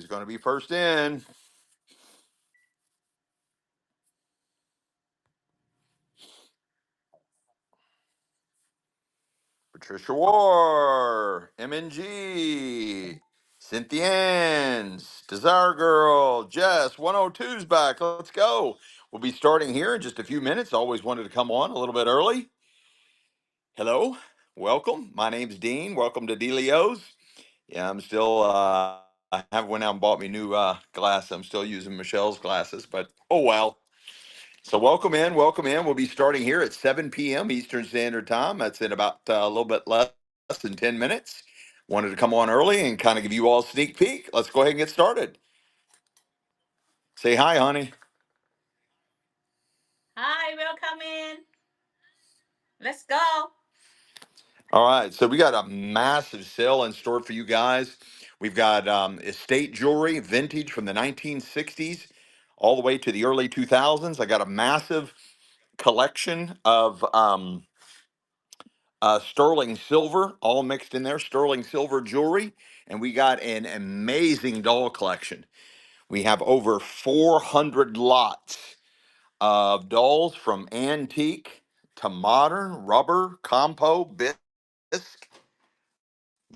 going to be first in? Patricia War, MNG, Cynthia Ann's, Desire Girl, Jess, 102's back. Let's go. We'll be starting here in just a few minutes. Always wanted to come on a little bit early. Hello, welcome. My name's Dean. Welcome to Delio's. Yeah, I'm still, I haven't went out and bought me new glasses. I'm still using Michelle's glasses, but oh well. So welcome in, welcome in. We'll be starting here at 7 p.m. Eastern Standard Time. That's in about a little bit less than 10 minutes. Wanted to come on early and kind of give you all a sneak peek. Let's go ahead and get started. Say hi, honey. Hi, welcome in. Let's go. All right, so we got a massive sale in store for you guys. We've got estate jewelry, vintage from the 1960s all the way to the early 2000s. I got a massive collection of sterling silver, all mixed in there, sterling silver jewelry. And we got an amazing doll collection. We have over 400 lots of dolls from antique to modern, rubber, compo, bisque,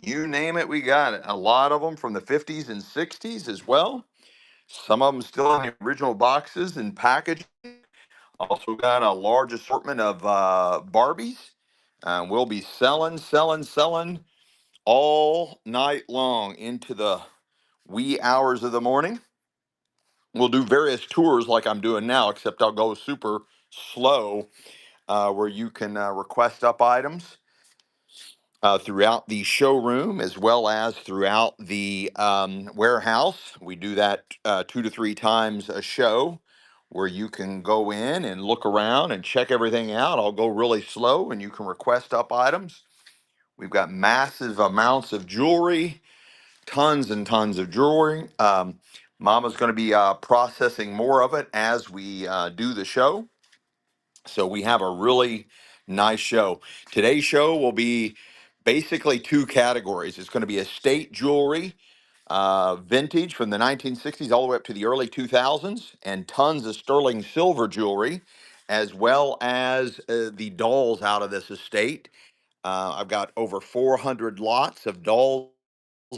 you name it, we got it. A lot of them from the 50s and 60s as well. Some of them still in the original boxes and packaging. Also got a large assortment of Barbies. We'll be selling all night long into the wee hours of the morning. We'll do various tours like I'm doing now, except I'll go super slow, where you can request up items throughout the showroom as well as throughout the warehouse. We do that 2 to 3 times a show where you can go in and look around and check everything out. I'll go really slow and you can request up items. We've got massive amounts of jewelry, tons and tons of jewelry. Mama's going to be processing more of it as we do the show. So we have a really nice show. Today's show will be basically two categories. It's going to be estate jewelry, vintage from the 1960s all the way up to the early 2000s, and tons of sterling silver jewelry, as well as the dolls out of this estate. I've got over 400 lots of dolls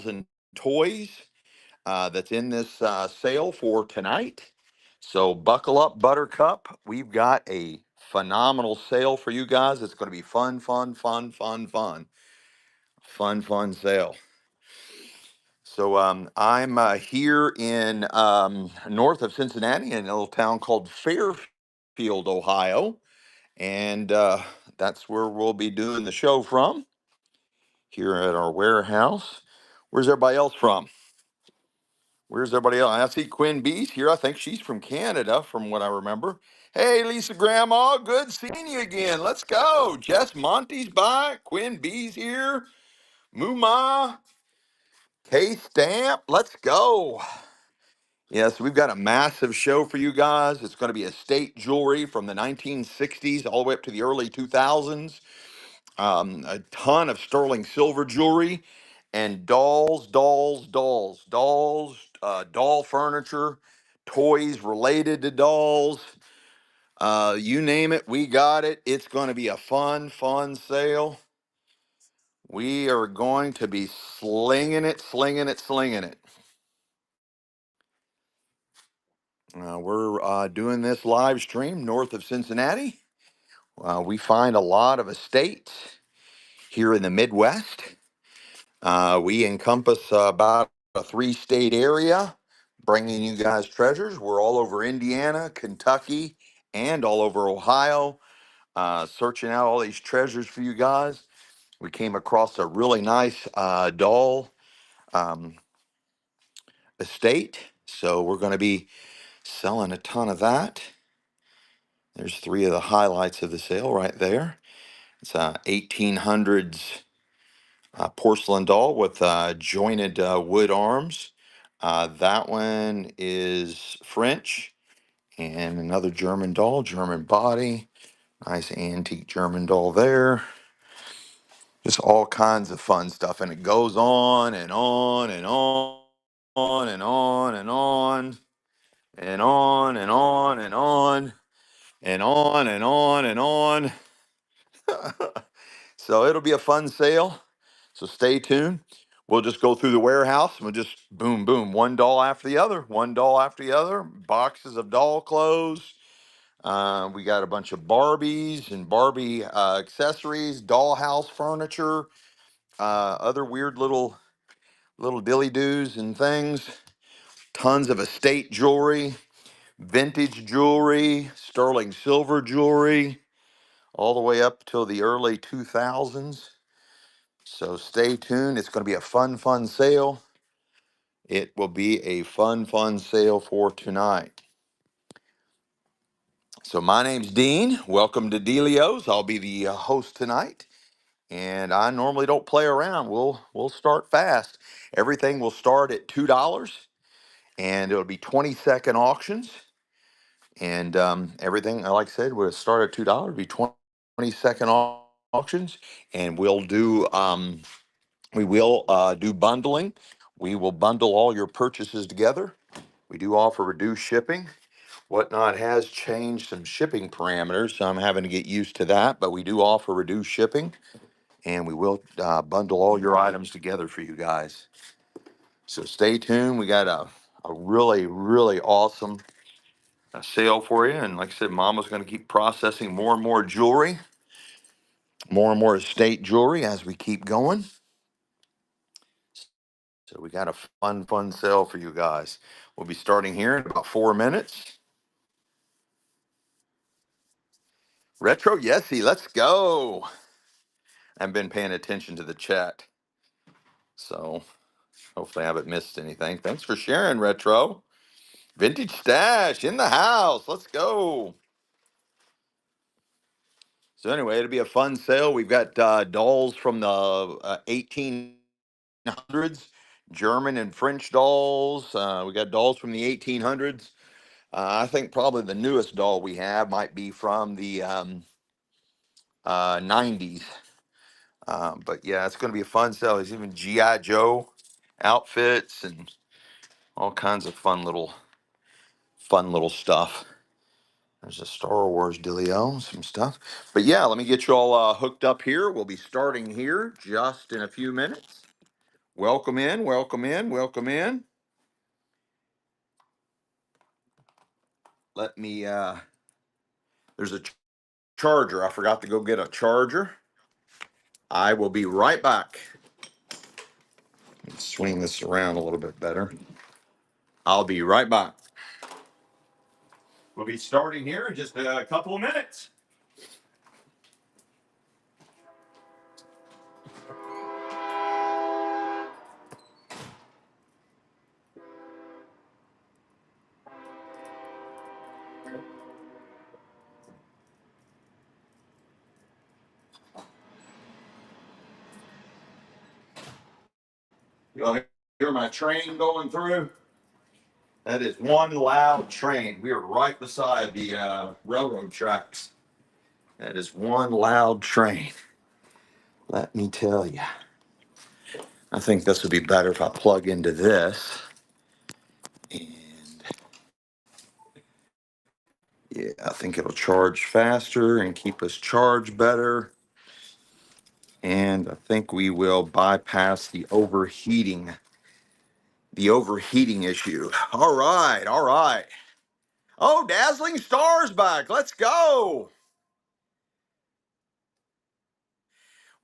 and toys that's in this sale for tonight. So buckle up, Buttercup. We've got a phenomenal sale for you guys. It's going to be fun, fun, fun, fun, fun, fun, fun sale. So I'm here in north of Cincinnati in a little town called Fairfield, Ohio. And that's where we'll be doing the show from, here at our warehouse. Where's everybody else from? Where's everybody else? I see Quinn B's here. I think she's from Canada, from what I remember. Hey, Lisa Grandma, good seeing you again. Let's go. Jess Monty's by. Quinn B's here. Mooma. K Stamp. Let's go. Yes, we've got a massive show for you guys. It's going to be estate jewelry from the 1960s all the way up to the early 2000s. A ton of sterling silver jewelry and dolls, doll furniture, toys related to dolls. You name it, we got it. It's going to be a fun, fun sale. We are going to be slinging it, slinging it, slinging it. We're doing this live stream north of Cincinnati. We find a lot of estates here in the Midwest. We encompass about a 3 state area, bringing you guys treasures. We're all over Indiana, Kentucky, and all over Ohio, searching out all these treasures for you guys. We came across a really nice doll um, estate, so we're going to be selling a ton of that. There's 3 of the highlights of the sale right there. It's 1800s porcelain doll with jointed wood arms. That one is French, and another German doll, German body. Nice antique German doll there. Just all kinds of fun stuff, and it goes on and on and on. and on and on and on and on and on and on and on and on. So it'll be a fun sale. So stay tuned. We'll just go through the warehouse and we'll just boom, boom, one doll after the other, one doll after the other, boxes of doll clothes. We got a bunch of Barbies and Barbie accessories, dollhouse furniture, other weird little dilly doos and things. Tons of estate jewelry, vintage jewelry, sterling silver jewelry, all the way up till the early 2000s. So stay tuned. It's going to be a fun sale. It will be a fun sale for tonight. So my name's Dean. Welcome to Delio's. I'll be the host tonight, and I normally don't play around. We'll start fast. Everything will start at $2, and it'll be 20-second auctions. And everything, like I said, will start at $2. Be 20-second auctions, and we will do bundling. We will bundle all your purchases together. We do offer reduced shipping. Whatnot has changed some shipping parameters, so I'm having to get used to that. But we do offer reduced shipping, and we will bundle all your items together for you guys. So stay tuned. We got a really awesome sale for you. And like I said, Mama's going to keep processing more and more jewelry, more and more estate jewelry as we keep going. So we got a fun sale for you guys. We'll be starting here in about 4 minutes. Retro Yesy, let's go. I've been paying attention to the chat, so hopefully I haven't missed anything. Thanks for sharing, Retro. Vintage Stash in the house. Let's go. So anyway, it'll be a fun sale. We've got dolls from the 1800s, German and French dolls. We got dolls from the 1800s. I think probably the newest doll we have might be from the 90s. But yeah, it's going to be a fun sale. There's even G.I. Joe outfits and all kinds of fun little stuff. There's a Star Wars dealio, some stuff. But yeah, let me get you all hooked up here. We'll be starting here just in a few minutes. Welcome in, welcome in, welcome in. Let me, there's a charger. I forgot to go get a charger. I will be right back. Let's swing this around a little bit better. I'll be right back. We'll be starting here in just a couple of minutes. You'll hear my train going through. That is one loud train. We are right beside the railroad tracks. That is one loud train. Let me tell you. I think this would be better if I plug into this. And yeah, I think it'll charge faster and keep us charged better. And I think we will bypass the overheating issue. All right, all right. Oh, Dazzling Stars back. Let's go.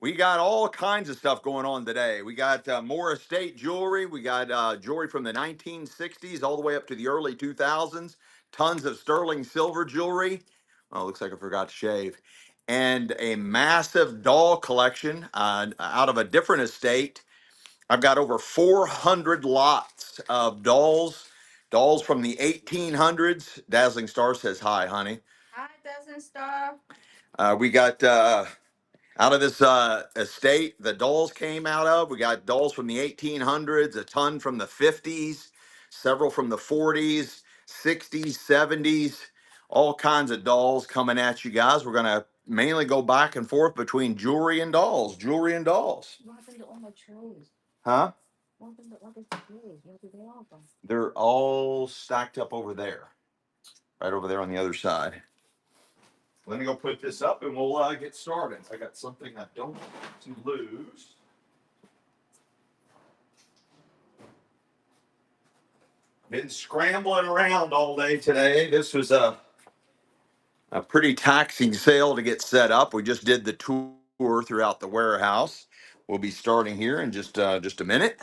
We got all kinds of stuff going on today. We got more estate jewelry. We got jewelry from the 1960s all the way up to the early 2000s. Tons of sterling silver jewelry. Oh, looks like I forgot to shave. And a massive doll collection out of a different estate. I've got over 400 lots of dolls from the 1800s. Dazzling Star says hi, honey. Hi, Dazzling Star. We got out of this estate, the dolls came out of. We got dolls from the 1800s, a ton from the 50s, several from the 40s, 60s, 70s, all kinds of dolls coming at you guys. We're going to mainly go back and forth between jewelry and dolls. Jewelry and dolls. What happened to all my trays? Huh? They're all stacked up over there, right over there on the other side. Let me go put this up and we'll get started. I got something I don't want to lose. Been scrambling around all day today. This was a pretty taxing sale to get set up. We just did the tour throughout the warehouse. We'll be starting here in just a minute.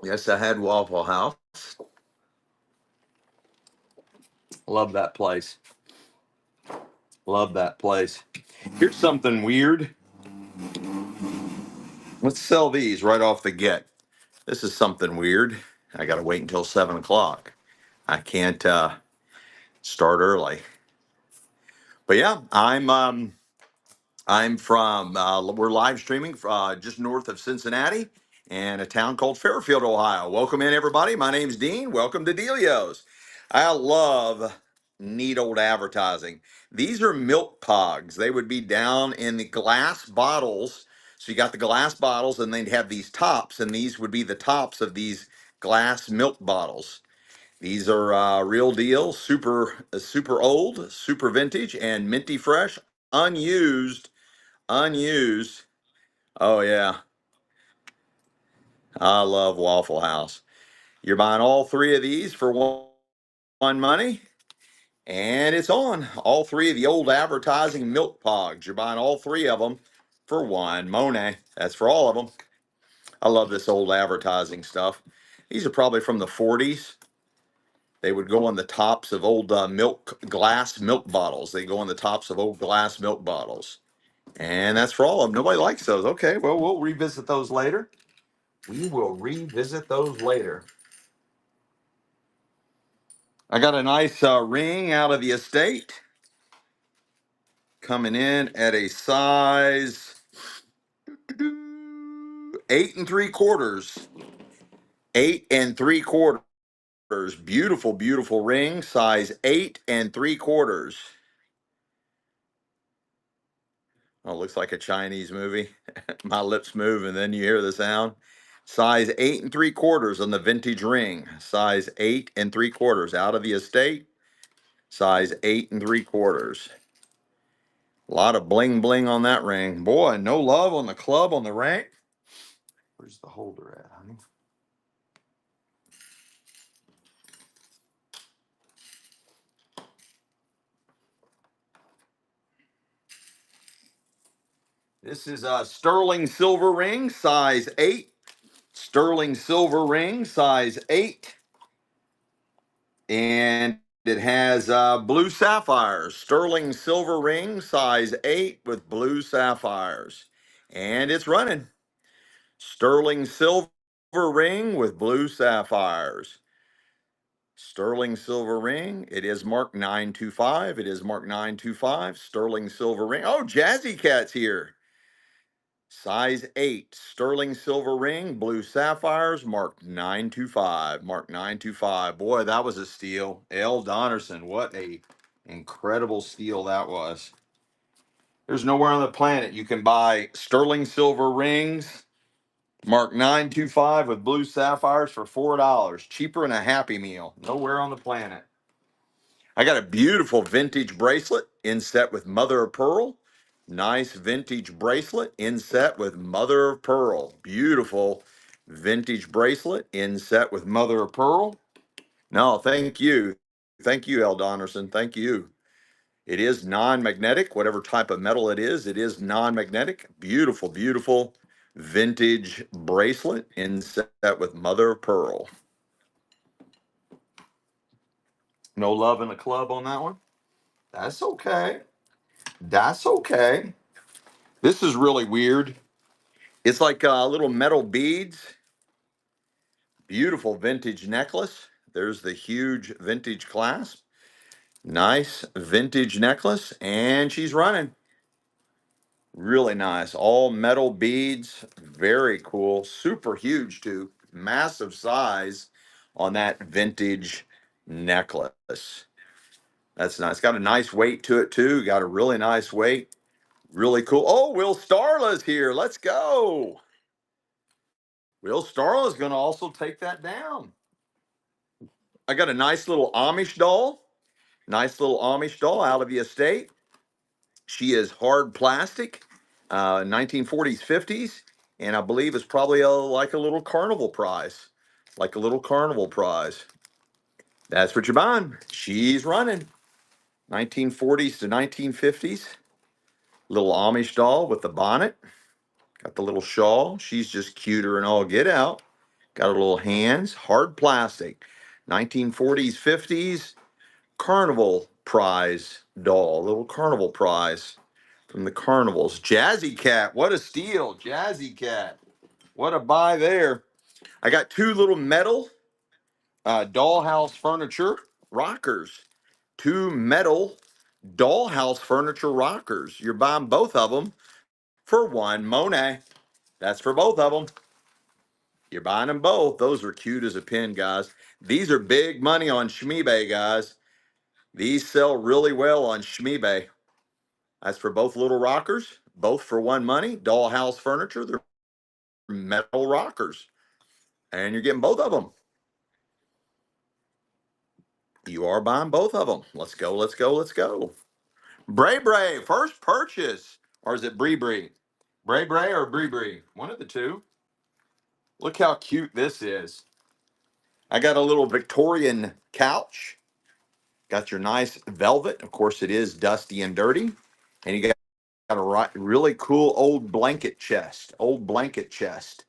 Yes, I had Waffle House. Love that place. Love that place. Here's something weird. Let's sell these right off the get. This is something weird. I got to wait until 7 o'clock. I can't start early. But yeah, I'm from, we're live streaming just north of Cincinnati and a town called Fairfield, Ohio. Welcome in, everybody. My name's Dean. Welcome to Delio's. I love neat old advertising. These are milk pogs. They would be down in the glass bottles. So you got the glass bottles, and they'd have these tops, and these would be the tops of these glass milk bottles. These are real deal, super old, super vintage, and minty fresh, unused. Oh yeah, I love Waffle House. You're buying all three of these for one money, and it's on. All three of the old advertising milk pogs. You're buying all three of them for one. Monet. That's for all of them. I love this old advertising stuff. These are probably from the 40s. They would go on the tops of old glass milk bottles. They go on the tops of old glass milk bottles. And that's for all of them. Nobody likes those. Okay, well, we'll revisit those later. We will revisit those later. I got a nice ring out of the estate. Coming in at a size 8 3/4. 8 3/4. Beautiful, beautiful ring. Size 8 3/4. Oh, it looks like a Chinese movie. My lips move and then you hear the sound. Size 8 3/4 on the vintage ring. Size 8 3/4 out of the estate. Size 8 3/4. A lot of bling bling on that ring. Boy, no love on the club on the ring. Where's the holder at, honey? This is a sterling silver ring, size 8. Sterling silver ring, size 8. And it has blue sapphires. Sterling silver ring, size 8 with blue sapphires. And it's running. Sterling silver ring with blue sapphires. Sterling silver ring. It is marked 925. It is marked 925. Sterling silver ring. Oh, Jazzy Cat's here. Size 8. Sterling silver ring. Blue sapphires. Marked 925. Marked 925. Boy, that was a steal. L. Donnerson. What a incredible steal that was. There's nowhere on the planet you can buy sterling silver rings marked 925 with blue sapphires for $4. Cheaper than a Happy Meal. Nowhere on the planet. I got a beautiful vintage bracelet inset with mother of pearl. Nice vintage bracelet inset with mother of pearl. Beautiful vintage bracelet inset with mother of pearl. No, thank you. Thank you, El Donnerson. Thank you. It is non-magnetic, whatever type of metal it is non-magnetic. Beautiful, beautiful vintage bracelet inset with mother of pearl. No love in the club on that one? That's okay. That's okay. This is really weird. It's like little metal beads. Beautiful vintage necklace. There's the huge vintage clasp. Nice vintage necklace. And she's running. Really nice. All metal beads. Very cool. Super huge, too. Massive size on that vintage necklace. That's nice. Got a nice weight to it, too. Got a really nice weight. Really cool. Oh, Will Starla's here. Let's go. Will Starla is going to also take that down. I got a nice little Amish doll. Nice little Amish doll out of the estate. She is hard plastic, 1940s, 50s, and I believe it's probably like a little carnival prize. Like a little carnival prize. That's what you're buying. She's running. 1940s to 1950s. Little Amish doll with the bonnet. Got the little shawl. She's just cuter and all get out. Got her little hands. Hard plastic. 1940s, 50s. Carnival prize doll. Little carnival prize from the carnivals. Jazzy Cat. What a steal. Jazzy Cat. What a buy there. I got two little metal dollhouse furniture rockers. Two metal dollhouse furniture rockers. You're buying both of them for one Monet. That's for both of them. You're buying them both. Those are cute as a pin, guys. These are big money on Shmeebay, guys. These sell really well on Shmeebay. That's for both little rockers, both for one money. Dollhouse furniture. They're metal rockers. And you're getting both of them. You are buying both of them. Let's go, let's go, let's go. Bray Bray, first purchase. Or is it Bree Bree? Bray Bray or Bree Bree? One of the two. Look how cute this is. I got a little Victorian couch. Got your nice velvet. Of course, it is dusty and dirty. And you got a really cool old blanket chest. Old blanket chest.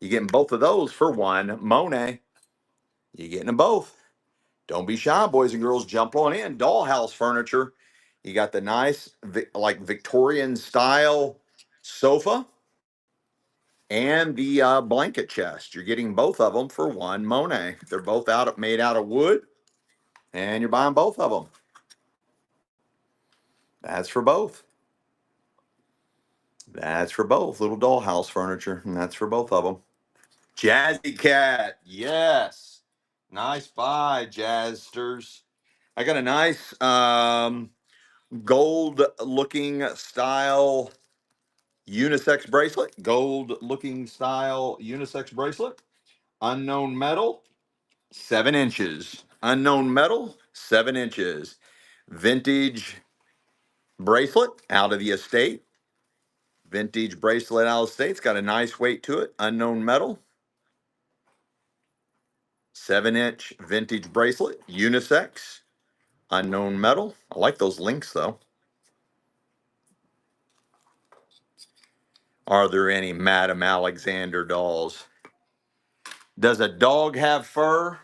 You're getting both of those for one Monet. You're getting them both. Don't be shy, boys and girls. Jump on in. Dollhouse furniture. You got the nice, like Victorian style sofa and the blanket chest. You're getting both of them for one Monet. They're both made out of wood, and you're buying both of them. That's for both. That's for both. Little dollhouse furniture, and that's for both of them. Jazzy Cat, yes. Nice buy, Jazzsters. I got a nice gold looking style unisex bracelet. Gold looking style unisex bracelet. Unknown metal, 7 inches. Unknown metal, 7 inches. Vintage bracelet out of the estate. Vintage bracelet out of the estate. It's got a nice weight to it. Unknown metal. 7-inch vintage bracelet. Unisex. Unknown metal. I like those links though. Are there any Madame Alexander dolls? Does a dog have fur?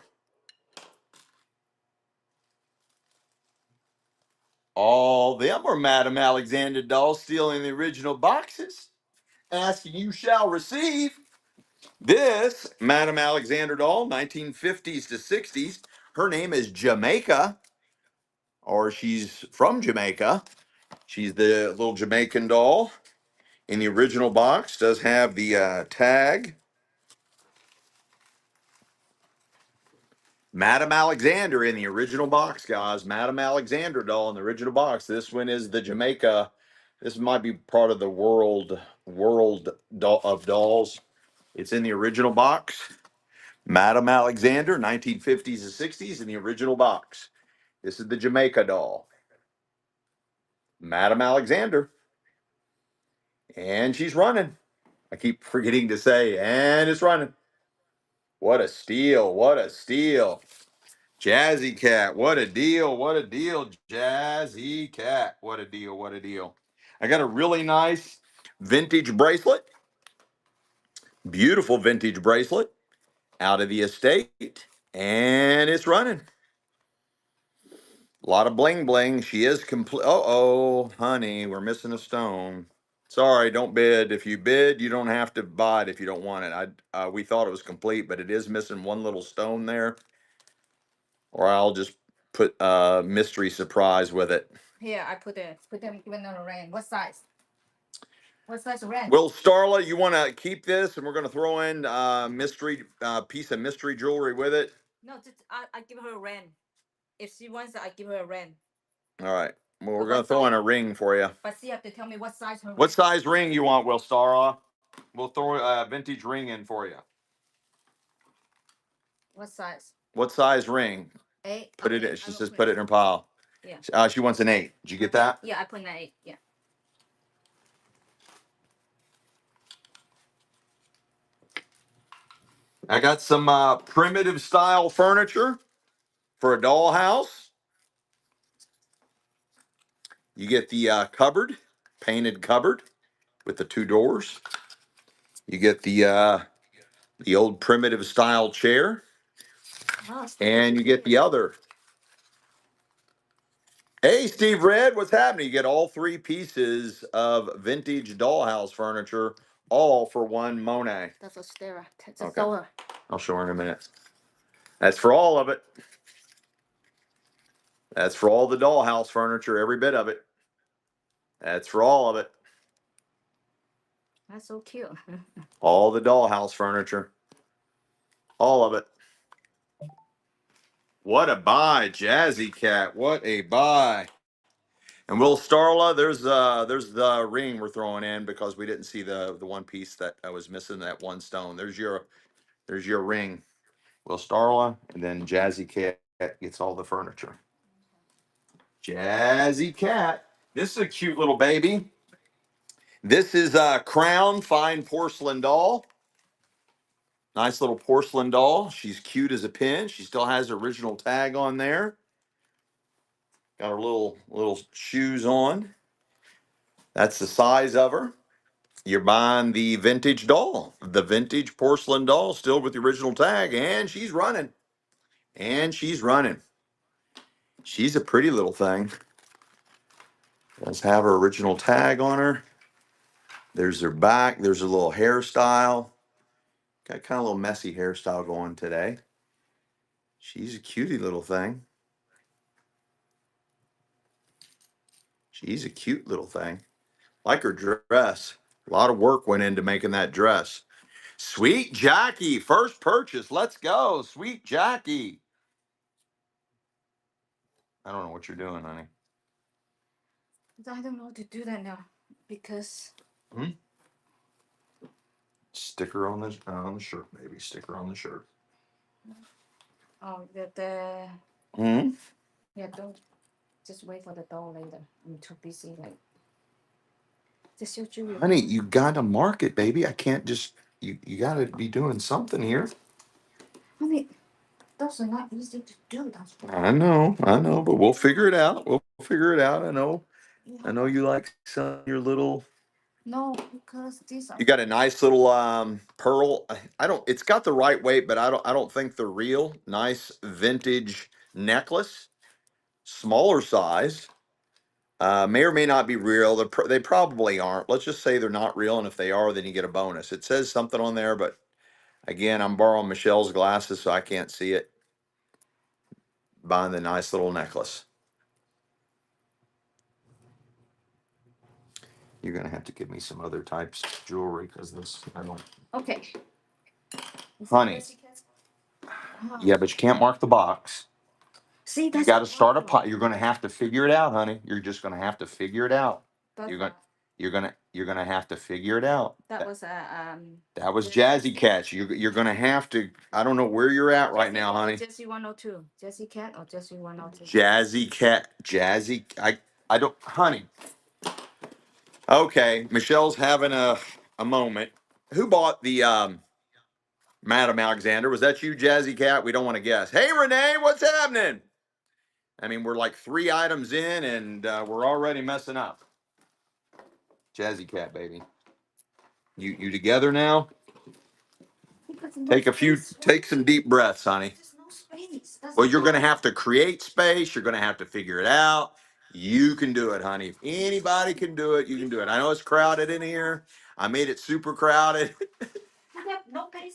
All them are Madame Alexander dolls stealing the original boxes. Asking you shall receive. This Madame Alexander doll, 1950s to 60s. Her name is Jamaica, or she's from Jamaica. She's the little Jamaican doll. In the original box, does have the tag. Madame Alexander in the original box, guys. Madame Alexander doll in the original box. This one is the Jamaica. This might be part of the world of dolls. It's in the original box. Madame Alexander, 1950s and 60s in the original box. This is the Jamaica doll. Madame Alexander. And she's running. I keep forgetting to say, and it's running. What a steal. What a steal. Jazzy Cat, what a deal, what a deal, Jazzy Cat, what a deal, what a deal. I got a really nice vintage bracelet, beautiful vintage bracelet out of the estate, and it's running. A lot of bling bling. She is complete. Oh, honey, we're missing a stone. Sorry, don't bid. If you bid, you don't have to buy it if you don't want it. We thought it was complete, but it is missing one little stone there. Or I'll just put a mystery surprise with it. Here, I put them even on a rain. What size? What size rain? Well, Starla, you want to keep this, and we're going to throw in mystery piece of mystery jewelry with it. No, just I give her a rain. If she wants it, I give her a rain. All right. Well, we're going to throw in a ring for you. But she have to tell me what size her. What size ring you want, Will Starla? We'll throw a vintage ring in for you. What size? What size ring? 8. Put it Okay, in. I She will says put put it in her pile. Yeah. She wants an 8. Did you get that? Yeah, I put an 8. Yeah. I got some primitive style furniture for a dollhouse. You get the cupboard, painted cupboard with the 2 doors. You get the old primitive style chair, Oh, and you get the other. Hey, Steve Red, what's happening? You get all 3 pieces of vintage dollhouse furniture, all for one Monet. That's a Stera. That's a Okay. Solar. I'll show her in a minute. That's for all of it. That's for all the dollhouse furniture, every bit of it. That's for all of it. That's so cute. All the dollhouse furniture. All of it. What a buy, Jazzy Cat. What a buy. And Will Starla, there's the ring we're throwing in because we didn't see the one piece that I was missing, that one stone. There's your ring. Will Starla, and then Jazzy Cat gets all the furniture. Jazzy Cat. This is a cute little baby. This is a Crown fine porcelain doll. Nice little porcelain doll. She's cute as a pin. She still has her original tag on there. Got her little shoes on. That's the size of her. You're buying the vintage doll, the vintage porcelain doll, still with the original tag, and she's running. And she's running. She's a pretty little thing. Does have her original tag on her. There's her back. There's a little hairstyle. Got kind of a little messy hairstyle going today. She's a cutie little thing. She's a cute little thing. Like her dress. A lot of work went into making that dress. Sweet Jackie, first purchase. Let's go. Sweet Jackie. I don't know what you're doing, honey. I don't know how to do that now because. Sticker on the shirt, baby. Sticker on the shirt. Oh, the. Hmm. Yeah, don't just wait for the doll later. I'm too busy. Like, just show you. Honey, you gotta mark it, baby. I can't just you gotta be doing something here. Honey, those are not easy to do. That's I know, but we'll figure it out. We'll figure it out. I know you like some of your little. No, because these are. You got a nice little pearl. I don't. It's got the right weight, but I don't think they're real. Nice vintage necklace, smaller size. May or may not be real. They probably aren't. Let's just say they're not real, and if they are, then you get a bonus. It says something on there, but again, I'm borrowing Michelle's glasses, so I can't see it. Buying the nice little necklace. You're gonna have to give me some other types of jewelry because this I don't. Okay. Honey. Yeah, but you can't mark the box. See, You that's got to start a pot. You're gonna have to figure it out, honey. You're just gonna have to figure it out. That's You're gonna you're gonna have to figure it out. that was That was Jazzy Cat. You're gonna have to. I don't know where you're at right now, honey. Jesse 102. Jesse Cat or Jesse 102? Jazzy Cat. Jazzy. I don't, honey. Okay, Michelle's having a moment. Who bought the Madam Alexander? Was that you, Jazzy Cat? We don't want to guess. Hey, Renee, what's happening? I mean, we're like 3 items in, and we're already messing up. Jazzy Cat, baby. You together now? Take some deep breaths, honey. There's no space. Well, you're going to have to create space. You're going to have to figure it out. You can do it, honey. If anybody can do it, you can do it. I know it's crowded in here. I made it super crowded.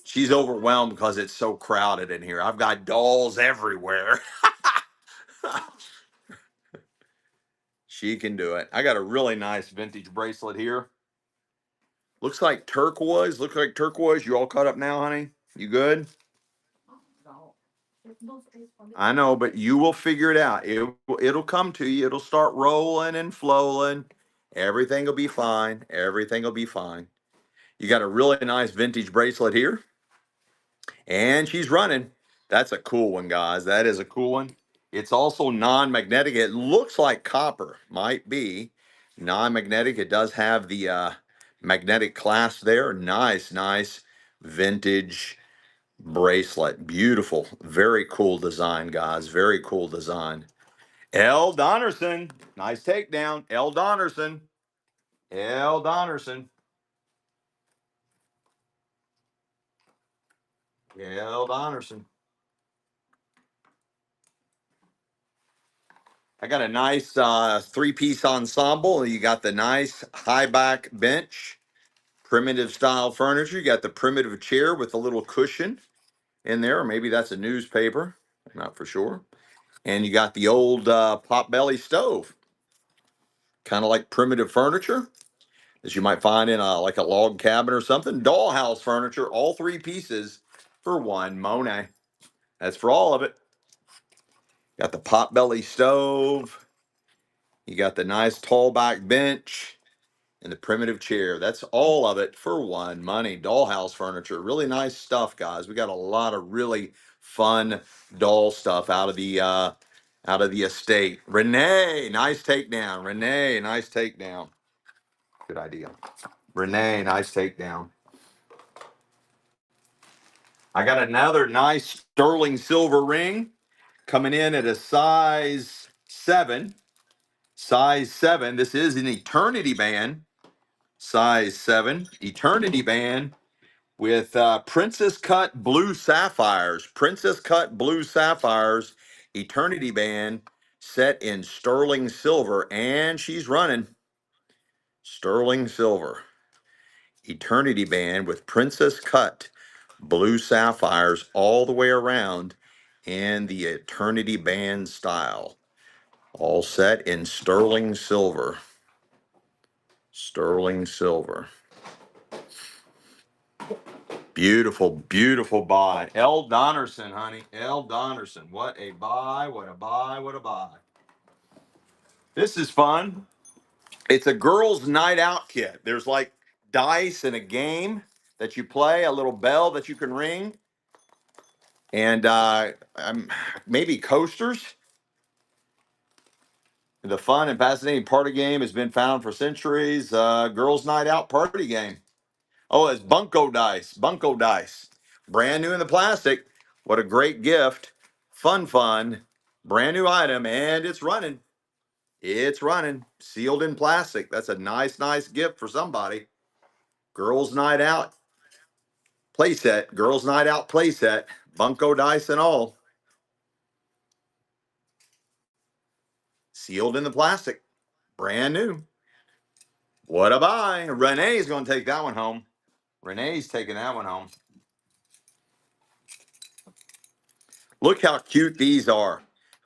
She's overwhelmed because it's so crowded in here. I've got dolls everywhere. She can do it. I got a really nice vintage bracelet here. Looks like turquoise. Looks like turquoise. You all caught up now, honey? You good? No. There's no space for me. I know, but you will figure it out. It'll come to you. It'll start rolling and flowing. Everything will be fine. Everything will be fine. You got a really nice vintage bracelet here. And she's running. That's a cool one, guys. That is a cool one. It's also non-magnetic. It looks like copper, might be non-magnetic. It does have the magnetic clasp there. Nice, nice vintage bracelet. Beautiful. Very cool design, guys. Very cool design. L. Donnerson. Nice takedown. L. Donnerson. L. Donnerson. L. Donnerson. I got a nice three-piece ensemble. You got the nice high back bench, primitive style furniture. You got the primitive chair with a little cushion in there, or maybe that's a newspaper. I'm not for sure. And you got the old potbelly stove, kind of like primitive furniture that you might find in like a log cabin or something. Dollhouse furniture, all three pieces for one Monet. That's for all of it. Got the potbelly stove. You got the nice tall back bench and the primitive chair. That's all of it for one money. Dollhouse furniture. Really nice stuff, guys. We got a lot of really fun doll stuff out of the estate. Renee, nice takedown. Renee, nice takedown. Good idea. Renee, nice takedown. I got another nice sterling silver ring coming in at a size 7. Size 7. This is an eternity band. Size 7. Eternity band with princess cut blue sapphires. Princess cut blue sapphires. Eternity band set in sterling silver. And she's running. Sterling silver. Eternity band with princess cut blue sapphires all the way around in the eternity band style. All set in sterling silver. Sterling silver. Beautiful, beautiful buy. L. Donnerson, honey. L. Donnerson. What a buy, what a buy, what a buy. This is fun. It's a girls' night out kit. There's like dice and a game that you play, a little bell that you can ring, and maybe coasters. The fun and fascinating party game has been found for centuries. Girls' night out party game. Oh, it's Bunko dice. Bunko dice. Brand new in the plastic. What a great gift. Fun, fun. Brand new item, and it's running. It's running. Sealed in plastic. That's a nice, nice gift for somebody. Girls' night out playset. Girls' night out playset. Bunko dice and all. Sealed in the plastic. Brand new. What a buy. Renee's going to take that one home. Renee's taking that one home. Look how cute these are.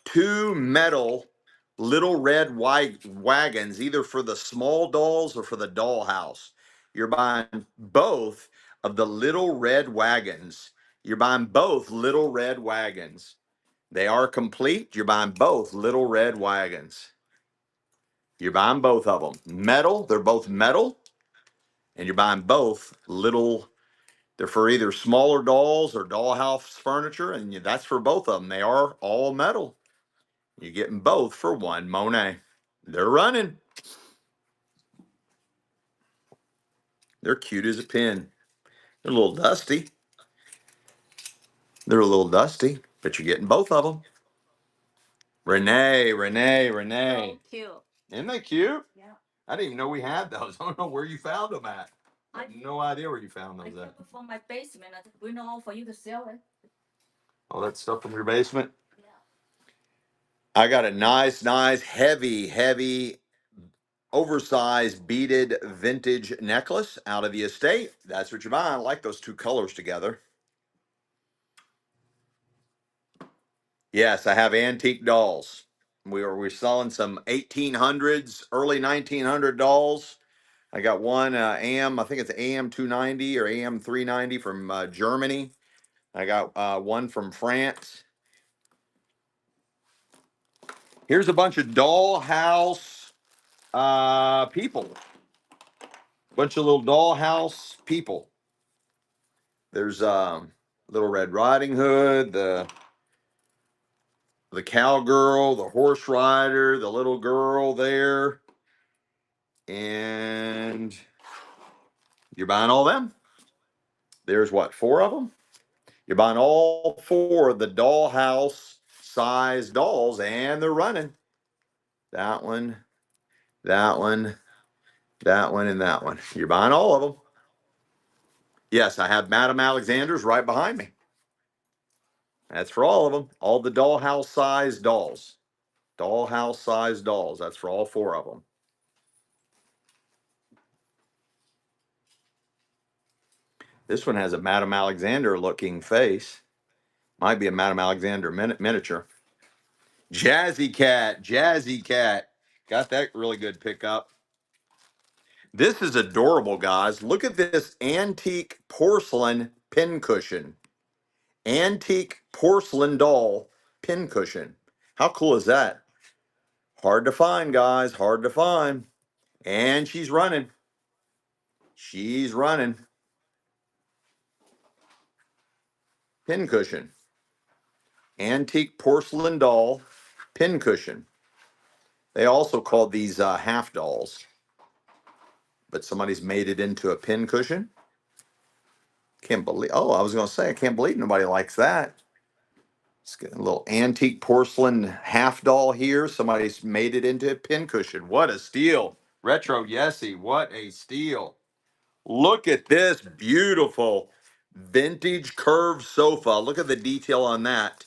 Two metal little red wagons, either for the small dolls or for the dollhouse. You're buying both of the little red wagons. You're buying both little red wagons. They are complete. You're buying both little red wagons. You're buying both of them. Metal, they're both metal. And you're buying both little, they're for either smaller dolls or dollhouse furniture. And that's for both of them. They are all metal. You're getting both for one Monet. They're running. They're cute as a pin. They're a little dusty. They're a little dusty, but you're getting both of them. Renee, Renee, Renee. So cute. Isn't they cute? Yeah. I didn't even know we had those. I don't know where you found them at. I have no idea where you found I those at. took it from my basement. I we know for you to sell it. All that stuff from your basement? Yeah. I got a nice, nice, heavy, heavy, oversized beaded vintage necklace out of the estate. That's what you're buying. I like those two colors together. Yes, I have antique dolls. We're selling some 1800s, early 1900 dolls. I got one AM, I think it's AM 290 or AM 390 from Germany. I got one from France. Here's a bunch of dollhouse people. Bunch of little dollhouse people. There's Little Red Riding Hood, the cowgirl, the horse rider, the little girl there. And you're buying all them? There's what, 4 of them? You're buying all 4 of the dollhouse size dolls, and they're running. That one, that one, that one, and that one. You're buying all of them. Yes, I have Madame Alexander's right behind me. That's for all of them. All the dollhouse size dolls. Dollhouse size dolls. That's for all 4 of them. This one has a Madame Alexander looking face. Might be a Madame Alexander miniature. Jazzy Cat. Jazzy Cat. Got that really good pickup. This is adorable, guys. Look at this antique porcelain pincushion. Antique porcelain doll pincushion. How cool is that? Hard to find, guys. Hard to find. And she's running. She's running. Pincushion. Antique porcelain doll pincushion. They also call these half dolls. But somebody's made it into a pincushion. Can't believe. Oh, I was going to say, I can't believe nobody likes that. It's got a little antique porcelain half doll here. Somebody's made it into a pincushion. What a steal. Retro Yessie, what a steal. Look at this beautiful vintage curved sofa. Look at the detail on that.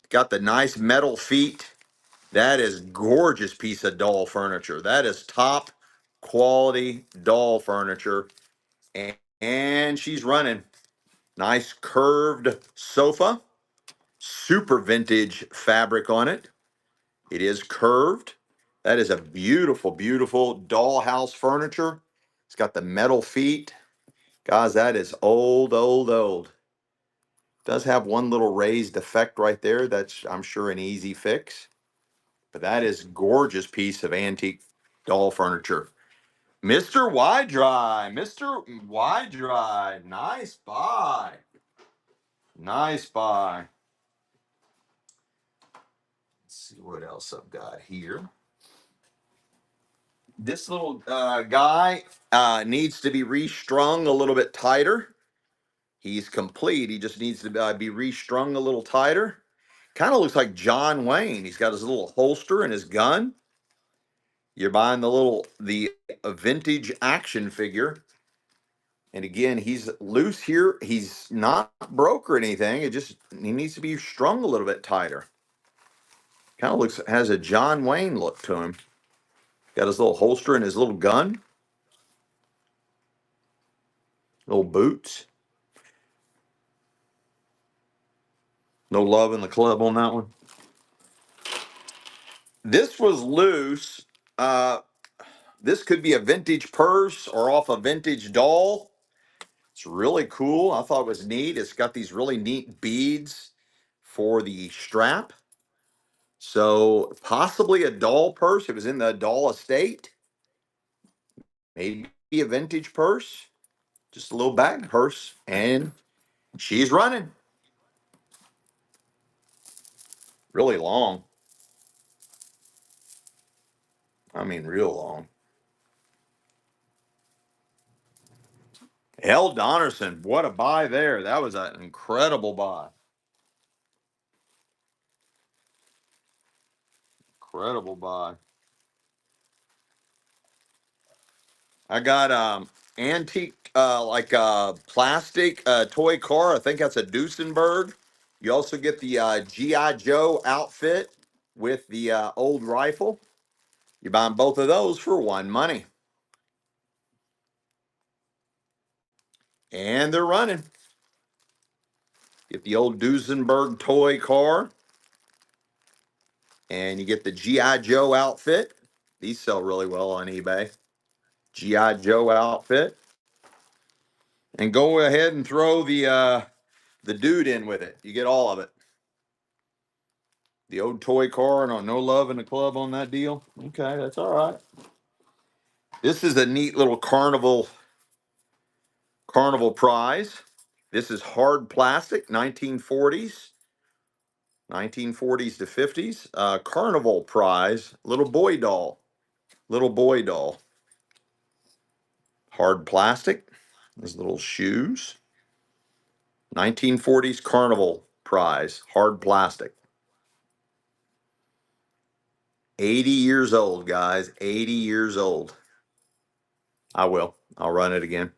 Got the nice metal feet. That is gorgeous piece of doll furniture. That is top quality doll furniture. And she's running. Nice curved sofa. Super vintage fabric on it. It is curved. That is a beautiful, beautiful dollhouse furniture. It's got the metal feet. Guys, that is old, old, old. Does have one little raised effect right there. That's, I'm sure, an easy fix. But that is gorgeous piece of antique doll furniture. Mr. Y Dry. Mr. Y Dry. Nice buy. Nice buy. Let's see what else I've got here. This little guy needs to be restrung a little bit tighter. He's complete. He just needs to be restrung a little tighter. Kind of looks like John Wayne. He's got his little holster and his gun. You're buying the vintage action figure. And again, he's loose here. He's not broke or anything. He needs to be strung a little bit tighter. Kind of has a John Wayne look to him. Got his little holster and his little gun. Little boots. No love in the club on that one. This was loose. This could be a vintage purse or off a vintage doll. It's really cool. I thought it was neat. It's got these really neat beads for the strap. So possibly a doll purse. It was in the doll estate. Maybe a vintage purse. Just a little bag purse. And she's running. Really long. I mean, real long. L. Donnerson, what a buy there. That was an incredible buy. Incredible buy. I got antique like plastic toy car. I think that's a Duesenberg. You also get the G.I. Joe outfit with the old rifle. You're buying both of those for one money. And they're running. Get the old Duesenberg toy car. And you get the G.I. Joe outfit. These sell really well on eBay. G.I. Joe outfit. And go ahead and throw the dude in with it. You get all of it. The old toy car and on no love in the club on that deal. Okay, that's all right. This is a neat little carnival prize. This is hard plastic, 1940s to 50s. Carnival prize, little boy doll. Little boy doll. Hard plastic. These little shoes. 1940s Carnival prize, hard plastic. 80 years old, guys. 80 years old. I will. I'll run it again.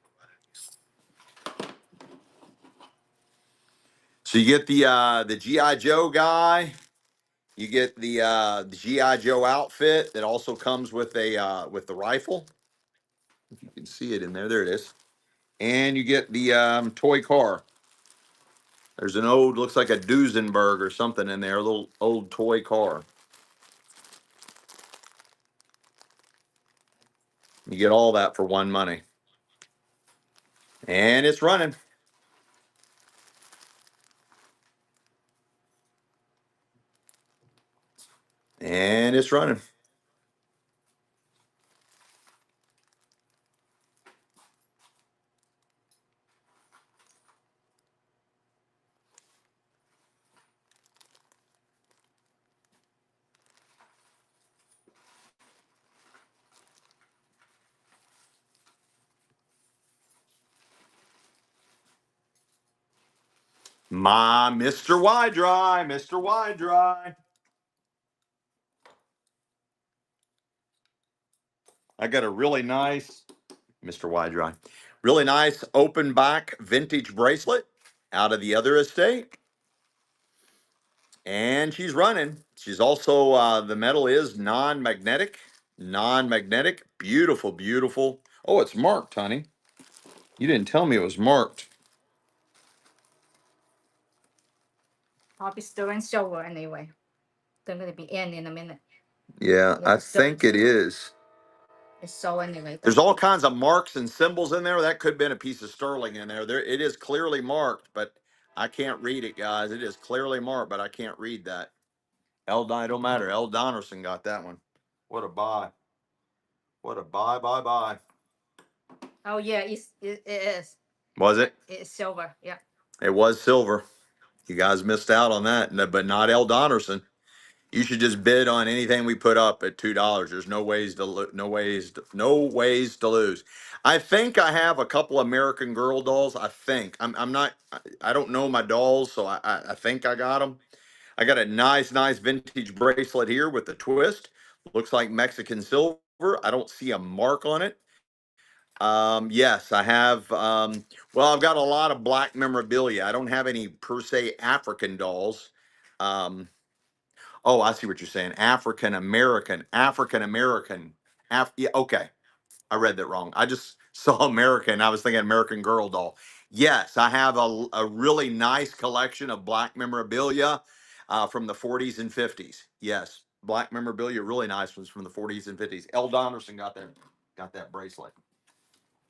So you get the GI Joe guy. You get the GI Joe outfit that also comes with the rifle. If you can see it in there, there it is. And you get the toy car. There's an old, looks like a Duesenberg or something in there, a little old toy car. You get all that for one money. And it's running. And it's running. My Mr. Y Dry, Mr. Y Dry. I got a really nice, Mr. Y Dry, really nice open back vintage bracelet out of the other estate. And she's running. She's also, the metal is non-magnetic, non-magnetic. Beautiful, beautiful. Oh, it's marked, honey. You didn't tell me it was marked. I'll be stirring silver anyway. They're going to be in a minute. Yeah, I think it is. It's so anyway. There's all kinds of marks and symbols in there. That could have been a piece of sterling in there. It is clearly marked, but I can't read it, guys. It is clearly marked, but I can't read that. It don't matter. L. Donnerson got that one. What a buy. What a buy. Oh yeah, it is. Was it? It's silver. Yeah. It was silver. You guys missed out on that, but not L. Donnerson. You should just bid on anything we put up at $2. There's no ways to lose. I think I have a couple American Girl dolls. I think I'm not. I don't know my dolls, so I think I got them. I got a nice vintage bracelet here with the twist. Looks like Mexican silver. I don't see a mark on it. Yes, I have. Well, I've got a lot of black memorabilia. I don't have any per se African dolls. Um, Oh, I see what you're saying. African American, African American. Yeah, okay. I read that wrong. I just saw American. I was thinking American Girl doll. Yes, I have a really nice collection of black memorabilia from the 40s and 50s. Yes, black memorabilia, really nice ones from the 40s and 50s. L. Donnerson got that bracelet.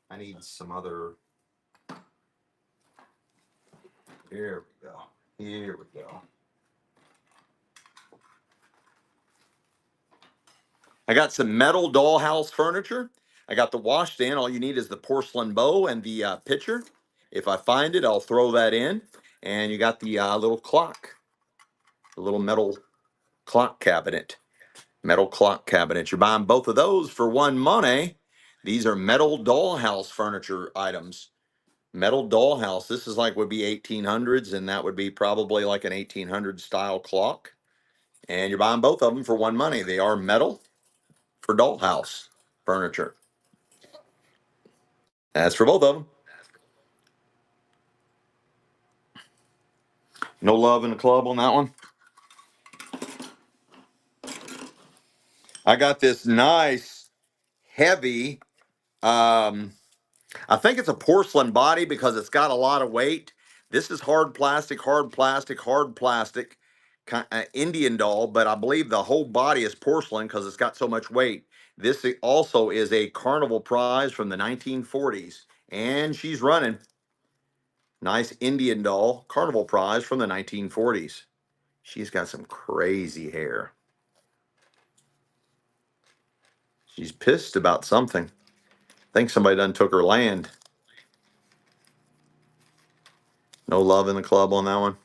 I need some other. Here we go. Here we go. I got some metal dollhouse furniture. I got the washstand. All you need is the porcelain bowl and the pitcher. If I find it, I'll throw that in. And you got the little clock, the little metal clock cabinet. Metal clock cabinet. You're buying both of those for one money. These are metal dollhouse furniture items. Metal dollhouse. This is like would be 1800s, and that would be probably like an 1800 style clock. And you're buying both of them for one money. They are metal for dollhouse furniture. That's for both of them. No love in the club on that one. I got this nice, heavy, I think it's a porcelain body because it's got a lot of weight. This is hard plastic, hard plastic, hard plastic, Indian doll, but I believe the whole body is porcelain because it's got so much weight. This also is a carnival prize from the 1940s, and she's running. Nice Indian doll, carnival prize from the 1940s. She's got some crazy hair. She's pissed about something. I think somebody done took her land. No love in the club on that one.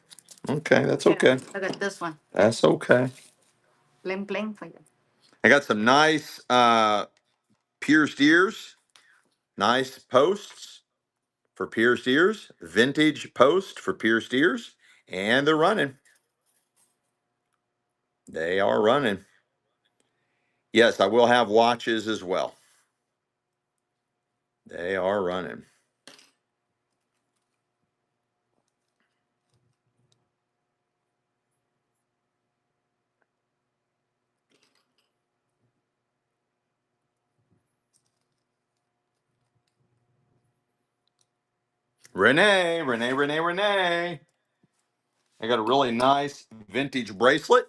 Okay, that's okay. Look at this one. That's okay. Bling bling for you. I got some nice pierced ears. Nice posts for pierced ears. Vintage post for pierced ears. And they're running. They are running. Yes, I will have watches as well. They are running. Renee. I got a really nice vintage bracelet.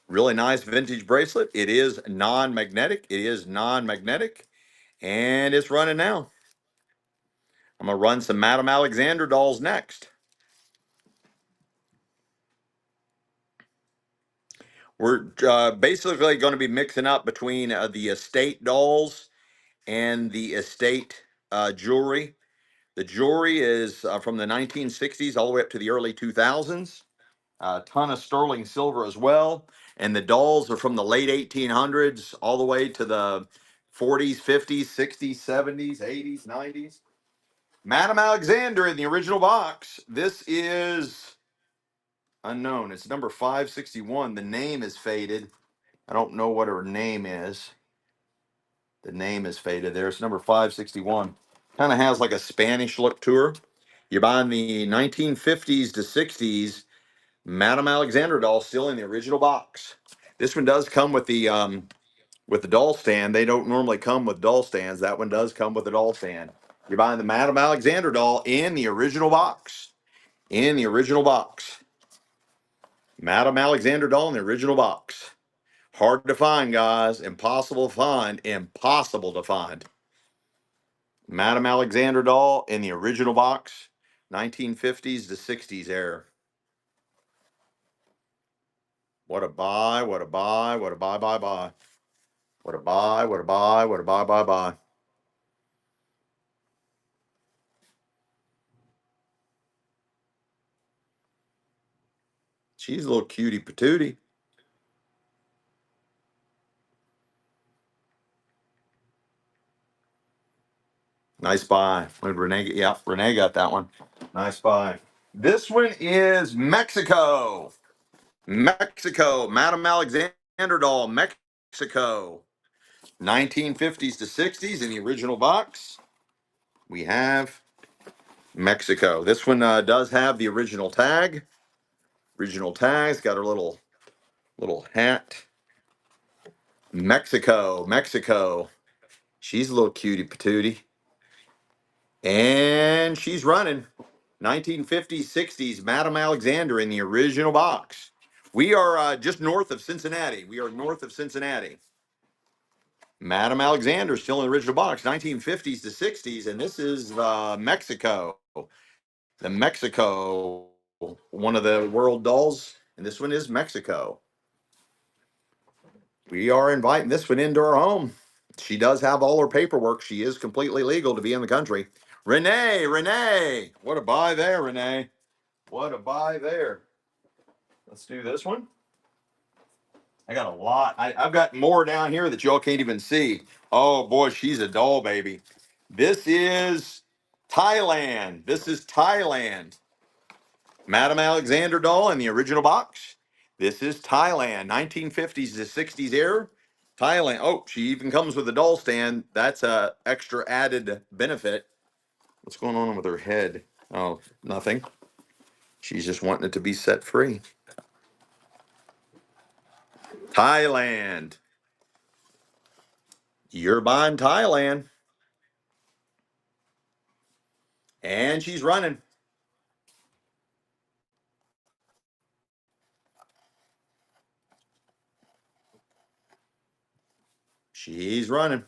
Really nice vintage bracelet. It is non-magnetic. And it's running now. I'm going to run some Madame Alexander dolls next. We're basically going to be mixing up between the estate dolls and the estate jewelry. The jewelry is from the 1960s all the way up to the early 2000s. A ton of sterling silver as well. And the dolls are from the late 1800s all the way to the 40s, 50s, 60s, 70s, 80s, 90s. Madame Alexander in the original box. This is unknown. It's number 561. The name is faded. I don't know what her name is. The name is faded there. It's number 561. Kind of has like a Spanish look to her. You're buying the 1950s to 60s Madame Alexander doll still in the original box. This one does come with the doll stand. They don't normally come with doll stands. That one does come with a doll stand. You're buying the Madame Alexander doll in the original box. In the original box. Madame Alexander doll in the original box. Hard to find, guys. Impossible to find. Impossible to find. Madame Alexander doll in the original box. 1950s to 60s era. What a buy, what a buy, what a buy, buy, buy. What a buy, what a buy, what a buy, buy, buy. She's a little cutie patootie. Nice buy. When Renee, yeah, Renee got that one. Nice buy. This one is Mexico. Mexico. Madame Alexander doll, Mexico. 1950s to 60s in the original box. We have Mexico. This one does have the original tag. Original tag's got her little hat. Mexico, Mexico. She's a little cutie patootie. And she's running. 1950s, 60s, Madame Alexander in the original box. We are just north of Cincinnati. We are north of Cincinnati. Madame Alexander still in the original box, 1950s to 60s, and this is Mexico. The Mexico, one of the world dolls, and this one is Mexico. We are inviting this one into our home. She does have all her paperwork. She is completely legal to be in the country. Renee, what a buy there, Renee. What a buy there. Let's do this one. I got a lot. I've got more down here that y'all can't even see. Oh boy, she's a doll, baby. This is Thailand. This is Thailand. Madame Alexander doll in the original box. This is Thailand, 1950s to 60s era. Thailand. Oh, she even comes with a doll stand. That's a extra added benefit. What's going on with her head? Oh, nothing. She's just wanting it to be set free. Thailand. You're buying Thailand. And she's running. She's running.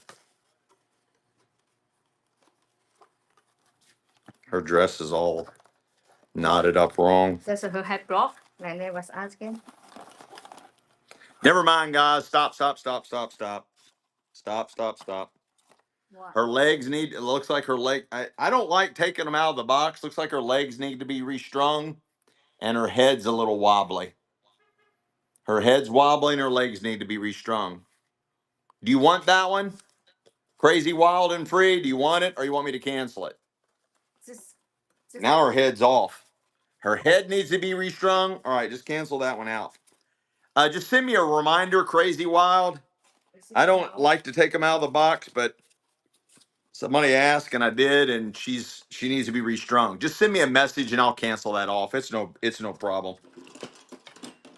Her dress is all knotted up wrong. That's her head block, like I was asking. Never mind, guys. Stop. Stop. Her legs need, it looks like her leg, I don't like taking them out of the box. Looks like her legs need to be restrung and her head's a little wobbly. Her head's wobbling, her legs need to be restrung. Do you want that one? Crazy Wild and Free, do you want it or you want me to cancel it? Now her head's off. Her head needs to be restrung. All right, just cancel that one out. Just send me a reminder, Crazy Wild. I don't like to take them out of the box, but somebody asked and I did, and she needs to be restrung. Just send me a message and I'll cancel that off. It's no problem.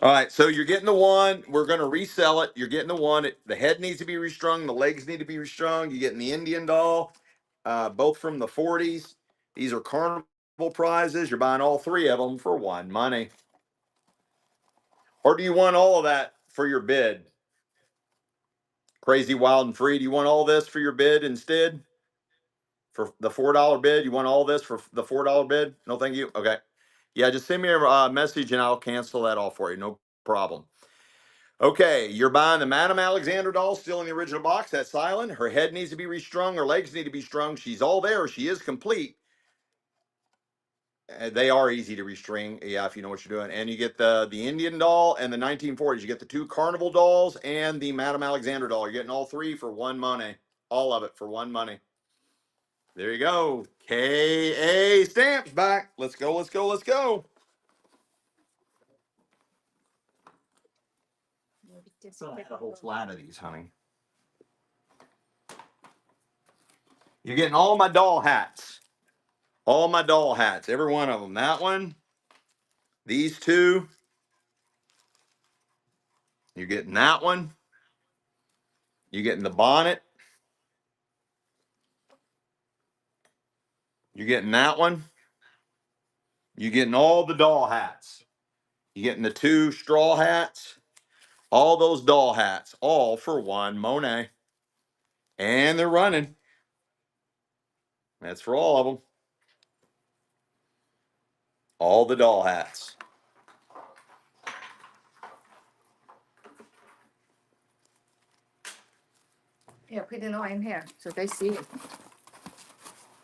All right, so you're getting the one. We're going to resell it. You're getting the one. The head needs to be restrung. The legs need to be restrung. You're getting the Indian doll, both from the 40s. These are carnival prizes. You're buying all three of them for one money. Or do you want all of that for your bid? Crazy Wild and Free. Do you want all this for your bid instead? For the $4 bid? You want all this for the $4 bid? No, thank you. Okay. Yeah, just send me a message and I'll cancel that off for you. No problem. Okay, you're buying the Madame Alexander doll, still in the original box. That's silent. Her head needs to be restrung. Her legs need to be strung. She's all there. She is complete. They are easy to restring, yeah, if you know what you're doing. And you get the Indian doll and the 1940s. You get the two carnival dolls and the Madame Alexander doll. You're getting all three for one money. All of it for one money. There you go. KA Stamps back. Let's go, let's go, let's go. A whole flat of these, honey. You're getting all my doll hats. All my doll hats. Every one of them. That one. These two. You're getting that one. You're getting the bonnet. You're getting that one. You're getting all the doll hats. You're getting the two straw hats. All those doll hats. All for one Monet. And they're running. That's for all of them. All the doll hats. Here, put it all in here so they see it.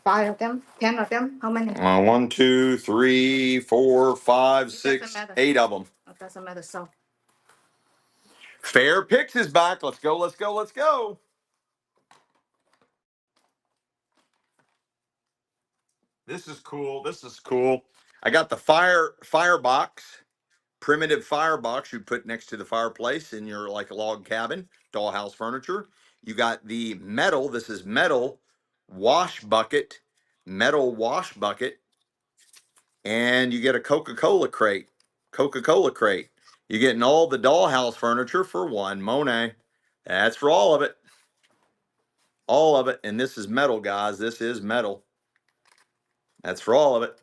5 of them, 10 of them. How many? 1, 2, 3, 4, 5, 6, 8 of them. It doesn't matter. So Fair Picks is back. Let's go, let's go, let's go. This is cool. This is cool. I got the firebox, primitive firebox you put next to the fireplace in your like a log cabin, dollhouse furniture. You got the metal. This is metal wash bucket, metal wash bucket, and you get a Coca-Cola crate. Coca-Cola crate. You're getting all the dollhouse furniture for one Monet. That's for all of it. All of it. And this is metal, guys. This is metal. That's for all of it.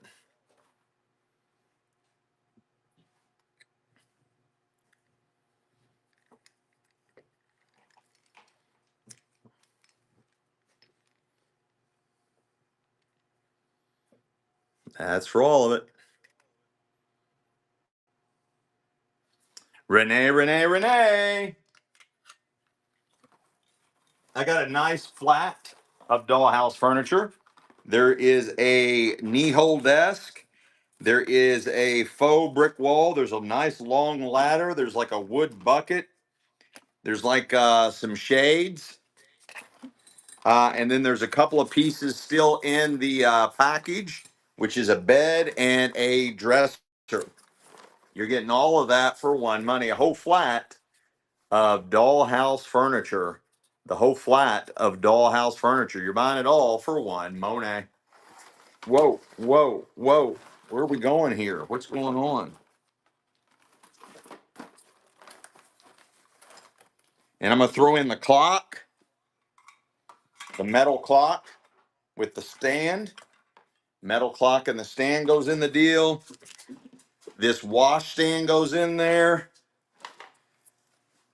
That's for all of it. Renee, Renee, Renee. I got a nice flat of dollhouse furniture. There is a knee hole desk. There is a faux brick wall. There's a nice long ladder. There's like a wood bucket. There's like some shades. And then there's a couple of pieces still in the package, which is a bed and a dresser. You're getting all of that for one money. A whole flat of dollhouse furniture. The whole flat of dollhouse furniture. You're buying it all for one Monet. Whoa, whoa, whoa. Where are we going here? What's going on? And I'm going to throw in the clock, the metal clock with the stand. Metal clock and the stand goes in the deal. This wash stand goes in there.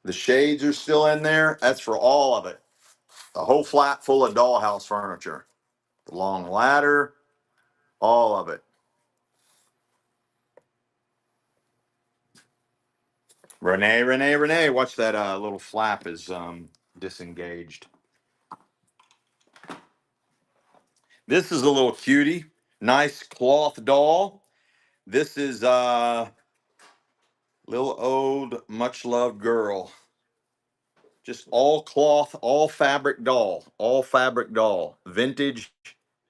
The shades are still in there. That's for all of it. The whole flat full of dollhouse furniture. The long ladder, all of it. Renee, Renee, Renee. Watch that little flap is disengaged. This is a little cutie. Nice cloth doll. This is little old, much loved girl. Just all cloth, all fabric doll. All fabric doll. Vintage,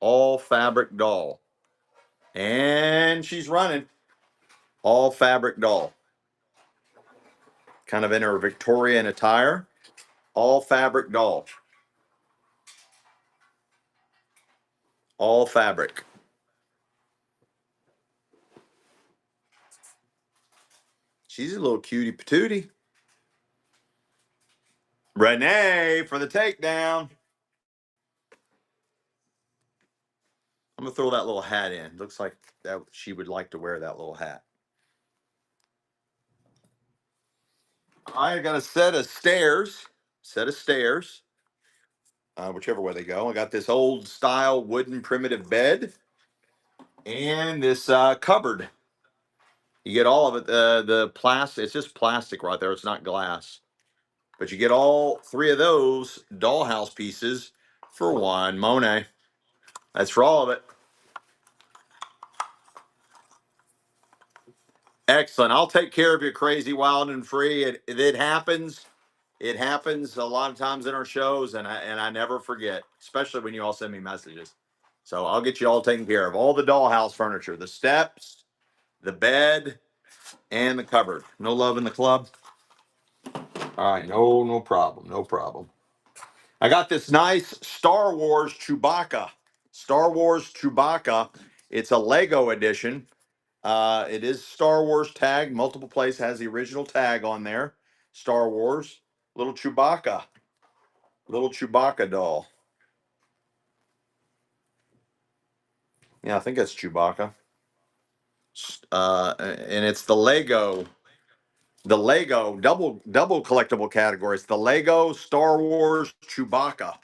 all fabric doll. And she's running. All fabric doll. Kind of in her Victorian attire. All fabric doll. All fabric. She's a little cutie patootie. Renee for the takedown. I'm gonna throw that little hat in. Looks like that she would like to wear that little hat. I got a set of stairs. Set of stairs. Whichever way they go. I got this old style wooden primitive bed and this cupboard. You get all of it. The plastic. It's just plastic right there. It's not glass. But you get all three of those dollhouse pieces for one Monet. That's for all of it. Excellent. I'll take care of you, crazy, wild, and free. It happens. It happens a lot of times in our shows, and I never forget, especially when you all send me messages. So I'll get you all taken care of. All the dollhouse furniture, the steps, the bed, and the cupboard. No love in the club. All right, no problem, no problem. I got this nice Star Wars Chewbacca. Star Wars Chewbacca. It's a Lego edition. It is Star Wars tag. Multiple place has the original tag on there. Star Wars. Little Chewbacca. Little Chewbacca doll. Yeah, I think that's Chewbacca. And it's the Lego double collectible categories. The Lego Star Wars Chewbacca.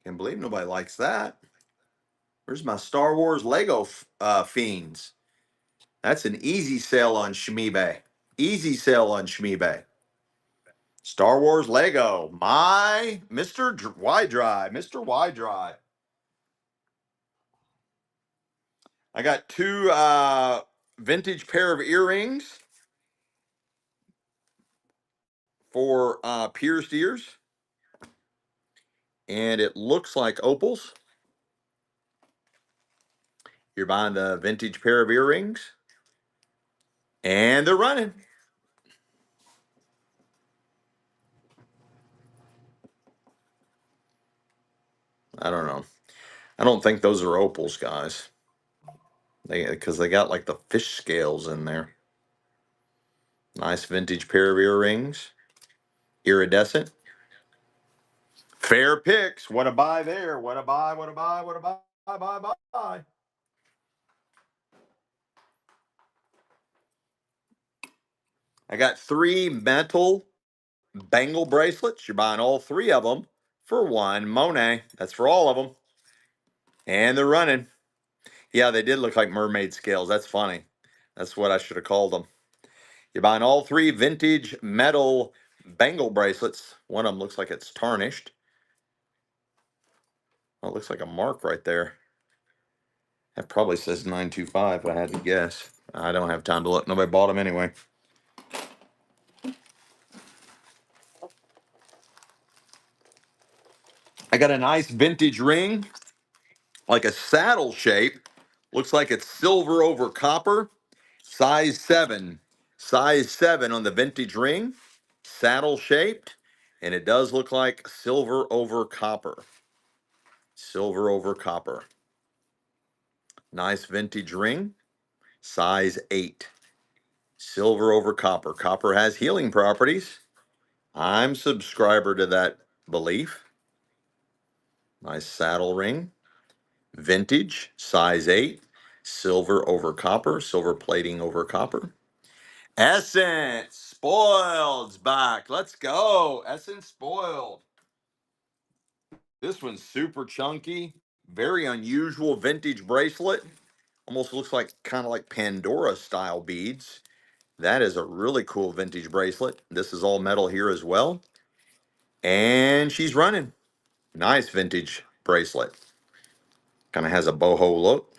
Can't believe nobody likes that. Where's my Star Wars Lego fiends? That's an easy sale on Shmeebay. Easy sale on Shmeebay. Star Wars Lego. My Mr. Y Drive. Mr. Y Drive. I got two vintage pair of earrings for pierced ears. And it looks like opals. You're buying the vintage pair of earrings. And they're running. I don't know. I don't think those are opals, guys. Because they got like the fish scales in there. Nice vintage pair of earrings. Iridescent. Fair picks. What a buy there. What a buy, what a buy, what a buy. I got three metal bangle bracelets. You're buying all three of them for one Monet. That's for all of them. And they're running. Yeah, they did look like mermaid scales. That's funny. That's what I should have called them. You're buying all three vintage metal bangle bracelets. One of them looks like it's tarnished. Oh, it looks like a mark right there. That probably says 925 if I had to guess. I don't have time to look. Nobody bought them anyway. I got a nice vintage ring, like a saddle shape. Looks like it's silver over copper. Size 7. Size 7 on the vintage ring. Saddle shaped. And it does look like silver over copper. Silver over copper. Nice vintage ring. Size 8. Silver over copper. Copper has healing properties. I'm subscriber to that belief. Nice saddle ring. Vintage. Size 8. Silver over copper. Silver plating over copper. Essence Spoiled's back. Let's go. Essence Spoiled. This one's super chunky. Very unusual vintage bracelet almost looks like kind of like Pandora style beads. That is a really cool vintage bracelet. This is all metal here as well. And she's running. Nice vintage bracelet. Kind of has a boho look.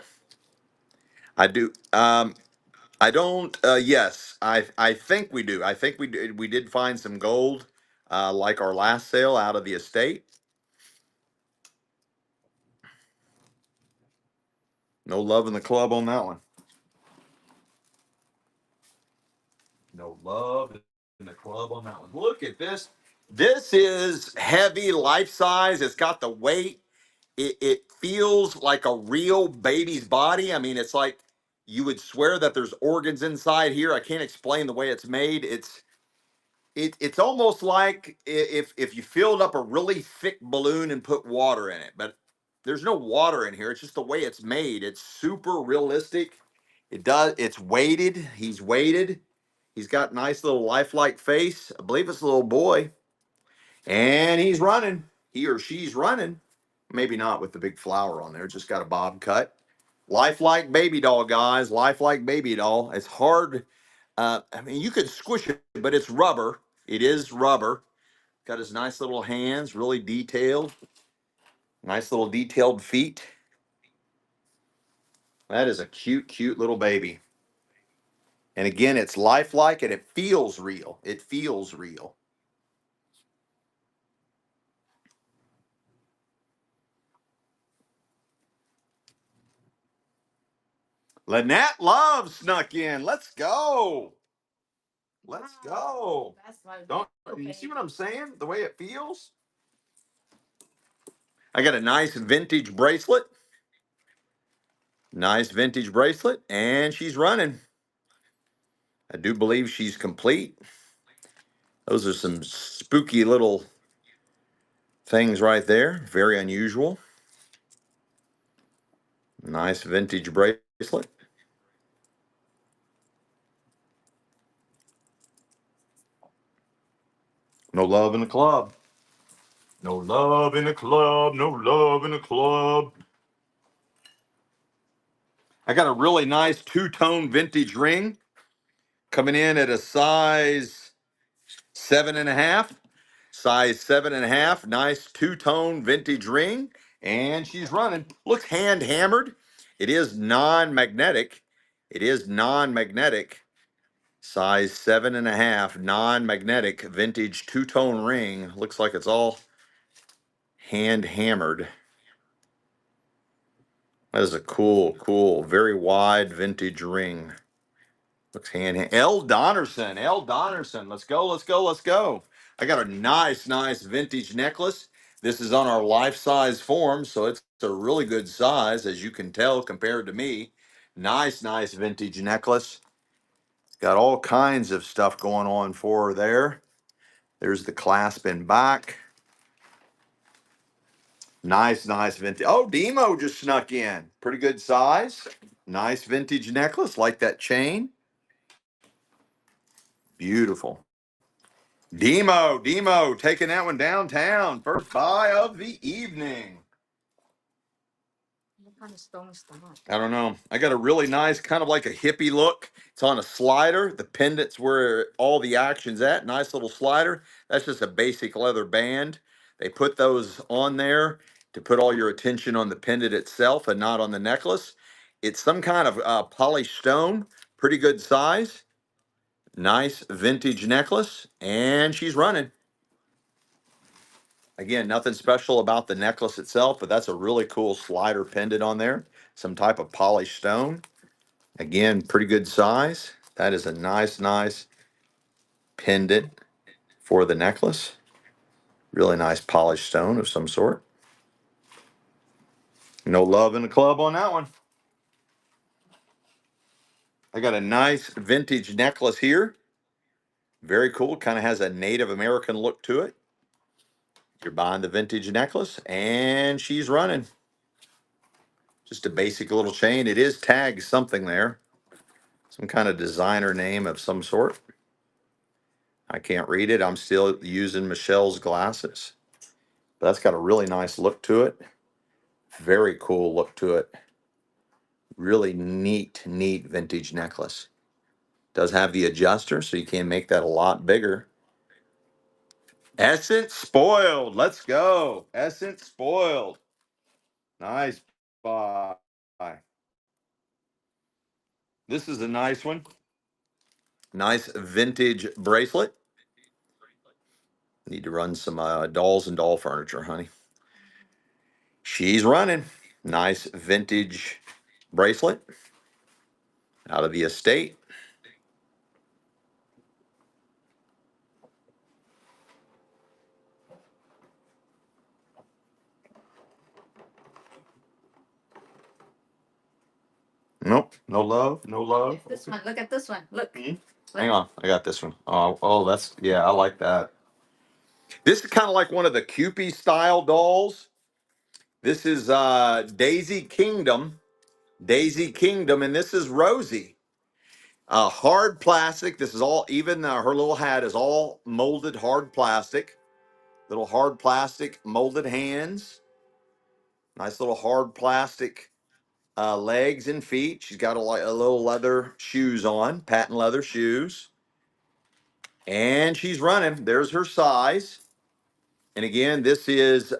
I do. I don't. Yes, I think we do. I think we did find some gold, like our last sale out of the estate. No love in the club on that one. No love in the club on that one. Look at this. This is heavy, life size. It's got the weight. It feels like a real baby's body. I mean, it's like you would swear that there's organs inside here. I can't explain the way it's made. It's almost like if you filled up a really thick balloon and put water in it, but there's no water in here. It's just the way it's made. It's super realistic. It's weighted. He's weighted. He's got nice little lifelike face. I believe it's a little boy. And he's running. He or she's running. Maybe not with the big flower on there. Just got a bob cut. Lifelike baby doll, guys. Lifelike baby doll. It's hard. I mean, you could squish it, but it's rubber. It is rubber. Got his nice little hands, really detailed. Nice little detailed feet. That is a cute, cute little baby. And again, it's lifelike and it feels real. It feels real. Lynette Love snuck in. Let's go. Let's go. Don't you see what I'm saying? The way it feels? I got a nice vintage bracelet. Nice vintage bracelet. And she's running. I do believe she's complete. Those are some spooky little things right there. Very unusual. Nice vintage bracelet. No love in the club. No love in the club. No love in the club. I got a really nice two-tone vintage ring coming in at a size 7.5. Size 7.5. Nice two-tone vintage ring. And she's running. Looks hand hammered. It is non-magnetic. It is non-magnetic. Size 7.5, non-magnetic, vintage two-tone ring. Looks like it's all hand hammered. That is a cool, cool, very wide vintage ring. Looks L. Donnerson, L. Donnerson. Let's go, let's go, let's go. I got a nice, nice vintage necklace. This is on our life-size form, so it's a really good size, as you can tell, compared to me. Nice, nice vintage necklace. Got all kinds of stuff going on for her there. There's the clasp in back. Nice, nice vintage. Oh, Demo just snuck in. Pretty good size. Nice vintage necklace, like that chain. Beautiful. Demo, taking that one downtown. First buy of the evening. What kind of stone is that? I don't know. I got a really nice, kind of like a hippie look. It's on a slider. The pendant's where all the action's at. Nice little slider. That's just a basic leather band. They put those on there to put all your attention on the pendant itself and not on the necklace. It's some kind of polished stone. Pretty good size. Nice vintage necklace. And she's running. Again, nothing special about the necklace itself, but that's a really cool slider pendant on there. Some type of polished stone. Again, pretty good size. That is a nice, nice pendant for the necklace. Really nice polished stone of some sort. No love in the club on that one. I got a nice vintage necklace here. Very cool. Kind of has a Native American look to it. You're buying the vintage necklace, and she's running. Just a basic little chain. It is tagged something there. Some kind of designer name of some sort. I can't read it. I'm still using Michelle's glasses. But that's got a really nice look to it. Very cool look to it. Really neat, neat vintage necklace. Does have the adjuster, so you can make that a lot bigger. Essence spoiled. Let's go. Essence spoiled. Nice buy. This is a nice one. Nice vintage bracelet. Need to run some dolls and doll furniture, honey. She's running. Nice vintage bracelet out of the estate. Nope, no love, no love. This one, look at this one. Look. Hang on, I got this one. Oh, that's, yeah, I like that. This is kind of like one of the Kewpie style dolls. This is Daisy Kingdom. Daisy Kingdom, and this is Rosie. Hard plastic. This is all, even her little hat is all molded hard plastic. Little hard plastic molded hands. Nice little hard plastic legs and feet. She's got a little leather shoes on, patent leather shoes. And she's running. There's her size. And again, this is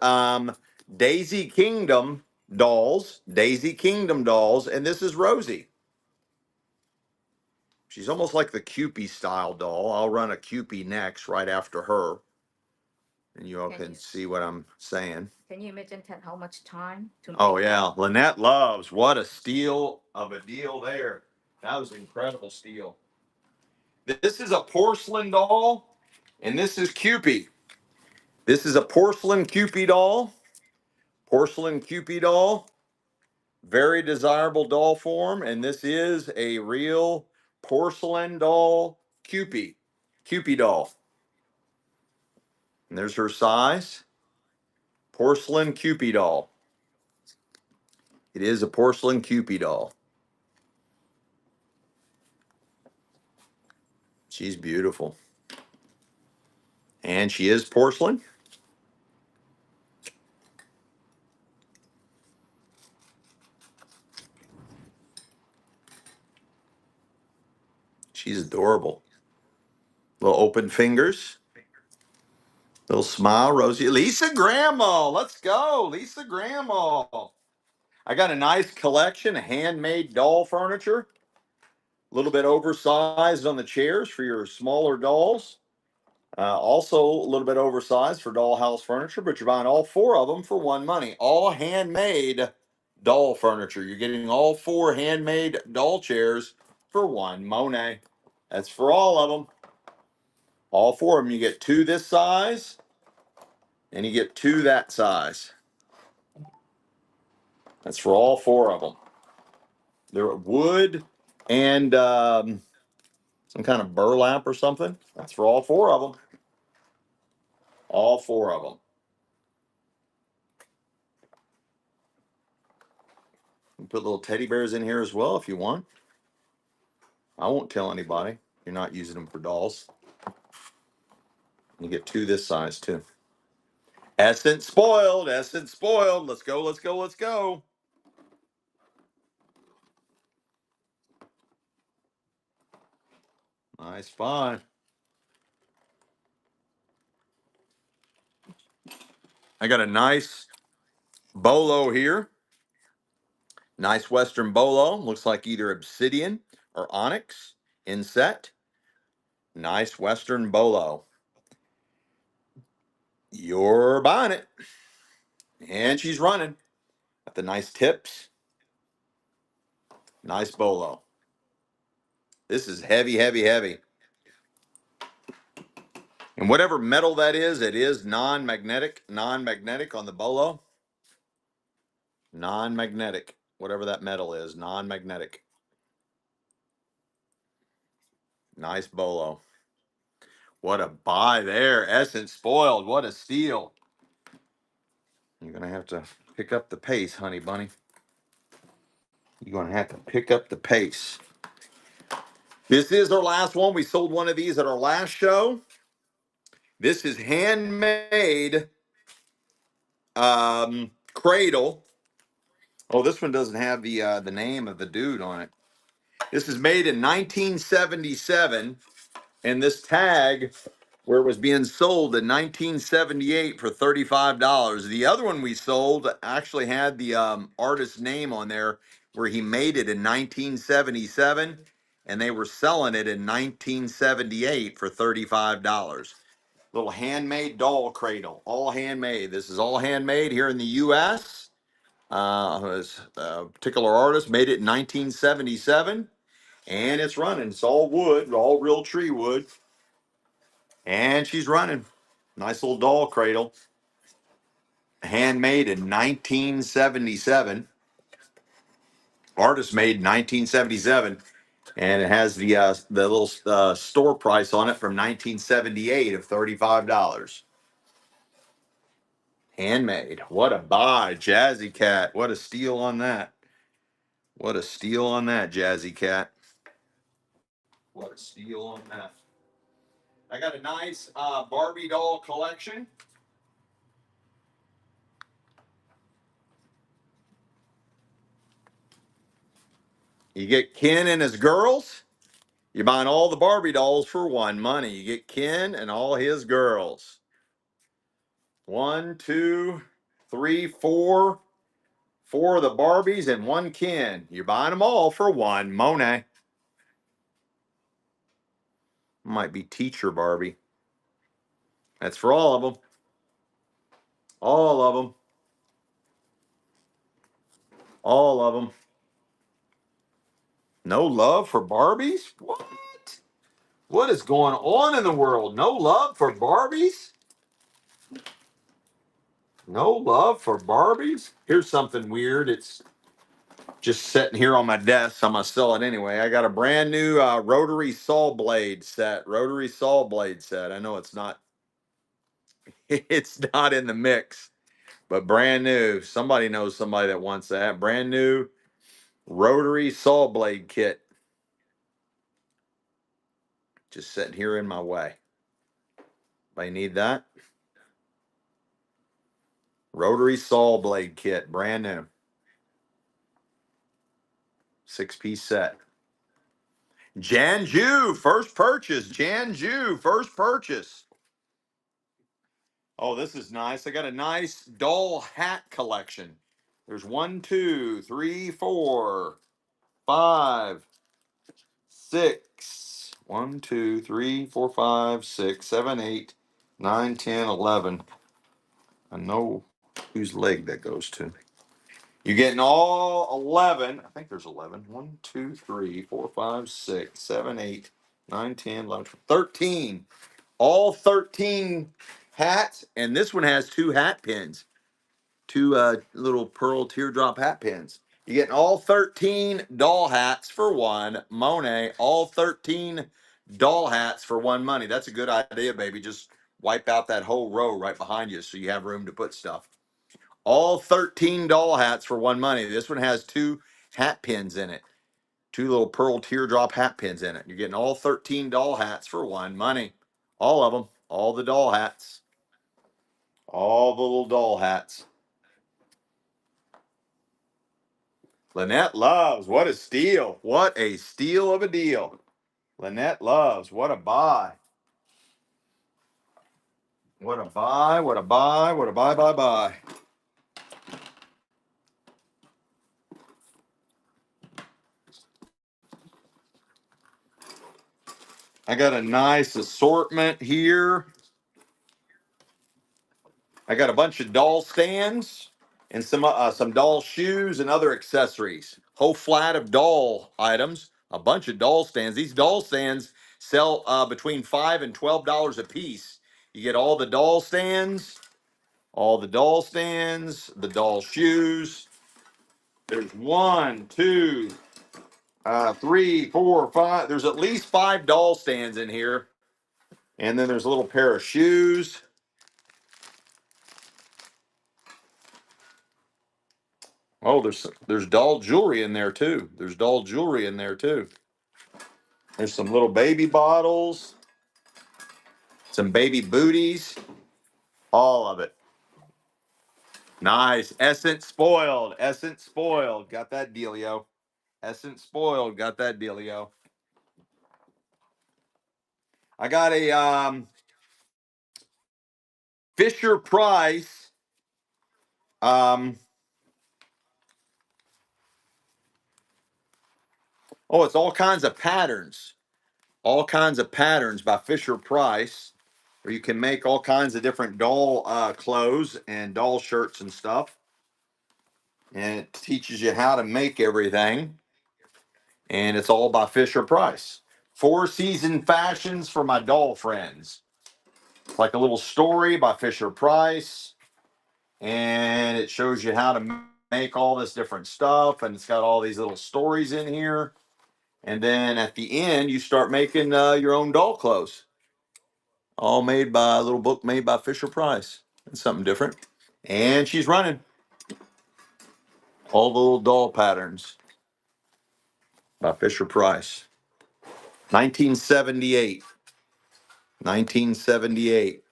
Daisy Kingdom dolls. Daisy Kingdom dolls. And this is Rosie. She's almost like the Kewpie style doll. I'll run a Kewpie next right after her. And you all can see what I'm saying. Can you imagine that how much time to Oh, make yeah. Lynette loves. What a steal of a deal there. That was an incredible steal. This is a porcelain doll, and this is Kewpie. This is a porcelain Kewpie doll. Porcelain Kewpie doll. Very desirable doll form, and this is a real porcelain doll Kewpie. Kewpie doll. And there's her size. Porcelain Kewpie doll. It is a porcelain Kewpie doll. She's beautiful. And she is porcelain. She's adorable. Little open fingers. Little smile, Rosie. Lisa Grandma. Let's go. Lisa Grandma. I got a nice collection of handmade doll furniture. A little bit oversized on the chairs for your smaller dolls. Also a little bit oversized for dollhouse furniture, but you're buying all four of them for one money. All handmade doll furniture. You're getting all four handmade doll chairs for one Monet. That's for all of them. All four of them. You get two this size, and you get two that size. That's for all four of them. They're wood and some kind of burlap or something. That's for all four of them. All four of them. You put little teddy bears in here as well if you want. I won't tell anybody. You're not using them for dolls. You get two this size too. Essence spoiled. Essence spoiled. Let's go. Let's go. Let's go. Nice find. I got a nice bolo here. Nice Western bolo. Looks like either obsidian or onyx inset. Nice Western bolo. You're buying it. And she's running. Got the nice tips. Nice bolo. This is heavy, heavy, heavy. And whatever metal that is, it is non-magnetic. Non-magnetic on the bolo. Non-magnetic. Whatever that metal is, non-magnetic. Nice bolo. What a buy there. Essence spoiled. What a steal. You're going to have to pick up the pace, honey bunny. You're going to have to pick up the pace. This is our last one. We sold one of these at our last show. This is Handmade cradle. Oh, this one doesn't have the name of the dude on it. This is made in 1977, and this tag where it was being sold in 1978 for $35. The other one we sold actually had the artist's name on there where he made it in 1977, and they were selling it in 1978 for $35. Little handmade doll cradle, all handmade. This is all handmade here in the U.S. This particular artist made it in 1977, and it's running. It's all wood, all real tree wood, and she's running. Nice little doll cradle, handmade in 1977. Artist made in 1977, and it has the little store price on it from 1978 of $35. Handmade. What a buy, Jazzy Cat. What a steal on that. What a steal on that, Jazzy Cat. What a steal on that. I got a nice Barbie doll collection. You get Ken and his girls. You're buying all the Barbie dolls for one money. You get Ken and all his girls. One, two, three, four. Four of the Barbies and one Ken. You're buying them all for one. Monet. Might be teacher Barbie. That's for all of them. All of them. All of them. No love for Barbies? What? What is going on in the world? No love for Barbies? No love for Barbies? Here's something weird. It's just sitting here on my desk. So I'm going to sell it anyway. I got a brand new rotary saw blade set. Rotary saw blade set. I know it's not it's not in the mix, but brand new. Somebody knows somebody that wants that. Brand new rotary saw blade kit. Just sitting here in my way. Anybody need that? Rotary saw blade kit, brand new. 6-piece set. Jan Ju, first purchase. Jan Ju, first purchase. Oh, this is nice. I got a nice doll hat collection. There's 1, 2, 3, 4, 5, 6. 1, 2, 3, 4, 5, 6, 7, 8, 9, 10, 11. I know whose leg that goes to. You're getting all 11. I think there's 11. 1, 2, 3, 4, 5, 6, 7, 8, 9, 10, 11, 13. All 13 hats. And this one has 2 hat pins. 2 little pearl teardrop hat pins. You're getting all 13 doll hats for one. Monet, all 13 doll hats for one money. That's a good idea, baby. Just wipe out that whole row right behind you so you have room to put stuff. All 13 doll hats for one money. This one has 2 hat pins in it. 2 little pearl teardrop hat pins in it. You're getting all 13 doll hats for one money. All of them. All the doll hats. All the little doll hats. Lynette Loves. What a steal. What a steal of a deal. Lynette Loves. What a buy. What a buy. What a buy. What a buy. I got a nice assortment here. I got a bunch of doll stands and some doll shoes and other accessories. Whole flat of doll items. A bunch of doll stands. These doll stands sell between $5 and $12 a piece. You get all the doll stands, the doll shoes. There's 1, 2, 3, 4, 5. There's at least 5 doll stands in here. And then there's a little pair of shoes. Oh, there's doll jewelry in there too. There's doll jewelry in there too. There's some little baby bottles, some baby booties, all of it. Nice. Essence spoiled. Essence spoiled. Got that dealio. Essence spoiled. Got that dealio. I got a Fisher Price. Um, oh, it's all kinds of patterns. All kinds of patterns by Fisher Price, where you can make all kinds of different doll clothes and doll shirts and stuff. And it teaches you how to make everything. And it's all by Fisher Price. Four Season Fashions for my doll friends. It's like a little story by Fisher Price. And it shows you how to make all this different stuff. And it's got all these little stories in here. And then at the end, you start making your own doll clothes. All made by a little book made by Fisher Price. It's something different. And she's running all the little doll patterns by Fisher Price. 1978. 1978.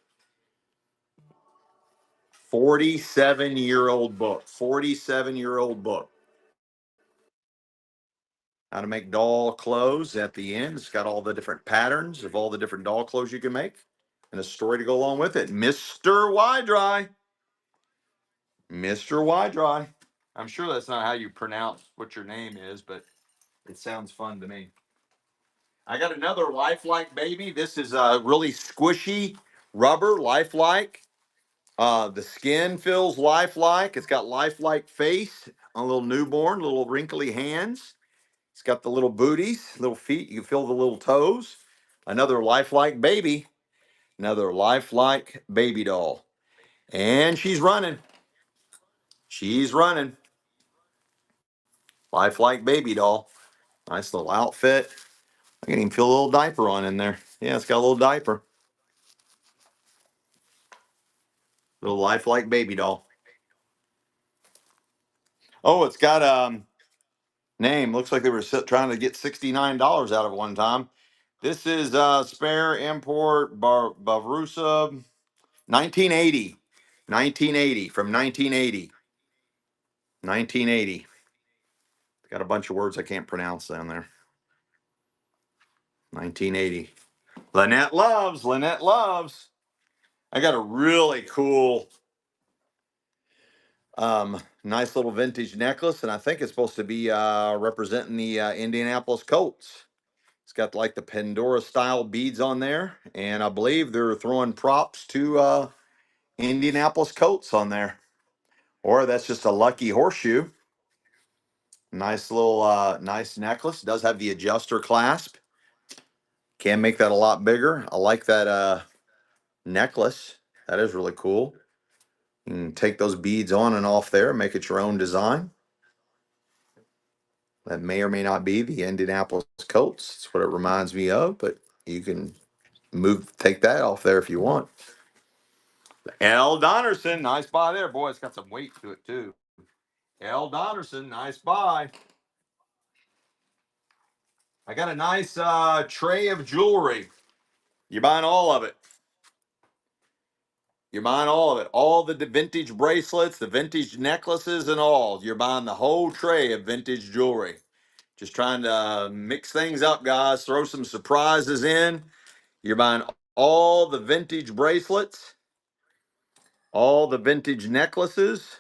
47-year-old book. 47-year-old book. How to make doll clothes at the end. It's got all the different patterns of all the different doll clothes you can make and a story to go along with it. Mr. Wydry. Mr. Wydry. I'm sure that's not how you pronounce what your name is, but it sounds fun to me. I got another Lifelike baby. This is a really squishy rubber Lifelike. The skin feels lifelike. It's got lifelike face, a little newborn, little wrinkly hands. It's got the little booties, little feet. You can feel the little toes. Another lifelike baby. Another lifelike baby doll. And she's running. She's running. Lifelike baby doll. Nice little outfit. I can even feel a little diaper on in there. Yeah, it's got a little diaper. Little lifelike baby doll. Oh, it's got name. Looks like they were trying to get $69 out of it one time. This is spare import Bavrusa 1980. 1980 from 1980. 1980. Got a bunch of words I can't pronounce down there. 1980. Lynette loves. Lynette loves. I got a really cool nice little vintage necklace, and I think it's supposed to be representing the Indianapolis Colts. It's got like the Pandora style beads on there, and I believe they're throwing props to Indianapolis Colts on there. Or that's just a lucky horseshoe. Nice little nice necklace. Does have the adjuster clasp. Can make that a lot bigger. I like that necklace. That is really cool. You can take those beads on and off there, make it your own design. That may or may not be the Indianapolis Colts. That's what it reminds me of, but you can take that off there if you want. L. Donnerson, nice buy there. Boy, it's got some weight to it too. L. Donnerson, nice buy. I got a nice tray of jewelry. You're buying all of it. You're buying all of it. All the vintage bracelets, the vintage necklaces, and all. You're buying the whole tray of vintage jewelry. Just trying to mix things up, guys. Throw some surprises in. You're buying all the vintage bracelets, all the vintage necklaces.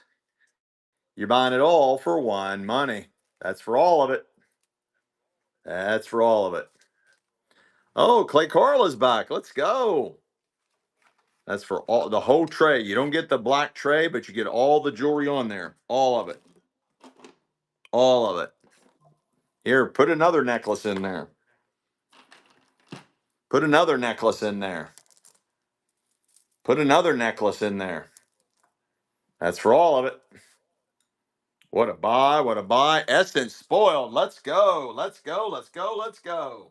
You're buying it all for one money. That's for all of it. That's for all of it. Oh, Clay Carla's back. Let's go. That's for all the whole tray. You don't get the black tray, but you get all the jewelry on there. All of it. All of it. Here, put another necklace in there. Put another necklace in there. Put another necklace in there. That's for all of it. What a buy. What a buy. Essence spoiled. Let's go. Let's go. Let's go. Let's go.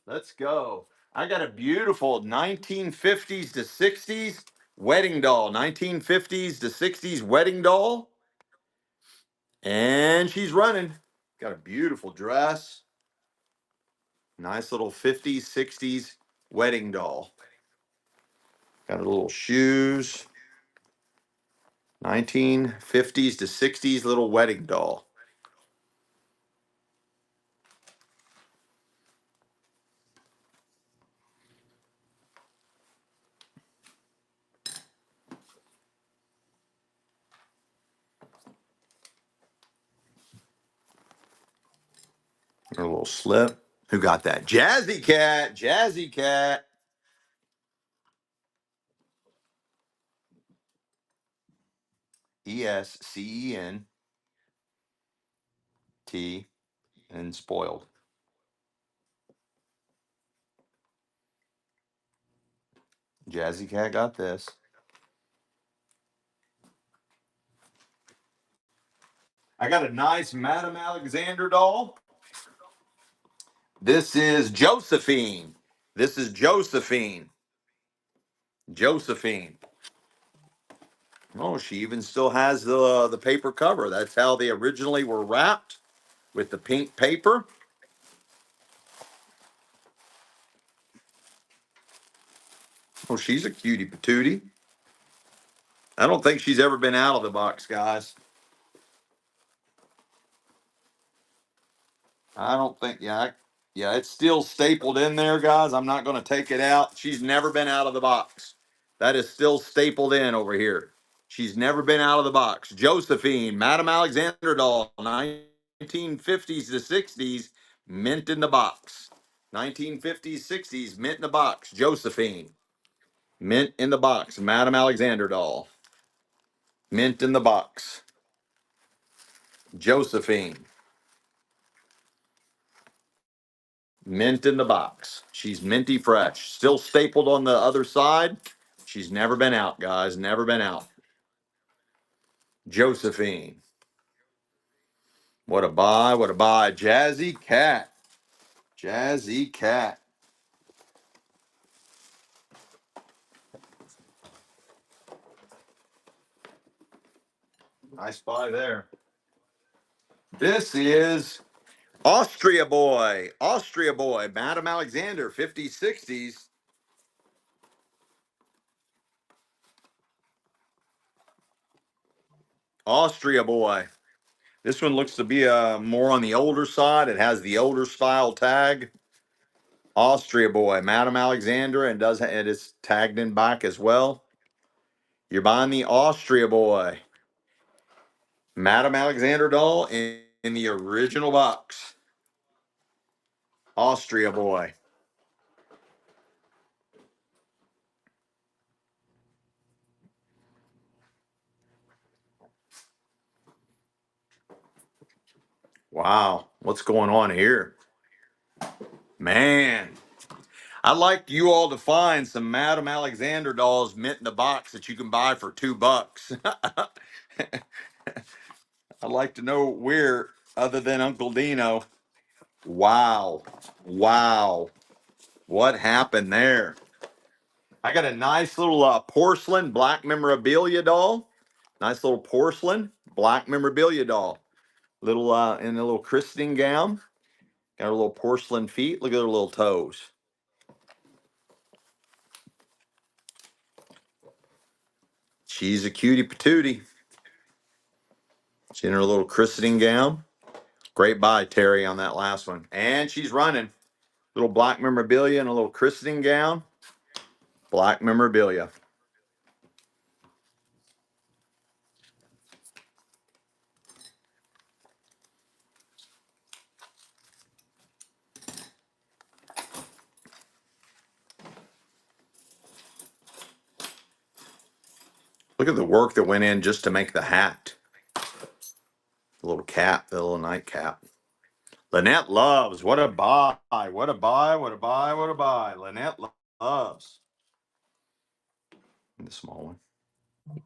Let's go. I got a beautiful 1950s to 60s wedding doll. 1950s to 60s wedding doll. And she's running. Got a beautiful dress. Nice little 50s, 60s wedding doll. Got her little shoes. 1950s to 60s little wedding doll. A little slip. Who got that? Jazzy Cat. Jazzy Cat. ESCENT and spoiled. Jazzy Cat got this. I got a nice Madame Alexander doll. This is Josephine. This is Josephine. Josephine. Oh, she even still has the paper cover. That's how they originally were wrapped, with the pink paper. Oh, she's a cutie patootie. I don't think she's ever been out of the box, guys. I don't think, yeah, it's still stapled in there, guys. I'm not going to take it out. She's never been out of the box. That is still stapled in over here. She's never been out of the box. Josephine, Madame Alexander doll, 1950s to 60s, mint in the box. 1950s, 60s, mint in the box. Josephine, mint in the box. Madame Alexander doll, mint in the box. Josephine, mint in the box. She's minty fresh. Still stapled on the other side. She's never been out, guys. Never been out. Josephine. What a buy. What a buy. Jazzy Cat. Jazzy Cat. Nice buy there. This is Austria Boy. Austria Boy. Madame Alexander, 50s, 60s. Austria Boy. This one looks to be more on the older side. It has the older style tag. Austria Boy, Madame Alexander, and it is tagged in back as well. You're buying the Austria Boy, Madame Alexander doll in the original box. Austria Boy. Wow, what's going on here? Man, I'd like you all to find some Madame Alexander dolls mint in the box that you can buy for $2. I'd like to know where, other than Uncle Dino. Wow. Wow. What happened there? I got a nice little porcelain black memorabilia doll. Nice little porcelain black memorabilia doll. Little in a little christening gown. Got her little porcelain feet. Look at her little toes. She's a cutie patootie. She's in her little christening gown. Great buy, Terry, on that last one. And she's running. Little black memorabilia and a little christening gown. Black memorabilia. Look at the work that went in just to make the hat. The little cap, the little nightcap. Lynette Loves. What a buy. What a buy. What a buy. What a buy. Lynette Loves. The small one.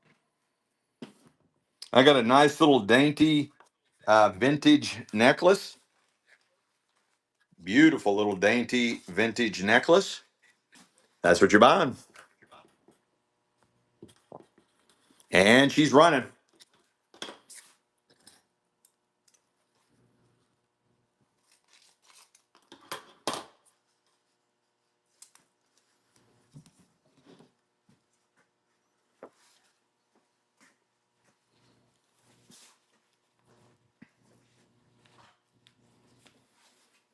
I got a nice little dainty vintage necklace. Beautiful little dainty vintage necklace. That's what you're buying. And she's running.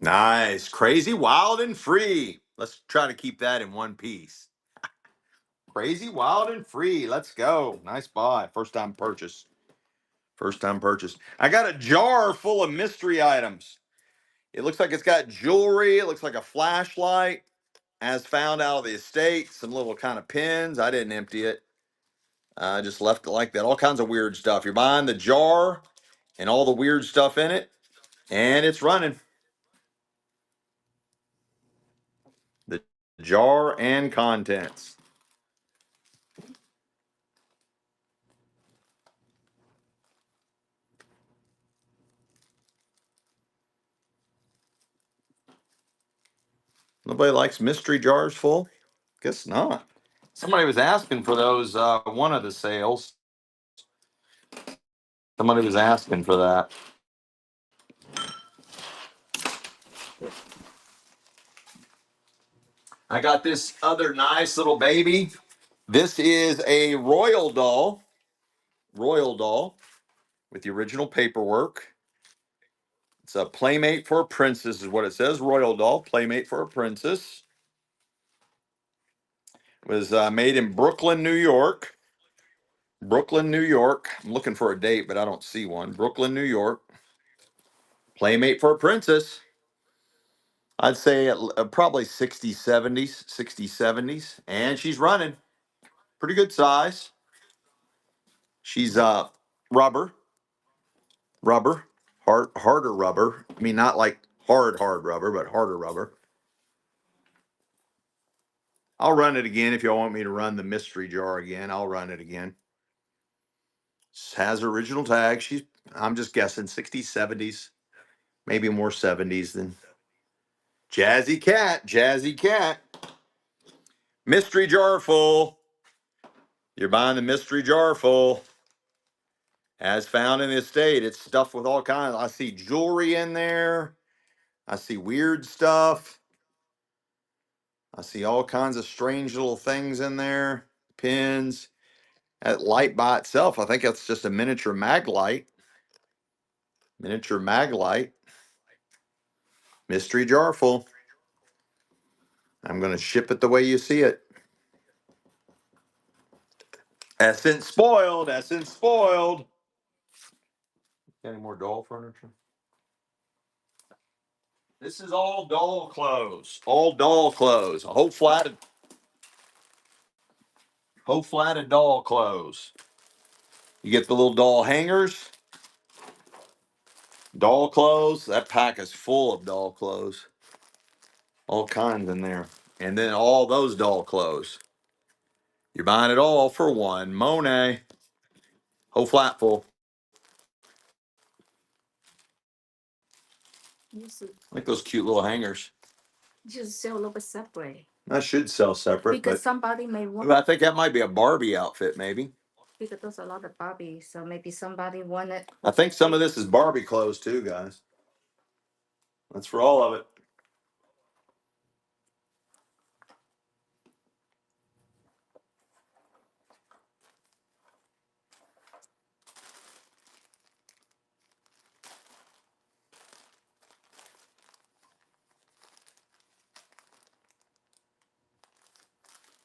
Nice. Crazy, wild, and free. Let's try to keep that in one piece. Crazy, wild, and free. Let's go. Nice buy. First time purchase. First time purchase. I got a jar full of mystery items. It looks like it's got jewelry. It looks like a flashlight, as found out of the estate. Some little kind of pins. I didn't empty it. I just left it like that. All kinds of weird stuff. You're buying the jar and all the weird stuff in it, and it's running. The jar and contents. Nobody likes mystery jars full? Guess not. Somebody was asking for those one of the sales. Somebody was asking for that. I got this other nice little baby. This is a royal doll. Royal doll with the original paperwork. It's a playmate for a princess, is what it says. Royal doll, playmate for a princess. It was made in Brooklyn, New York. Brooklyn, New York. I'm looking for a date, but I don't see one. Brooklyn, New York. Playmate for a princess. I'd say probably 60s, 70s, 60s, 70s. And she's running. Pretty good size. She's rubber. Rubber. Harder rubber. I mean, not like hard rubber, but harder rubber. I'll run it again if y'all want me to run the mystery jar again. I'll run it again. Has original tag. I'm just guessing 60s, 70s, maybe more 70s than Jazzy Cat. Jazzy Cat. Mystery jar full. You're buying the mystery jar full. As found in the estate, it's stuffed with all kinds. I see jewelry in there. I see weird stuff. I see all kinds of strange little things in there. Pins. That light by itself, I think that's just a miniature mag light. Miniature mag light. Mystery jar full. I'm going to ship it the way you see it. Essence spoiled. Essence spoiled. Any more doll furniture? This is all doll clothes. All doll clothes. A whole flat of doll clothes. You get the little doll hangers. Doll clothes. That pack is full of doll clothes. All kinds in there. And then all those doll clothes. You're buying it all for one. Monet. Whole flat full. You should Like those cute little hangers. just sell a little bit separate. That should sell separate, Because but somebody may want, I think that might be a Barbie outfit, maybe. because there's a lot of Barbie, so maybe somebody wanted. I think some of this is Barbie clothes too, guys. That's for all of it.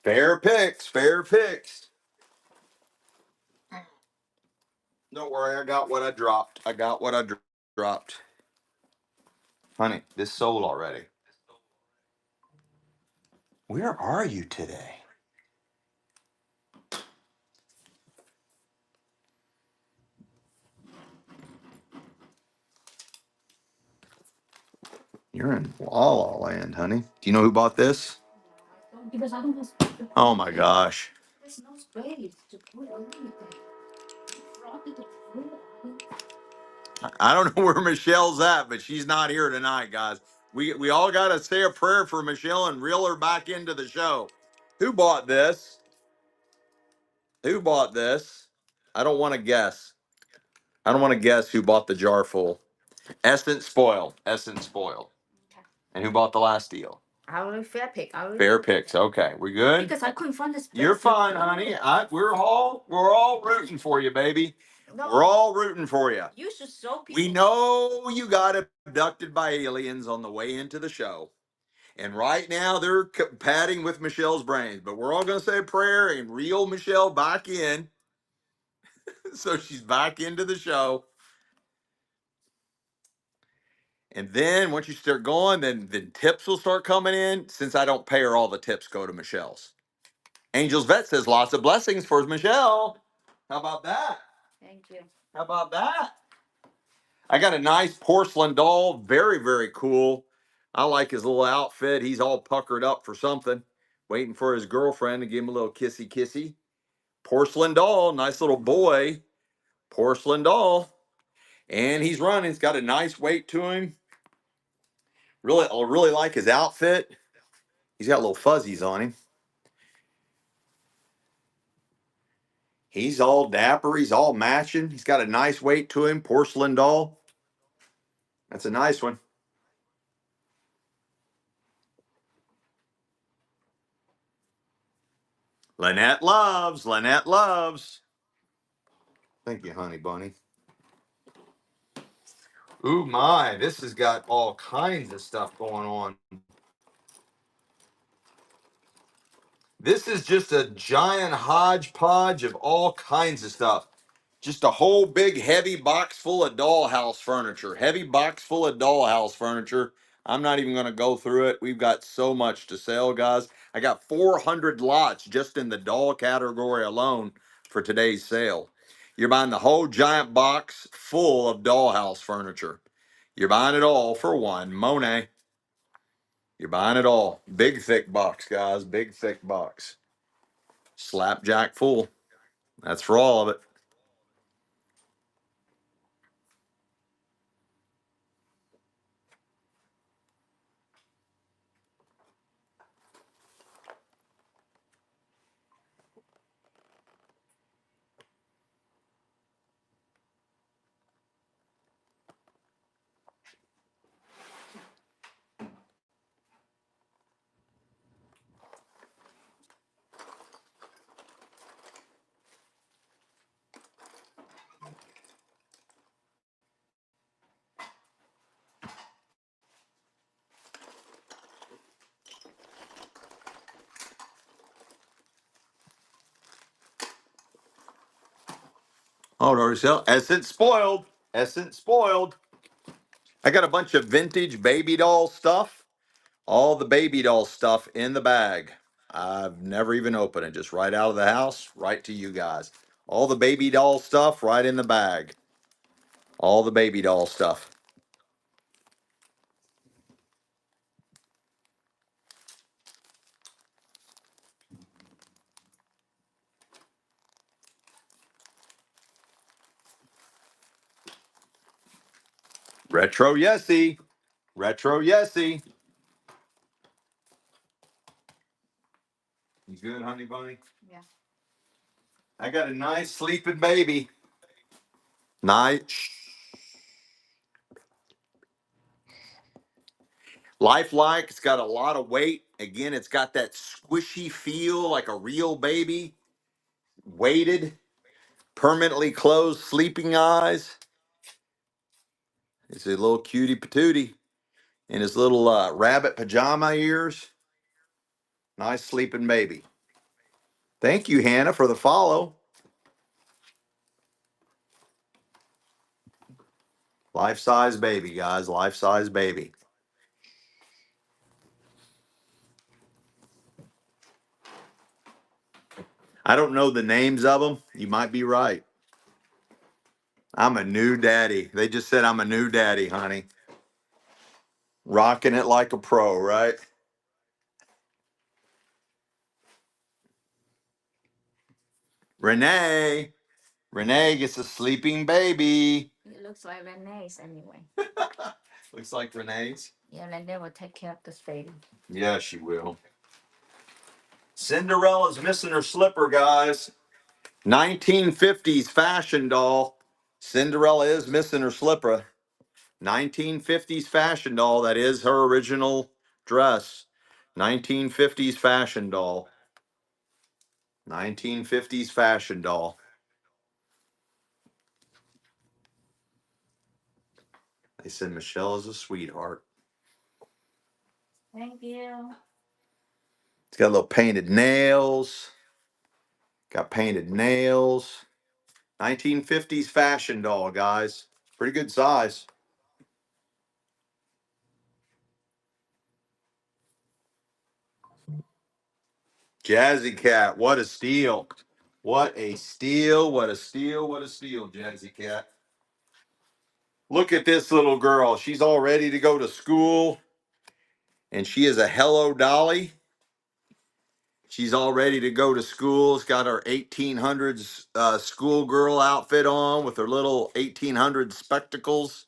Fair picks, fair picks. Don't worry, I got what I dropped. I got what I dropped. Honey, this sold already. Where are you today? You're in La La Land, honey. Do you know who bought this? Because I don't have space to put Oh my gosh. There's no space to put anything. Brought it to food. I don't know where Michelle's at, but she's not here tonight, guys. We all got to say a prayer for Michelle and reel her back into the show. Who bought this? Who bought this? I don't want to guess. I don't want to guess who bought the jar full. Essence spoiled. Essence spoiled. Okay. And who bought the last deal? I only fair pick. Fair picks. Okay, we good? Because I couldn't find the space. You're fine, honey. We're all rooting for you, baby. No. We're all rooting for you. You should show people. We know you got abducted by aliens on the way into the show. And right now they're patting with Michelle's brains, but we're all going to say a prayer and reel Michelle back in. So she's back into the show. And then once you start going, then tips will start coming in. Since I don't pay her, all the tips go to Michelle's. Angel's Vet says lots of blessings for Michelle. How about that? Thank you. How about that? I got a nice porcelain doll. Very, very cool. I like his little outfit. He's all puckered up for something, waiting for his girlfriend to give him a little kissy kissy. Porcelain doll, nice little boy. Porcelain doll. And he's running. He's got a nice weight to him. I really like his outfit. He's got little fuzzies on him. He's all dapper. He's all matching. He's got a nice weight to him. Porcelain doll. That's a nice one. Lynette loves. Lynette loves. Thank you, honey bunny. Ooh, my. This has got all kinds of stuff going on. This is just a giant hodgepodge of all kinds of stuff. Just a whole big heavy box full of dollhouse furniture. Heavy box full of dollhouse furniture. I'm not even going to go through it. We've got so much to sell, guys. I got 400 lots just in the doll category alone for today's sale. You're buying the whole giant box full of dollhouse furniture. You're buying it all for one. Monet. You're buying it all. Big, thick box, guys. Big, thick box. Slapjack full. That's for all of it. Oh, no, sell. Essence spoiled. Essence spoiled. I got a bunch of vintage baby doll stuff. All the baby doll stuff in the bag. I've never even opened it. Just right out of the house, right to you guys. All the baby doll stuff right in the bag. All the baby doll stuff. Retro Yesy. Retro Yesy. You good, honey bunny? Yeah. I got a nice sleeping baby. Nice. Lifelike. It's got a lot of weight. Again, it's got that squishy feel like a real baby. Weighted. Permanently closed sleeping eyes. It's a little cutie patootie. And his little rabbit pajama ears. Nice sleeping baby. Thank you, Hannah, for the follow. Life-size baby, guys. Life-size baby. I don't know the names of them. You might be right. I'm a new daddy. They just said I'm a new daddy, honey. Rocking it like a pro, right? Renee. Renee gets a sleeping baby. It looks like Renee's anyway. Looks like Renee's. Yeah, Renee will take care of this baby. Yeah, she will. Cinderella's missing her slipper, guys. 1950s fashion doll. Cinderella is missing her slipper. 1950s fashion doll. That is her original dress. 1950s fashion doll. 1950s fashion doll. They said Michelle is a sweetheart. Thank you. It's got little painted nails. Got painted nails. 1950s fashion doll, guys. Pretty good size. Jazzy Cat, what a steal. What a steal, what a steal, what a steal, Jazzy Cat. Look at this little girl. She's all ready to go to school. And she is a Hello Dolly. She's all ready to go to school. She's got her 1800s schoolgirl outfit on with her little 1800s spectacles.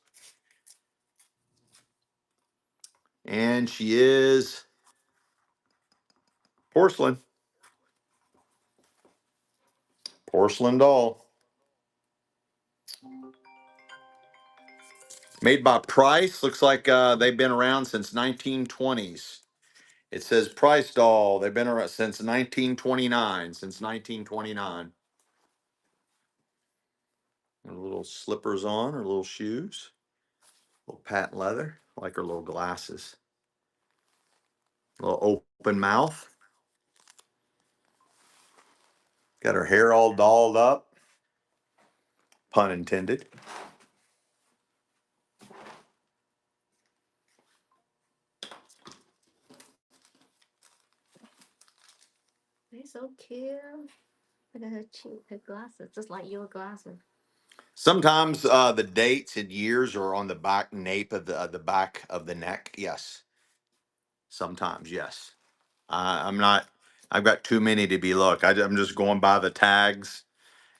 And she is porcelain. Porcelain doll. Made by Price. Looks like they've been around since 1920s. It says Price doll. They've been around since 1929. Since 1929. Her little slippers on, her little shoes. Little patent leather. I like her little glasses. Little open mouth. Got her hair all dolled up. Pun intended. They're so cute. Look at her cheek, her glasses, just like your glasses. Sometimes the dates and years are on the back nape of the back of the neck. Yes. Sometimes, yes. I'm not. I've got too many to be look. I'm just going by the tags,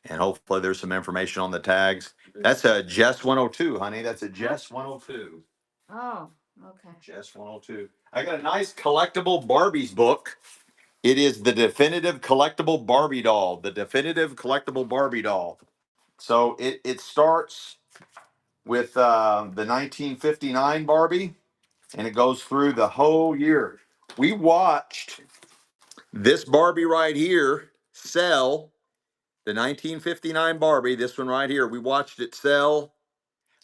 and hopefully there's some information on the tags. That's a Jess 102, honey. That's a Jess 102. Oh, okay. Jess 102. I got a nice collectible Barbies book. It is the definitive collectible Barbie doll. The definitive collectible Barbie doll. So it starts with the 1959 Barbie, and it goes through the whole year. We watched this Barbie right here sell, the 1959 Barbie, this one right here. We watched it sell.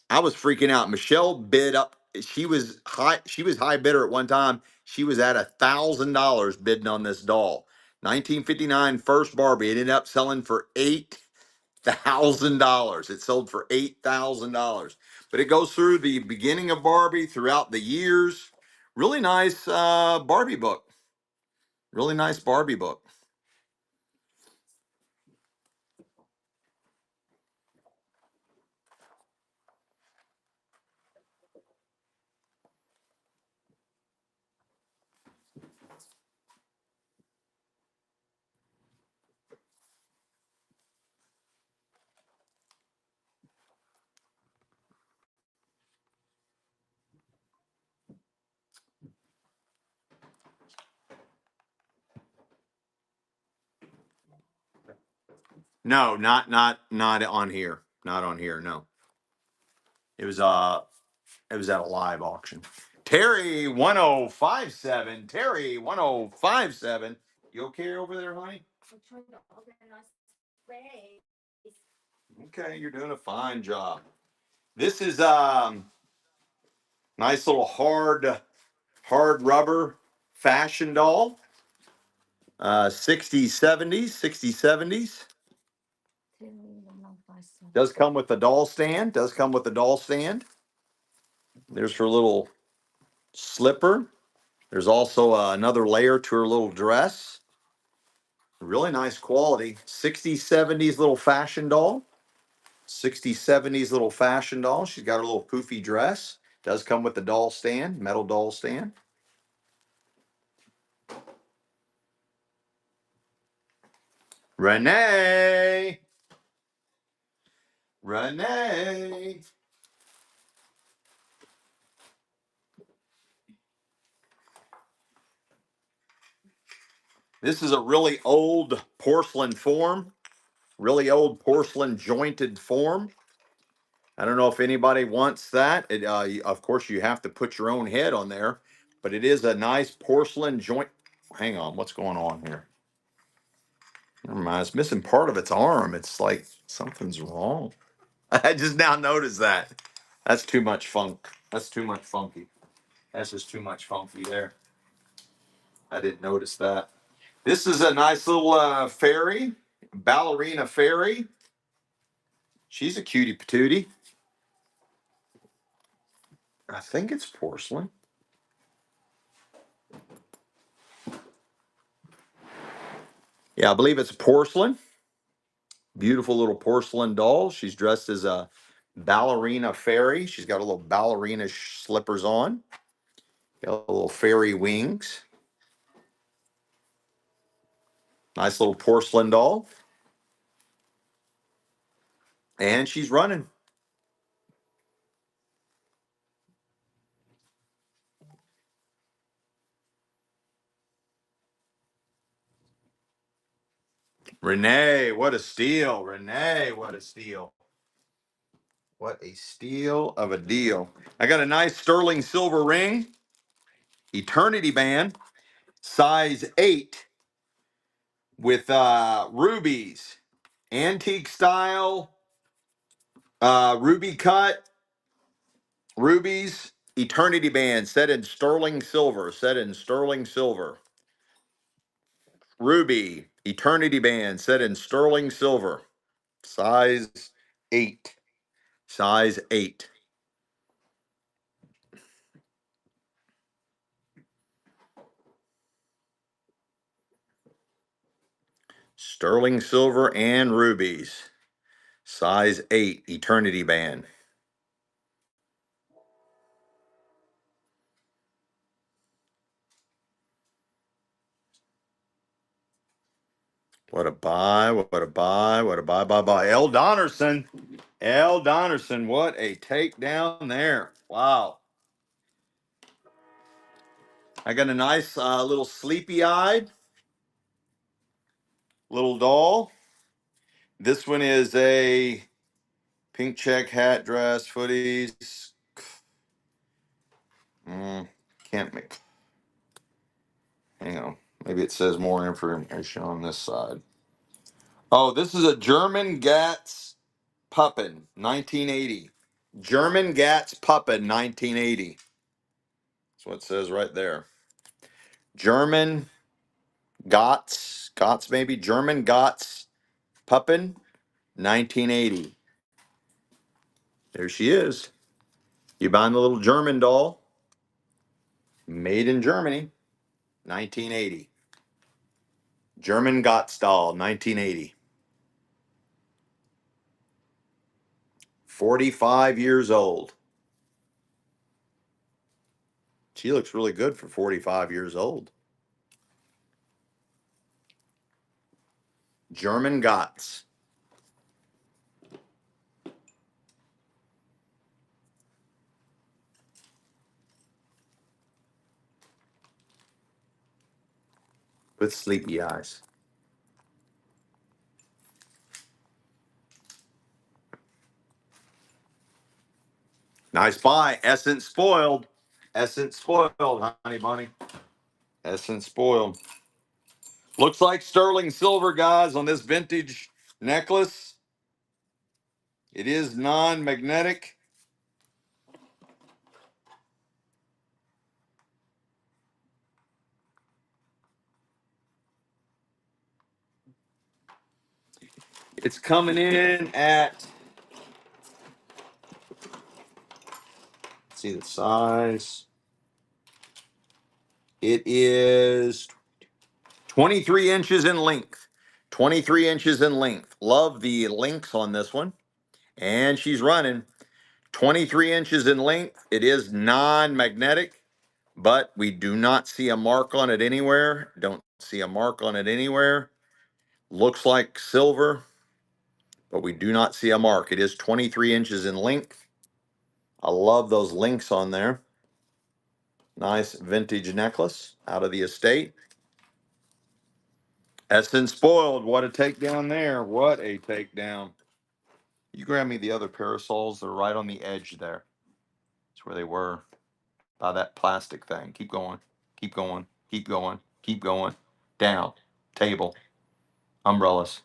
I was freaking out. Michelle bid up. She was high. She was high bidder at one time. She was at $1,000 bidding on this doll. 1959 first Barbie. It ended up selling for $8,000. It sold for $8,000. But it goes through the beginning of Barbie throughout the years. Really nice Barbie book. Really nice Barbie book. No, not on here. Not on here. No. It was it was at a live auction. Terry 1057. Terry 1057. You okay over there, honey? I'm trying to organize space. Okay, you're doing a fine job. This is nice little hard rubber fashion doll. 60s, 70s, 60s, 70s. Does come with the doll stand. Does come with the doll stand. There's her little slipper. There's also another layer to her little dress. Really nice quality. 60s, 70s little fashion doll. 60s, 70s little fashion doll. She's got her little poofy dress. Does come with the doll stand, metal doll stand. Renee. Renee. This is a really old porcelain form. Really old porcelain jointed form. I don't know if anybody wants that. Of course, you have to put your own head on there, but it is a nice porcelain joint. Hang on, what's going on here? Never mind, it's missing part of its arm. It's like something's wrong. I just now noticed that. That's too much funk. That's too much funky. That's just too much funky there. I didn't notice that. This is a nice little fairy, ballerina fairy. She's a cutie patootie. I think it's porcelain. Yeah, I believe it's porcelain. Beautiful little porcelain doll. She's dressed as a ballerina fairy. She's got a little ballerina slippers on. Got little fairy wings. Nice little porcelain doll. And she's running. Renee, what a steal. Renee, what a steal. What a steal of a deal. I got a nice sterling silver ring, eternity band, size 8 with rubies, antique style, ruby cut, rubies, eternity band set in sterling silver, set in sterling silver. Ruby, eternity band set in sterling silver, size 8. Size 8. Sterling silver and rubies. Size 8, eternity band. What a buy, what a buy, what a buy. L. Donnerson. L. Donnerson, what a takedown there. Wow. I got a nice little sleepy-eyed little doll. This one is a pink check hat, dress, footies. Can't make. Hang on. Maybe it says more information on this side. Oh, this is a German Gatz Puppen, 1980. German Gatz Puppen, 1980. That's what it says right there. German Gotts maybe? German Gotts Puppen, 1980. There she is. You buying the little German doll? Made in Germany, 1980. German Gotts doll, 1980. 45 years old. She looks really good for 45 years old. German Gotts. With sleepy eyes. Nice buy. Essence spoiled. Essence spoiled, honey bunny. Essence spoiled. Looks like sterling silver, guys, on this vintage necklace. It is non-magnetic. It's coming in at, let's see the size. It is 23 inches in length. 23 inches in length. Love the links on this one. And she's running 23 inches in length. It is non-magnetic, but we do not see a mark on it anywhere. Don't see a mark on it anywhere. Looks like silver, but we do not see a mark. It is 23 inches in length. I love those links on there. Nice vintage necklace out of the estate. Essence spoiled. What a takedown there. What a takedown. You grab me the other parasols. They're right on the edge there. That's where they were. By that plastic thing. Keep going. Keep going. Keep going. Keep going. Down. Table. Umbrellas.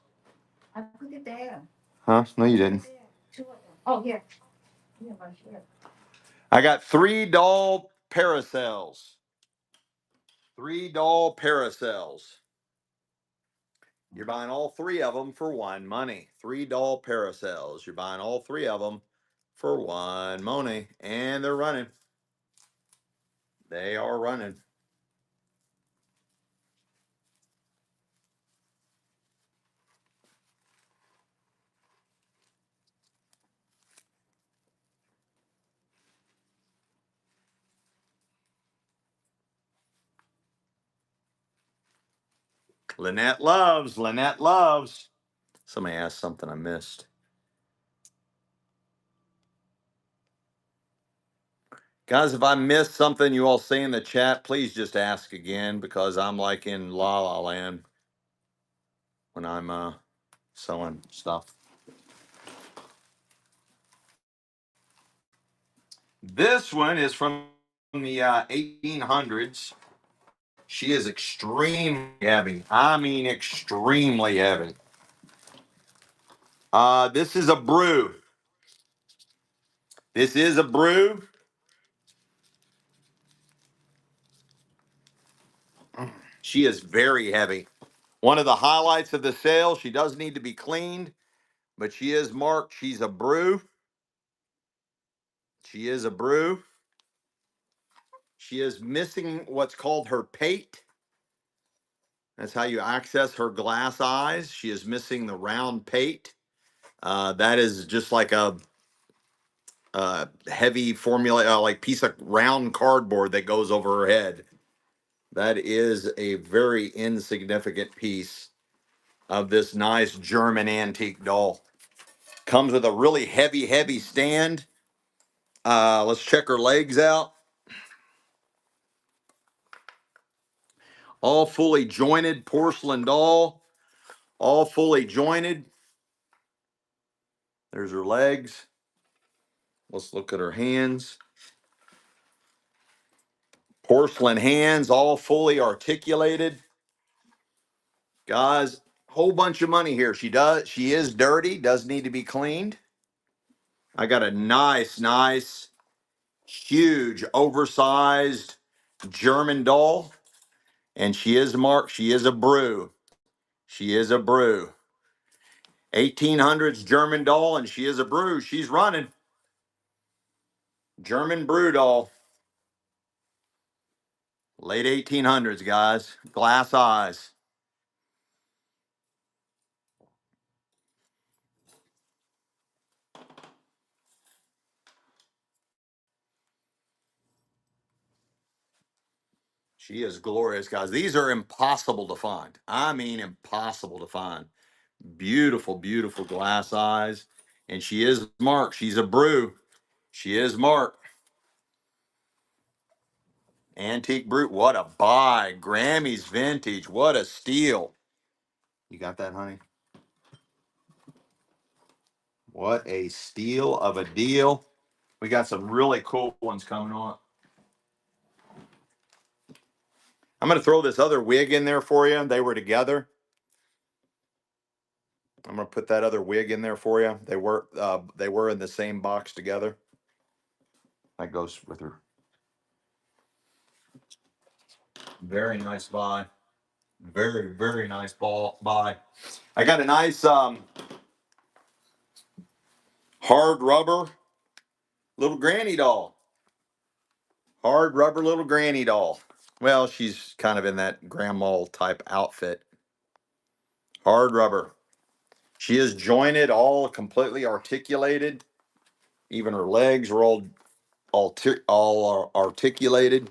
I put it there. Huh? No, you didn't. Two of them. Oh, here. I got 3 doll paracels. 3 doll paracels. You're buying all 3 of them for one money. 3 doll paracels. You're buying all 3 of them for one money. And they're running. They are running. Lynette loves. Lynette loves. Somebody asked something I missed. Guys, if I missed something you all say in the chat, please just ask again because I'm like in La La Land when I'm selling stuff. This one is from the 1800s. She is extremely heavy. I mean, extremely heavy. This is a brew. This is a brew. She is very heavy. One of the highlights of the sale, she does need to be cleaned, but she is marked. She's a brew. She is a brew. She is missing what's called her pate. That's how you access her glass eyes. She is missing the round pate. That is just like a heavy formula, like piece of round cardboard that goes over her head. That is a very insignificant piece of this nice German antique doll. Comes with a really heavy, heavy stand. Let's check her legs out. All fully jointed porcelain doll. All fully jointed. There's her legs. Let's look at her hands. Porcelain hands, all fully articulated. Guys, whole bunch of money here. She is dirty, does need to be cleaned. I got a nice, huge, oversized German doll. And she is marked, she is a brew. She is a brew. 1800s German doll, and she is a brew. She's running. German brew doll. Late 1800s, guys. Glass eyes. She is glorious, guys. These are impossible to find. I mean, impossible to find. Beautiful, beautiful glass eyes. And she is marked. She's a brew. She is marked. Antique brute. What a buy. Grammy's vintage. What a steal. You got that, honey? What a steal of a deal. We got some really cool ones coming on. I'm going to throw this other wig in there for you. They were together. I'm going to put that other wig in there for you. They were in the same box together. That goes with her. Very nice buy. Very, very nice buy. I got a nice hard rubber little granny doll. Hard rubber little granny doll. Well, she's kind of in that grandma type outfit. Hard rubber. She is jointed, all completely articulated. Even her legs are all articulated.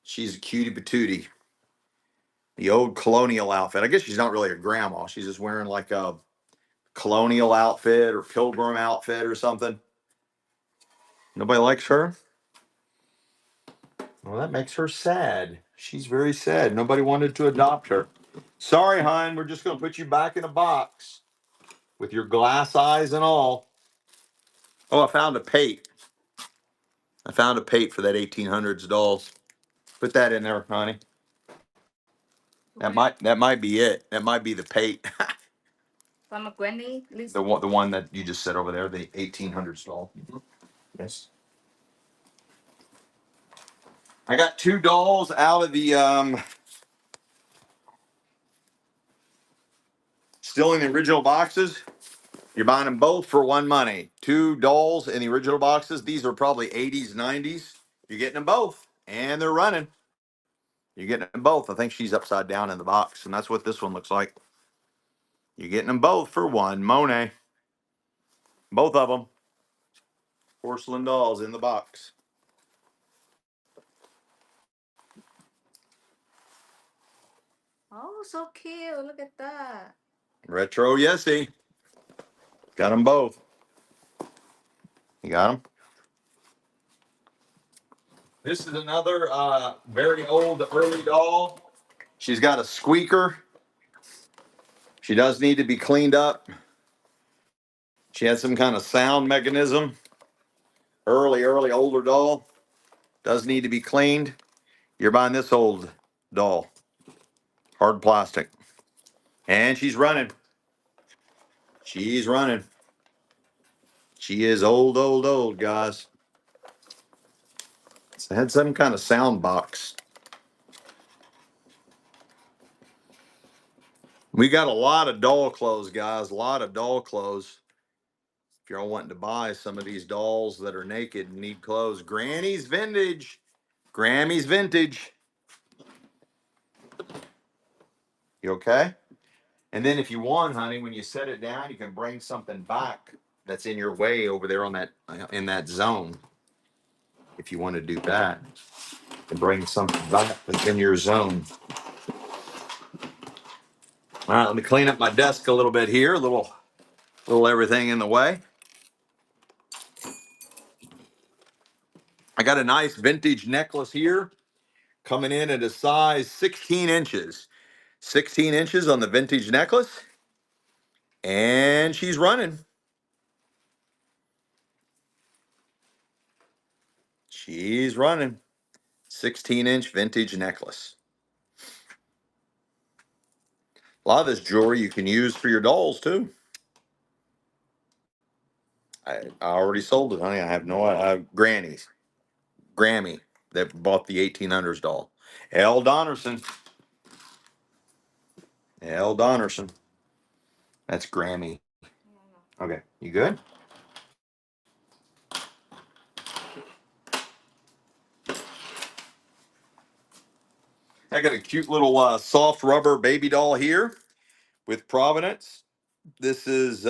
She's a cutie patootie. The old colonial outfit. I guess she's not really a grandma. She's just wearing like a colonial outfit or pilgrim outfit or something. Nobody likes her? Well, that makes her sad. She's very sad. Nobody wanted to adopt her. Sorry, hon. We're just going to put you back in a box with your glass eyes and all. Oh, I found a pate. I found a pate for that 1800s dolls. Put that in there, honey. That might be it. That might be the pate. From a granny list. The one that you just said over there, the 1800s doll. Yes. I got two dolls out of the still in the original boxes. You're buying them both for one money. Two dolls in the original boxes. These are probably 80s, 90s. You're getting them both, and they're running. You're getting them both. I think she's upside down in the box, and that's what this one looks like. You're getting them both for one. Monet. Both of them. Porcelain dolls in the box. Oh, so cute. Look at that. Retro Yesy. Got them both. You got them? This is another very old, early doll. She's got a squeaker. She does need to be cleaned up. She had some kind of sound mechanism. Early, older doll. Does need to be cleaned. You're buying this old doll. Hard plastic. And she's running. She's running. She is old, guys. So it had some kind of sound box. We got a lot of doll clothes, guys. A lot of doll clothes. If you're all wanting to buy some of these dolls that are naked and need clothes, Granny's Vintage. Grammy's Vintage. You okay? And then if you want, honey, when you set it down, you can bring something back that's in your way over there on that in that zone. If you want to do that, and bring something back that's in your zone. All right, let me clean up my desk a little bit here. A little everything in the way. I got a nice vintage necklace here, coming in at a size 16 inches. 16 inches on the vintage necklace, and she's running. She's running. 16-inch vintage necklace. A lot of this jewelry you can use for your dolls too. I already sold it, honey. I have no Granny's. Grammy that bought the 1800s doll. L. Donnerson. L. Donnerson. That's Grammy. Okay, you good? I got a cute little soft rubber baby doll here with Providence. This is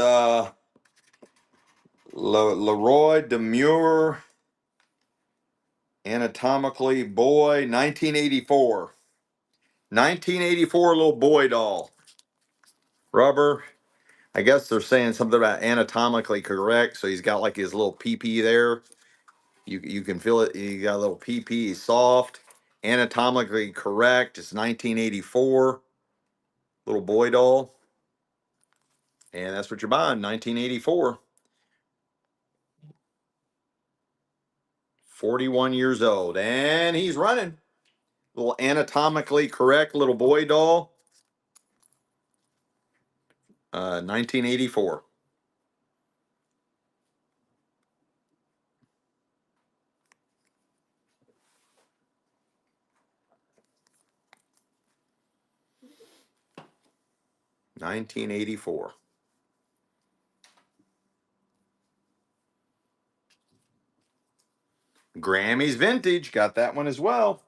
Leroy Demure, anatomically boy, 1984. 1984 little boy doll. Rubber. I guess they're saying something about anatomically correct. So he's got like his little pee there. You can feel it. He got a little pee. He's soft. Anatomically correct. It's 1984. Little boy doll. And that's what you're buying. 1984. 41 years old. And he's running. Little anatomically correct little boy doll. 1984. $1984. Grammy's Vintage. Got that one as well.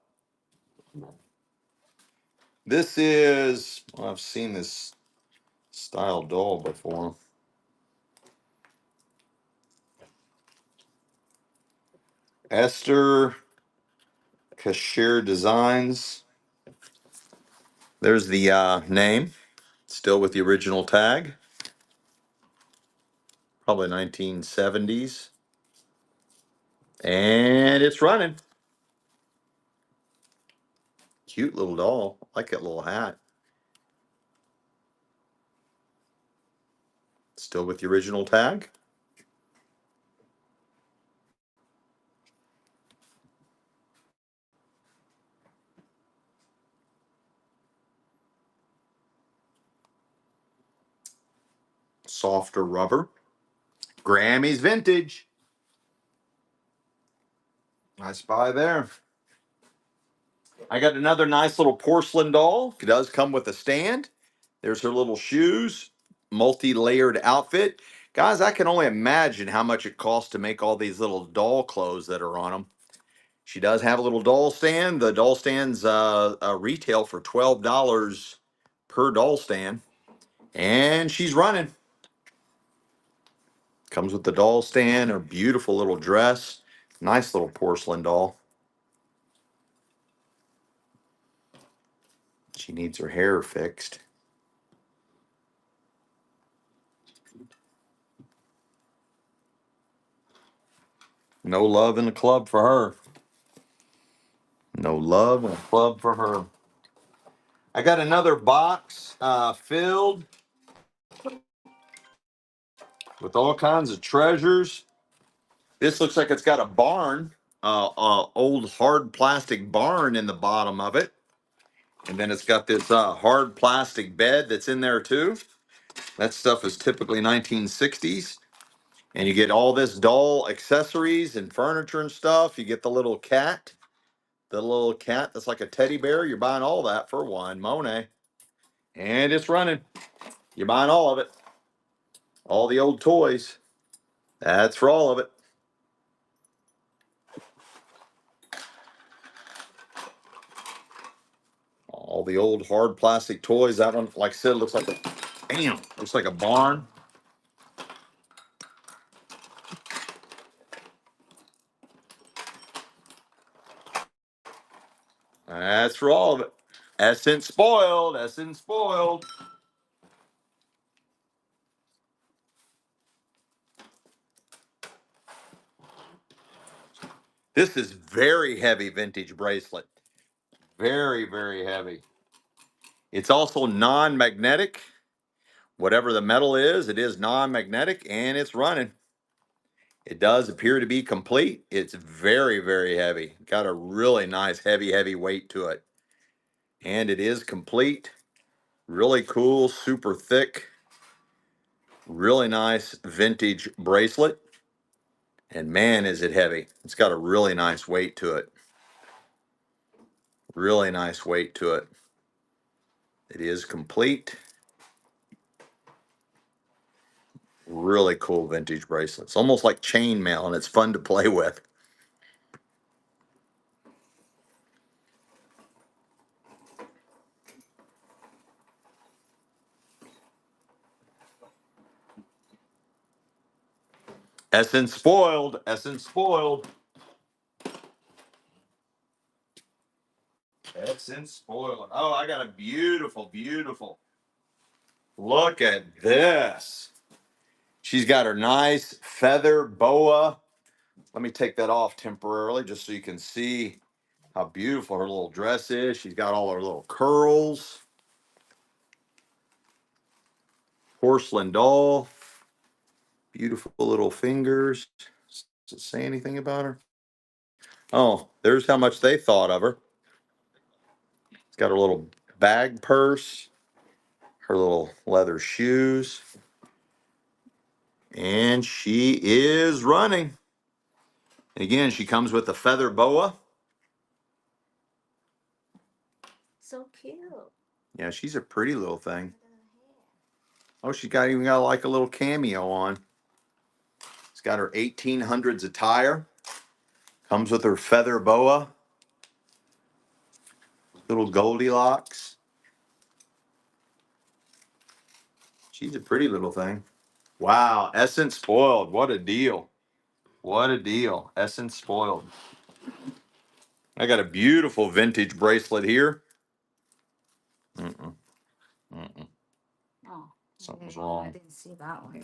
This is, well, I've seen this style doll before. Esther Cashier Designs. There's the name, still with the original tag. Probably 1970s. And it's running. Cute little doll. I like that little hat. Still with the original tag. softer rubber. Grammy's Vintage. Nice buy there. I got another nice little porcelain doll. It does come with a stand. There's her little shoes, multi-layered outfit. Guys, I can only imagine how much it costs to make all these little doll clothes that are on them. She does have a little doll stand. The doll stand's retail for $12 per doll stand. And she's running. Comes with the doll stand, a beautiful little dress. Nice little porcelain doll. She needs her hair fixed. No love in the club for her. No love in the club for her. I got another box filled with all kinds of treasures. This looks like it's got a barn, old hard plastic barn in the bottom of it. And then it's got this hard plastic bed that's in there too. That stuff is typically 1960s. And you get all this doll accessories and furniture and stuff. You get the little cat that's like a teddy bear. You're buying all that for one, Monet. And it's running. You're buying all of it. All the old toys. That's for all of it. All the old hard plastic toys. That one, like I said, looks like looks like a barn. That's for all of it. Essence spoiled. Essence spoiled. This is very heavy vintage bracelet. Very, very heavy. It's also non-magnetic. Whatever the metal is, it is non-magnetic and it's running. It does appear to be complete. It's very, very heavy. Got a really nice heavy, heavy weight to it. And it is complete. Really cool, super thick. Really nice vintage bracelet. And man, is it heavy. It's got a really nice weight to it. Really nice weight to it. It is complete. Really cool vintage bracelet. It's almost like chainmail and it's fun to play with. Essence spoiled. Essence spoiled. Essence spoiled. Oh, I got a beautiful, beautiful. Look at this. She's got her nice feather boa. Let me take that off temporarily just so you can see how beautiful her little dress is. She's got all her little curls. Porcelain doll. Beautiful little fingers. Does it say anything about her? Oh, there's how much they thought of her. It's got her little bag purse, her little leather shoes, and she is running. And again, she comes with a feather boa. So cute. Yeah, she's a pretty little thing. Oh, she got even got like a little cameo on. It's got her 1800s attire. Comes with her feather boa. Little Goldilocks. She's a pretty little thing. Wow, Essence spoiled. What a deal. What a deal. Essence spoiled. I got a beautiful vintage bracelet here. Mm-mm, mm-mm. Oh, Something's okay. wrong. I didn't see that one.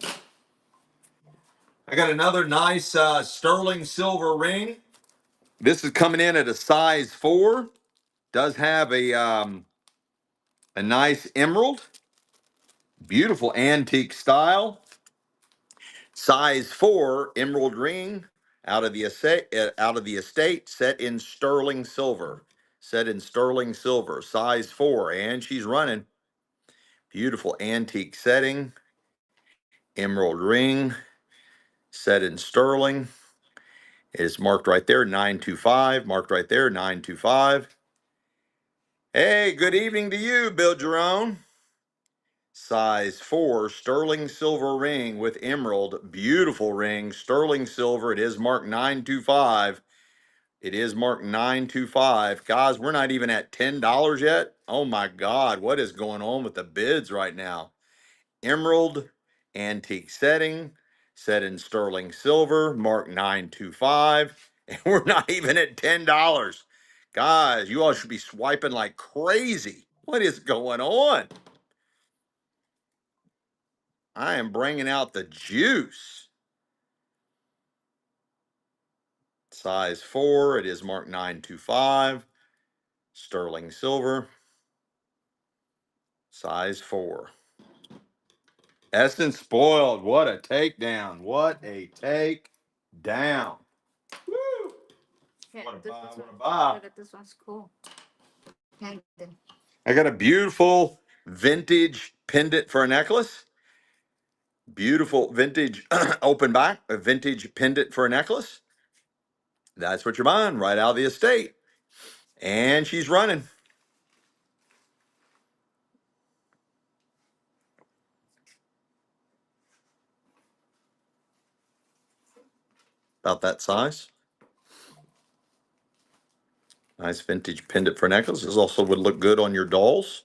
I got another nice sterling silver ring. This is coming in at a size 4. Does have a nice emerald. Beautiful antique style. Size 4 emerald ring out of the estate, set in sterling silver. Set in sterling silver, size 4, and she's running. Beautiful antique setting emerald ring set in sterling. It is marked right there, 925, marked right there, 925. Hey, good evening to you, Bill Jerome. Size 4, sterling silver ring with emerald. Beautiful ring, sterling silver. It is marked 925. It is marked 925. Guys, we're not even at $10 yet. Oh my God, what is going on with the bids right now? Emerald, antique setting, set in sterling silver, marked 925. And we're not even at $10. Guys, you all should be swiping like crazy. What is going on? I am bringing out the juice. Size 4, it is marked 925. Sterling silver, size 4. Essence spoiled. What a takedown. What a takedown. Woo! Yeah, What a this buy, one. what a buy. Look at this one's cool. Handmade. I got a beautiful vintage pendant for a necklace. Beautiful vintage open back, a vintage pendant for a necklace. That's what you're buying right out of the estate. And she's running. About that size. Nice vintage pendant for necklace. This also would look good on your dolls.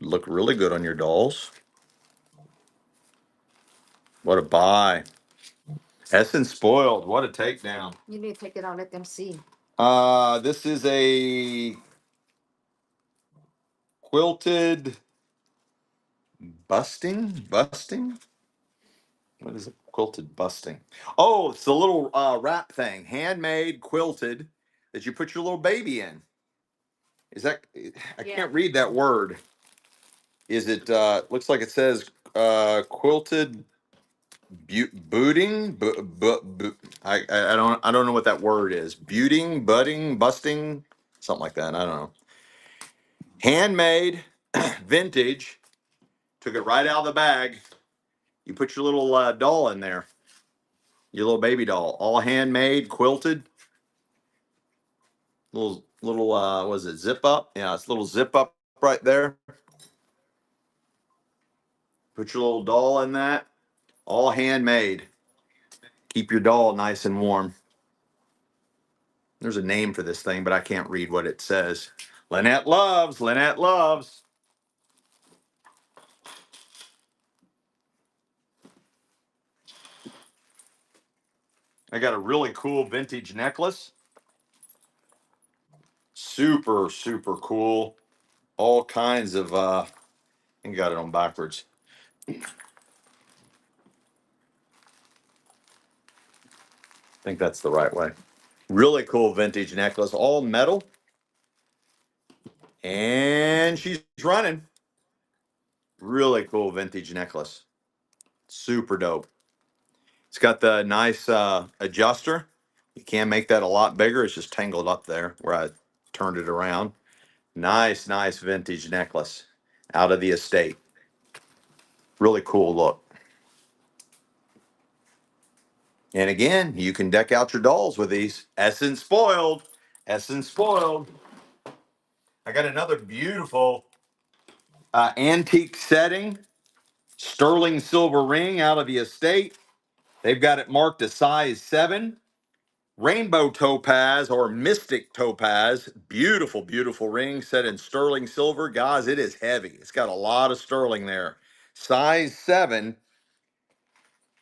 Look really good on your dolls. What a buy. Essence spoiled. What a takedown. You need to take it out, let them see. This is a quilted busting. What is it? Quilted busting. Oh, it's the little wrap thing, handmade, quilted, that you put your little baby in. Is that? I Yeah. can't read that word. Is it? Looks like it says quilted booting. I don't know what that word is. Buting, budding, busting, something like that. I don't know. Handmade, vintage. Took it right out of the bag. You put your little doll in there. Your little baby doll, all handmade, quilted. Little was it zip up? Yeah, it's a little zip up right there. Put your little doll in that. All handmade. Keep your doll nice and warm. There's a name for this thing, but I can't read what it says. Lynette loves. Lynette loves. I got a really cool vintage necklace. Super, super cool. All kinds of I got it on backwards. I think that's the right way. Really cool vintage necklace, all metal. And she's running. Really cool vintage necklace. Super dope. It's got the nice adjuster. You can make that a lot bigger. It's just tangled up there where I turned it around. Nice, nice vintage necklace out of the estate. Really cool look. And again, you can deck out your dolls with these. Essence spoiled. Essence spoiled. I got another beautiful antique setting. Sterling silver ring out of the estate. They've got it marked a size 7. Rainbow topaz or mystic topaz. Beautiful, beautiful ring set in sterling silver. Guys, it is heavy. It's got a lot of sterling there. Size 7.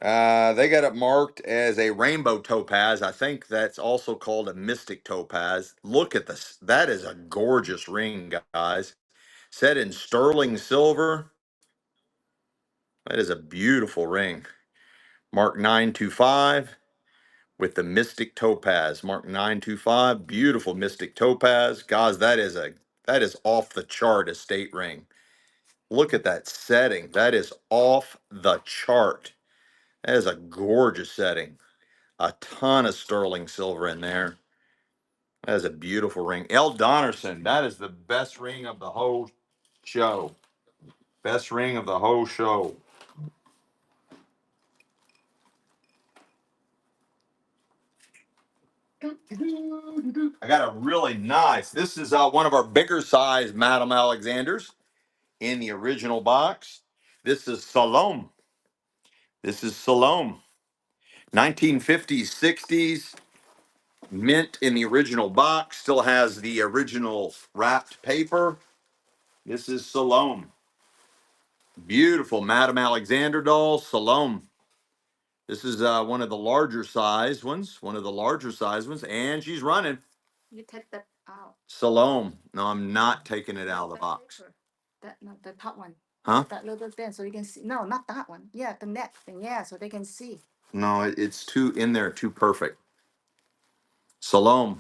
They got it marked as a rainbow topaz. I think that's also called a mystic topaz. Look at this. That is a gorgeous ring, guys. Set in sterling silver. That is a beautiful ring. Mark 925 with the Mystic Topaz. Mark 925. Beautiful Mystic Topaz. Guys, that is off the chart estate ring. Look at that setting. That is off the chart. That is a gorgeous setting. A ton of sterling silver in there. That is a beautiful ring. L. Donnerson. That is the best ring of the whole show. Best ring of the whole show. I got a really nice. This is one of our bigger size Madame Alexanders in the original box. This is Salome. This is Salome. 1950s, 60s, mint in the original box. Still has the original wrapped paper. This is Salome. Beautiful Madame Alexander doll, Salome. This is one of the larger size ones. One of the larger size ones. And she's running. You take that out. Salome. No, I'm not taking it out of the box. Paper. That not the top one. Huh? That little thing, so you can see. No, not that one. Yeah, the neck thing. Yeah, so they can see. No, it's too in there, too perfect. Salome.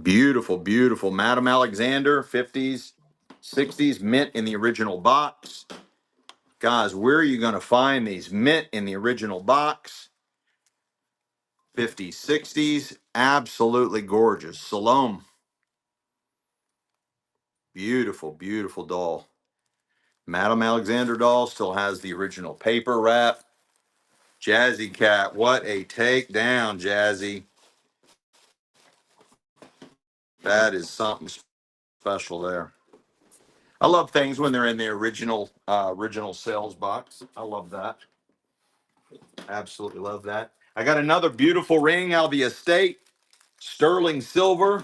Beautiful, beautiful. Madame Alexander, 50s, 60s, mint in the original box. Guys, where are you going to find these? Mint in the original box. 50s, 60s. Absolutely gorgeous. Salome. Beautiful, beautiful doll. Madame Alexander doll still has the original paper wrap. Jazzy Cat, what a takedown, Jazzy. That is something special there. I love things when they're in the original sales box. I love that. Absolutely love that. I got another beautiful ring out of the estate, sterling silver.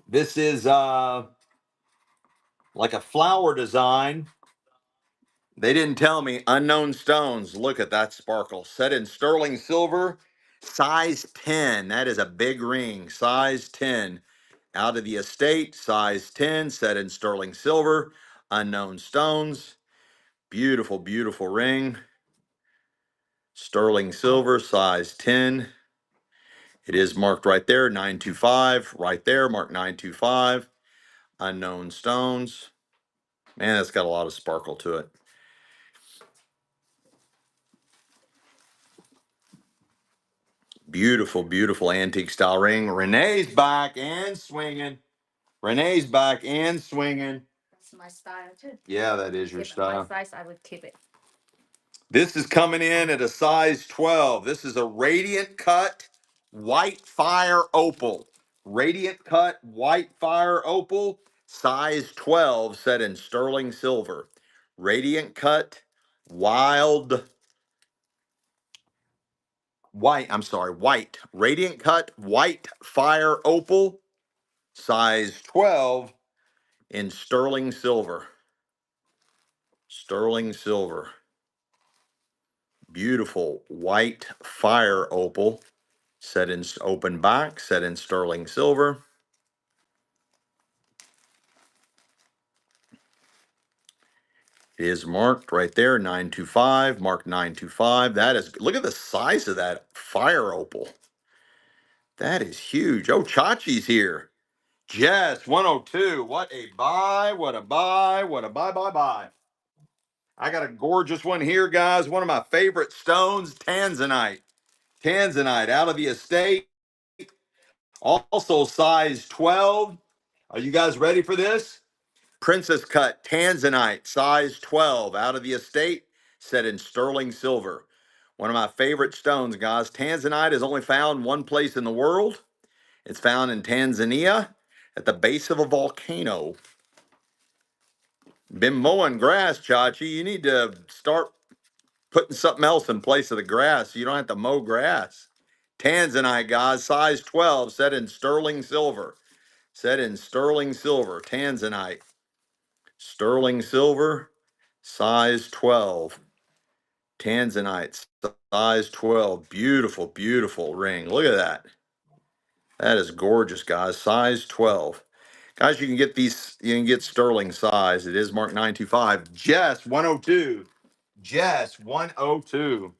This is like a flower design. They didn't tell me. Unknown stones. Look at that sparkle. Set in sterling silver, size 10. That is a big ring. Size 10. Out of the estate, size 10, set in sterling silver. Unknown stones. Beautiful, beautiful ring. Sterling silver, size 10. It is marked right there, 925. Right there, marked 925. Unknown stones. Man, that's got a lot of sparkle to it. Beautiful, beautiful antique style ring. Renee's back and swinging. Renee's back and swinging. That's my style too. Yeah, that is your If style. my size, I would keep it. This is coming in at a size 12. This is a radiant cut white fire opal. Radiant cut white fire opal, size 12, set in sterling silver. Radiant cut wild white, I'm sorry, white. Radiant cut white fire opal, size 12 in sterling silver. Sterling silver. Beautiful white fire opal, set in open back, set in sterling silver. It is marked right there, 925, marked 925. That is, look at the size of that fire opal. That is huge. Oh, Chachi's here. Jess, 102. What a buy, what a buy, what a buy, buy, buy. I got a gorgeous one here, guys. One of my favorite stones, Tanzanite. Tanzanite out of the estate. Also size 12. Are you guys ready for this? Princess cut Tanzanite, size 12, out of the estate, set in sterling silver. One of my favorite stones, guys. Tanzanite is only found one place in the world. It's found in Tanzania at the base of a volcano. Been mowing grass, Chachi. You need to start putting something else in place of the grass so you don't have to mow grass. Tanzanite, guys, size 12, set in sterling silver. Set in sterling silver, Tanzanite. Sterling silver, size 12. Tanzanite, size 12. Beautiful, beautiful ring. Look at that. That is gorgeous, guys. Size 12. Guys, you can get these, you can get sterling size. It is marked 925. Jess, 102. Jess, 102.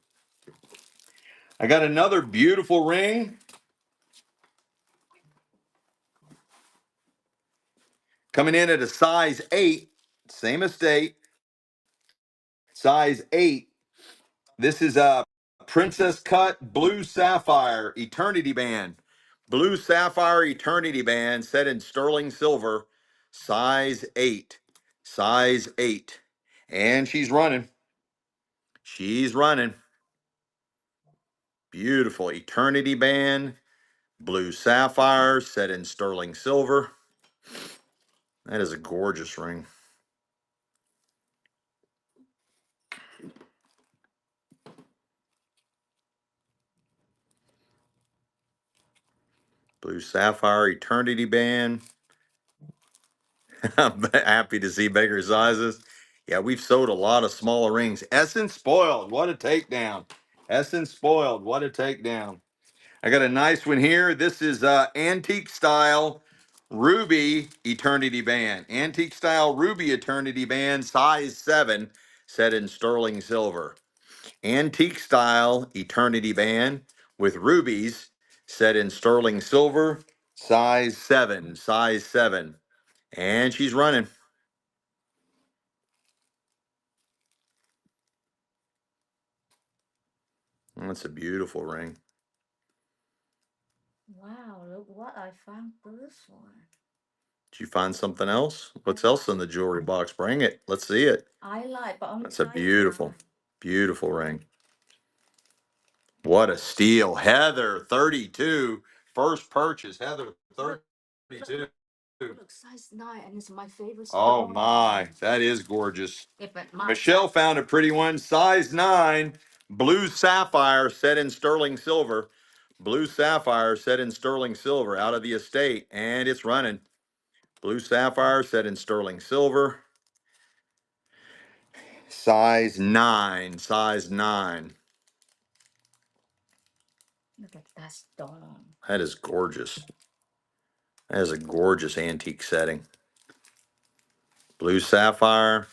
I got another beautiful ring. Coming in at a size 8. Same estate. Size 8. This is a Princess Cut Blue Sapphire Eternity Band. Blue Sapphire Eternity Band set in sterling silver, size 8. Size 8. And she's running. She's running. Beautiful eternity band, blue sapphire set in sterling silver. That is a gorgeous ring. Blue sapphire eternity band. I'm happy to see bigger sizes. Yeah, we've sold a lot of smaller rings. Essence spoiled. What a takedown. Essence spoiled. What a takedown. I got a nice one here. This is antique style ruby eternity band. Antique style ruby eternity band, size 7, set in sterling silver. Antique style eternity band with rubies set in sterling silver, size 7, size 7. And she's running. That's a beautiful ring. Wow, look what I found this one. Did you find something else? What's else in the jewelry box? Bring it. Let's see it. I like, but only That's a size beautiful, 9. beautiful ring. What a steal. Heather, 32. First purchase. Heather, 32. Look, size 9, and it's my favorite Oh stone. my, that is gorgeous. Yeah, but my Michelle found a pretty one, size 9, blue sapphire set in sterling silver. Blue sapphire set in sterling silver out of the estate, and it's running. Blue sapphire set in sterling silver. Size 9, size 9. look at that stone. That is gorgeous. That is a gorgeous antique setting. Blue sapphire,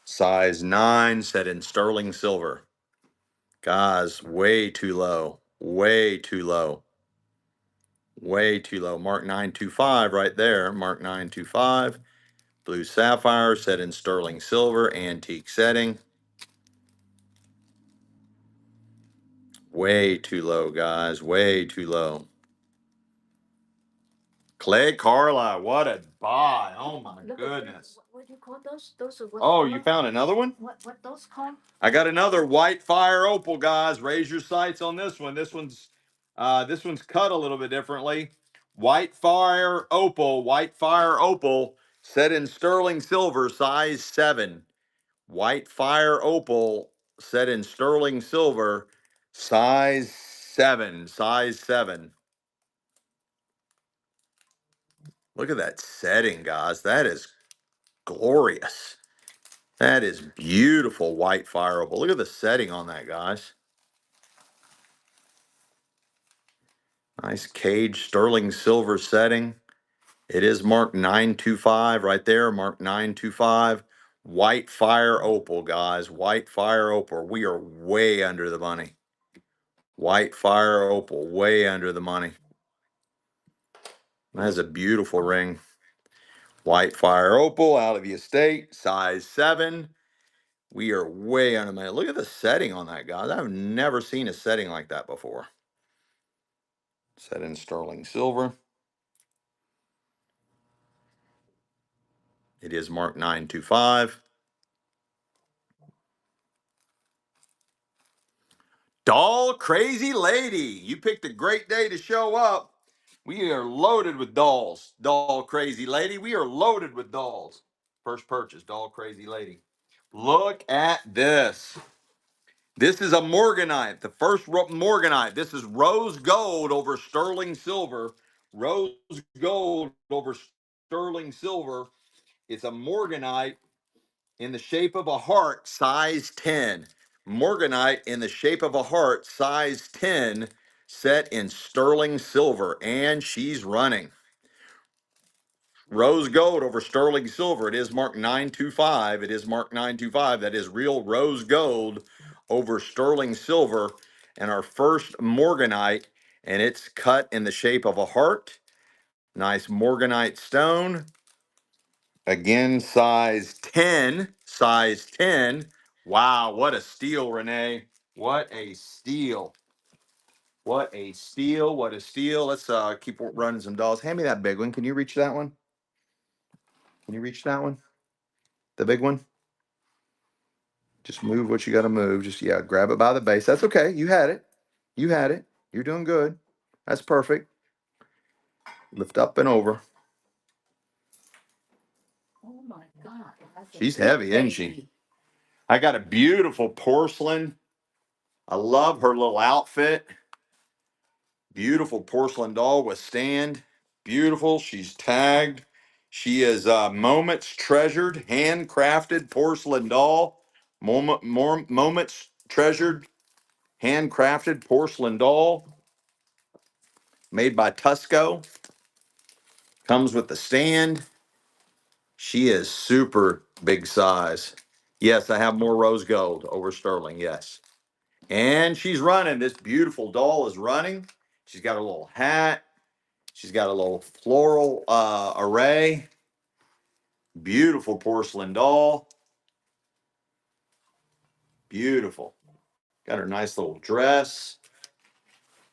size 9, set in sterling silver. Guys, way too low. Way too low. Way too low. Mark 925 right there. Mark 925. Blue sapphire set in sterling silver, antique setting. Way too low, guys. Way too low. Clay Carla, what a buy. Oh my Look goodness. what do you call those? Those are what? Oh, you found another one? What those called? I got another white fire opal, guys. Raise your sights on this one. This one's cut a little bit differently. White fire opal, set in sterling silver, size 7. White fire opal, set in sterling silver, size 7, size 7. Look at that setting, guys. That is glorious. That is beautiful white fire opal. Look at the setting on that, guys. Nice cage sterling silver setting. It is marked 925 right there, marked 925. White fire opal, guys. White fire opal. We are way under the money. White fire opal, way under the money. That's a beautiful ring. White fire opal out of the estate, size 7. We are way under money. Look at the setting on that, guys. I've never seen a setting like that before. Set in sterling silver. It is marked 925. Doll Crazy Lady. You picked a great day to show up. We are loaded with dolls. Doll Crazy Lady. We are loaded with dolls. First purchase, Doll Crazy Lady. Look at this. This is a Morganite, the first Morganite. This is rose gold over sterling silver. Rose gold over sterling silver. It's a Morganite in the shape of a heart, size 10. Morganite in the shape of a heart, size 10, set in sterling silver, and she's running. Rose gold over sterling silver. It is marked 925. It is marked 925. That is real rose gold over sterling silver. And our first Morganite, and it's cut in the shape of a heart. Nice Morganite stone. Again, size 10. Size 10. Wow, what a steal, Renee. What a steal. What a steal. What a steal. Let's keep running some dolls. Hand me that big one. Can you reach that one? Can you reach that one? The big one? Just move what you got to move. Just, yeah, grab it by the base. That's okay. You had it. You had it. You're doing good. That's perfect. Lift up and over. Oh my God. She's heavy, isn't she? I got a beautiful porcelain. I love her little outfit. Beautiful porcelain doll with stand. Beautiful. She's tagged. She is Moments Treasured, handcrafted porcelain doll. Moments Treasured, handcrafted porcelain doll. Made by Tusco. Comes with the stand. She is super big size. Yes, I have more rose gold over sterling. Yes. And she's running. This beautiful doll is running. She's got a little hat. She's got a little floral array. Beautiful porcelain doll. Beautiful. Got her nice little dress.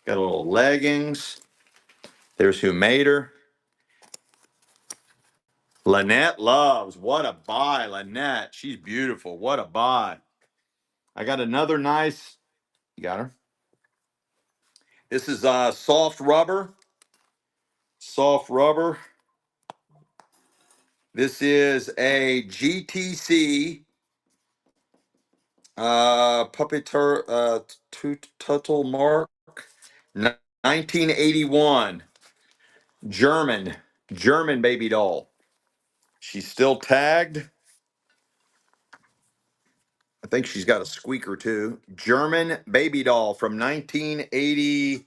Got a little leggings. There's who made her. Lynette Loves. What a buy, Lynette. She's beautiful. What a buy. I got another nice. You got her? This is soft rubber. Soft rubber. This is a GTC puppeteer Tuttle Mark 1981 German baby doll. She's still tagged. I think she's got a squeaker too. German baby doll from 1981.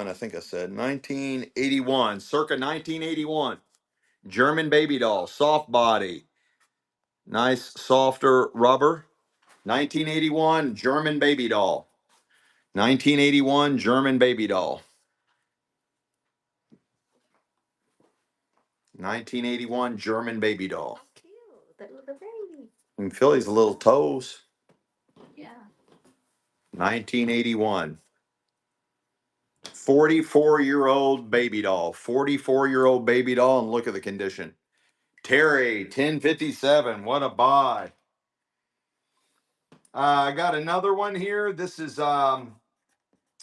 I think I said 1981, circa 1981. German baby doll, soft body, nice softer rubber. 1981 German baby doll. 1981 German baby doll. 1981 German baby doll. How cute. The little baby. You can feel his little toes. Yeah. 1981. 44-year-old baby doll. 44-year-old baby doll, and look at the condition. Terry, 1057. What a buy. I got another one here. This is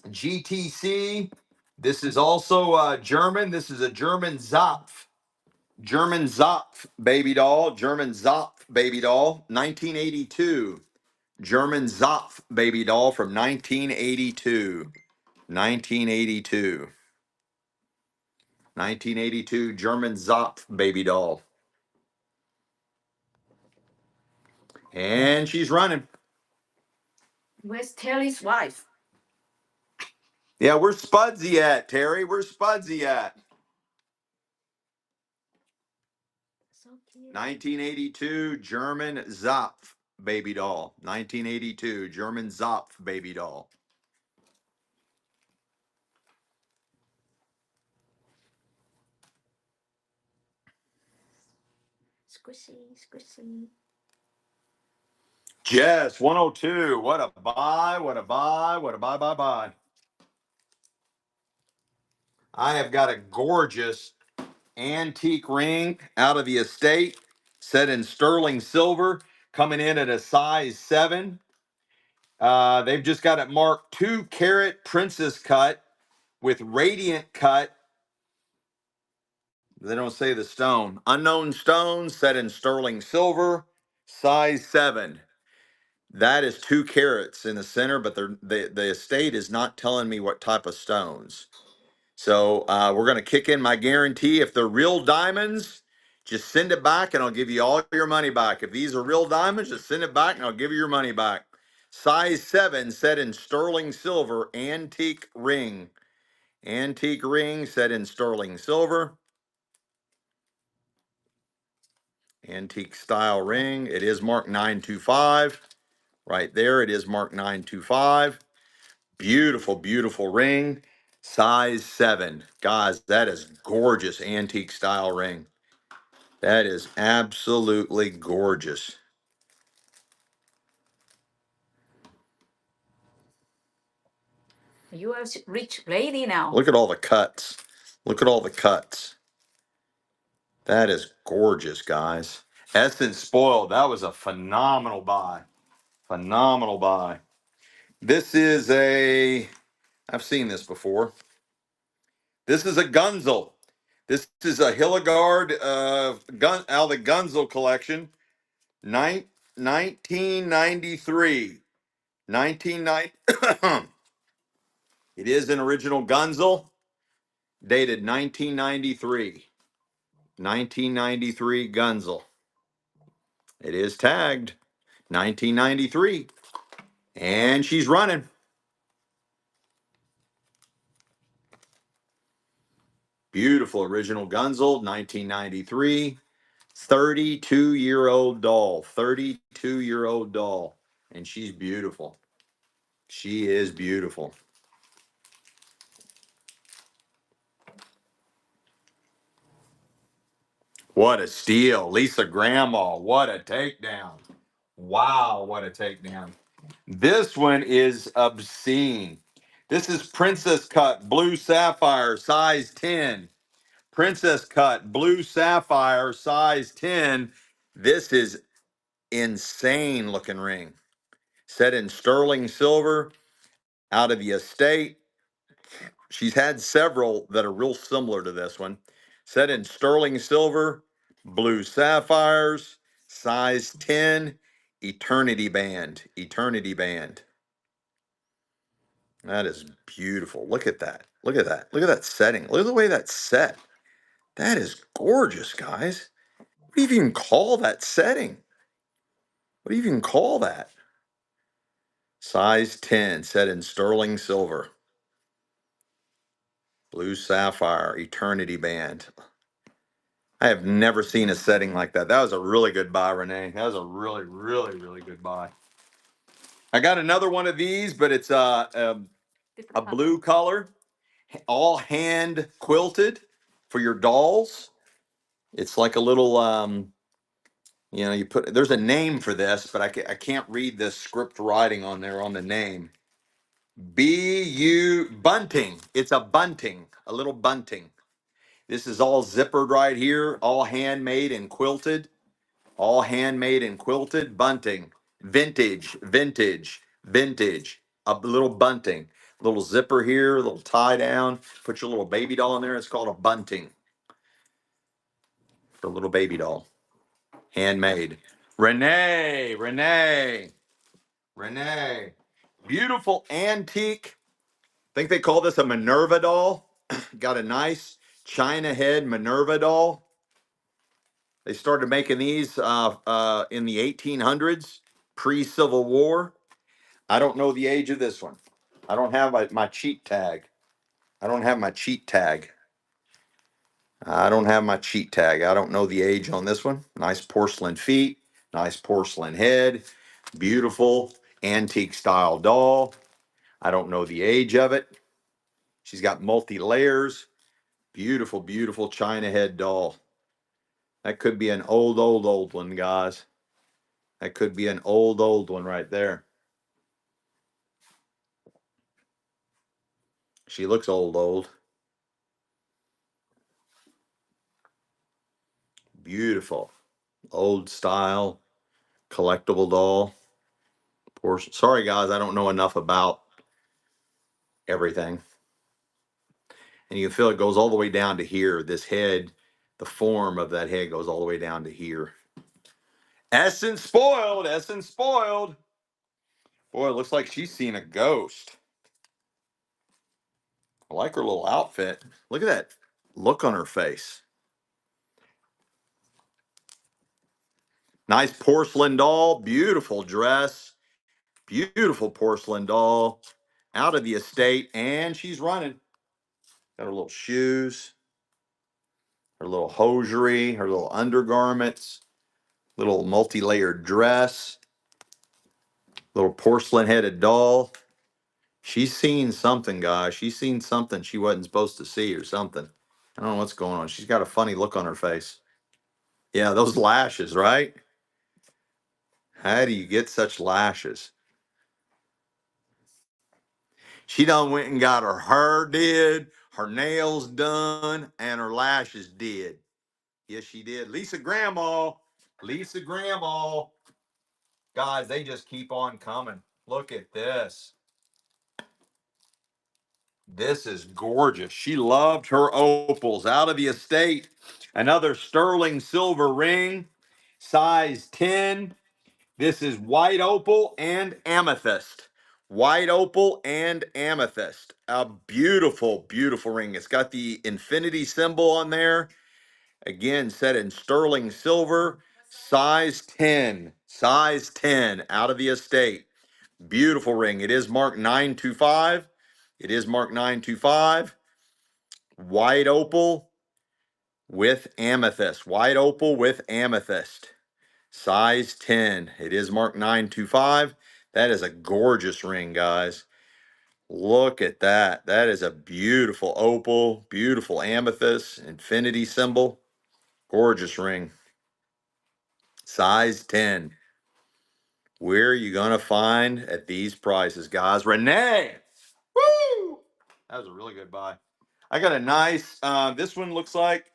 GTC. This is also German. This is a German Zopf. German Zopf baby doll. German Zopf baby doll. 1982. German Zopf baby doll from 1982. 1982. 1982 German Zopf baby doll. And she's running. Where's Terry's wife? Yeah, where's Spudsy at, Terry? Where's Spudsy at? So cute. 1982 German Zopf baby doll. 1982 German Zopf baby doll. Squishy, squishy. Jess, 102. What a buy, what a buy, what a buy. I have got a gorgeous antique ring out of the estate, set in sterling silver, coming in at a size 7. They've just got it marked 2-carat princess cut with radiant cut. They don't say the stone. Unknown stone, set in sterling silver, size 7. That is 2 carats in the center, but the estate is not telling me what type of stones. So we're going to kick in my guarantee. If they're real diamonds, just send it back and I'll give you all your money back. If these are real diamonds, just send it back and I'll give you your money back. Size 7, set in sterling silver, antique ring. Antique ring set in sterling silver. Antique style ring. It is marked 925. Right there, it is marked 925. Beautiful, beautiful ring. Size 7. Guys, that is gorgeous antique style ring. That is absolutely gorgeous. You are a rich lady now. Look at all the cuts. Look at all the cuts. That is gorgeous, guys. Essence Spoiled. That was a phenomenal buy. Phenomenal buy. This is I've seen this before. This is a Gunzel. This is a Hilligard gun out of the Gunzel collection. 1993. 1990. It is an original Gunzel, dated 1993. 1993 Gunzel. It is tagged 1993. And she's running. Beautiful original Gunzel, 1993. 32-year-old doll. 32-year-old doll. And she's beautiful. She is beautiful. What a steal. Lisa Grandma. What a takedown. Wow, what a takedown. This one is obscene. This is Princess Cut Blue Sapphire, size 10. Princess Cut Blue Sapphire, size 10. This is insane looking ring. Set in sterling silver, out of the estate. She's had several that are real similar to this one. Set in sterling silver, blue sapphires, size 10, eternity band. Eternity band. That is beautiful. Look at that. Look at that. Look at that setting. Look at the way that's set. That is gorgeous, guys. What do you even call that setting? What do you even call that? Size 10, set in sterling silver. Blue sapphire, eternity band. I have never seen a setting like that. That was a really good buy, Renee. That was a really, really, really good buy. I got another one of these, but it's a blue color, all hand quilted for your dolls. It's like a little, you put, there's a name for this, but I can't read the script writing on there on the name. Bunting. It's a bunting, a little bunting. This is all zippered right here, all handmade and quilted. All handmade and quilted bunting. Vintage, vintage, vintage. A little bunting. Little zipper here, a little tie down. Put your little baby doll in there. It's called a bunting. For a little baby doll. Handmade. Renee, Renee, Renee. Beautiful antique. I think they call this a Minerva doll. Got a nice China head Minerva doll. They started making these in the 1800s, pre-Civil War. I don't know the age of this one. I don't have my cheat tag. I don't have my cheat tag. I don't have my cheat tag. I don't know the age on this one. Nice porcelain feet, nice porcelain head, beautiful antique style doll. I don't know the age of it. She's got multi layers. Beautiful, beautiful China head doll. That could be an old one, guys. That could be an old one right there. She looks old. Beautiful. Old style collectible doll. Sorry, guys, I don't know enough about everything. And you can feel it goes all the way down to here. This head, the form of that head goes all the way down to here. Essence spoiled. Essence spoiled. Boy, it looks like she's seen a ghost. I like her little outfit. Look at that look on her face. Nice porcelain doll. Beautiful dress. Beautiful porcelain doll. Out of the estate. And she's running. Got her little shoes. Her little hosiery. Her little undergarments. Little multi-layered dress. Little porcelain headed doll. She's seen something, guys. She's seen something she wasn't supposed to see or something. I don't know what's going on. She's got a funny look on her face. Yeah, those lashes, right? How do you get such lashes? She done went and got her hair did, her nails done, and her lashes did. Yes, she did. Lisa Grandma. Lisa Grandma. Guys, they just keep on coming. Look at this. This is gorgeous. She loved her opals out of the estate. Another sterling silver ring, size 10. This is white opal and amethyst. White opal and amethyst. A beautiful, beautiful ring. It's got the infinity symbol on there. Again, set in sterling silver, size 10. Size 10 out of the estate. Beautiful ring. It is marked 925. It is marked 925. White opal with amethyst. White opal with amethyst. Size 10. It is marked 925. That is a gorgeous ring, guys. Look at that. That is a beautiful opal, beautiful amethyst, infinity symbol. Gorgeous ring. Size 10. Where are you going to find at these prices, guys? Renee! Woo! That was a really good buy. I got a nice, this one looks like,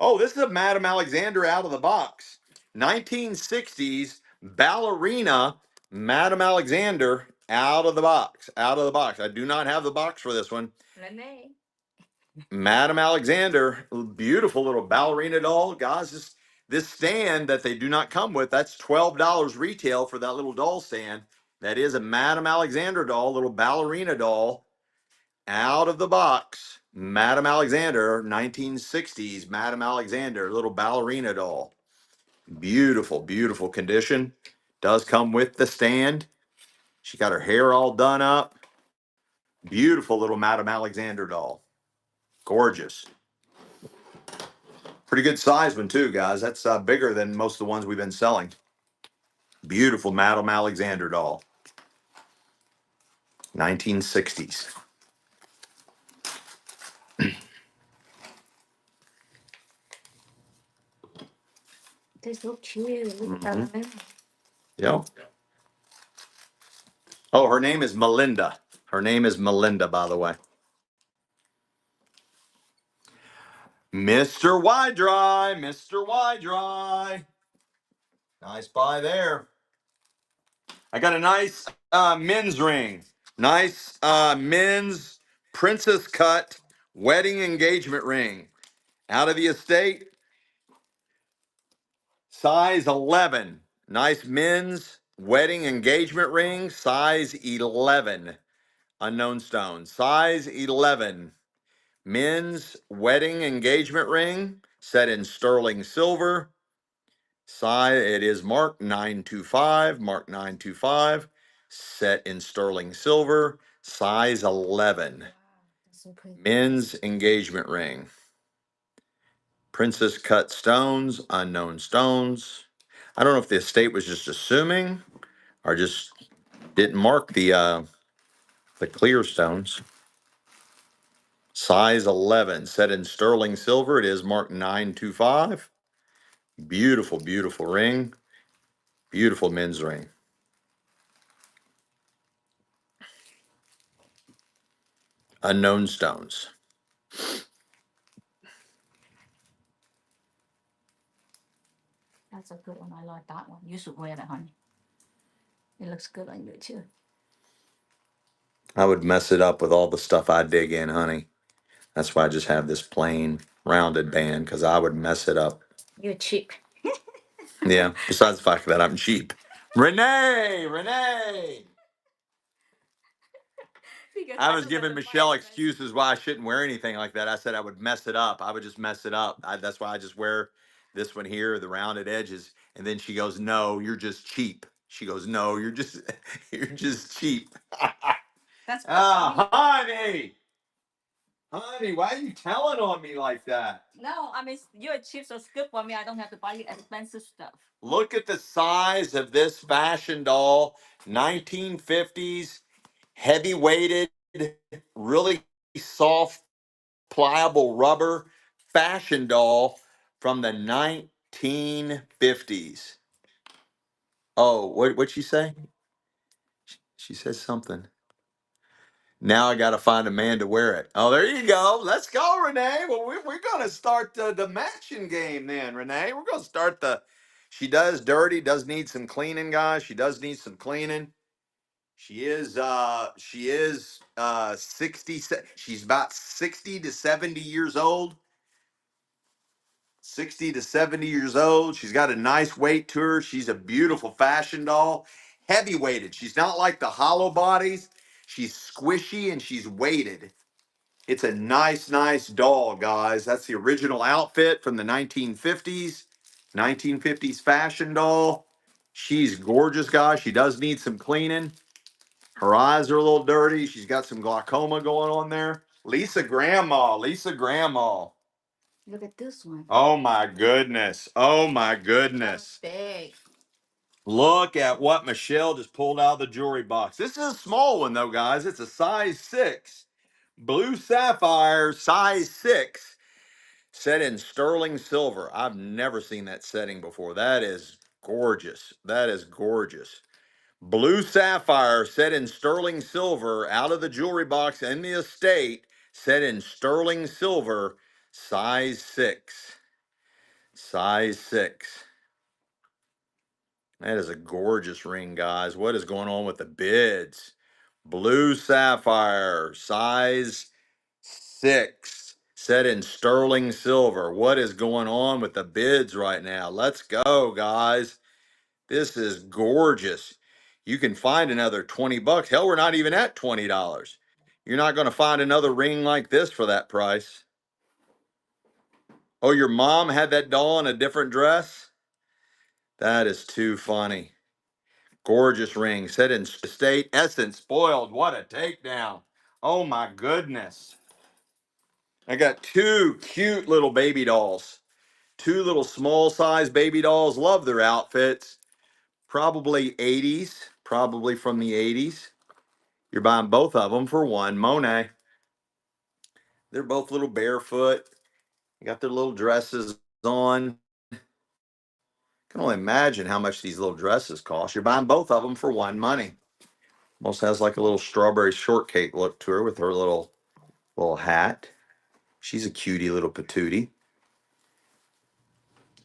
oh, this is a Madame Alexander out of the box. 1960s ballerina Madame Alexander out of the box. Out of the box. I do not have the box for this one. Renee. Madame Alexander, beautiful little ballerina doll. Guys, this stand that they do not come with, that's $12 retail for that little doll stand. That is a Madame Alexander doll, little ballerina doll out of the box. Madame Alexander, 1960s Madame Alexander, little ballerina doll. Beautiful, beautiful condition. Does come with the stand. She got her hair all done up. Beautiful little Madame Alexander doll. Gorgeous. Pretty good size one too, guys. That's bigger than most of the ones we've been selling. Beautiful Madame Alexander doll. 1960s. They're so cute. Look at them. Yep. Oh, her name is Melinda. Her name is Melinda, by the way. Mr. Y Dry. Mr. Y Dry. Nice buy there. I got a nice men's ring. Nice men's princess cut wedding engagement ring. Out of the estate. Size 11. Nice men's wedding engagement ring. Size 11. Unknown stone. Size 11. Men's wedding engagement ring. Set in sterling silver. Size, it is marked 925. Marked 925. Set in sterling silver. Size 11. Wow, that's so pretty. Men's engagement ring. Princess cut stones. Unknown stones. I don't know if the estate was just assuming or just didn't mark the clear stones. Size 11, set in sterling silver. It is marked 925. Beautiful, beautiful ring. Beautiful men's ring. Unknown stones. That's a good one. I like that one. You should wear that, honey. It looks good on you too. I would mess it up with all the stuff I dig in, honey. That's why I just have this plain rounded band, because I would mess it up. You're cheap. Yeah, besides the fact that I'm cheap. Renee! Renee! Because I I was look at giving the Michelle price. excuses why I shouldn't wear anything like that. I said I would mess it up. I would just mess it up. That's why I just wear this one here, the rounded edges. And then she goes, "No, you're just cheap." She goes, "No, you're just you're just cheap." That's Honey, honey, why are you telling on me like that? No, I mean you're cheap, so it's good for me. I don't have to buy you expensive stuff. Look at the size of this fashion doll, 1950s, heavy weighted, really soft pliable rubber fashion doll from the 1950s. Oh, what'd she say? She says something. Now I got to find a man to wear it. Oh, there you go. Let's go, Renee. Well, we're going to start the matching game then, Renee. We're going to start the She does dirty, does need some cleaning, guys. She does need some cleaning. She is 60, she's about 60 to 70 years old. 60 to 70 years old. She's got a nice weight to her. She's a beautiful fashion doll. Heavy weighted. She's not like the hollow bodies. She's squishy and she's weighted. It's a nice, nice doll, guys. That's the original outfit from the 1950s. 1950s fashion doll. She's gorgeous, guys. She does need some cleaning. Her eyes are a little dirty. She's got some glaucoma going on there. Lisa Grandma. Lisa Grandma. Look at this one. Oh my goodness. Oh my goodness. Big. Look at what Michelle just pulled out of the jewelry box. This is a small one though, guys. It's a size 6. Blue sapphire, size 6. Set in sterling silver. I've never seen that setting before. That is gorgeous. That is gorgeous. Blue sapphire set in sterling silver out of the jewelry box in the estate. Set in sterling silver, size 6. Size 6. That is a gorgeous ring, guys. What is going on with the bids? Blue sapphire, size 6, set in sterling silver. What is going on with the bids right now? Let's go, guys. This is gorgeous. You can find another 20 bucks. Hell, we're not even at $20. You're not going to find another ring like this for that price. Oh, your mom had that doll in a different dress? That is too funny. Gorgeous ring, set in state, essence spoiled. What a takedown. Oh my goodness. I got 2 cute little baby dolls. 2 little small size baby dolls. Love their outfits. Probably 80s, probably from the 80s. You're buying both of them for one. Monet. They're both little barefoot. They got their little dresses on. Can only imagine how much these little dresses cost. You're buying both of them for one money. Almost has like a little strawberry shortcake look to her with her little hat. She's a cutie little patootie.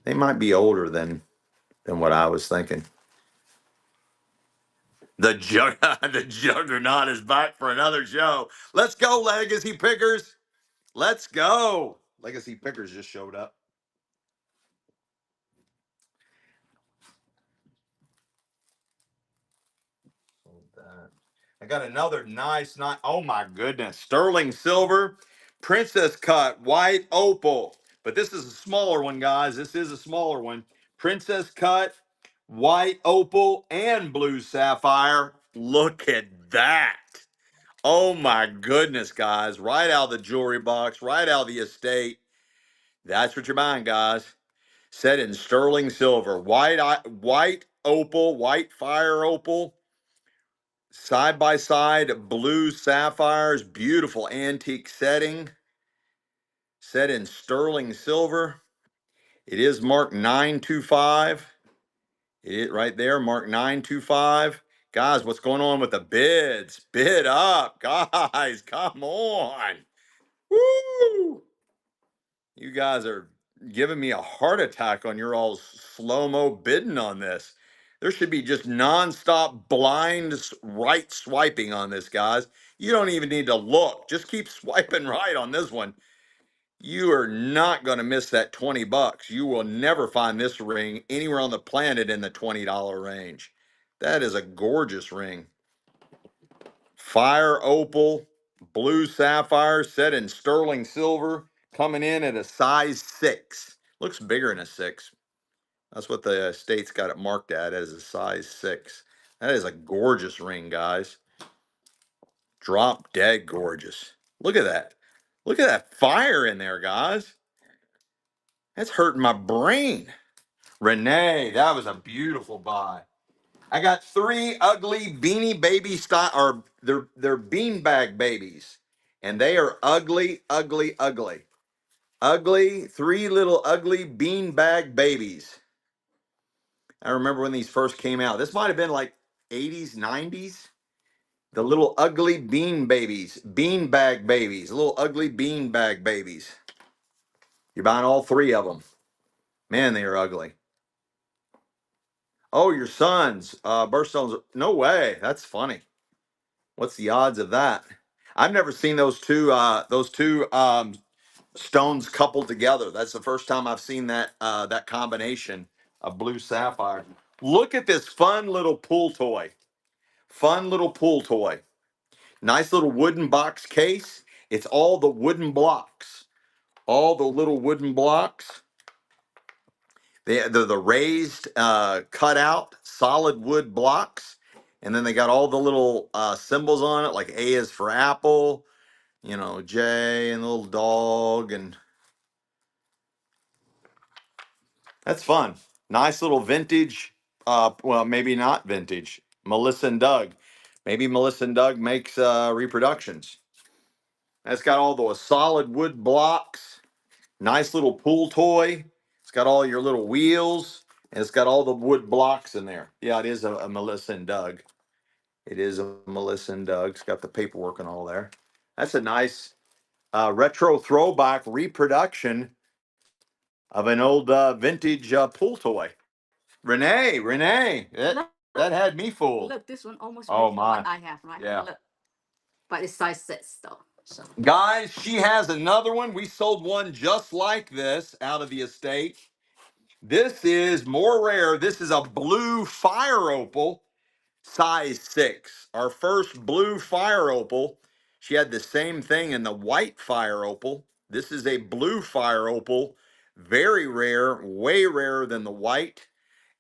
They might be older than what I was thinking. The Juggernaut is back for another show. Let's go, Legacy Pickers. Let's go. Legacy Pickers just showed up. I got another nice, oh my goodness, sterling silver, princess cut, white opal. But this is a smaller one, guys. This is a smaller one. Princess cut, white opal, and blue sapphire. Look at that. Oh my goodness, guys. Right out of the jewelry box, right out of the estate. That's what you're buying, guys. Set in sterling silver. White opal, white fire opal. Side by side, blue sapphires, beautiful antique setting. Set in sterling silver. It is marked 925. It is right there, marked 925. Guys, what's going on with the bids? Bid up, guys. Come on. Woo! You guys are giving me a heart attack on your all slow-mo bidding on this. There should be just nonstop blind right swiping on this, guys. You don't even need to look. Just keep swiping right on this one. You are not going to miss that 20 bucks. You will never find this ring anywhere on the planet in the $20 range. That is a gorgeous ring. Fire opal, blue sapphire set in sterling silver, coming in at a size 6. Looks bigger than a 6. That's what the state's got it marked at as a size 6. That is a gorgeous ring, guys. Drop dead gorgeous. Look at that. Look at that fire in there, guys. That's hurting my brain. Renee, that was a beautiful buy. I got 3 ugly beanie baby style, or they're beanbag babies. And they are ugly, ugly, ugly. Ugly, 3 little ugly beanbag babies. I remember when these first came out. This might have been like 80s, 90s. The little ugly beanbag babies, little ugly beanbag babies. You're buying all 3 of them. Man, they are ugly. Oh, your son's birthstones. No way. That's funny. What's the odds of that? I've never seen those two stones coupled together. That's the first time I've seen that combination of blue sapphire. Look at this fun little pool toy. Fun little pool toy. Nice little wooden box case. It's all the wooden blocks. All the little wooden blocks. They're the raised, cut out, solid wood blocks. And then they got all the little symbols on it, like A is for apple, J and a little dog. And that's fun. Nice little vintage, well, maybe not vintage. Melissa and Doug. Maybe Melissa and Doug makes reproductions. That's got all those solid wood blocks. Nice little pool toy. It's got all your little wheels, and it's got all the wood blocks in there. Yeah, it is a Melissa and Doug. It is a Melissa and Doug. It's got the paperwork and all there. That's a nice retro throwback reproduction of an old vintage pool toy. Renee, that had me fooled. Look, this one almost Oh big for what my. I have, right? Yeah. Look, but it's size 6 though. So Guys, she has another one. We sold one just like this out of the estate. This is more rare. This is a blue fire opal, size 6. Our first blue fire opal. She had the same thing in the white fire opal. This is a blue fire opal. Very rare, way rarer than the white.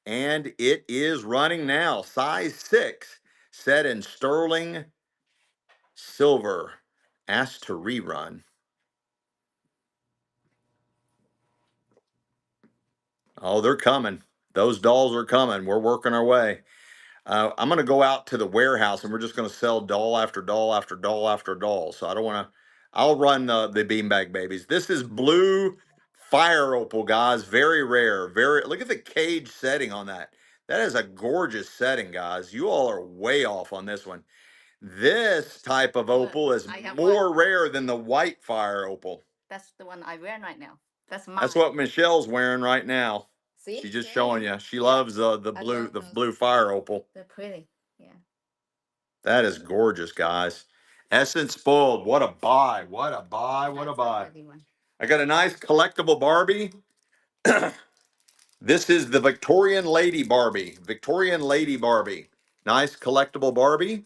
And it is running now, size 6, set in sterling silver. Asked to rerun. Oh, they're coming. Those dolls are coming. We're working our way. I'm going to go out to the warehouse and we're just going to sell doll after doll after doll after doll. So I don't want to. I'll run the beanbag babies. This is blue fire opal, guys. Very rare. Very. Look at the cage setting on that. That is a gorgeous setting, guys. You all are way off on this one. This type of look, opal is I have more one. rare than the white fire opal. That's the one I wear right now. That's That's mine. what Michelle's wearing right now. See? She's just See? showing you. She Yeah. loves the I blue love the them. blue fire opal. They're pretty. Yeah. That is gorgeous, guys. Essence spoiled. What a buy. What a buy. What a That's buy. pretty one. I got a nice collectible Barbie. This is the Victorian Lady Barbie. Victorian Lady Barbie. Nice collectible Barbie.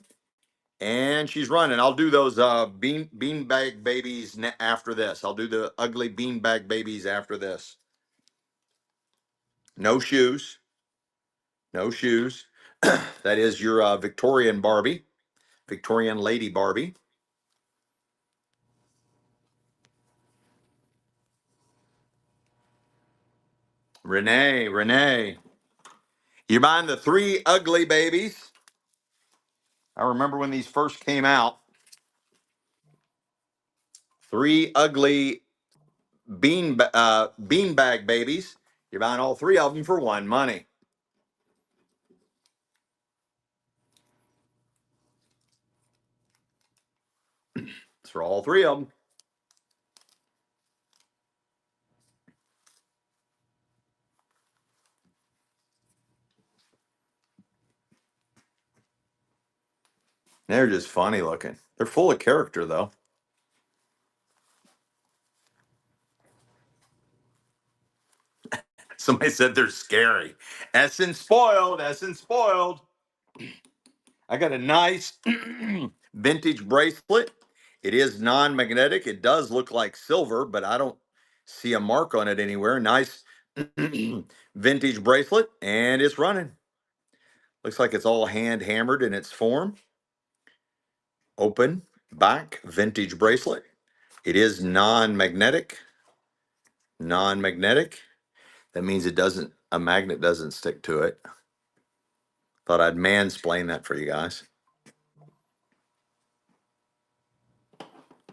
And she's running. I'll do those beanbag babies after this. I'll do the ugly beanbag babies after this. No shoes. No shoes. That is your Victorian Barbie. Victorian Lady Barbie. Renee. You mind the three ugly babies? I remember when these first came out. Three ugly beanbag babies. You're buying all three of them for one money. It's for all three of them. They're just funny looking. They're full of character though. Somebody said they're scary. Essence spoiled. Essence spoiled. I got a nice vintage bracelet. It is non-magnetic. It does look like silver, but I don't see a mark on it anywhere. Nice vintage bracelet, and it's running. Looks like it's all hand hammered in its form. Open back vintage bracelet. It is non-magnetic. Non-magnetic. That means a magnet doesn't stick to it. Thought I'd mansplain that for you guys.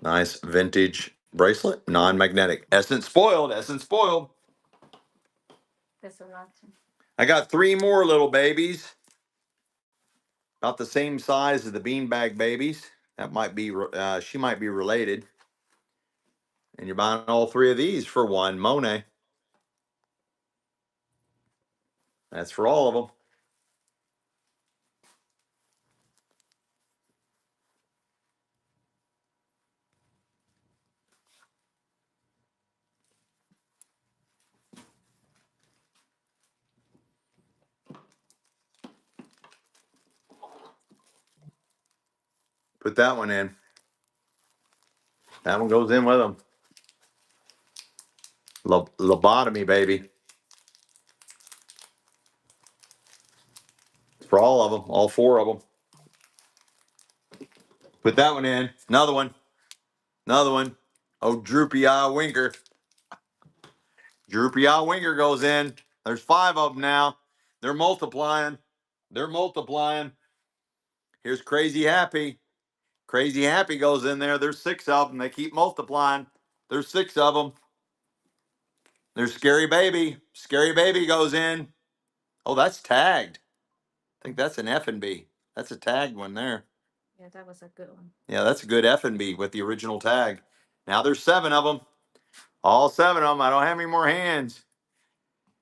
Nice vintage bracelet, non-magnetic. Essence spoiled, essence spoiled. That's a lot. I got three more little babies, about the same size as the beanbag babies. That might be, she might be related. And you're buying all three of these for one, Monet. That's for all of them. Put that one in. That one goes in with them. Lobotomy, baby. For all of them, all four of them. Put that one in. Another one. Another one. Oh, droopy eye winker. Droopy eye winker goes in. There's 5 of them now. They're multiplying. They're multiplying. Here's crazy happy. Crazy happy goes in there. There's 6 of them. They keep multiplying. There's 6 of them. There's scary baby. Scary baby goes in. Oh, that's tagged. I think that's an F and B. That's a tagged one there. Yeah, that was a good one. Yeah, that's a good F and B with the original tag. Now there's 7 of them. All 7 of them. I don't have any more hands.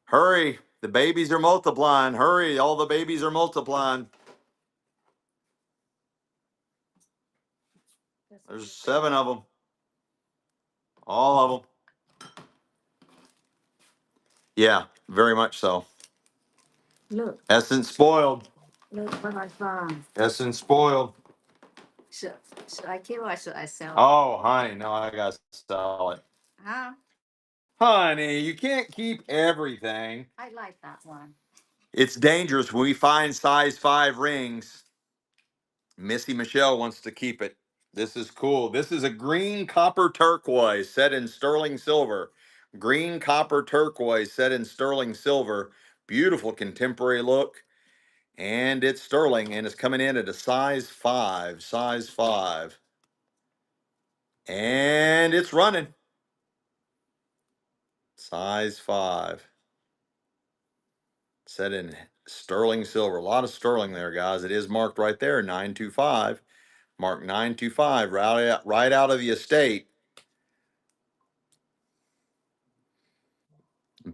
Hurry. The babies are multiplying. Hurry. All the babies are multiplying. There's 7 of them. All of them. Yeah, very much so. Look. Essence spoiled. Look what I found. Essence spoiled. Should I keep or should I sell? Oh, honey, no, I got to sell it. Huh? Honey, you can't keep everything. I like that one. It's dangerous when we find size 5 rings. Missy Michelle wants to keep it. This is cool. This is a green copper turquoise set in sterling silver. Green copper turquoise set in sterling silver. Beautiful contemporary look. And it's sterling and it's coming in at a size 5. Size 5. And it's running. Size 5. Set in sterling silver. A lot of sterling there, guys. It is marked right there, 925. Mark 925, right out of the estate.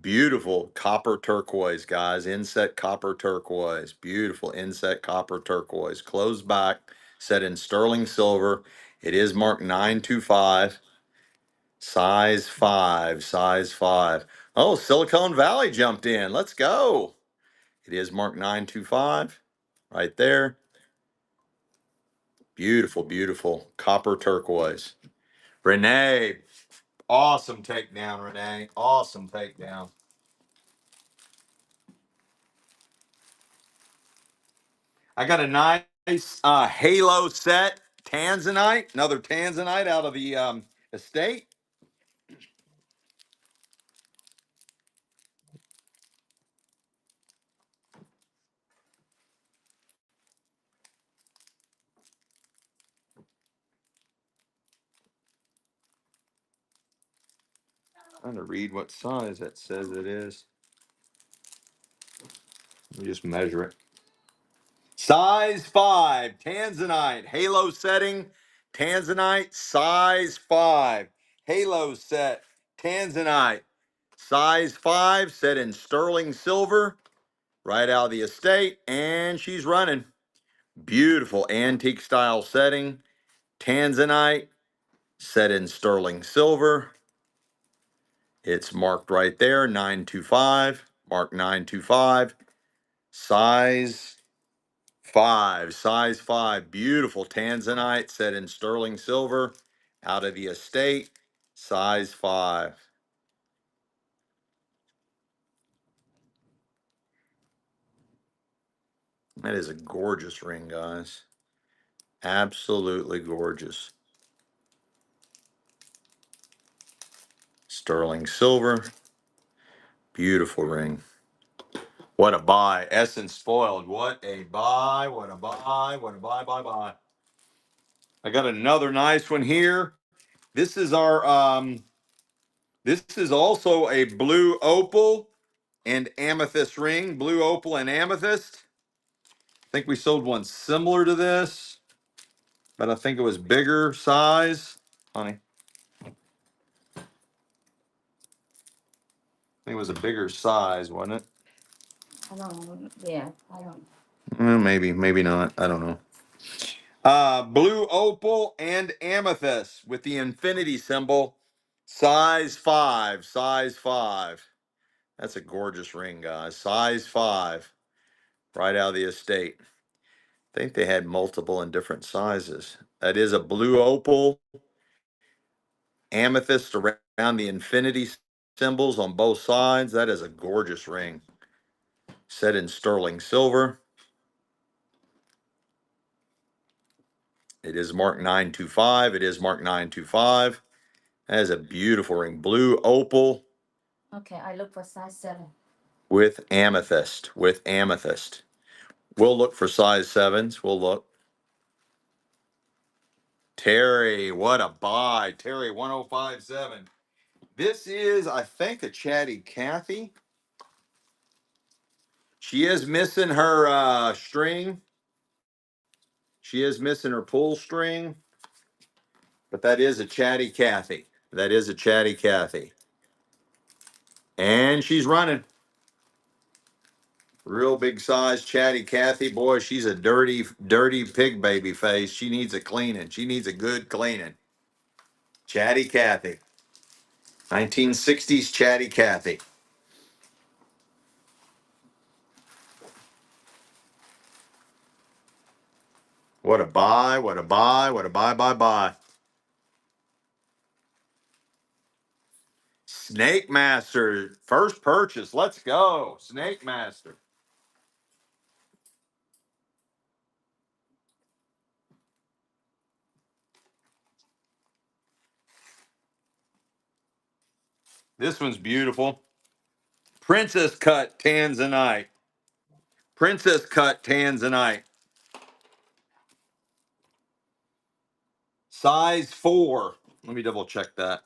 Beautiful copper turquoise, guys. Inset copper turquoise. Beautiful inset copper turquoise. Closed back, set in sterling silver. It is marked 925. Size 5. Size 5. Oh, Silicon Valley jumped in. Let's go. It is marked 925. Right there. Beautiful, beautiful copper turquoise. Renee. Awesome takedown, Renee. Awesome takedown. I got a nice halo set, tanzanite, another tanzanite out of the estate. Trying to read what size that says it is. Let me just measure it. Size 5, tanzanite, halo setting, tanzanite, size 5. Halo set, tanzanite, size 5, set in sterling silver, right out of the estate, and she's running. Beautiful antique style setting, tanzanite, set in sterling silver. It's marked right there, 925, mark 925, size 5, size 5, beautiful tanzanite set in sterling silver, out of the estate, size 5. That is a gorgeous ring, guys. Absolutely gorgeous. Sterling silver, beautiful ring. What a buy. Essence spoiled. What a buy. What a buy. What a buy. I got another nice one here. This is our this is also a blue opal and amethyst ring. Blue opal and amethyst. I think we sold one similar to this, but I think it was bigger size. Honey. I think it was a bigger size, wasn't it? I don't. Yeah, I don't. Maybe, maybe not. I don't know. Blue opal and amethyst with the infinity symbol. Size 5. Size 5. That's a gorgeous ring, guys. Size 5. Right out of the estate. I think they had multiple in different sizes. That is a blue opal, amethyst around the infinity symbols on both sides. That is a gorgeous ring. Set in sterling silver. It is marked 925. It is marked 925. That is a beautiful ring. Blue opal. Okay, I look for size 7. With amethyst. With amethyst. We'll look for size 7s. We'll look. Terry, what a buy. Terry, 1057. This is, I think, a Chatty Cathy. She is missing her string. She is missing her pull string. But that is a Chatty Cathy. That is a Chatty Cathy. And she's running. Real big size Chatty Cathy. Boy, she's a dirty, dirty pig baby face. She needs a cleaning. She needs a good cleaning. Chatty Cathy. 1960s Chatty Cathy. What a buy, what a buy, what a buy. Snake Master, first purchase. Let's go. Snake Master. This one's beautiful. Princess cut Tanzanite. Princess cut Tanzanite. Size 4. Let me double check that.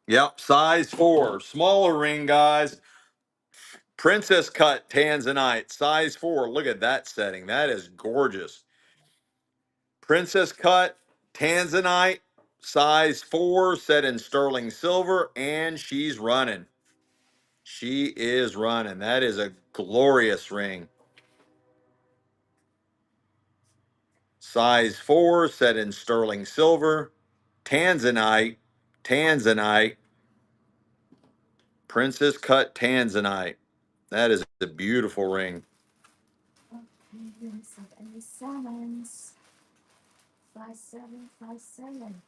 Yep, size 4. Smaller ring, guys. Princess cut Tanzanite. Size 4. Look at that setting. That is gorgeous. Princess cut Tanzanite. Size 4. Set in sterling silver. And she's running. She is running. That is a glorious ring. Size 4, set in sterling silver. Tanzanite. Tanzanite. Princess cut Tanzanite. That is a beautiful ring. Okay, so any 7s. Size 7, size 7.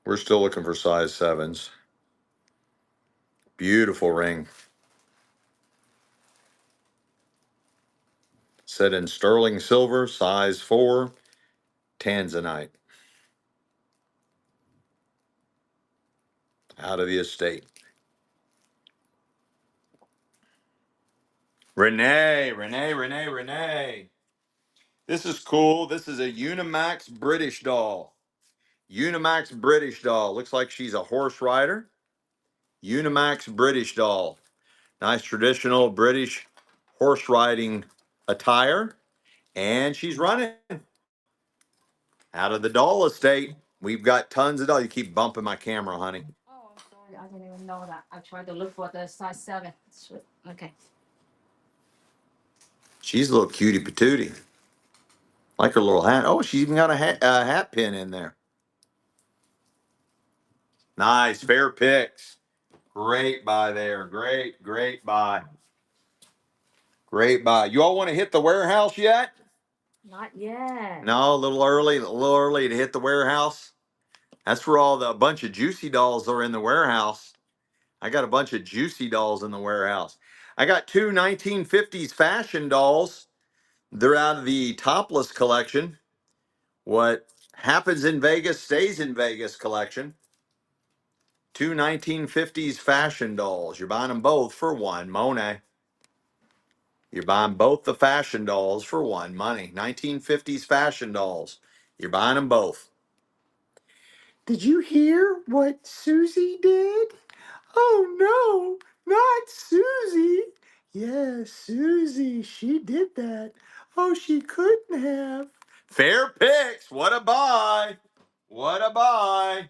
We're still looking for size 7s. Beautiful ring. Set in sterling silver, size 4, Tanzanite. Out of the estate. Renee. This is cool. This is a Unimax British doll. Unimax British doll. Looks like she's a horse rider. Unimax British doll. Nice traditional British horse riding attire. And she's running out of the doll estate. We've got tons of dolls. You keep bumping my camera, honey. Oh, I'm sorry. I didn't even know that. I tried to look for the size 7. Okay. She's a little cutie patootie. Like her little hat. Oh, she even got a hat pin in there. Nice. Fair picks. Great buy there. Great buy. Great buy. You all want to hit the warehouse yet? Not yet. No, a little early to hit the warehouse. That's where a bunch of juicy dolls are in the warehouse. I got a bunch of juicy dolls in the warehouse. I got two 1950s fashion dolls. They're out of the topless collection. What happens in Vegas stays in Vegas collection. Two 1950s fashion dolls. You're buying them both for one, Monet. You're buying both the fashion dolls for one money. 1950s fashion dolls. You're buying them both. Did you hear what Susie did? Oh no, not Susie. Yes, Susie, she did that. Oh, she couldn't have. Fair picks. What a buy. What a buy.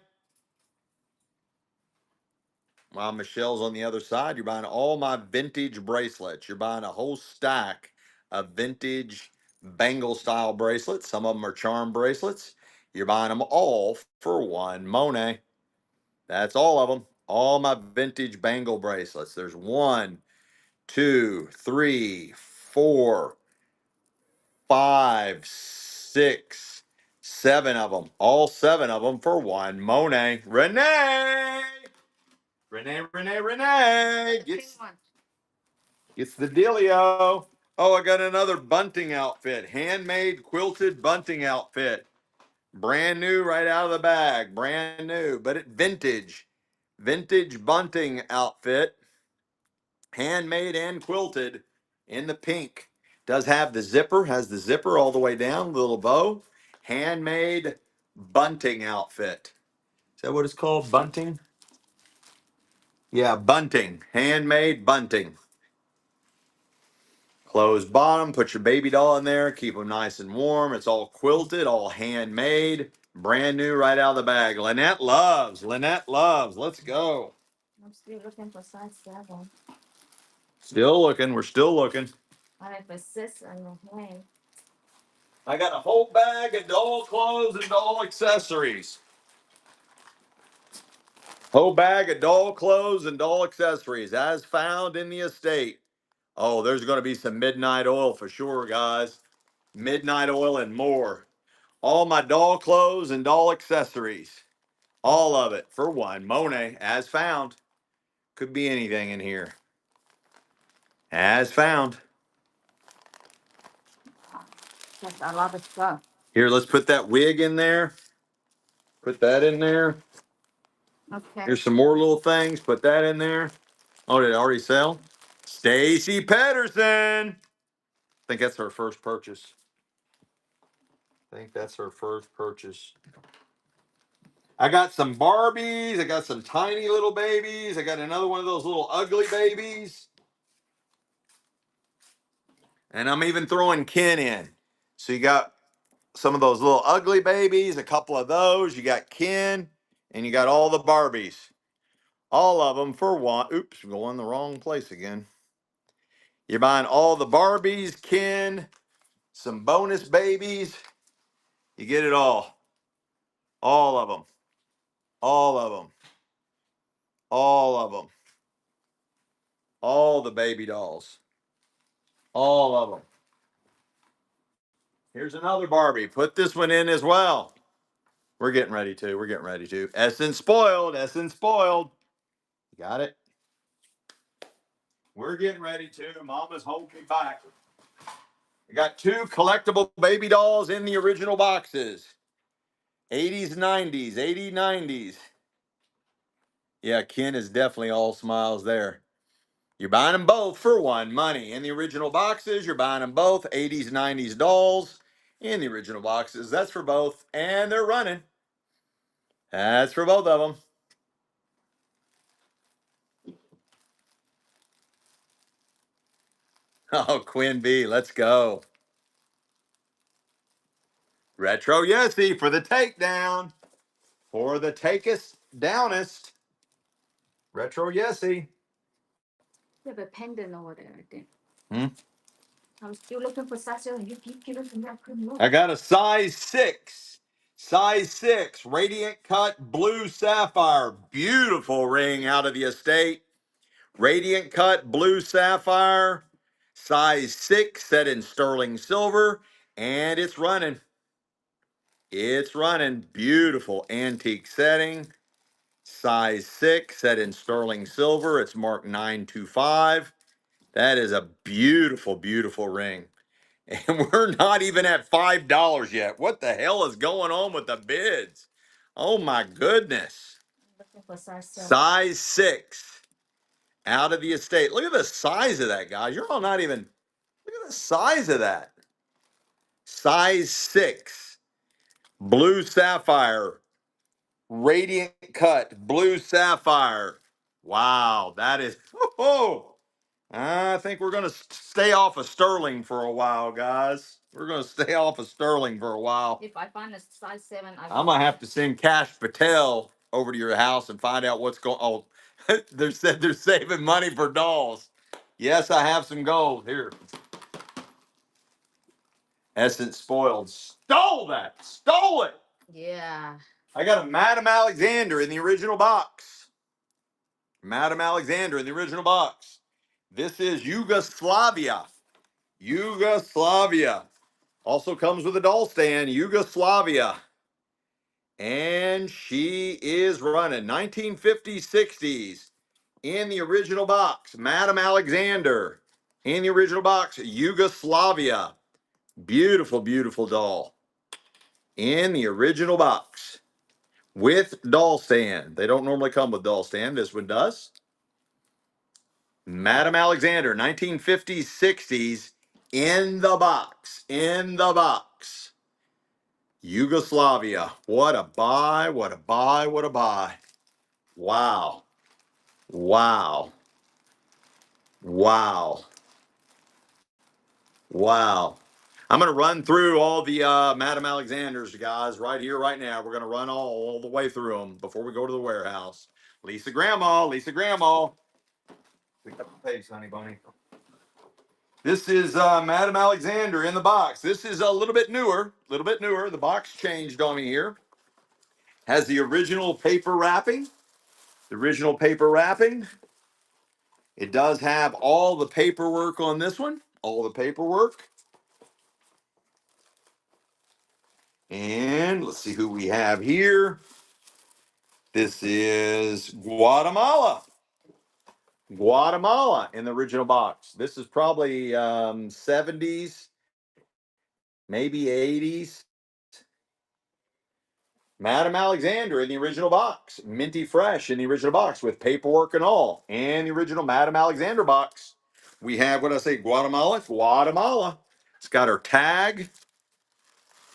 While Michelle's on the other side, you're buying all my vintage bracelets. You're buying a whole stack of vintage bangle style bracelets. Some of them are charm bracelets. You're buying them all for one Monet. That's all of them. All my vintage bangle bracelets. There's 1, 2, 3, 4, 5, 6, 7 of them. All 7 of them for one. Monet. Renee! Renee. Gets the dealio. Oh, I got another bunting outfit. Handmade quilted bunting outfit. Brand new right out of the bag. Brand new, but it vintage. Vintage bunting outfit. Handmade and quilted in the pink. Does have the zipper, has the zipper all the way down, little bow. Handmade bunting outfit. Is that what it's called? Bunting? Yeah, bunting. Handmade bunting. Closed bottom, put your baby doll in there, keep them nice and warm. It's all quilted, all handmade, brand new right out of the bag. Lynette loves. Let's go. I'm still looking for size 7. Still looking. We're still looking. I have a 6 and a hand. I got a whole bag of doll clothes and doll accessories. Whole bag of doll clothes and doll accessories as found in the estate. Oh, there's going to be some midnight oil for sure, guys. Midnight oil and more. All my doll clothes and doll accessories. All of it for one. Monet, as found. Could be anything in here. As found. That's a lot of stuff. Here, let's put that wig in there. Put that in there. Okay. Here's some more little things. Put that in there. Oh, did it already sell? Stacy Pedersen. I think that's her first purchase. I got some Barbies. I got some tiny little babies. I got another one of those little ugly babies. And I'm even throwing Ken in. So you got some of those little ugly babies, a couple of those. You got Ken, and you got all the Barbies. All of them for one. Oops, I'm going the wrong place again. You're buying all the Barbies, Ken, some bonus babies. You get it all. All of them. All of them. All of them. All the baby dolls. All of them. Here's another Barbie. Put this one in as well. We're getting ready to. Essence spoiled. You got it? We're getting ready to. Mama's holding me back. I got 2 collectible baby dolls in the original boxes. 80s, 90s, 80s, 90s. Yeah, Ken is definitely all smiles there. You're buying them both for one. Money. In the original boxes, you're buying them both. 80s, 90s dolls in the original boxes. That's for both. And they're running. That's for both of them. Oh, Quinn B, let's go. Retro Yesy for the takedown. For the takeest downest. Retro Yesy. You have a pendant over there, I think. Hmm? I'm still looking for size 7. You keep giving me that good look. I got a size 6. Size 6. Radiant cut blue sapphire. Beautiful ring out of the estate. Radiant cut blue sapphire. Size 6 set in sterling silver. And it's running. It's running. Beautiful antique setting. Size 6 set in sterling silver. It's marked 925. That is a beautiful, beautiful ring. And we're not even at $5 yet. What the hell is going on with the bids? Oh my goodness. Looking for size 7. Size 6 out of the estate. Look at the size of that, guys. You're all not even, look at the size of that. Size 6. Blue sapphire. Radiant cut. Blue sapphire. Wow. That is, oh. I think we're going to stay off of sterling for a while, guys. We're going to stay off of sterling for a while. If I find a size 7, I'm going to have to send Cash Patel over to your house and find out what's going on. Oh, they said they're saving money for dolls. Yes, I have some gold here. Essence spoiled. Stole that. Stole it. Yeah. I got a Madam Alexander in the original box. Madam Alexander in the original box. This is Yugoslavia. Yugoslavia. Also comes with a doll stand, Yugoslavia. And she is running 1950s, 60s in the original box. Madam Alexander in the original box, Yugoslavia. Beautiful, beautiful doll in the original box with doll stand. They don't normally come with doll stand. This one does. Madam Alexander, 1950s, 60s in the box. In the box. Yugoslavia. What a buy, what a buy, what a buy. Wow. Wow. Wow. Wow. I'm going to run through all the Madam Alexanders, guys, right here, right now. We're going to run all the way through them before we go to the warehouse. Lisa Grandma, Lisa Grandma. Pick up the pace, honey bunny. This is Madam Alexander in the box. This is a little bit newer, The box changed on me here. Has the original paper wrapping. The original paper wrapping. It does have all the paperwork on this one. All the paperwork. And let's see who we have here. This is Guatemala. Guatemala in the original box. This is probably 70s, maybe 80s. Madam Alexander in the original box. Minty fresh in the original box with paperwork and all. And the original Madam Alexander box. We have, what did I say, Guatemala? Guatemala. It's got her tag.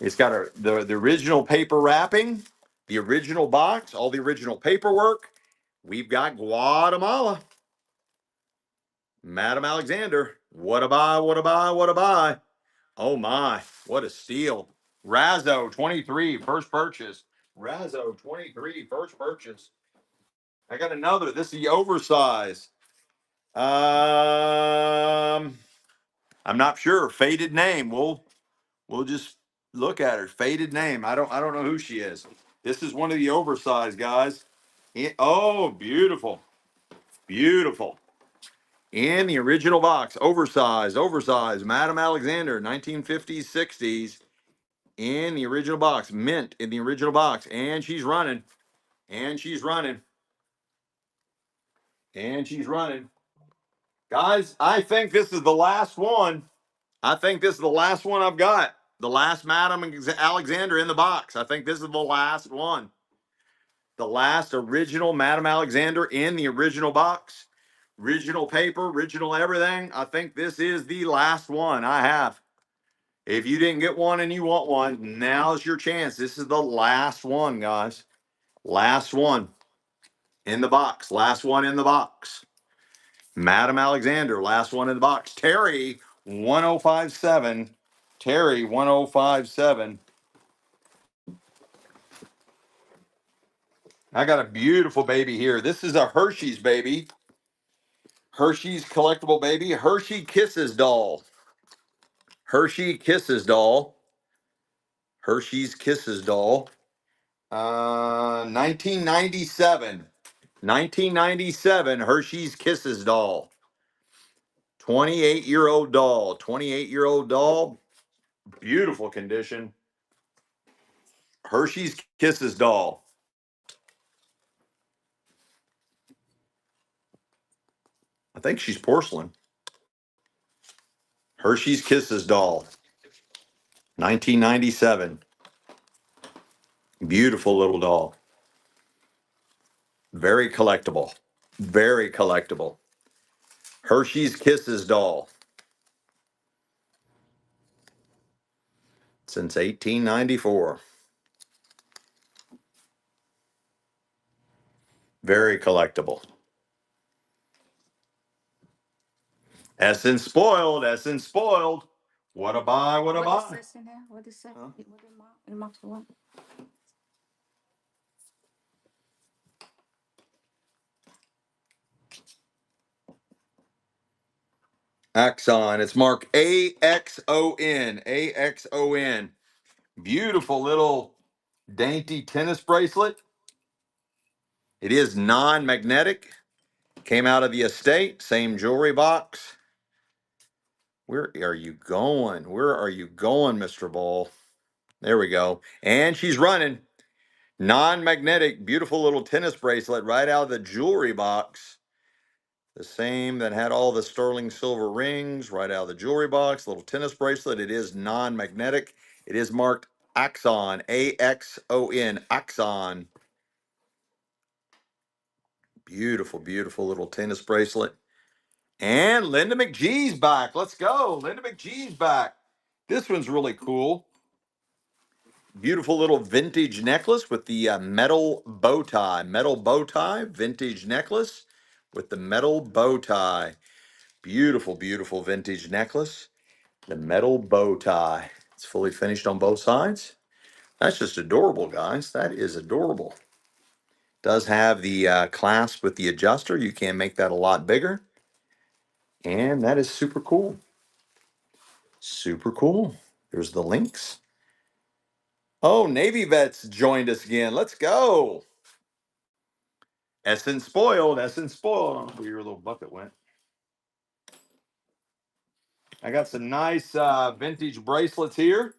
It's got her the original paper wrapping, the original box, all the original paperwork. We've got Guatemala. Madam Alexander. What a buy, what a buy, what a buy. Oh my, what a steal. Razzo 23, first purchase. Razzo 23, first purchase. I got another. This is the oversized. I'm not sure. Faded name. We'll just look at her. Faded name. I don't know who she is. This is one of the oversized guys. Oh, beautiful. Beautiful. In the original box, oversized, Madam Alexander, 1950s, 60s, in the original box, mint in the original box, and she's running, and she's running, and she's running. Guys, I think this is the last one. I think this is the last one I've got. The last Madam Alexander in the box. I think this is the last one. The last original Madam Alexander in the original box. Original paper, original everything. I think this is the last one I have. If you didn't get one and you want one, now's your chance. This is the last one, guys. Last one in the box. Last one in the box. Madam Alexander, last one in the box. Terry, 1057. Terry, 1057. I got a beautiful baby here. This is a Hershey's baby. Hershey's collectible baby. Hershey Kisses doll. Hershey Kisses doll. Hershey's Kisses doll. 1997. 1997 Hershey's Kisses doll. 28-year-old doll. 28-year-old doll. Beautiful condition. Hershey's Kisses doll. I think she's porcelain. Hershey's Kisses doll. 1997. Beautiful little doll. Very collectible. Very collectible. Hershey's Kisses doll. Since 1894. Very collectible. Essence spoiled. Essence spoiled. What a buy. What a buy. What is in there? What is that? Huh? What it marks for what? Axon. It's marked AXON. AXON. Beautiful little dainty tennis bracelet. It is non-magnetic. Came out of the estate, same jewelry box. Where are you going? Where are you going, Mr. Bull? There we go. And she's running. Non-magnetic, beautiful little tennis bracelet right out of the jewelry box. The same that had all the sterling silver rings right out of the jewelry box. Little tennis bracelet. It is non-magnetic. It is marked Axon, A-X-O-N, Axon. Beautiful, beautiful little tennis bracelet. And Linda McGee's back. Let's go. Linda McGee's back. This one's really cool. Beautiful little vintage necklace with the metal bow tie. Metal bow tie, vintage necklace with the metal bow tie. Beautiful, beautiful vintage necklace. The metal bow tie. It's fully finished on both sides. That's just adorable, guys. That is adorable. Does have the clasp with the adjuster. You can make that a lot bigger. And that is super cool. Super cool. There's the links. Oh, Navy Vets joined us again. Let's go. Essence spoiled. Essence spoiled. I don't know where your little bucket went. I got some nice vintage bracelets here.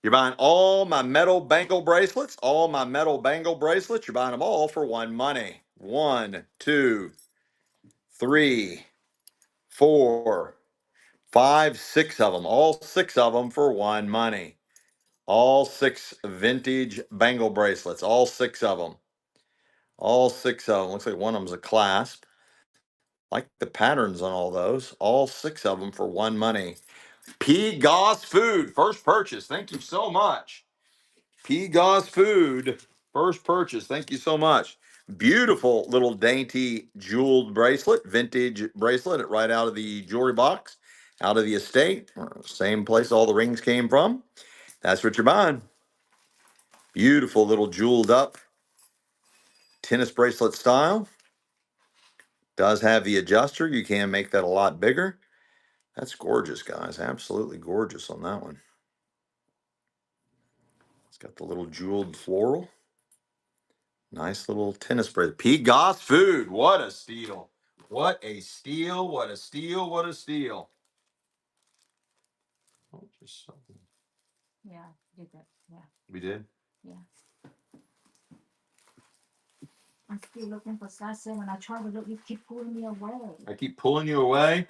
You're buying all my metal bangle bracelets. All my metal bangle bracelets. You're buying them all for one money. 1, 2, 3, 4, 5, 6 of them. All 6 of them for one money. All 6 vintage bangle bracelets. All 6 of them. All 6 of them. Looks like one of them's a clasp. Like the patterns on all those. All 6 of them for one money. P. Goss Food, first purchase. Thank you so much. P. Goss Food, first purchase. Thank you so much. Beautiful little dainty jeweled bracelet, vintage bracelet right out of the jewelry box, out of the estate. Same place all the rings came from. That's what you're buying. Beautiful little jeweled up tennis bracelet style. Does have the adjuster. You can make that a lot bigger. That's gorgeous, guys. Absolutely gorgeous on that one. It's got the little jeweled floral. Nice little tennis bracelet. P. Goss Food. What a steal. What a steal. What a steal. What a steal. Oh, just something. Yeah, did that. Yeah, We did? yeah. I'm still looking for Sasa. When I try to look, you keep pulling me away. I keep pulling you away.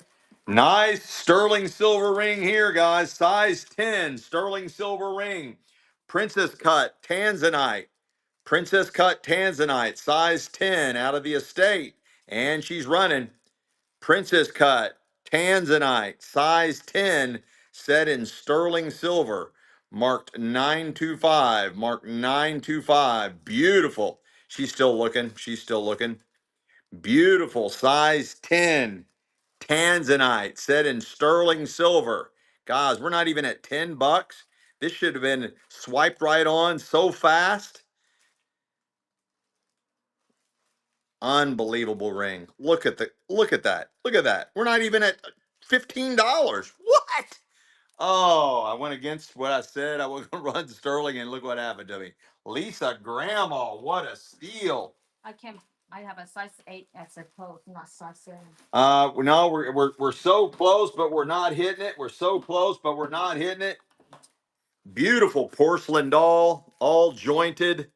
Nice sterling silver ring here, guys. Size 10 sterling silver ring. Princess cut tanzanite. Princess cut tanzanite. Size 10 out of the estate. And she's running. Princess cut tanzanite. Size 10 set in sterling silver. Marked 925. Marked 925. Beautiful. She's still looking. She's still looking. Beautiful. Size 10. Tanzanite set in sterling silver. Guys, we're not even at $10. This should have been swiped right on so fast. Unbelievable ring. Look at that. Look at that. We're not even at $15. What? Oh, I went against what I said. I was going to run sterling, and look what happened to me. Lisa Grandma, what a steal. I can. I have a size 8 as a clothes, not size 7. No, we're so close, but we're not hitting it. We're so close, but we're not hitting it. Beautiful porcelain doll, all jointed.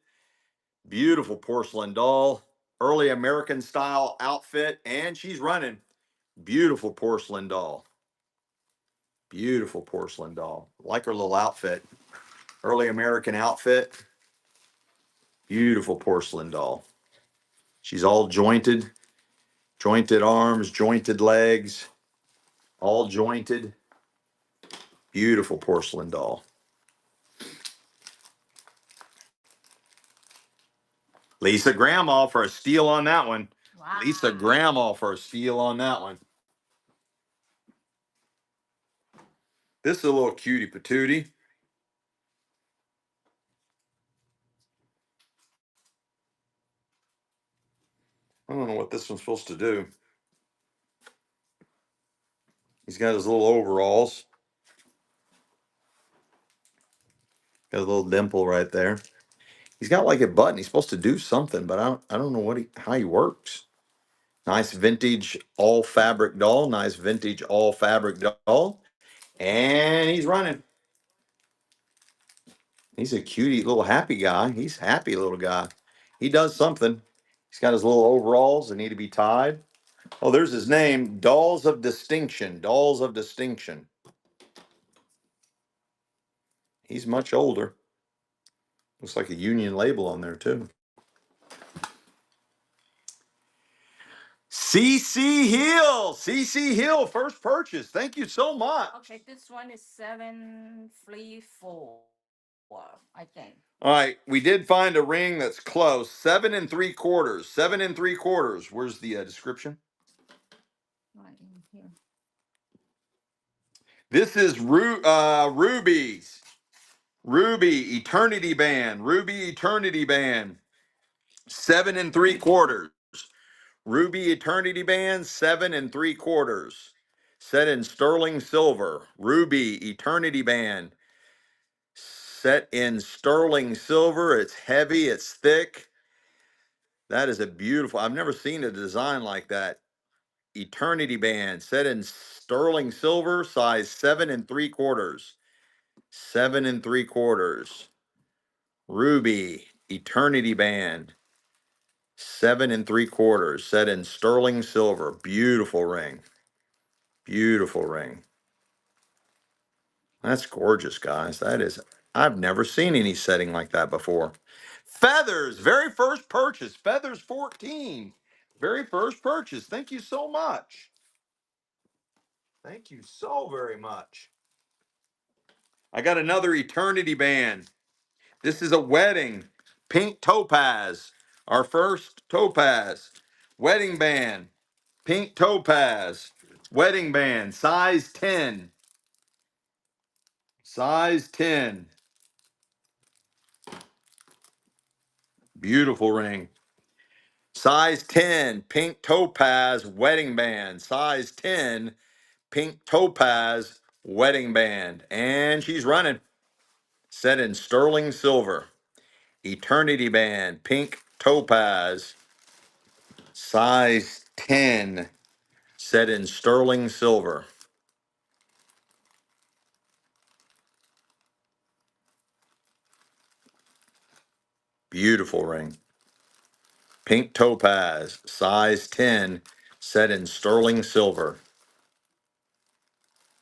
Beautiful porcelain doll, early American style outfit, and she's running. Beautiful porcelain doll. Beautiful porcelain doll. Like her little outfit. Early American outfit. Beautiful porcelain doll. She's all jointed. Jointed arms, jointed legs, all jointed. Beautiful porcelain doll. Lisa Grandma for a steal on that one. Wow. Lisa Grandma for a steal on that one. This is a little cutie patootie. I don't know what this one's supposed to do. He's got his little overalls. Got a little dimple right there. He's got like a button. He's supposed to do something, but I don't know how he works. Nice vintage all fabric doll. Nice vintage all fabric doll. And he's running. He's a cutie little happy guy. He's happy little guy. He does something. He's got his little overalls that need to be tied. Oh, there's his name. Dolls of Distinction. Dolls of Distinction. He's much older. Looks like a union label on there too. CC Hill. CC Hill, first purchase. Thank you so much. Okay, this one is 734, I think. All right, we did find a ring that's close. 7 3/4. 7 3/4. Where's the description? Right in here. This is Ruby's. Ruby Eternity Band. Ruby Eternity Band. 7 3/4. Ruby Eternity Band. 7 3/4. Set in sterling silver. Ruby Eternity Band. Set in sterling silver. It's heavy. It's thick. That is a beautiful. I've never seen a design like that. Eternity Band, set in sterling silver, size 7 3/4. 7 3/4. Ruby Eternity Band, 7 3/4. Set in sterling silver. Beautiful ring. Beautiful ring. That's gorgeous, guys. That is. I've never seen any setting like that before. Feathers, very first purchase. Feathers 14. Very first purchase. Thank you so much. Thank you so very much. I got another Eternity Band. This is a wedding. Pink topaz. Our first topaz. Wedding band. Pink topaz. Wedding band. Size 10. Size 10. Beautiful ring. Size 10. Pink topaz. Wedding band. Size 10. Pink topaz. Wedding band. And she's running. Set in sterling silver. Eternity Band, pink topaz, size 10, set in sterling silver. Beautiful ring. Pink topaz, size 10, set in sterling silver.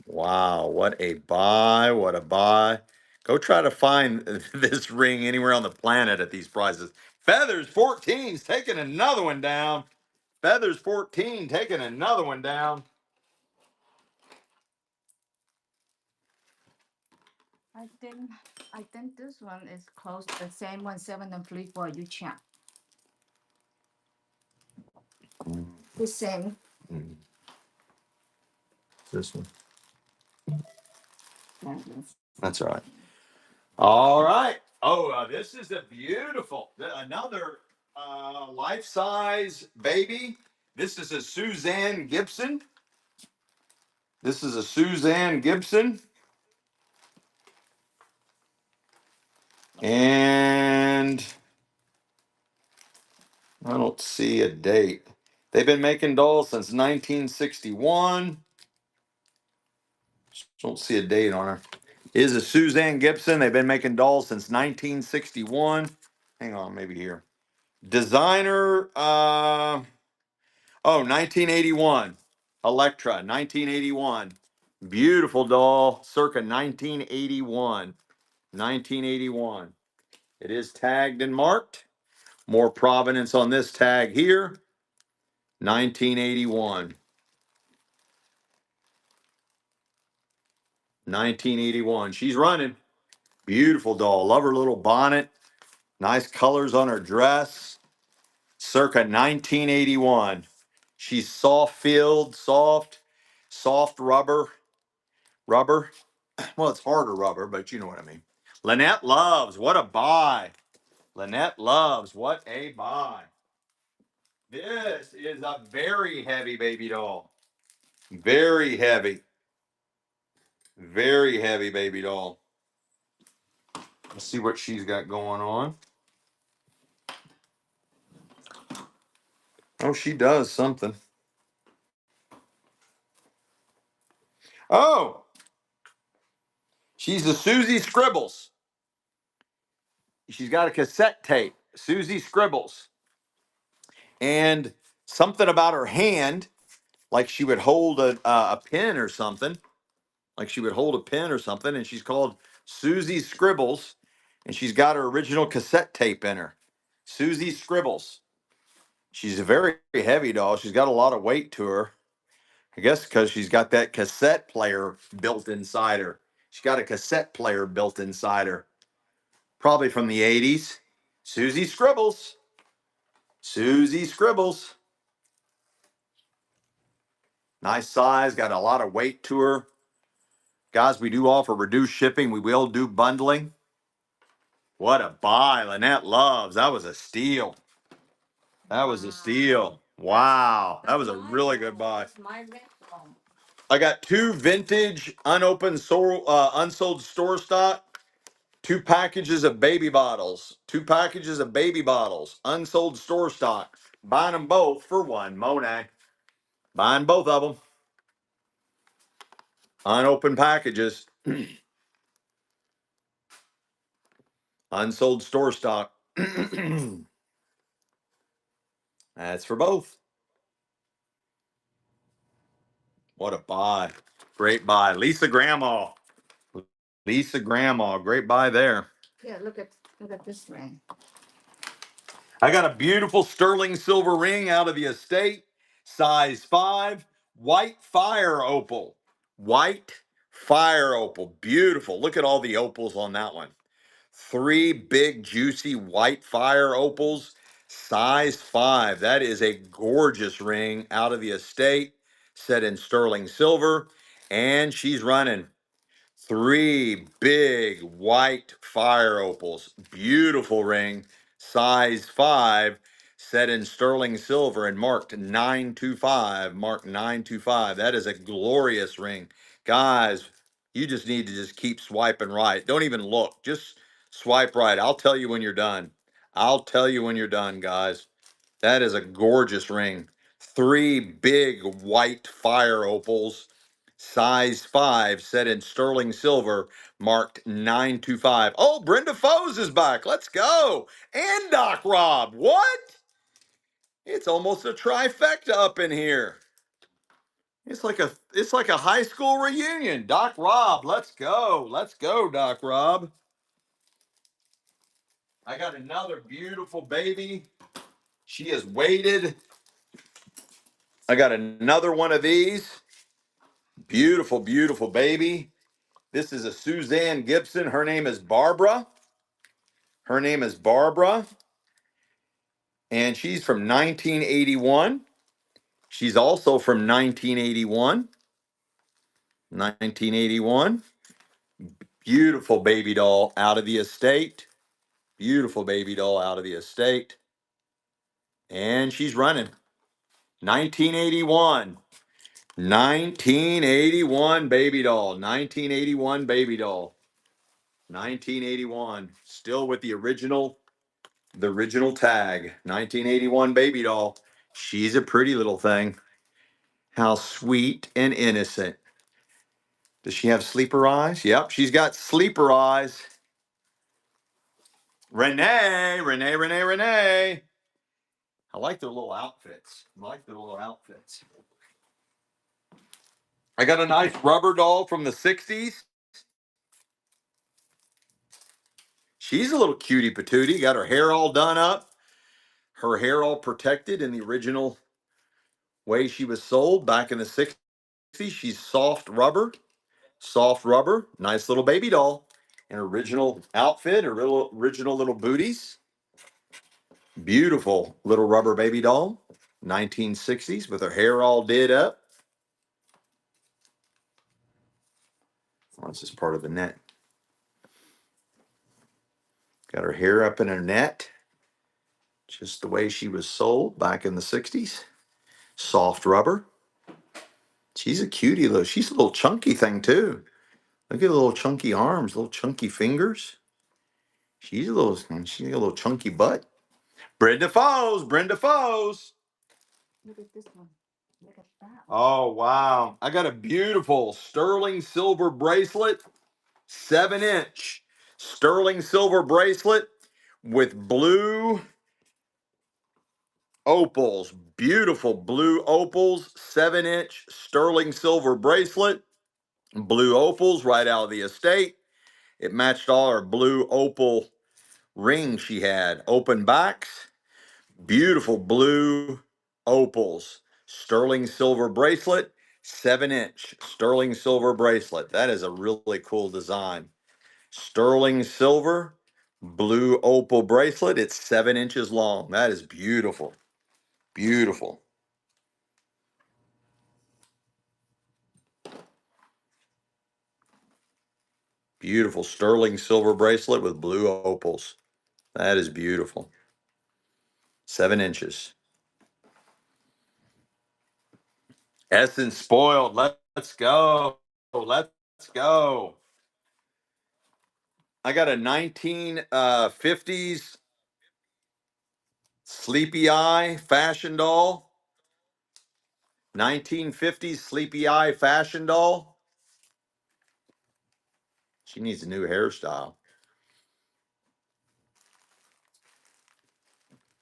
Wow, what a buy, what a buy. Go try to find this ring anywhere on the planet at these prices. Feathers 14's taking another one down. Feathers 14 taking another one down. I think this one is close to the same one, 7 3/4. You check. The same. This one. That That's all right. All right. Oh, this is a beautiful, another life-size baby. This is a Suzanne Gibson. This is a Suzanne Gibson. And I don't see a date. They've been making dolls since 1961. Don't see a date on her. It is a Suzanne Gibson. They've been making dolls since 1961. Hang on, maybe here. Designer, oh, 1981. Electra, 1981. Beautiful doll, circa 1981. 1981. It is tagged and marked. More provenance on this tag here. 1981. 1981. She's running. Beautiful doll. Love her little bonnet. Nice colors on her dress. Circa 1981. She's soft filled, soft rubber. Well, it's harder rubber, but you know what I mean. Lynette Loves, what a buy. Lynette Loves, what a buy. This is a very heavy baby doll. Very heavy. Very heavy baby doll. Let's see what she's got going on. Oh, she does something. Oh, she's a Susie Scribbles. She's got a cassette tape, Susie Scribbles. And something about her hand, like she would hold a pen or something. Like she would hold a pen or something. And she's called Susie Scribbles. And she's got her original cassette tape in her. Susie Scribbles. She's a very heavy doll. She's got a lot of weight to her. I guess because she's got that cassette player built inside her. She's got a cassette player built inside her. Probably from the 80s. Susie Scribbles. Susie Scribbles. Nice size, got a lot of weight to her. Guys, we do offer reduced shipping. We will do bundling. What a buy. Lynette loves. That was a steal. That was a steal. Wow. That was a really good buy. I got 2 vintage unsold store stock, 2 packages of baby bottles, 2 packages of baby bottles, unsold store stock. Buying them both for one. Monet. Buying both of them. Unopened packages. Unsold store stock. That's for both. What a buy. Great buy. Lisa Grandma. Lisa Grandma. Great buy there. Yeah, look at this ring. I got a beautiful sterling silver ring out of the estate. Size 5. White fire opal. White fire opal. Beautiful. Look at all the opals on that one. 3 big, juicy white fire opals, size 5. That is a gorgeous ring out of the estate, set in sterling silver. And she's running 3 big white fire opals. Beautiful ring, size 5, set in sterling silver and marked 925. Marked 925. That is a glorious ring. Guys, you just need to just keep swiping right. Don't even look. Just swipe right. I'll tell you when you're done. I'll tell you when you're done, guys. That is a gorgeous ring. 3 big white fire opals, size 5, set in sterling silver, marked 925. Oh, Brenda Foes is back. Let's go. And Doc Rob. What? It's almost a trifecta up in here. It's like a high school reunion. Doc Rob, let's go. Let's go, Doc Rob. I got another beautiful baby. She is weighted. I got another one of these. Beautiful, beautiful baby. This is a Suzanne Gibson. Her name is Barbara. Her name is Barbara. And she's from 1981. She's also from 1981. 1981. Beautiful baby doll out of the estate. Beautiful baby doll out of the estate. And she's running. 1981. 1981 baby doll. 1981 baby doll. 1981. Still with the original tag. 1981 baby doll. She's a pretty little thing. How sweet and innocent. Does she have sleeper eyes? Yep, she's got sleeper eyes. Renee, Renee, Renee, Renee. I like their little outfits. I got a nice rubber doll from the 60s. She's a little cutie patootie. Got her hair all done up. Her hair all protected in the original way she was sold back in the 60s. She's soft rubber. Soft rubber. Nice little baby doll. An original outfit, her original little booties. Beautiful little rubber baby doll. 1960s with her hair all did up. Oh, this is part of the net. Got her hair up in a net. Just the way she was sold back in the 60s. Soft rubber. She's a cutie though. She's a little chunky thing too. Look at the little chunky arms, little chunky fingers. She's a little chunky butt. Brenda Foes, Brenda Foes. Look at this one. Look at that one. Oh, wow. I got a beautiful sterling silver bracelet, 7-inch sterling silver bracelet with blue opals. Beautiful blue opals, 7-inch sterling silver bracelet, blue opals right out of the estate. It matched all our blue opal rings she had, open backs. Beautiful blue opals, sterling silver bracelet, 7-inch sterling silver bracelet. That is a really cool design. Sterling silver, blue opal bracelet. It's 7 inches long. That is beautiful. Beautiful. Beautiful sterling silver bracelet with blue opals. That is beautiful. 7 inches. Essence spoiled. Let's go. Let's go. I got a 1950s Sleepy Eye fashion doll. 1950s Sleepy Eye fashion doll. She needs a new hairstyle.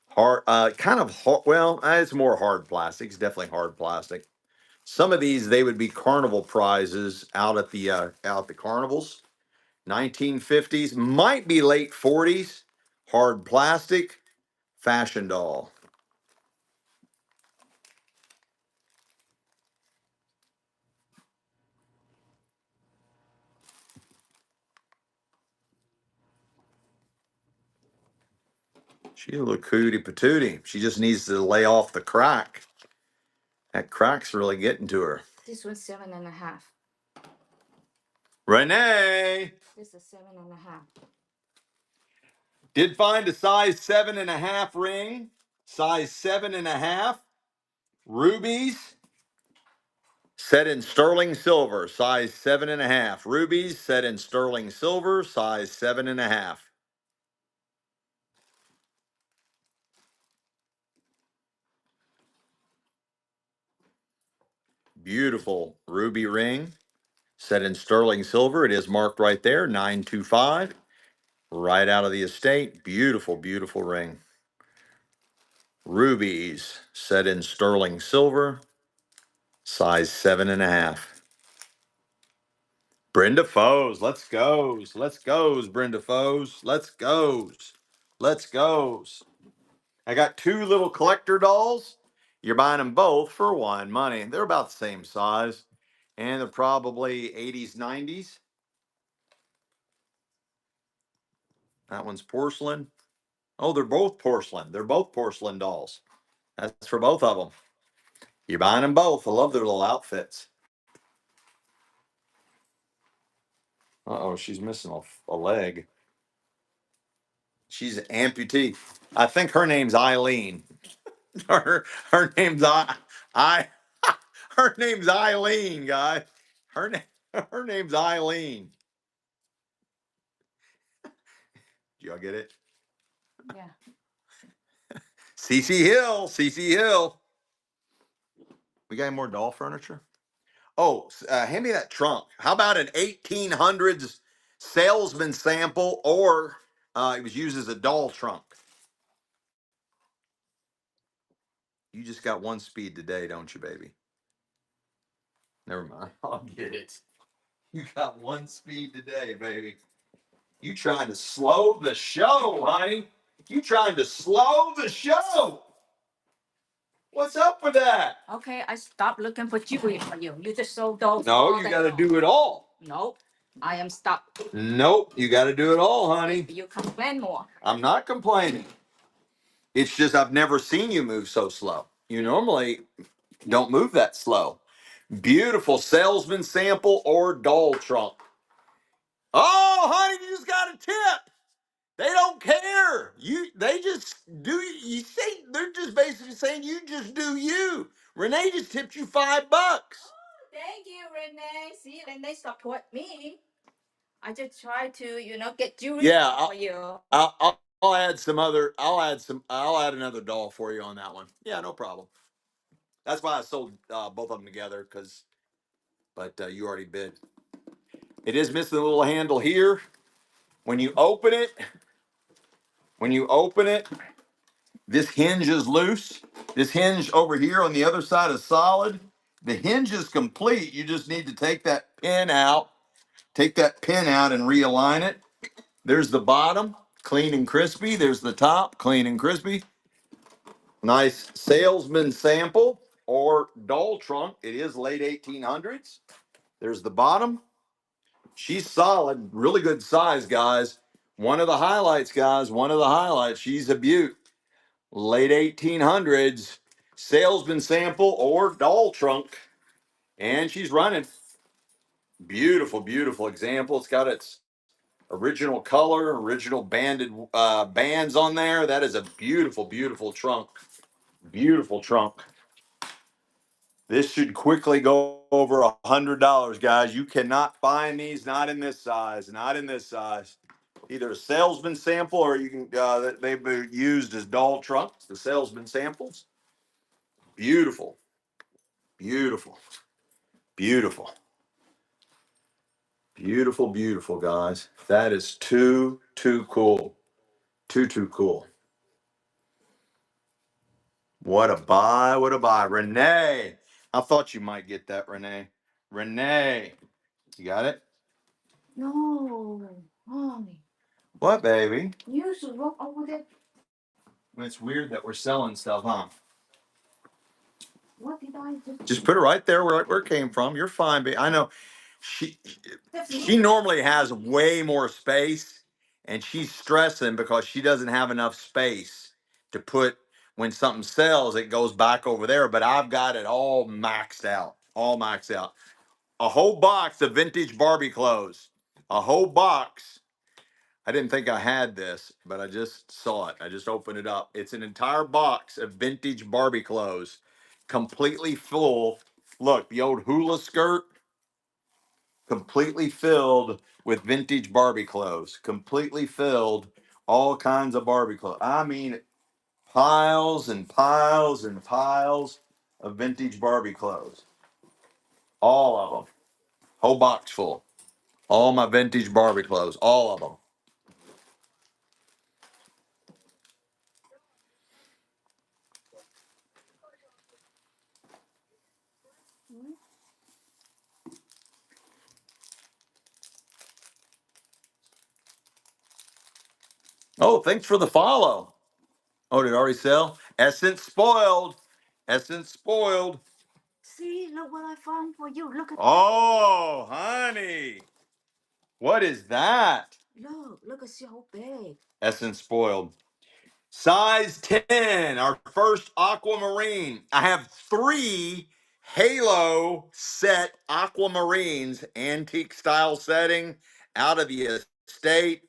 Hard, kind of hard. Well, it's more hard plastic. It's definitely hard plastic. Some of these they would be carnival prizes out at the carnivals. 1950s, might be late 40s. Hard plastic fashion doll. She a little cootie patootie. She just needs to lay off the crack. That crack's really getting to her. This one's 7.5. Renee This is 7.5. did find a size 7.5 ring. Size 7.5. Rubies set in sterling silver. Size 7.5. Rubies set in sterling silver. Size 7.5. Beautiful ruby ring set in sterling silver. It is marked right there, 925. Right out of the estate. Beautiful, beautiful ring. Rubies set in sterling silver. Size 7.5. Brenda Foes, let's goes. Let's goes, Brenda Foes. Let's goes. Let's goes. I got two little collector dolls. You're buying them both for one money. They're about the same size. And they're probably 80s, 90s. That one's porcelain. Oh, they're both porcelain. They're both porcelain dolls. That's for both of them. You're buying them both. I love their little outfits. Uh-oh, she's missing a leg. She's an amputee. I think her name's Eileen. Her name's I her name's Eileen, guys. Her name her name's Eileen. Do y'all get it? Yeah. CC Hill, CC Hill. We got any more doll furniture? Oh, hand me that trunk. How about an 1800s salesman sample, or it was used as a doll trunk? You just got one speed today, don't you, baby? Never mind. I'll get it. You got one speed today, baby. You trying to slow the show, honey. You trying to slow the show. What's up with that? Okay, I stopped looking for jewelry for you. You just sold those. No, you got to do it all. Nope. I am stuck. Nope, you got to do it all, honey. You complain more. I'm not complaining. It's just I've never seen you move so slow. You normally don't move that slow. Beautiful salesman sample or doll trunk. Oh, honey, you just got a tip. They don't care. They just do. You say they're just basically saying you just do you. Renee just tipped you $5. Thank you, Renee. See, Renee support me. I just try to, get jewelry Yeah, for you. I'll add some other. I'll add another doll for you on that one. Yeah, no problem. That's why I sold both of them together, but you already bid. It is missing a little handle here. When you open it, this hinge is loose. This hinge over here on the other side is solid. The hinge is complete. You just need to take that pin out. Take that pin out and realign it. There's the bottom, clean and crispy. There's the top, clean and crispy. Nice salesman sample or doll trunk. It is late 1800s. There's the bottom. She's solid, really good size, guys. One of the highlights, guys. One of the highlights. She's a beaut. Late 1800s, salesman sample or doll trunk. And she's running. Beautiful, beautiful example. It's got its original color, original banded bands on there. That is a beautiful, beautiful trunk. Beautiful trunk. This should quickly go over $100, guys. You cannot find these, not in this size, not in this size. Either a salesman sample or you can, they've been used as doll trunks, the salesman samples. Beautiful, beautiful, beautiful, beautiful, beautiful, guys. That is too cool. Too cool. What a buy, what a buy. Renee, I thought you might get that, Renee. Renee, you got it? No, honey. What, baby? You should look over there. It's weird that we're selling stuff, huh? What did I do? Just put it right there where it came from. You're fine, baby. I know she she normally has way more space, and she's stressing because she doesn't have enough space to put when something sells, it goes back over there. But I've got it all maxed out. All maxed out. A whole box of vintage Barbie clothes. A whole box. I didn't think I had this, but I just saw it. I just opened it up. It's an entire box of vintage Barbie clothes, completely full. Look, the old hula skirt, completely filled with vintage Barbie clothes, completely filled, all kinds of Barbie clothes. I mean, piles and piles and piles of vintage Barbie clothes. All of them. Whole box full. All my vintage Barbie clothes, all of them. Oh, thanks for the follow. Oh, did it already sell? Essence spoiled. Essence spoiled. See, look what I found for you. Look at Oh, honey. What is that? look at so big. Essence spoiled. Size 10, our first aquamarine. I have 3 Halo set aquamarines, antique style setting, out of the estate.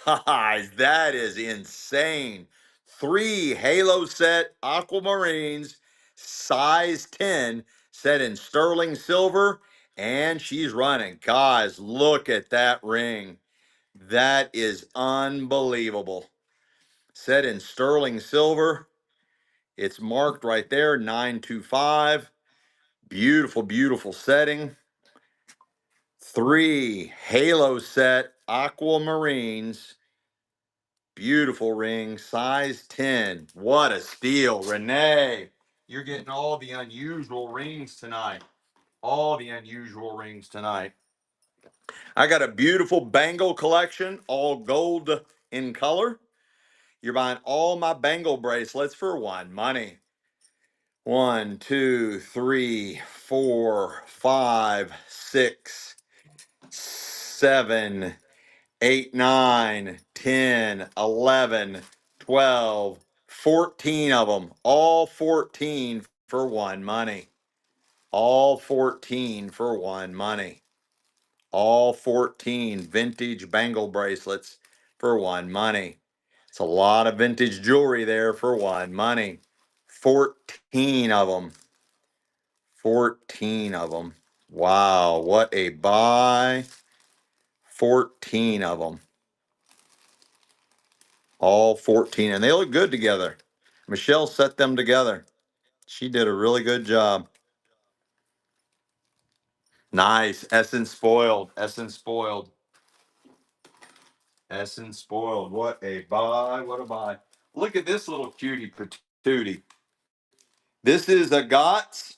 Guys, that is insane. 3 Halo set aquamarines, size 10, set in sterling silver, and she's running. Guys, look at that ring. That is unbelievable. Set in sterling silver. It's marked right there, 925. Beautiful, beautiful setting. 3 Halo set aquamarines. Beautiful ring, size 10. What a steal, Renee. You're getting all the unusual rings tonight. All the unusual rings tonight. I got a beautiful bangle collection, all gold in color. You're buying all my bangle bracelets for one money. 1, 2, 3, 4, 5, 6, 7, 8, 9, 10, 11, 12, 14 of them. All 14 for one money. All 14 for one money. All 14 vintage bangle bracelets for one money. It's a lot of vintage jewelry there for one money. 14 of them. 14 of them. Wow, what a buy. 14 of them. All 14. And they look good together. Michelle set them together. She did a really good job. Nice. Essence spoiled. Essence spoiled. Essence spoiled. What a buy. What a buy. Look at this little cutie patootie. This is a Gotts,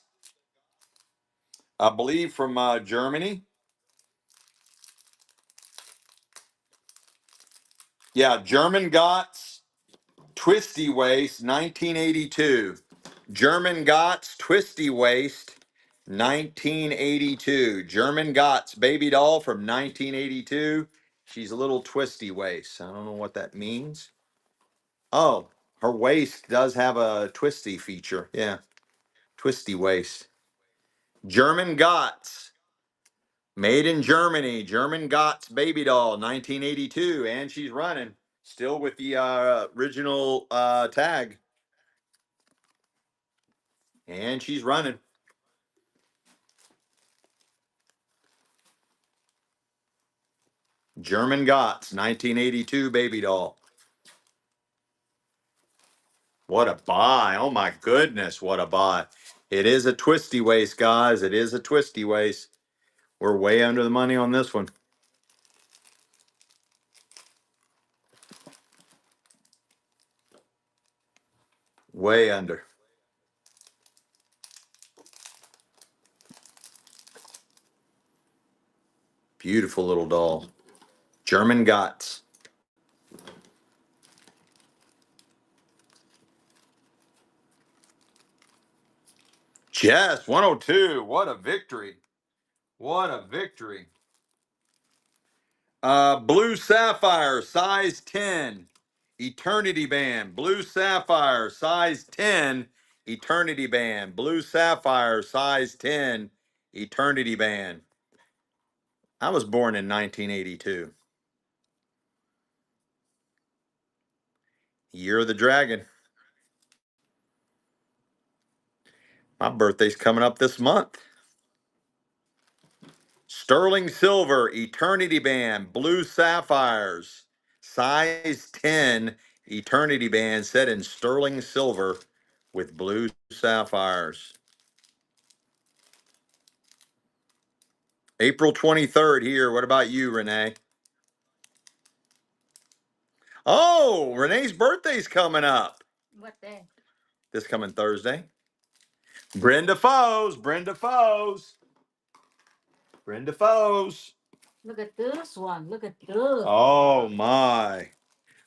I believe from Germany. Yeah, German Gotts, twisty waist, 1982. German Gotts, twisty waist, 1982. German Gotts, baby doll from 1982. She's a little twisty waist. I don't know what that means. Oh, her waist does have a twisty feature. Yeah, twisty waist. German Gotts. Made in Germany, German Gotts baby doll, 1982, and she's running still with the original tag, and she's running. German Gotts, 1982 baby doll. What a buy! Oh my goodness, what a buy! It is a twisty waist, guys. It is a twisty waist. We're way under the money on this one. Way under. Beautiful little doll. German Gotts. Jess, 102. What a victory. What a victory. Blue Sapphire, size 10. Eternity Band. Blue Sapphire, size 10. Eternity Band. Blue Sapphire, size 10. Eternity Band. I was born in 1982. Year of the Dragon. My birthday's coming up this month. Sterling Silver, Eternity Band, Blue Sapphires, size 10, Eternity Band set in sterling silver with blue sapphires. April 23rd here. What about you, Renee? Oh, Renee's birthday's coming up. What day? This coming Thursday. Brenda Foes, Brenda Foes, Brenda Foes. Look at this one. Look at this. Oh my.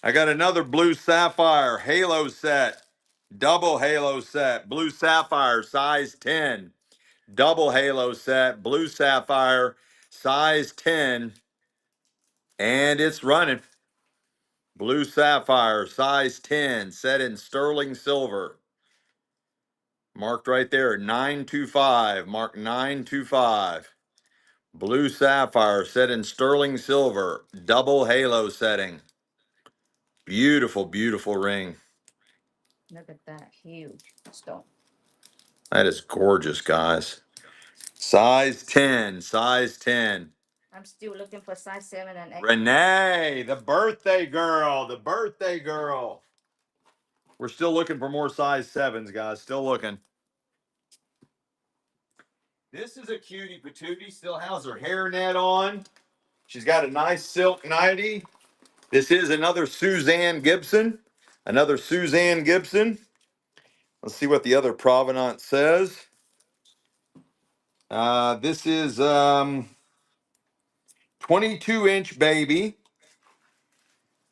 I got another blue sapphire halo set. Double halo set. Blue sapphire size 10. Double halo set. Blue sapphire size 10. And it's running. Blue sapphire size 10 set in sterling silver. Marked right there, 925. Mark 925. Blue sapphire set in sterling silver. Double halo setting. Beautiful, beautiful ring. Look at that huge stone. That is gorgeous, guys. Size 10, size 10. I'm still looking for size 7 and 8. Renee, the birthday girl, the birthday girl. We're still looking for more size 7s, guys. Still looking. This is a cutie patootie. Still has her hairnet on. She's got a nice silk nightie. This is another Suzanne Gibson. Another Suzanne Gibson. Let's see what the other provenance says. This is 22-inch baby.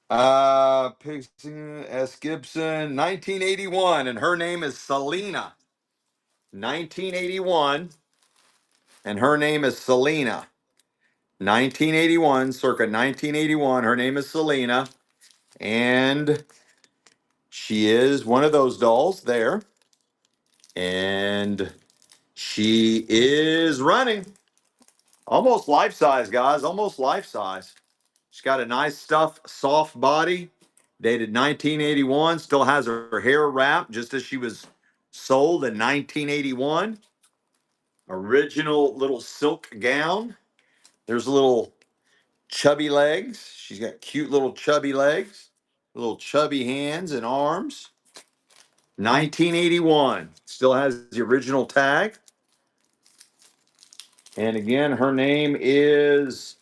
S. Gibson, 1981, and her name is Selena. 1981, and her name is Selena. 1981, circa 1981, her name is Selena, and she is one of those dolls there, and she is running. Almost life size, guys, almost life size. She's got a nice soft body, dated 1981, still has her hair wrapped just as she was sold in 1981. Original little silk gown. There's little chubby legs. She's got cute little chubby legs, little chubby hands and arms. 1981. Still has the original tag. And again, her name is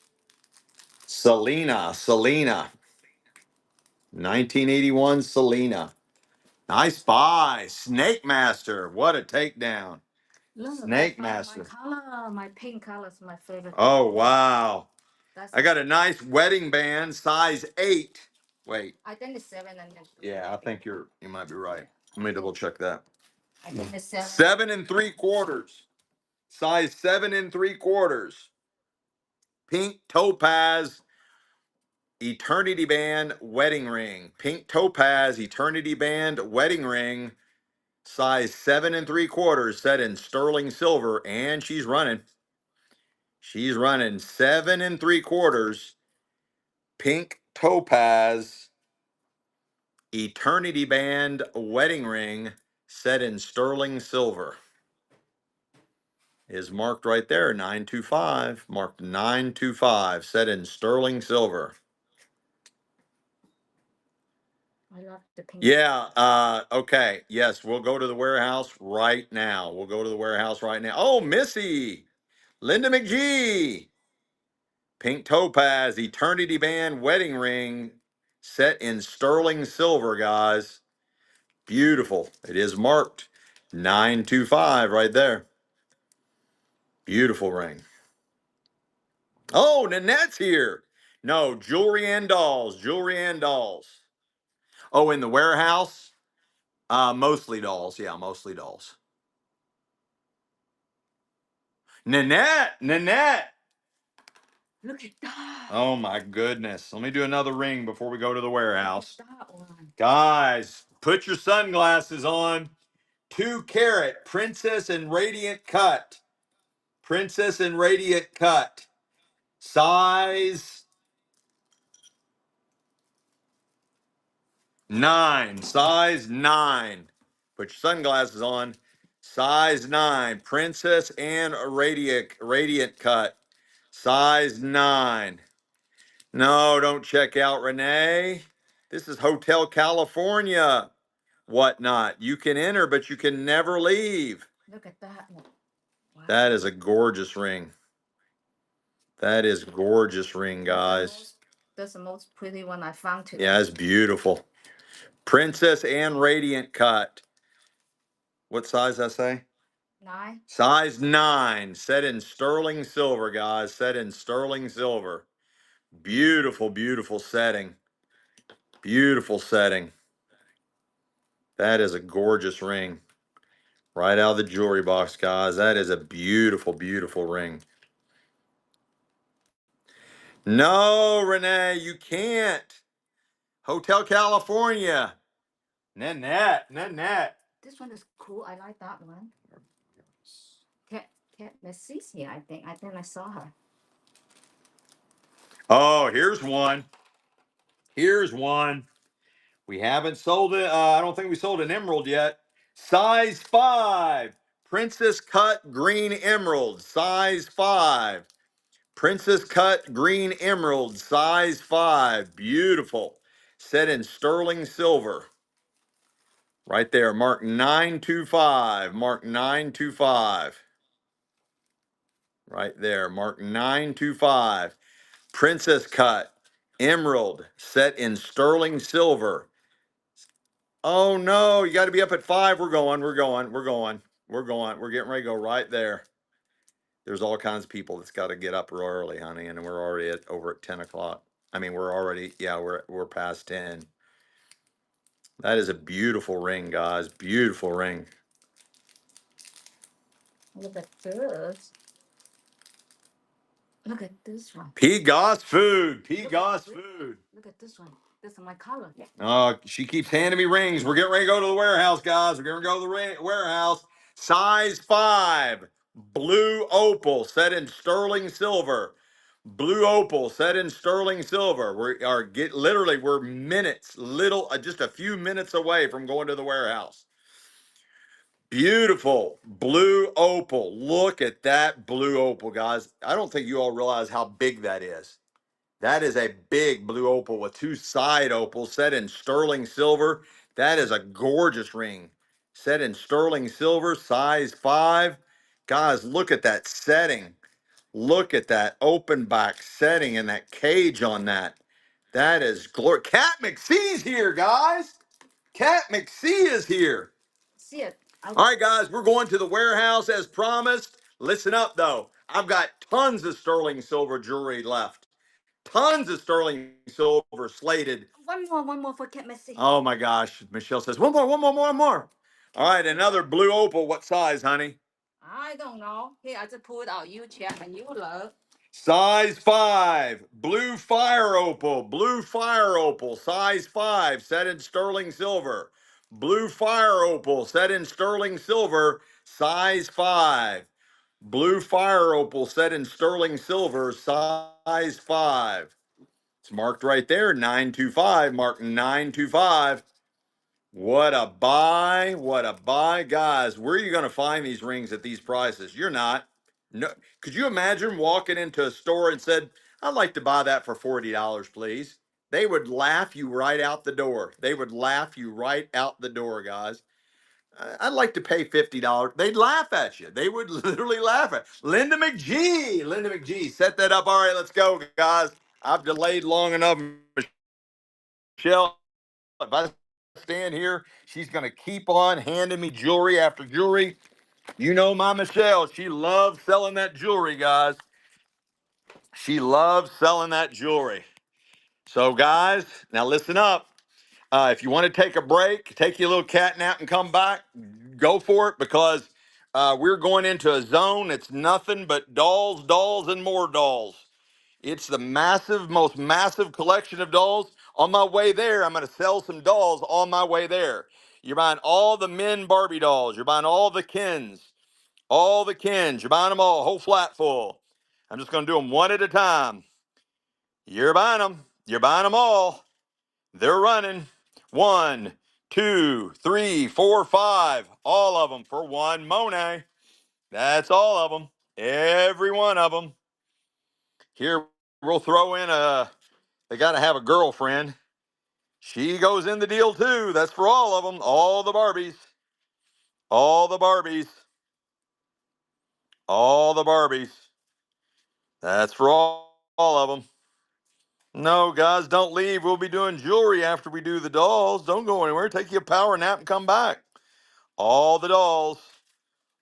Selena. Selena. 1981 Selena. Nice buy. Snake Master. What a takedown. Look, Snake my Master. color, my pink color is my favorite. Oh, wow. That's I got a nice wedding band, size 8. Wait. I think it's 7 and Yeah, I think you might be right. Let me double check that. I think it's 7. 7 3/4. Size 7 3/4. Pink topaz eternity band wedding ring. Pink topaz eternity band wedding ring. Size 7 3/4, set in sterling silver, and she's running. She's running 7 3/4. Pink topaz eternity band wedding ring, set in sterling silver. Is marked right there, 925. Marked 925, set in sterling silver. I love the pink. Yeah, okay. Yes, we'll go to the warehouse right now. We'll go to the warehouse right now. Oh, Missy, Linda McGee. Pink topaz, eternity band wedding ring, set in sterling silver, guys. Beautiful. It is marked 925 right there. Beautiful ring. Oh, Nanette's here. No, jewelry and dolls. Jewelry and dolls. Oh, in the warehouse? Mostly dolls. Yeah, mostly dolls. Nanette. Look at that. Oh my goodness. Let me do another ring before we go to the warehouse. Look at that one. Guys, put your sunglasses on. 2-carat princess and radiant cut. Princess and radiant cut. Size 9. Size 9. Put your sunglasses on. Size 9. Princess and radiant cut. Size 9. No, don't check out, Renee. This is Hotel California. Whatnot. You can enter, but you can never leave. Look at that one. Wow. That is a gorgeous ring. That is gorgeous ring, guys. That's the most pretty one I found today. Yeah, it's beautiful. Princess and radiant cut. What size I say? 9. Size 9. Set in sterling silver, guys. Set in sterling silver. Beautiful, beautiful setting. Beautiful setting. That is a gorgeous ring. Right out of the jewelry box, guys. That is a beautiful, beautiful ring. No, Renee, you can't. Hotel California. Nanette. This one is cool. I like that one. Messi's here, I think. I think I saw her. Oh, here's one. Here's one. We haven't sold it. I don't think we sold an emerald yet. Size 5. Princess cut green emerald. Size 5. Princess cut green emerald. Size 5. Beautiful. Set in sterling silver. Right there. Mark 925. Mark 925. Right there. Mark 925. Princess cut emerald. Set in sterling silver. Oh no, you got to be up at 5. We're going. We're getting ready to go right there. There's all kinds of people that's got to get up real early, honey, and we're already over at 10 o'clock. I mean, we're past 10. That is a beautiful ring, guys. Beautiful ring. Look at this. Look at this one. P. Goss food. Look at this one. This is my color. She keeps handing me rings. We're getting ready to go to the warehouse, guys. We're going to go to the warehouse. Size 5. Blue opal set in sterling silver. Blue opal set in sterling silver. We're minutes, just a few minutes away from going to the warehouse. Beautiful blue opal. Look at that blue opal, guys. I don't think you all realize how big that is. That is a big blue opal with 2 side opals set in sterling silver. That is a gorgeous ring. set in sterling silver, size 5. Guys, look at that setting. Look at that open back setting and that cage on that. That is glory. Cat McCee's here, guys. Cat McCee is here. See it. All right, guys, we're going to the warehouse as promised. Listen up, though. I've got tons of sterling silver jewelry left. Tons of sterling silver slated. One more for Cat Messi. Oh my gosh. Michelle says, one more, one more, one more. All right, another blue opal. What size, honey? I don't know. Here, I just pulled out. You check and you look. Size 5. Blue fire opal. Blue fire opal. Size 5. Set in sterling silver. Blue fire opal. Set in sterling silver. Size 5. Blue fire opal. Set in sterling silver. Size 5. It's marked right there. 925. Marked 925. What a buy. What a buy. Guys, where are you going to find these rings at these prices? You're not. No. Could you imagine walking into a store and said, I'd like to buy that for $40, please? They would laugh you right out the door. They would laugh you right out the door, guys. I'd like to pay $50. They'd laugh at you. They would literally laugh at Linda McGee. Linda McGee, set that up. All right, let's go, guys. I've delayed long enough. Michelle, if I stand here, she's going to keep on handing me jewelry after jewelry. You know my Michelle, she loves selling that jewelry, guys. She loves selling that jewelry. So, guys, now listen up. If you want to take a break, take your little cat nap and come back, go for it, because we're going into a zone. It's nothing but dolls, dolls, and more dolls. It's the most massive collection of dolls. On my way there, I'm going to sell some dolls on my way there. You're buying all the men Barbie dolls. You're buying all the Kens. All the Kens. You're buying them all, whole flat full. I'm just going to do them one at a time. You're buying them. You're buying them all. They're running. 1, 2, 3, 4, 5. All of them for one Monet. That's all of them. Every one of them. Here, we'll throw in they got to have a girlfriend. She goes in the deal too. That's for all of them. All the Barbies. All the Barbies. All the Barbies. That's for all of them. No, guys, don't leave. We'll be doing jewelry after we do the dolls. Don't go anywhere. Take you a power nap and come back. All the dolls.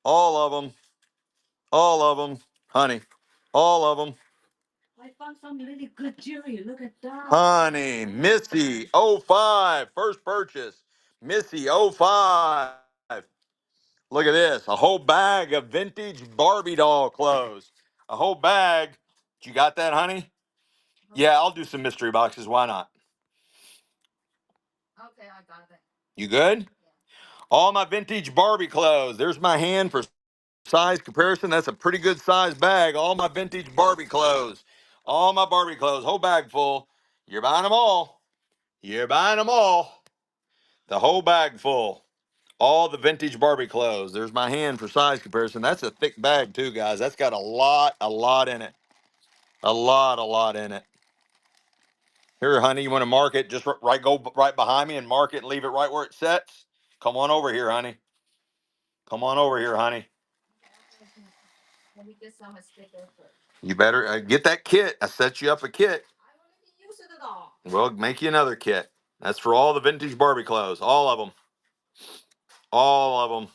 All of them. All of them. Honey. All of them. I found some really good jewelry. Look at that. Honey. Missy 05. First purchase. Missy 05. Look at this. A whole bag of vintage Barbie doll clothes. A whole bag. You got that, honey? Yeah, I'll do some mystery boxes. Why not? Okay, I got it. You good? All my vintage Barbie clothes. There's my hand for size comparison. That's a pretty good size bag. All my vintage Barbie clothes. All my Barbie clothes. Whole bag full. You're buying them all. You're buying them all. The whole bag full. All the vintage Barbie clothes. There's my hand for size comparison. That's a thick bag too, guys. That's got a lot in it. A lot in it. Here, honey, you want to mark it? Just go right behind me and mark it and leave it right where it sets. Come on over here, honey. Come on over here, honey. Let me get some sticker first. You better get that kit. I set you up a kit. I already used it all. We'll make you another kit. That's for all the vintage Barbie clothes. All of them. All of them.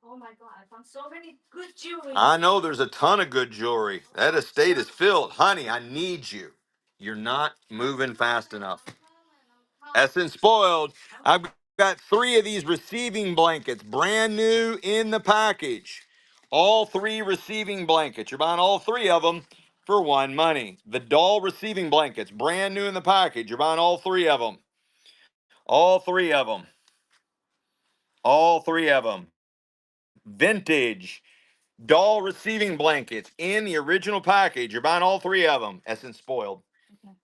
Oh my God, I found so many good jewelry. I know there's a ton of good jewelry. That estate is filled. Honey, I need you. You're not moving fast enough. Essence spoiled. I've got 3 of these receiving blankets, brand new in the package. All 3 receiving blankets. You're buying all 3 of them for one money. The doll receiving blankets, brand new in the package. You're buying all 3 of them. All 3 of them. All 3 of them. Vintage doll receiving blankets in the original package. You're buying all 3 of them. Essence spoiled. Okay.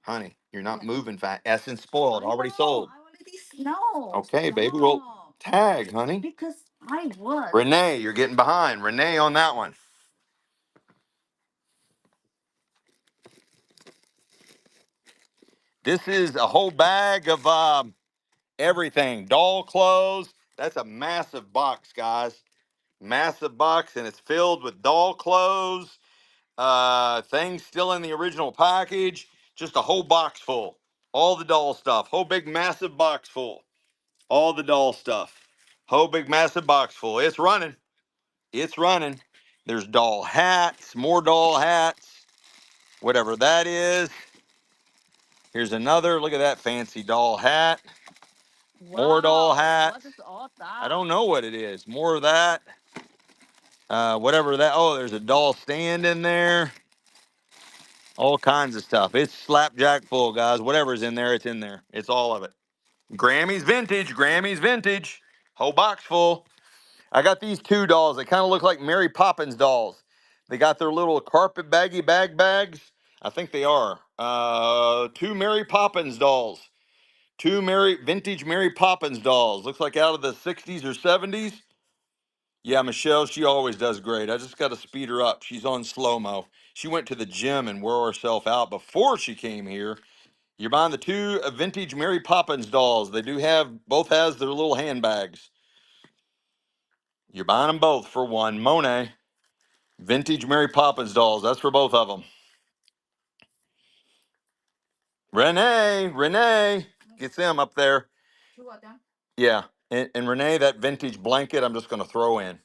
Honey, you're not moving fast. Essence spoiled. Already sold. I already know. Okay, baby. Well, tag, honey. Because I was. Renee, you're getting behind. Renee on that one. This is a whole bag of everything. Doll clothes. That's a massive box, guys. Massive box, and it's filled with doll clothes. Things still in the original package. Just a whole box full. All the doll stuff. Whole big massive box full. All the doll stuff. Whole big massive box full. It's running. It's running. There's doll hats, more doll hats, whatever that is. Here's another. Look at that fancy doll hat. More doll hats. What is all I that? don't know what it is. More of that. Whatever that. Oh, there's a doll stand in there. All kinds of stuff. It's slapjack full, guys. Whatever's in there, it's in there. It's all of it. Grammy's vintage. Grammy's vintage. Whole box full. I got these two dolls. They kind of look like Mary Poppins dolls. They got their little carpet baggy bags. I think they are. Two Mary Poppins dolls. Two vintage Mary Poppins dolls. Looks like out of the 60s or 70s. Yeah, Michelle, she always does great. I just got to speed her up. She's on slow-mo. She went to the gym and wore herself out before she came here. You're buying the two vintage Mary Poppins dolls. They do have, both has their little handbags. You're buying them both for one. Monet, vintage Mary Poppins dolls. That's for both of them. Renee, gets them up there. Two of them. Yeah, and Renee, that vintage blanket, I'm just going to throw in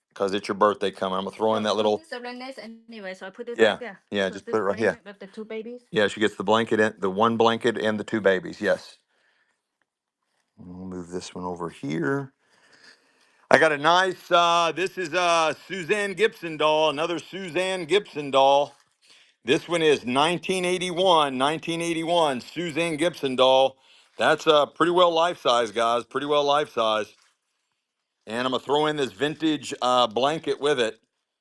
because it's your birthday coming. I'm going to throw in that little. This is Renee's anyway, so I put it Yeah, right there. yeah, So just this put it right. Yeah, blanket with the two babies. yeah. She gets the blanket, in, the one blanket, and the two babies. Yes. We'll move this one over here. I got a nice. This is a Suzanne Gibson doll. Another Suzanne Gibson doll. This one is 1981 Suzanne Gibson doll. That's pretty well life size, guys. Pretty well life size. And I'm going to throw in this vintage blanket with it.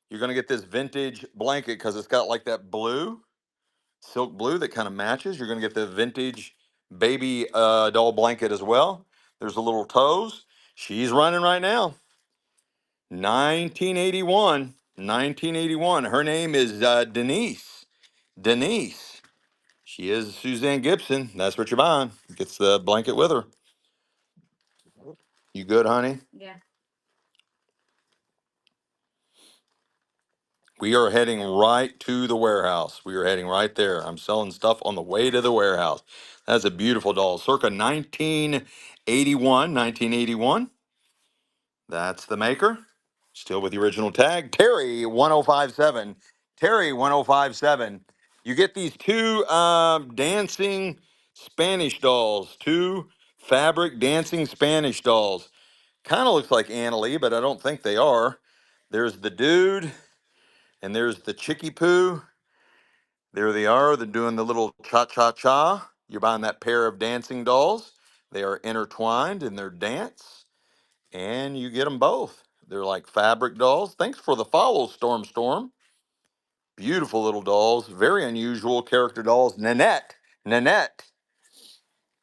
You're going to get this vintage blanket because it's got like that blue, silk blue that kind of matches. You're going to get the vintage baby doll blanket as well. There's the little toes. She's running right now. 1981. Her name is Denise. Denise. She is Suzanne Gibson. That's what you're buying. Gets the blanket with her. You good, honey? Yeah. We are heading right to the warehouse. We are heading right there. I'm selling stuff on the way to the warehouse. That's a beautiful doll. Circa 1981. 1981. That's the maker. Still with the original tag. Terry 1057. Terry 1057. You get these two dancing Spanish dolls. Two fabric dancing Spanish dolls. Kind of looks like Annalie, but I don't think they are. There's the dude, and there's the Chicky Poo. There they are. They're doing the little cha-cha-cha. You're buying that pair of dancing dolls. They are intertwined in their dance, and you get them both. They're like fabric dolls. Thanks for the follow, Storm. Beautiful little dolls. Very unusual character dolls. Nanette.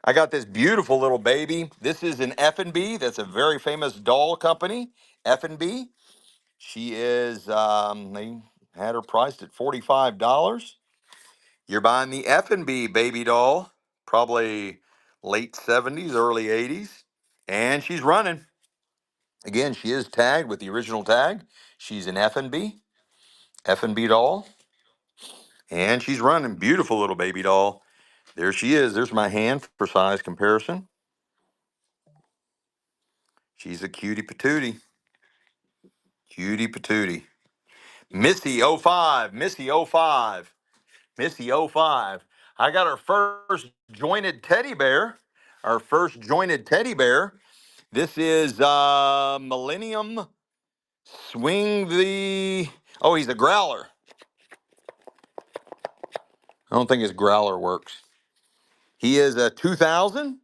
I got this beautiful little baby. This is an F&B. That's a very famous doll company. F&B. She is, they had her priced at $45. You're buying the F&B baby doll, probably late 70s, early 80s. And she's running. Again, she is tagged with the original tag. She's an F&B doll. And she's running. Beautiful little baby doll. There she is. There's my hand for size comparison. She's a cutie patootie. Cutie patootie. Missy oh 05. Missy oh 05. I got our first jointed teddy bear. Our first jointed teddy bear. This is Millennium Swing the. Oh, he's a growler. I don't think his growler works. He is a 2000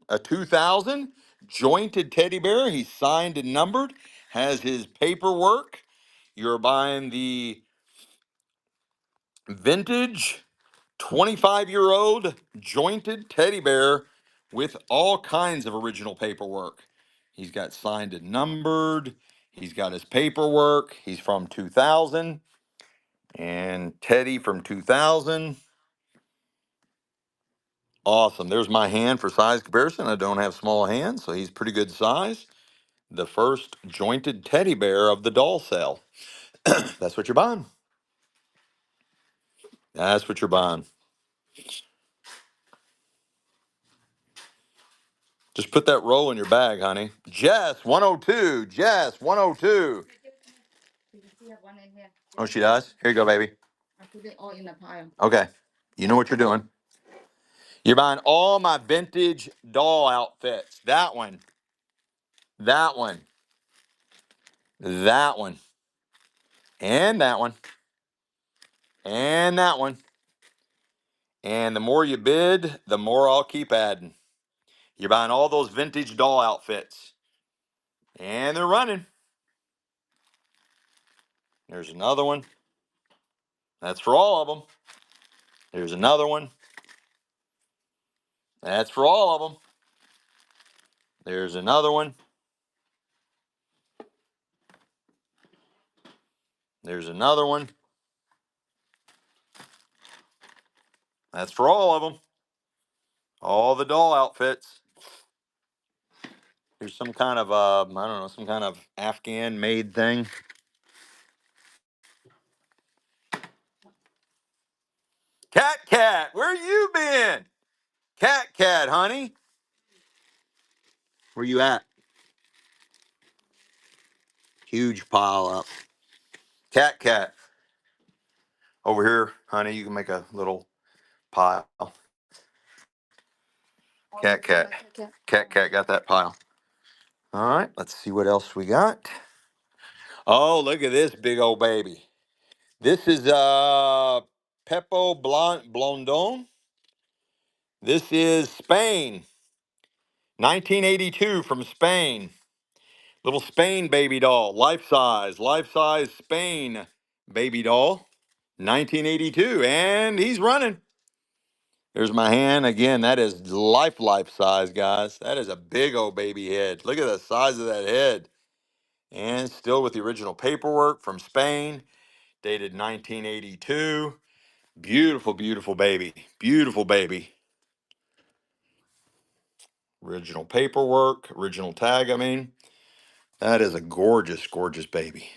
jointed teddy bear. He's signed and numbered, has his paperwork. You're buying the vintage 25-year-old jointed teddy bear with all kinds of original paperwork. He's got signed and numbered. He's got his paperwork. He's from 2000. And Teddy from 2000. Awesome. There's my hand for size comparison. I don't have small hands, so he's pretty good size. The first jointed teddy bear of the doll sale. That's what you're buying. That's what you're buying. Just put that roll in your bag, honey. Jess 102. Jess 102. Oh, she does? Here you go, baby. I put it all in a pile. Okay. You know what you're doing. You're buying all my vintage doll outfits. That one. That one. That one. And that one. And that one. And the more you bid, the more I'll keep adding. You're buying all those vintage doll outfits. And they're running. There's another one. That's for all of them. There's another one. That's for all of them. There's another one. There's another one. That's for all of them. All the doll outfits. There's some kind of, I don't know, some kind of Afghan made thing. Cat, where you been? Cat, honey. Where you at? Huge pile up. Cat. Over here, honey, you can make a little pile. Cat. Cat got that pile. All right, let's see what else we got. Oh, look at this big old baby. This is Pepo Blondon. This is Spain. 1982 from Spain. Little Spain baby doll. Life size Spain baby doll. 1982. And he's running. There's my hand. Again, that is life size, guys. That is a big old baby head. Look at the size of that head. And still with the original paperwork from Spain, dated 1982. Beautiful, beautiful baby. Beautiful baby. Original paperwork, original tag, I mean. That is a gorgeous, gorgeous baby.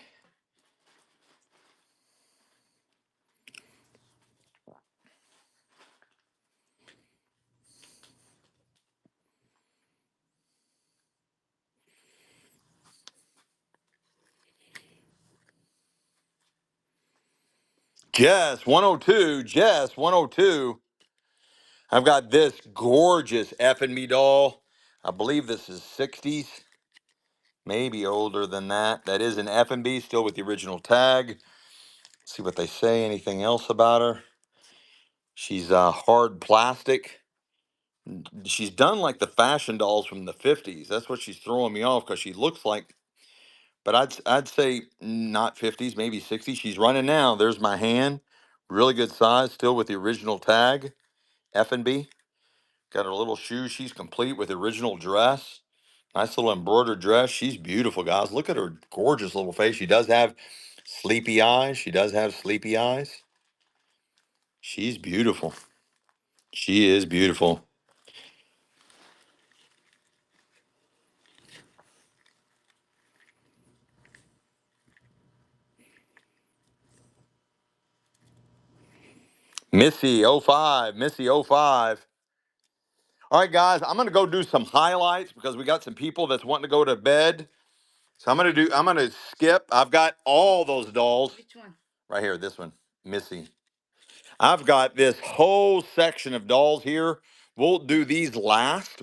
Jess 102, Jess 102. I've got this gorgeous F&B doll. I believe this is 60s, maybe older than that. That is an F&B, still with the original tag. See what they say. Anything else about her? She's hard plastic. She's done like the fashion dolls from the 50s. That's what she's throwing me off because she looks like, but I'd say not 50s, maybe 60s. She's running now. There's my hand. Really good size, still with the original tag. F&B. Got her little shoes. She's complete with the original dress. Nice little embroidered dress. She's beautiful, guys. Look at her gorgeous little face. She does have sleepy eyes. She does have sleepy eyes. She's beautiful. She is beautiful. Missy oh 05. Missy oh 05. All right, guys, I'm going to go do some highlights because we got some people that's wanting to go to bed. So I'm going to skip. I've got all those dolls. Which one? Right here, this one, Missy. I've got this whole section of dolls here. We'll do these last.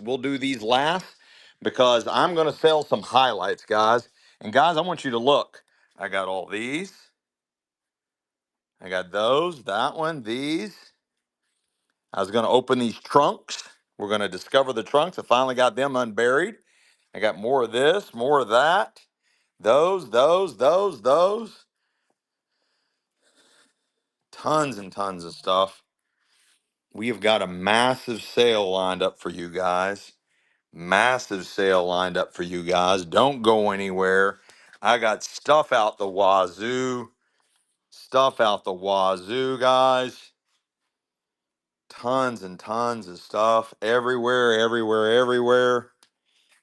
Because I'm going to sell some highlights, guys. And guys, I want you to look. I got all these. I got those, that one, these. I was going to open these trunks. We're going to discover the trunks. I finally got them unburied. I got more of this, more of that. Those. Tons and tons of stuff. We have got a massive sale lined up for you guys. Massive sale lined up for you guys. Don't go anywhere. I got stuff out the wazoo. Stuff out the wazoo, guys. tons and tons of stuff everywhere, everywhere, everywhere.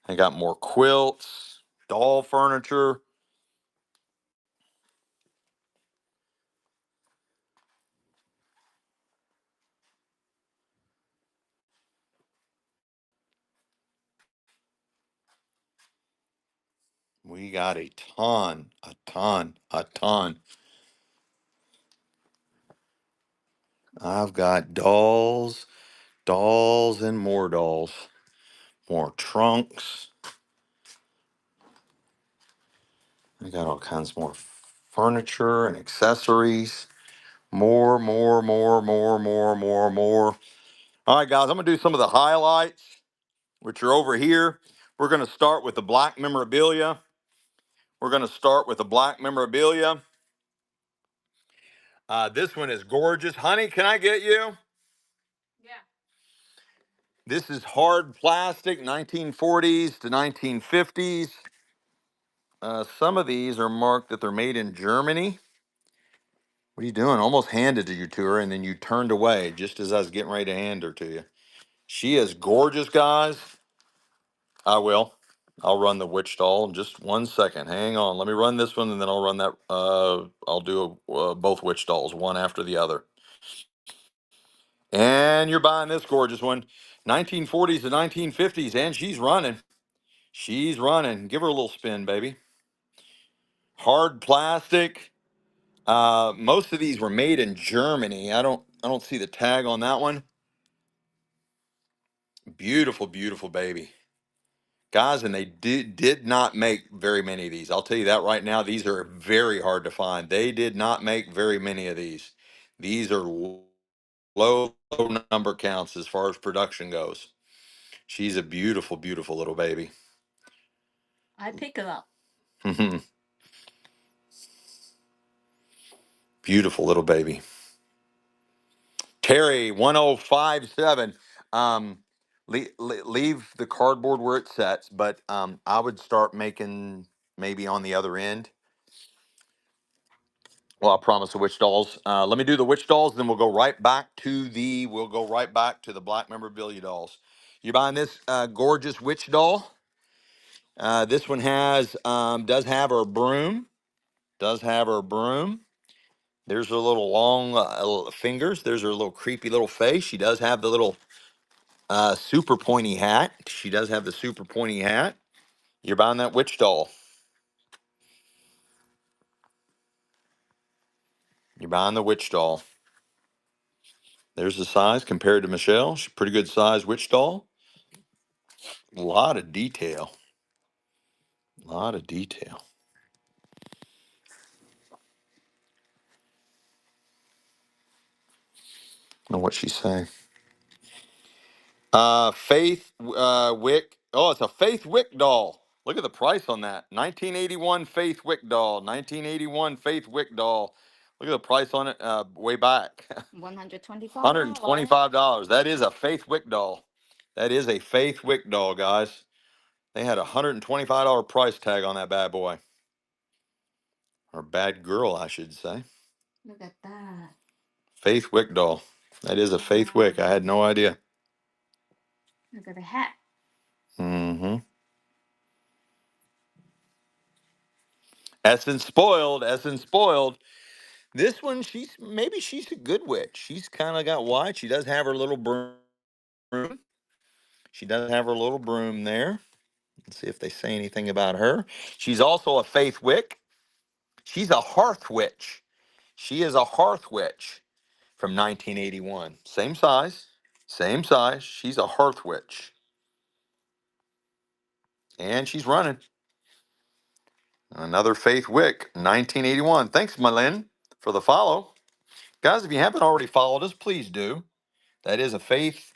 I got more quilts, doll furniture. We got a ton, a ton, a ton. I've got dolls, dolls, and more dolls. More trunks. I got all kinds more furniture and accessories. More, more, more, more, more, more, more. All right, guys, I'm going to do some of the highlights, which are over here. We're going to start with the black memorabilia. We're going to start with the black memorabilia. This one is gorgeous. Honey, can I get you? Yeah. This is hard plastic, 1940s to 1950s. Some of these are marked that they're made in Germany. What are you doing? Almost handed you to her, and then you turned away just as I was getting ready to hand her to you. She is gorgeous, guys. I will. I'll run the witch doll in just 1 second. Hang on. Let me run this one, and then I'll run that. I'll do both witch dolls, one after the other. And you're buying this gorgeous one, 1940s to 1950s, and she's running. She's running. Give her a little spin, baby. Hard plastic. Most of these were made in Germany. I don't see the tag on that one. Beautiful, beautiful baby. Guys, and they did not make very many of these. I'll tell you that right now. These are very hard to find. They did not make very many of these. These are low number counts as far as production goes. She's a beautiful, beautiful little baby. I pick it up. Beautiful little baby. Terry 1057. Leave the cardboard where it sets, but I would start making maybe on the other end. Well, I promise the witch dolls. Let me do the witch dolls, then we'll go right back to the black memorabilia dolls. You buying this gorgeous witch doll? This one does have her broom. Does have her broom. There's her little long little fingers. There's her little creepy little face. She does have the little super pointy hat. She does have the super pointy hat. You're buying that witch doll. You're buying the witch doll. There's the size compared to Michelle. She's a pretty good size witch doll. A lot of detail. A lot of detail. I don't know what she's saying. Faith Wick. Oh, it's a Faith Wick doll. Look at the price on that. 1981 Faith Wick doll. 1981 Faith Wick doll. Look at the price on it way back. $125. $125. That is a Faith Wick doll. That is a Faith Wick doll, guys. They had a $125 price tag on that bad boy. Or bad girl, I should say. Look at that. Faith Wick doll. That is a Faith Wick. I had no idea. Look at the hat. Mm-hmm. Essence spoiled. Essence spoiled. This one, she's a good witch. She's kind of got white. She does have her little broom. She does have her little broom there. Let's see if they say anything about her. She's also a Faith Wick. She's a hearth witch. She is a hearth witch from 1981. Same size. Same size. She's a hearth witch. And she's running. Another Faith Wick, 1981. Thanks, Malin, for the follow. Guys, if you haven't already followed us, please do. That is a Faith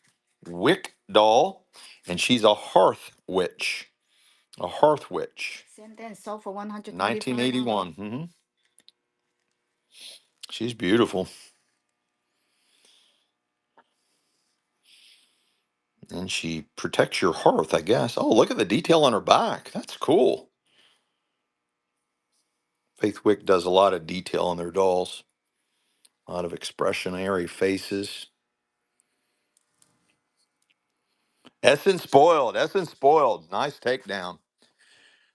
Wick doll, and she's a hearth witch. A hearth witch. Same thing, sold for $125. 1981. She's beautiful. And she protects your hearth, I guess. Oh, look at the detail on her back. That's cool. Faith Wick does a lot of detail on their dolls. A lot of expressionary faces. Essence spoiled. Essence spoiled. Nice takedown.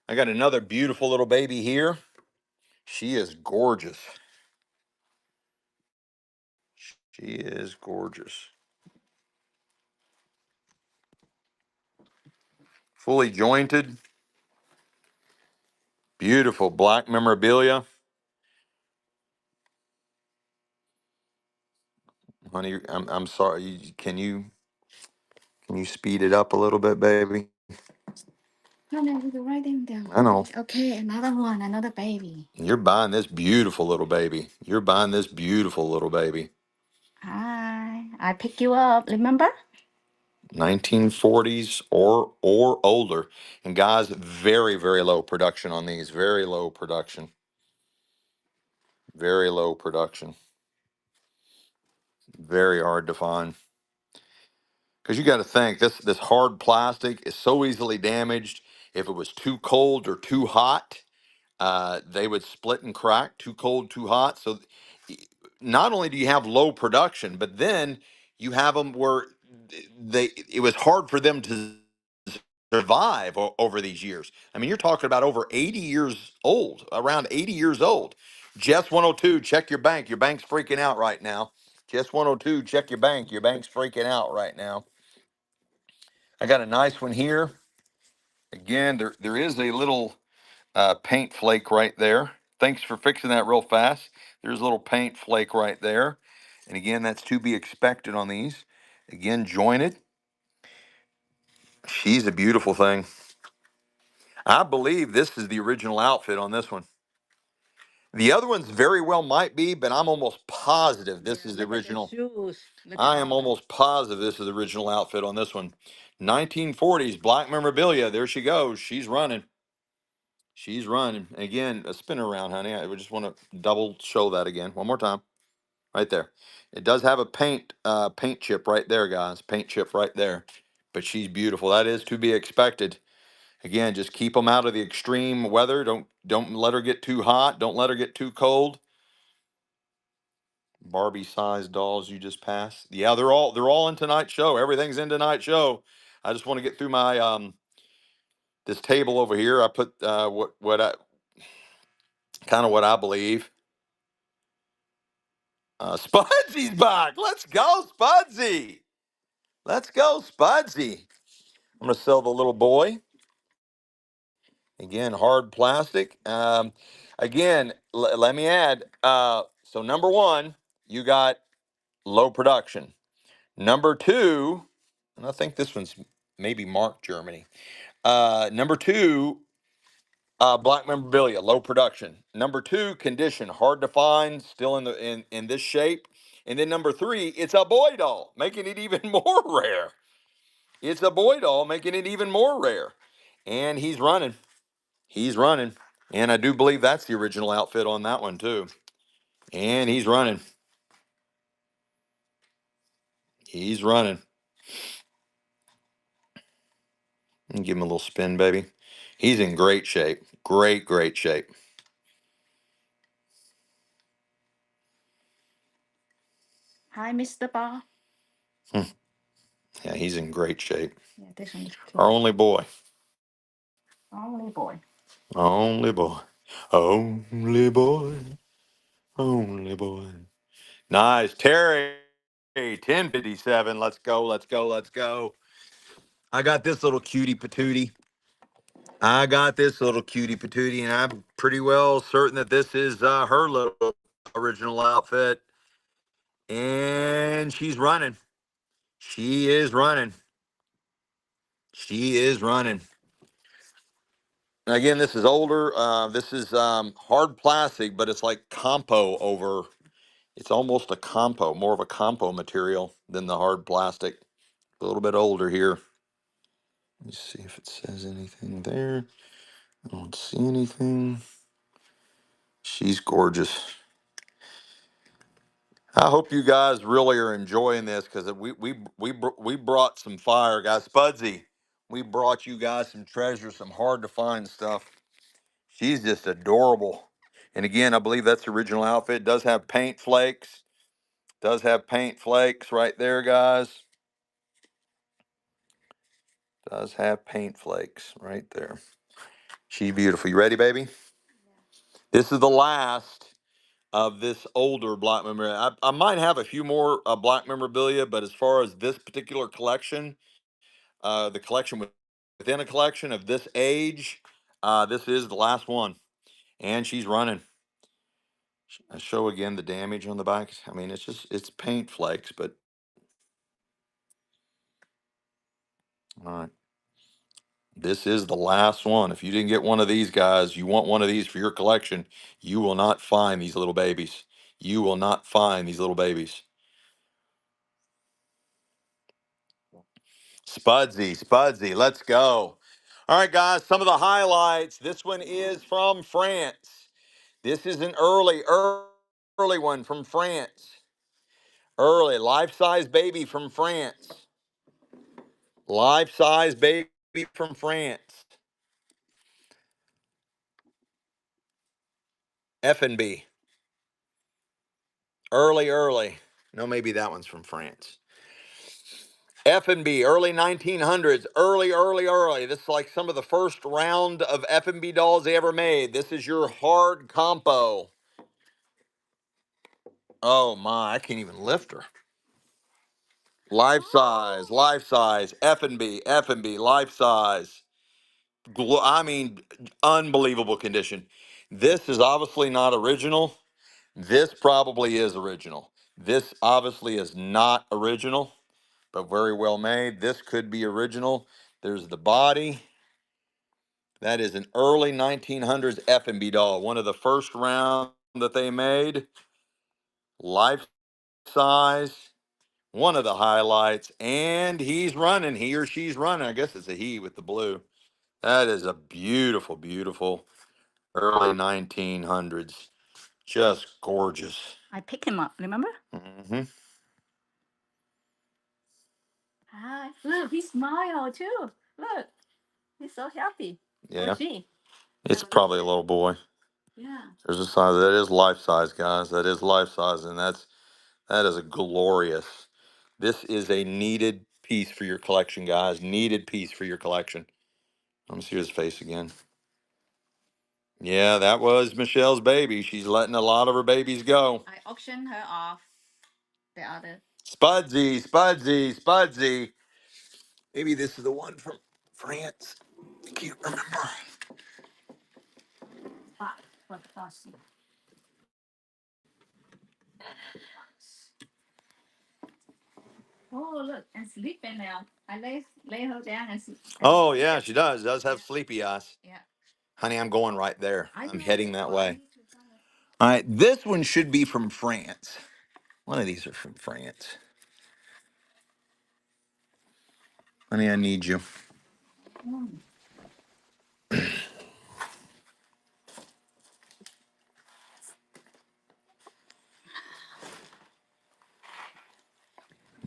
I got another beautiful little baby here. She is gorgeous. She is gorgeous. Fully jointed. Beautiful black memorabilia. Honey, I'm sorry. Can you speed it up a little bit, baby? No, no, you write them down. I know. Okay, another one, another baby. You're buying this beautiful little baby. You're buying this beautiful little baby. Hi, I pick you up. Remember? 1940s or older. And guys, very, very low production on these. Very low production. Very low production. Very hard to find. Because you got to think this hard plastic is so easily damaged. If it was too cold or too hot, they would split and crack. Too cold, too hot. So not only do you have low production, but then you have them where it was hard for them to survive over these years. I mean, you're talking about over 80 years old, around 80 years old. Jess 102, check your bank. Your bank's freaking out right now. Jess 102, check your bank. Your bank's freaking out right now. I got a nice one here. Again, there is a little paint flake right there. Thanks for fixing that real fast. There's a little paint flake right there. And again, that's to be expected on these. Again, jointed. She's a beautiful thing. I believe this is the original outfit on this one. The other ones very well might be, but I'm almost positive this is the Look at the original. shoes. Look at I am all that. almost positive this is the original outfit on this one. 1940s black memorabilia. There she goes. She's running. She's running. Again, a spin around, honey. I would just want to double show that again. One more time. Right there. It does have a paint chip right there, guys. Paint chip right there. But she's beautiful. That is to be expected. Again, just keep them out of the extreme weather. Don't let her get too hot. Don't let her get too cold. Barbie sized dolls you just passed. Yeah, they're all in tonight's show. Everything's in tonight's show. I just want to get through my this table over here. I put what I kind of what I believe. Spudsy's back. Let's go, Spudsy. Let's go, Spudsy. I'm gonna sell the little boy. Again, hard plastic. Again, let me add. So number one, you got low production. Number two, and I think this one's maybe marked Germany. Number two, black memorabilia, low production. Number two, condition, hard to find, still in this shape. And then number three, it's a boy doll, making it even more rare. It's a boy doll, making it even more rare. And he's running. He's running. And I do believe that's the original outfit on that one too. And he's running. He's running. And give him a little spin, baby. He's in great shape. Great, great shape. Hi, Mr. Bar. Hmm. Yeah, he's in great shape. Yeah, this one is Our cute. only boy. Only boy. Only boy. Only boy. Only boy. Nice. Terry, 1057. Let's go. Let's go. Let's go. I got this little cutie patootie. I got this little cutie patootie, and I'm pretty well certain that this is her little original outfit. And she's running. She is running. She is running. Again, this is older. This is hard plastic, but it's like compo over. It's almost a compo, more of a compo material than the hard plastic. A little bit older here. Let me see if it says anything there. I don't see anything. She's gorgeous. I hope you guys really are enjoying this because we brought some fire, guys. Spudsy, we brought you guys some treasure, some hard to find stuff. She's just adorable. And again, I believe that's the original outfit. It does have paint flakes. Does have paint flakes right there, guys. Does have paint flakes right there. She's beautiful. You ready, baby? This is the last of this older black memorabilia. I might have a few more black memorabilia, but as far as this particular collection, the collection within a collection of this age, this is the last one. And she's running. I show again the damage on the back. I mean, it's paint flakes, but all right. This is the last one. If you didn't get one of these guys, you want one of these for your collection, you will not find these little babies. You will not find these little babies. Spudsy, let's go. All right, guys, some of the highlights. This one is from France. This is an early one from France. Early, life-size baby from France. Life-size baby from France. F&B. Early. No, maybe that one's from France. F&B, early 1900s, early. This is like some of the first round of F&B dolls they ever made. This is your hard compo. Oh my, I can't even lift her. Life size, F&B, life size. I mean, unbelievable condition. This is obviously not original. This probably is original. This obviously is not original, but very well made. This could be original. There's the body. That is an early 1900s F&B doll. One of the first round that they made. Life size. One of the highlights. And he's running. He or she's running. I guess it's a he with the blue. That is a beautiful early 1900s. Just gorgeous. I pick him up, remember? Mm-hmm. Hi. Look, he smiled too. Look, he's so happy. Yeah. Or she. It's probably a little boy. Yeah. There's a size. That is life size, guys. That is life size. And that is a glorious. This is a needed piece for your collection, guys. Needed piece for your collection. Let me see his face again. Yeah, that was Michelle's baby. She's letting a lot of her babies go. I auctioned her off. The other. Spudsy. Maybe this is the one from France. I can't remember. What the Oh, look, and sleeping now. I lay her down and sleep. Oh, yeah, she does. Does have sleepy eyes. Yeah. Honey, I'm going right there. I'm heading that way. to All right, this one should be from France. One of these are from France. Honey, I need you.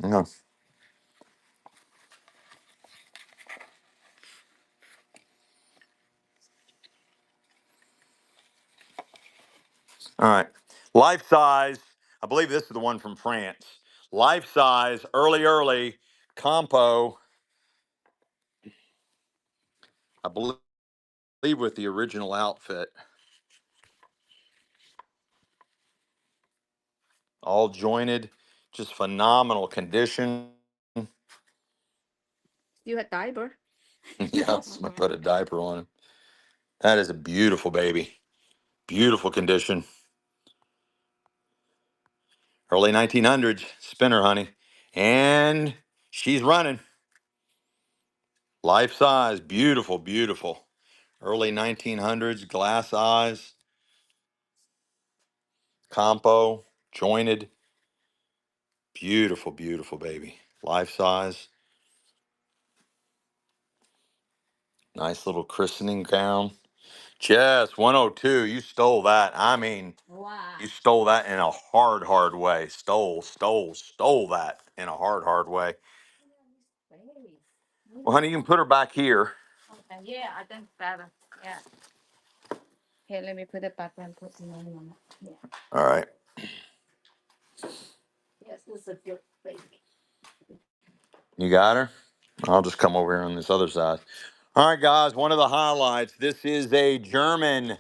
No. All right. Life size. I believe this is the one from France. Life size, early, compo. I believe with the original outfit. All jointed, just phenomenal condition. You had diaper. Yes, I put a diaper on him. That is a beautiful baby. Beautiful condition. Early 1900s, spinner, honey. And she's running. Life size, beautiful. Early 1900s, glass eyes, compo, jointed. Beautiful baby. Life size. Nice little christening gown. Jess, 102, you stole that. I mean, Wow. you stole that in a hard way. Stole that in a hard way. Well, honey, you can put her back here. Okay, yeah, I think better. Yeah. Here, let me put it back and put the name on it. Yeah. All right. Yes, this is a good baby. You got her? I'll just come over here on this other side. All right, guys, one of the highlights. This is a German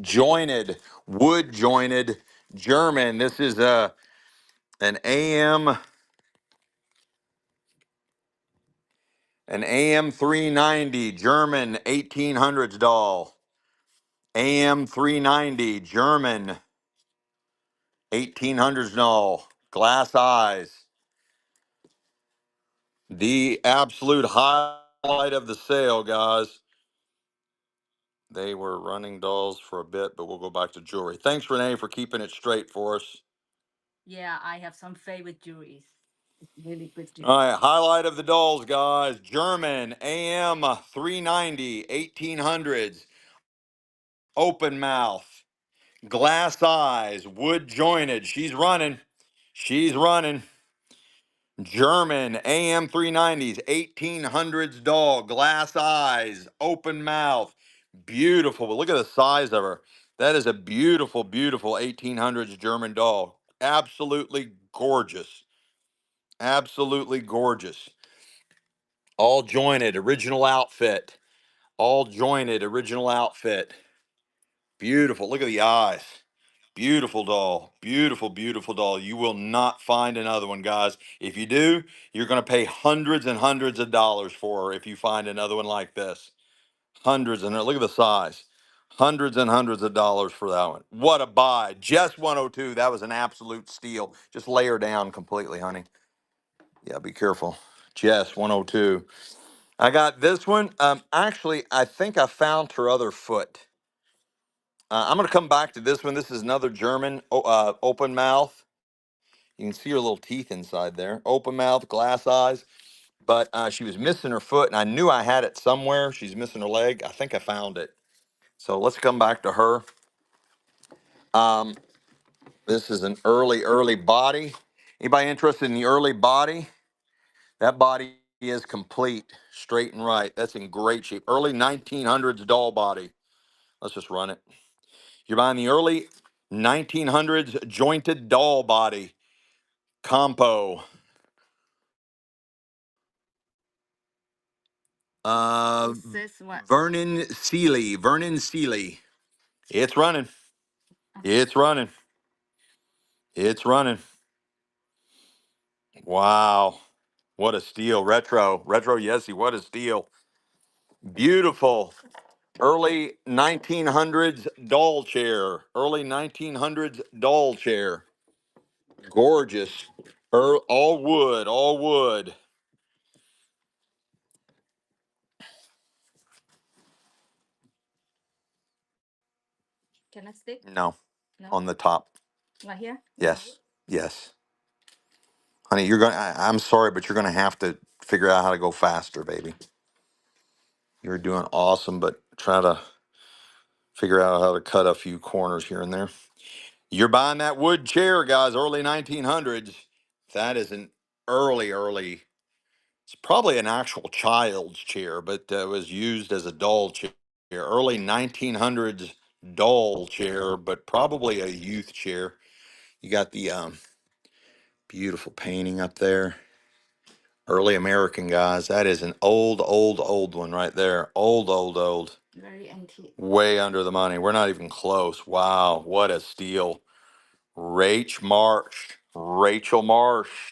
jointed, wood jointed German. This is an AM 390 German 1800s doll. AM 390 German 1800s doll. Glass eyes. The absolute highlight of the sale, guys. They were running dolls for a bit, but we'll go back to jewelry. Thanks, Renee, for keeping it straight for us. Yeah, I have some favorite jewelries. It's really good jewelry. All right, highlight of the dolls, guys. German AM 390 1800s. Open mouth. Glass eyes. Wood jointed. She's running. She's running. German AM 390s, 1800s doll, glass eyes, open mouth, beautiful. But look at the size of her. That is a beautiful, beautiful 1800s German doll. Absolutely gorgeous. Absolutely gorgeous. All jointed, original outfit. All jointed, original outfit. Beautiful. Look at the eyes. Beautiful doll. Beautiful, beautiful doll. You will not find another one, guys. If you do, you're going to pay hundreds and hundreds of dollars for her if you find another one like this. Hundreds and look at the size. Hundreds and hundreds of dollars for that one. What a buy. Just 102. That was an absolute steal. Just lay her down completely, honey. Yeah, be careful. Just 102. I got this one. Actually, I think I found her other foot. I'm going to come back to this one. This is another German open mouth. You can see her little teeth inside there. Open mouth, glass eyes. But she was missing her foot, and I knew I had it somewhere. She's missing her leg. I think I found it. So let's come back to her. Um, this is an early body. Anybody interested in the early body? That body is complete, straight and right. That's in great shape. Early 1900s doll body. Let's just run it. You're buying the early 1900s jointed doll body. Compo. This what? Vernon Seeley. Vernon Seeley. It's running. It's running. It's running. Wow. What a steal. Retro. Retro Yesy. What a steal. Beautiful. Early 1900s doll chair. Early 1900s doll chair. Gorgeous. All wood. All wood. Can I stick? No. No. On the top. Right here? Yes. Yes. Honey, I'm sorry, but you're gonna have to figure out how to go faster, baby. You're doing awesome, but try to figure out how to cut a few corners here and there. You're buying that wood chair, guys, early 1900s. That is an early. It's probably an actual child's chair, but it was used as a doll chair. Early 1900s doll chair, but probably a youth chair. You got the beautiful painting up there. Early American, guys. That is an old one right there. Old. Very antique. Way under the money. We're not even close. Wow, what a steal. Rachel Marsh.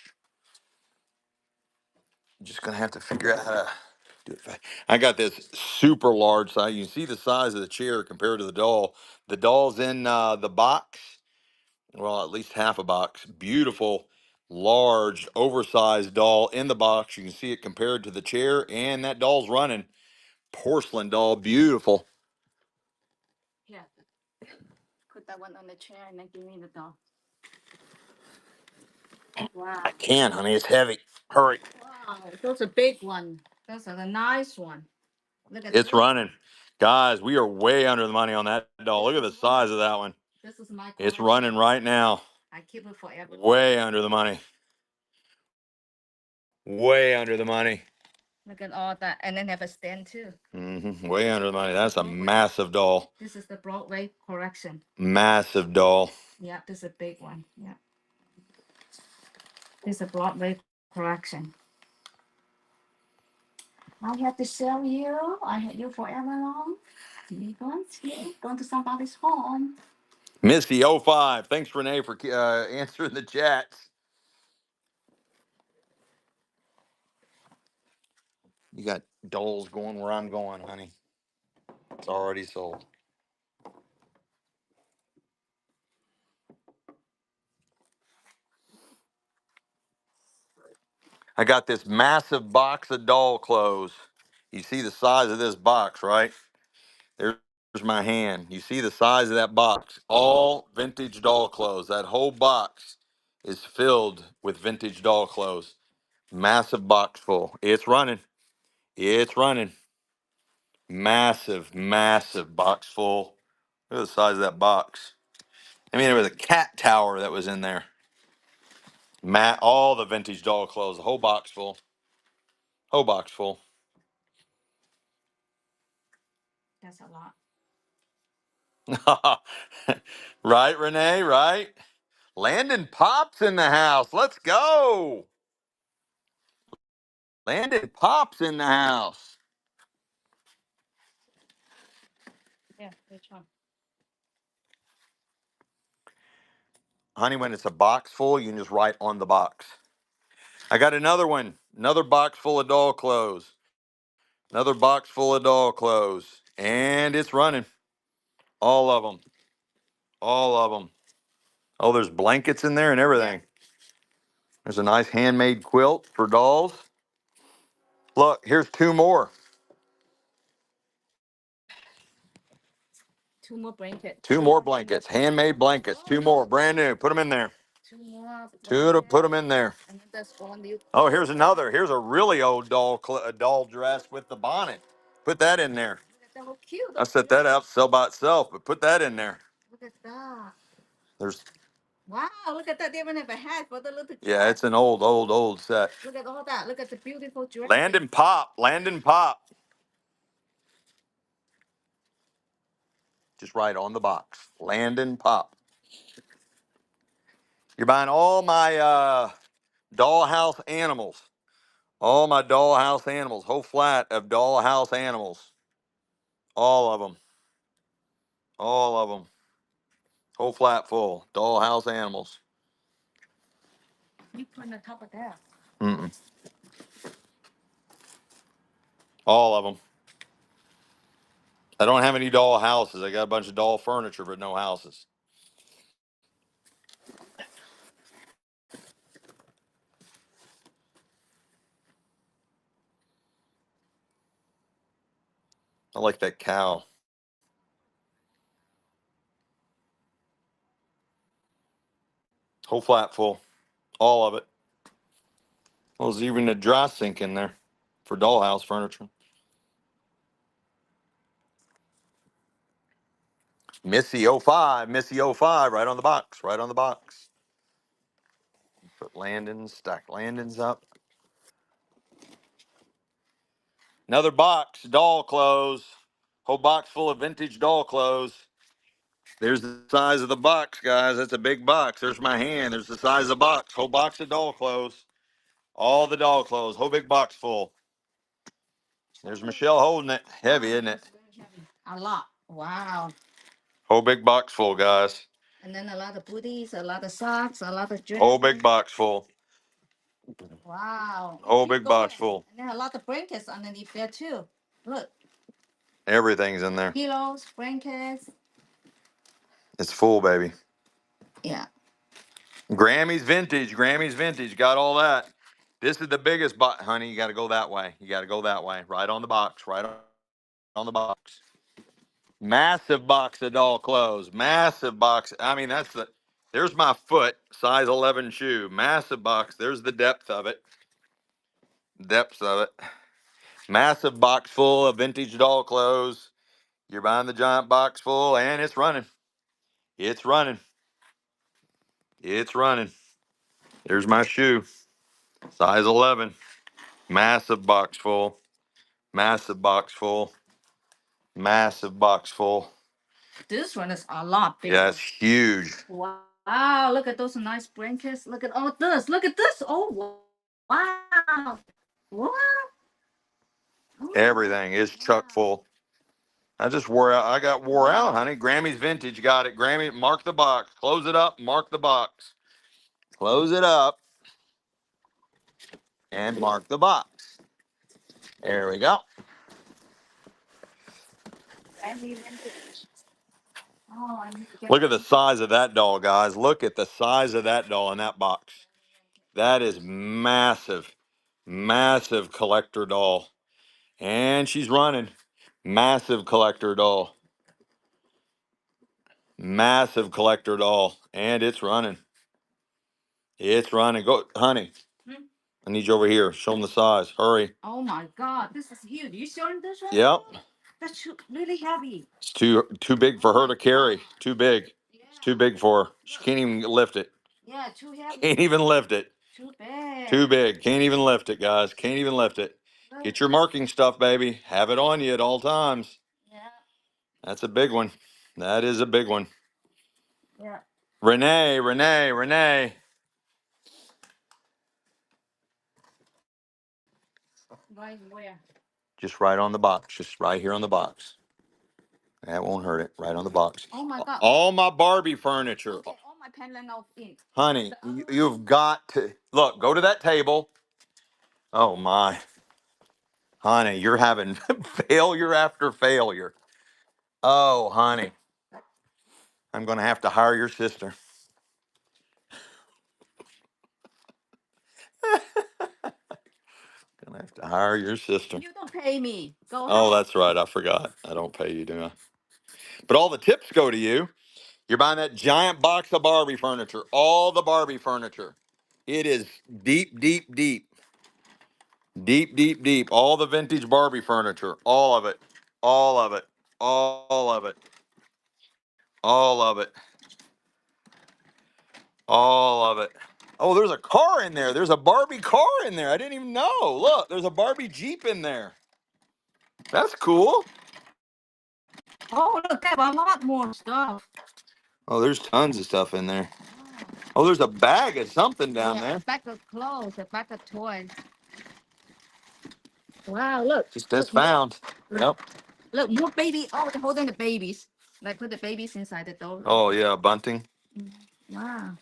Just gonna have to figure out how to do it. I got this super large size. You can see the size of the chair compared to the doll. The doll's in the box. Well, at least half a box. Beautiful, large, oversized doll in the box. You can see it compared to the chair, and that doll's running. Porcelain doll, beautiful. Yeah. Put that one on the chair and then give me the doll. Wow. I can, honey. It's heavy. Hurry. Wow. Those are big one. Those are the nice one. Look at It's this. running. Guys, we are way under the money on that doll. Look at the size of that one. This is my It's collection. running right now. I keep it forever. Way under the money. Way under the money. Look at all that. And then have a stand too. Way under the money. That's a massive doll. This is the Broadway collection. Massive doll. Yeah, this is a big one. Yeah. This is a Broadway collection. I have to sell you. I had you forever long. You going to somebody's home. Missy 05. Thanks, Renee, for answering the chats. You got dolls going where I'm going, honey. It's already sold. I got this massive box of doll clothes. You see the size of this box, right? There's my hand. You see the size of that box. All vintage doll clothes. That whole box is filled with vintage doll clothes. Massive box full. It's running. It's running. Massive, massive box full. Look at the size of that box. I mean, there was a cat tower that was in there. All the vintage doll clothes. The whole box full. Whole box full. That's a lot. Right, Renee? Right? Landon Pop's in the house. Let's go. Landon Pop's in the house. Yeah, which one? Honey, when it's a box full, you can just write on the box. I got another one. Another box full of doll clothes. Another box full of doll clothes. And it's running. All of them. All of them. Oh, there's blankets in there and everything. There's a nice handmade quilt for dolls. Look, here's two more. Two more blankets. Two more blankets. Handmade blankets. Two more. Brand new. Put them in there. Two more. Two to put them in there. And then there's one new. Oh, here's another. Here's a really old doll dress with the bonnet. Put that in there. That was cute. I set that out to sell by itself, but put that in there. Look at that. There's Wow, look at that. They even have a hat for the little Yeah, it's an old set. Look at all that. Look at the beautiful dress. Landon Pop. Landon Pop. Just write on the box. Landon Pop. You're buying all my dollhouse animals. All my dollhouse animals. Whole flat of dollhouse animals. All of them. All of them. Whole flat full. Dollhouse animals. You put on top of that. Mm-mm. All of them. I don't have any doll houses. I got a bunch of doll furniture, but no houses. I like that cow. Whole flat full. All of it. Well, there's even a dry sink in there for dollhouse furniture. Missy 05. Missy 05. Right on the box. Right on the box. Put Landon's, stack Landon's up. Another box, doll clothes. Whole box full of vintage doll clothes. There's the size of the box, guys. That's a big box. There's my hand. There's the size of the box. Whole box of doll clothes. All the doll clothes. Whole big box full. There's Michelle holding it. Heavy, isn't it? A lot. Wow. Whole big box full, guys. And then a lot of booties, a lot of socks, a lot of dresses. Whole big box full. Wow. Whole big box full. And then a lot of blankets underneath there too. Look. Everything's in there. Pillows, blankets. It's full, baby. Yeah. Grammy's vintage. Grammy's vintage. Got all that. This is the biggest box, honey. You got to go that way. You got to go that way. Right on the box. Right on the box. Massive box of doll clothes. Massive box. I mean, there's my foot, size 11 shoe. Massive box. There's the depth of it. Depth of it. Massive box full of vintage doll clothes. You're buying the giant box full, and it's running. It's running. It's running. There's my shoe, size 11. Massive box full. Massive box full. Massive box full. This one is a lot bigger. Yeah, it's huge. Wow. Wow, look at those nice blankets. Look at all this. Look at this. Oh, wow. What? Oh, Everything is chuck wow. full. I just wore out. I got wore out, honey. Grammy's vintage got it. Grammy, mark the box. Close it up. Mark the box. Close it up and mark the box. There we go. Oh, I need to get Look at the size of that doll, guys. Look at the size of that doll in that box. That is massive, massive collector doll. And she's running. Massive collector doll. Massive collector doll. And it's running. It's running. Go, honey. Hmm? I need you over here. Show them the size. Hurry. Oh my God, this is huge. You showing this one? Yep. That's really heavy. It's too big for her to carry. Too big. It's too Yeah. big for her. She can't even lift it. Yeah, too heavy. Can't even lift it. Too big. Too big. Can't even lift it, guys. Can't even lift it. Look. Get your marking stuff, baby. Have it on you at all times. Yeah. That's a big one. That is a big one. Yeah. Renee, Renee, Renee. Right where? Just right on the box. Just right here on the box. That won't hurt it. Right on the box. Oh my God. All my Barbie furniture. Okay, all my pen ran out ink. Honey, The other one? you've got to look, go to that table. Oh my. Honey, you're having failure after failure. Oh, honey. I'm going to have to hire your sister. Going to have to hire your sister. You don't pay me. Go Oh, ahead. that's right. I forgot. I don't pay you, do I? But all the tips go to you. You're buying that giant box of Barbie furniture, all the Barbie furniture. It is deep, deep, deep. Deep, deep, deep. All the vintage Barbie furniture. All of it. All of it. All of it. All of it. All of it. Oh, there's a car in there. There's a Barbie car in there. I didn't even know. Look, there's a Barbie Jeep in there. That's cool. Oh, look, they have a lot more stuff. Oh, there's tons of stuff in there. Wow. Oh, there's a bag of something down Yeah, a there. bag of clothes, a bag of toys. Wow, look. Just as Look, more, found. Yep. look, more baby. Oh, they're holding the babies. Like put the babies inside the door. Oh, yeah, bunting. Wow.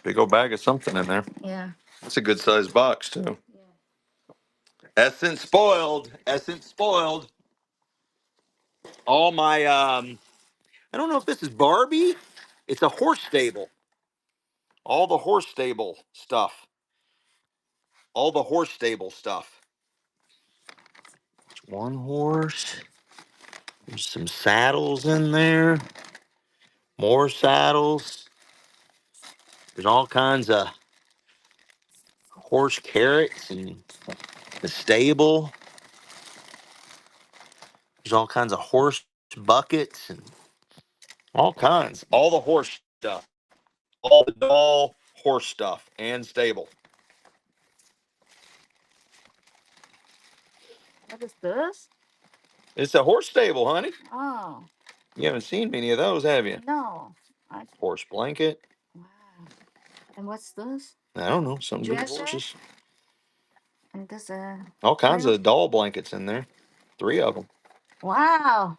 Big old bag of something in there. Yeah. That's a good sized box, too. Yeah. Essence spoiled. Essence spoiled. All my, I don't know if this is Barbie. It's a horse stable. All the horse stable stuff. All the horse stable stuff. One horse. There's some saddles in there. More saddles. There's all kinds of horse carrots and the stable. There's all kinds of horse buckets and all kinds. All the horse stuff. All the doll horse stuff and stable. What is this? It's a horse stable, honey. Oh, You haven't seen many of those, have you? no. I, Horse blanket. wow. And what's this? I don't know. Something to do with Dresser? horses. And this All kinds quilt? of doll blankets in there. 3 of them. Wow.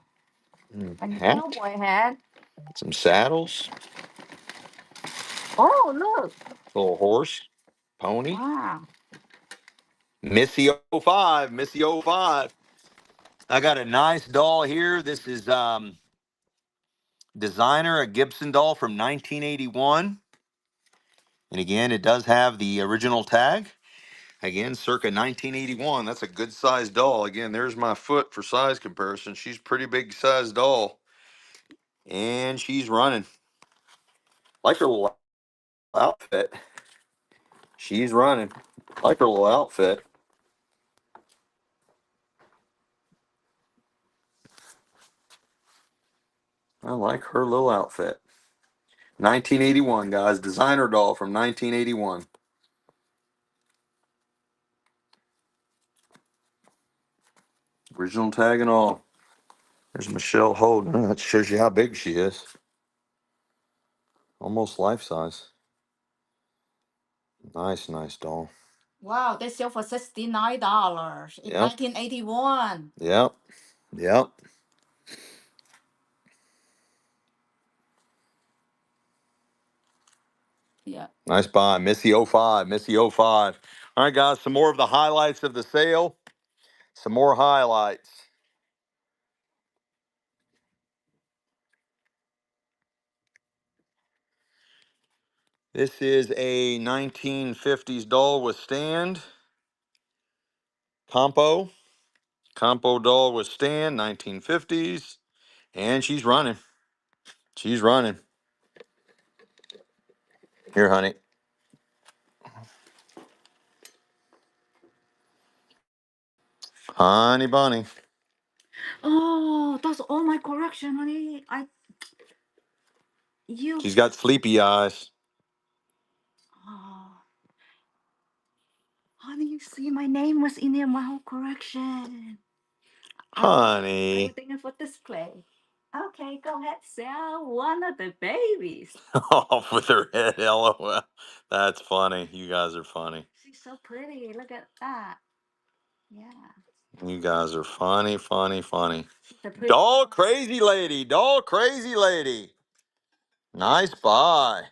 And Hat. cowboy hat. Some saddles. Oh, look. Little horse. Pony. Wow. Missy '05. Missy '05. I got a nice doll here. This is designer, a Gibson doll from 1981. And again, it does have the original tag. Again, circa 1981. That's a good sized doll. Again, there's my foot for size comparison. She's a pretty big sized doll. And she's running. Like her little outfit. She's running. Like her little outfit. I like her little outfit. 1981, guys. Designer doll from 1981. Original tag and all. There's Michelle Holden. That shows you how big she is. Almost life size. Nice, nice doll. Wow, they sell for $69 in Yep. 1981. Yep. Yep. Yeah. Nice buy. Missy 05. Missy 05. All right, guys. Some more of the highlights of the sale. Some more highlights. This is a 1950s doll with stand. Compo doll with stand, 1950s. And she's running. She's running. Here, honey. Honey bunny. Oh, that's all my collection, honey. She's got sleepy eyes. Oh, honey, you see, my name was in there, my whole collection. Honey. I was thinking for display. Okay, go ahead, sell one of the babies. Off with her head, LOL. That's funny. You guys are funny. She's so pretty. Look at that. Yeah. You guys are funny, funny, funny. The pretty Doll one. crazy lady. Doll crazy lady. Nice buy.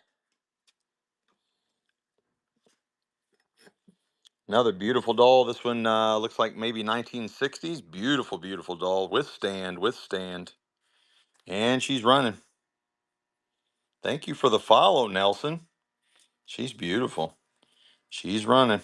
Another beautiful doll. This one looks like maybe 1960s. Beautiful, beautiful doll. With stand, with stand. And she's running. Thank you for the follow, Nelson. She's beautiful. She's running.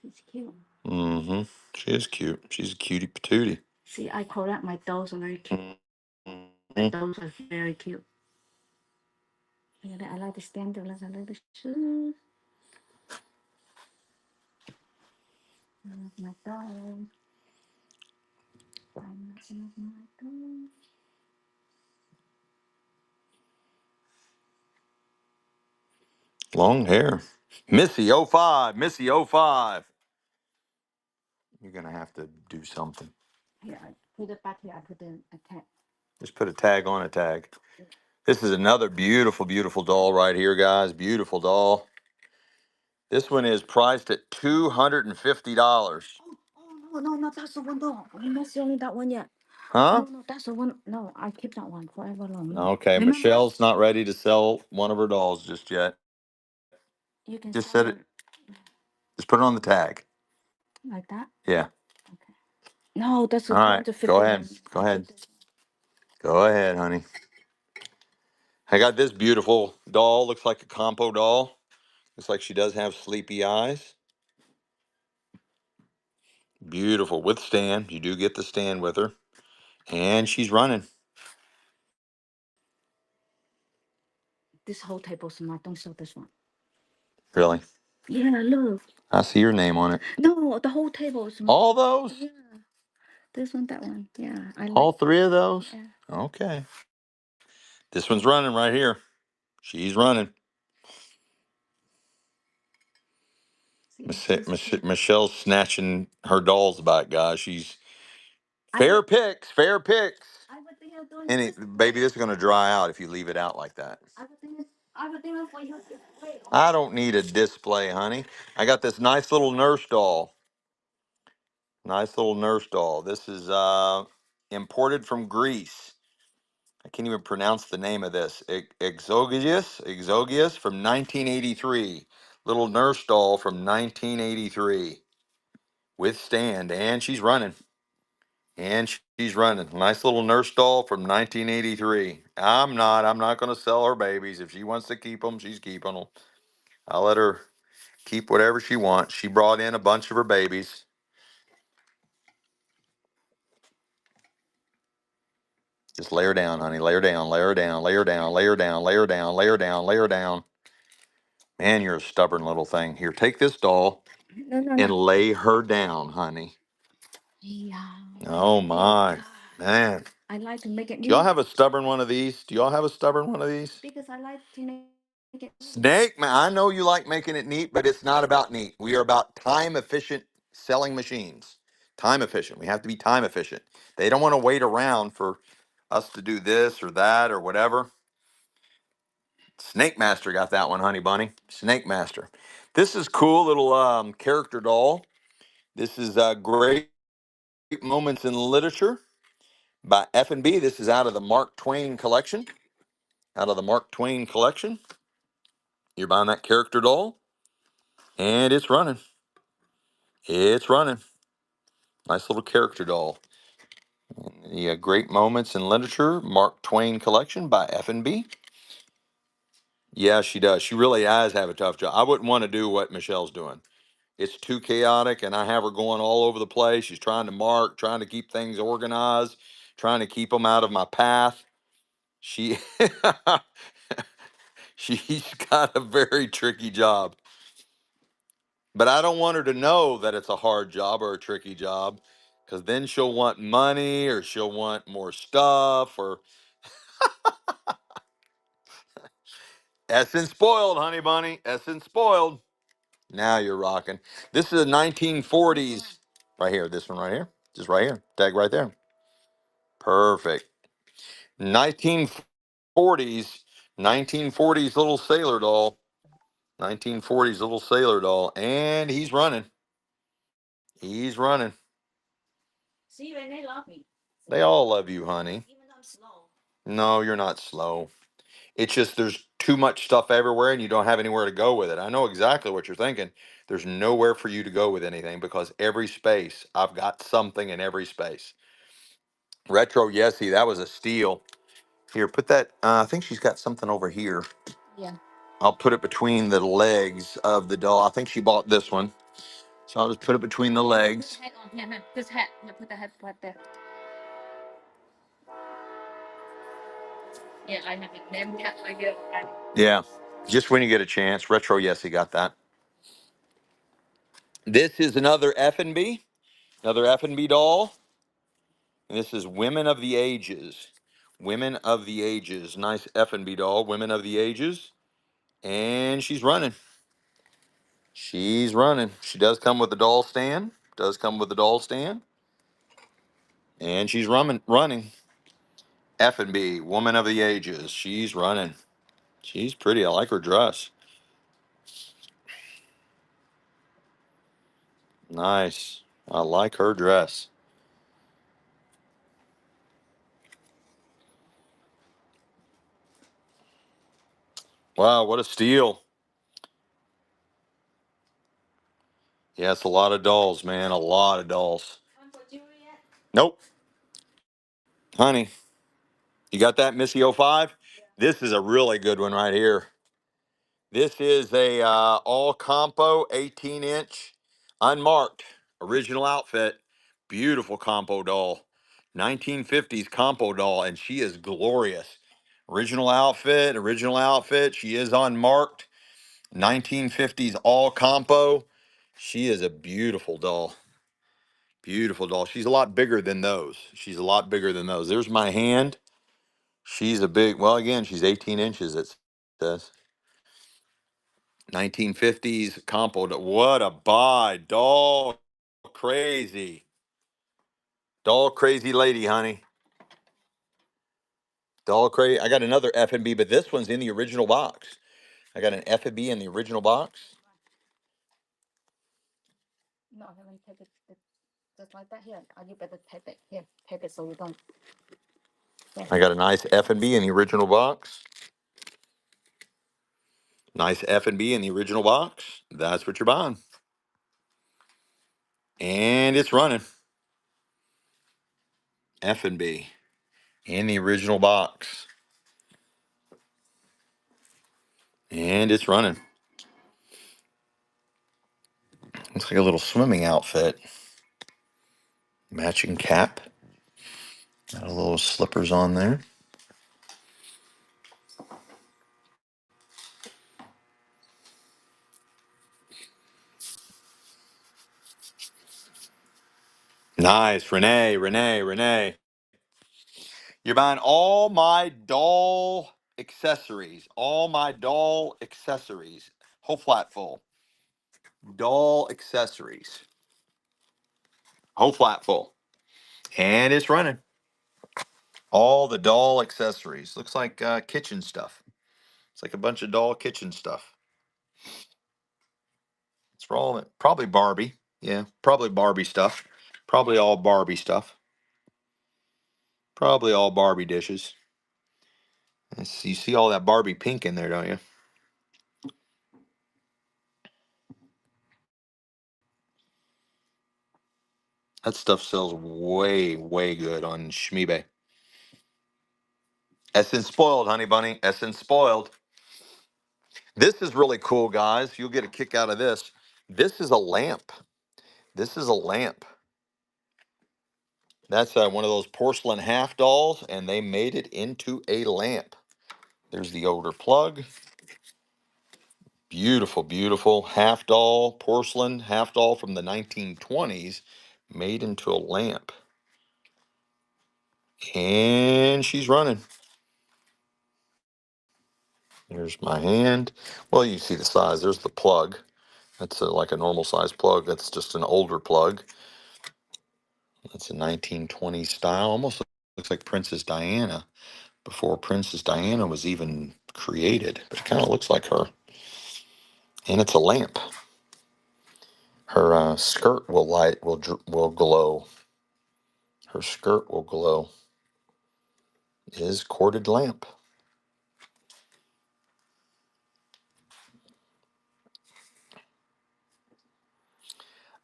She's cute. Mm-hmm. She is cute. She's a cutie patootie. See, I collect my dolls are very cute. Mm-hmm. My dolls are very cute. I like the stand. I like the shoes. I love my dolls. I love my dolls. Long hair. Missy 05. Missy 05. You're going to have to do something. Here, I put it back here. I put in a tag. Just put a tag on a tag. This is another beautiful, beautiful doll right here, guys. Beautiful doll. This one is priced at $250. No, that's the one doll. I'm not selling that one yet. Huh? No, that's the one. No, I keep that one forever long. No. Okay, Remember? Michelle's not ready to sell one of her dolls just yet. You can Just sell set it. Just put it on the tag. like that. Yeah. Okay. No, that's a All right. Go 250 ahead. one. Go I ahead. keep this Go ahead, honey. I got this beautiful doll. Looks like a compo doll. Looks like she does have sleepy eyes. Beautiful with stand. You do get the stand with her. And she's running. This whole table's mine. Don't sell this one. Really? Yeah, look. I see your name on it. No, the whole table is mine. All those? Yeah. This one, that one. Yeah. All three of those? Yeah. Okay. This one's running right here. She's running. Michelle's snatching her dolls back, guys. She's fair picks, fair picks. I would think of doing And baby, this is going to dry out if you leave it out like that. I would think of for you to wait. I don't need a display, honey. I got this nice little nurse doll. Nice little nurse doll. This is imported from Greece. I can't even pronounce the name of this. Exogius from 1983. Little nurse doll from 1983 with stand, and she's running. And she's running. Nice little nurse doll from 1983. I'm not going to sell her babies. If she wants to keep them, she's keeping them. I'll let her keep whatever she wants. She brought in a bunch of her babies. Just lay her down, honey. Lay her down, lay her down, lay her down, lay her down, lay her down, lay her down, lay her down. Man, you're a stubborn little thing. Here, take this doll and lay her down, honey. Yeah. Oh my, man. I like to make it. Do y'all have a stubborn one of these? Do y'all have a stubborn one of these? Because I like to make Snake, man, I know you like making it neat, but it's not about neat. We are about time efficient selling machines. Time efficient. We have to be time efficient. They don't want to wait around for us to do this or that or whatever. Snake Master got that one, honey bunny. Snake Master. This is cool little character doll. This is Great Moments in Literature by F&B. This is out of the Mark Twain collection. Out of the Mark Twain collection. You're buying that character doll, and it's running. It's running. Nice little character doll. The Great Moments in Literature, Mark Twain collection by F&B. Yeah, she does. She really does have a tough job. I wouldn't want to do what Michelle's doing. It's too chaotic, and I have her going all over the place. She's trying to mark, trying to keep things organized, trying to keep them out of my path. She she's got a very tricky job. But I don't want her to know that it's a hard job or a tricky job, because then she'll want money or she'll want more stuff or essence spoiled, honey bunny. Essence spoiled. Now you're rocking. This is a 1940s. Right here. This one right here. Just right here. Tag right there. Perfect. 1940s. 1940s little sailor doll. 1940s little sailor doll. And he's running. He's running. See, when they love me. They all love you, honey. Even though I'm slow. No, you're not slow. It's just there's too much stuff everywhere and you don't have anywhere to go with it. I know exactly what you're thinking. There's nowhere for you to go with anything because every space, I've got something in every space. Retro Yesy, that was a steal. Here, put that. I think she's got something over here. Yeah. I'll put it between the legs of the doll. I think she bought this one. So I'll just put it between the legs. Put the head on here, man. This head. Yeah, put the head right there. Yeah, I have a name tag right here. Yeah, just when you get a chance. Retro Yesy got that. This is another F&B. Another F&B doll. And this is Women of the Ages. Women of the Ages. Nice F&B doll. Women of the Ages. And she's running. She's running. She does come with a doll stand. Does come with a doll stand. And she's running. F&B. Woman of the Ages. She's running. She's pretty. I like her dress. Nice. I like her dress. Wow, what a steal. Yeah, it's a lot of dolls, man. A lot of dolls. Nope. Honey, you got that, Missy '05? This is a really good one right here. This is a all compo 18-inch unmarked original outfit. Beautiful compo doll. 1950s compo doll, and she is glorious. Original outfit, original outfit. She is unmarked. 1950s all compo. She is a beautiful doll. Beautiful doll. She's a lot bigger than those. She's a lot bigger than those. There's my hand. She's a big, well, again, she's 18 inches, it says. 1950s compo. What a buy. Doll crazy. Doll crazy lady, honey. Doll crazy. I got another F&B, but this one's in the original box. I got an F&B in the original box. No, I haven't taped it just like that here. You better tape it here. Tape it so you don't. Yeah. I got a nice F&B in the original box. Nice F&B in the original box. That's what you're buying. And it's running. F&B in the original box. And it's running. Looks like a little swimming outfit. Matching cap. Got a little slippers on there. Nice. Renee. You're buying all my doll accessories. All my doll accessories. Whole flat full. Doll accessories. Whole flat full. And it's running. All the doll accessories. Looks like kitchen stuff. It's like a bunch of doll kitchen stuff. It's for all of it. Probably Barbie. Yeah, probably Barbie stuff. Probably all Barbie stuff. Probably all Barbie dishes. You see all that Barbie pink in there, don't you? That stuff sells way, way good on Shmeebay. Essence spoiled, honey bunny. Essence spoiled. This is really cool, guys. You'll get a kick out of this. This is a lamp. This is a lamp. That's one of those porcelain half dolls, and they made it into a lamp. There's the older plug. Beautiful, beautiful half doll, porcelain half doll from the 1920s, made into a lamp. And she's running. Here's my hand. Well, you see the size. There's the plug. That's like a normal size plug. That's just an older plug. That's a 1920s style. Almost looks like Princess Diana before Princess Diana was even created. But it kind of looks like her. And it's a lamp. Her skirt will will glow. Her skirt will glow. It is corded lamp.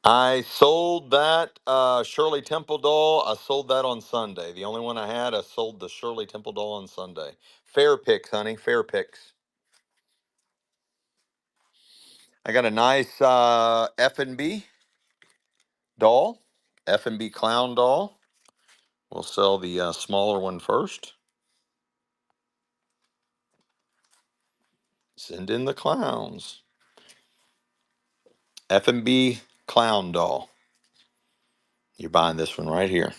I sold that Shirley Temple doll. I sold that on Sunday. The only one I had, I sold the Shirley Temple doll on Sunday. Fair picks, honey. Fair picks. I got a nice F&B doll. F&B clown doll. We'll sell the smaller one first. Send in the clowns. F&B clown doll. You're buying this one right here.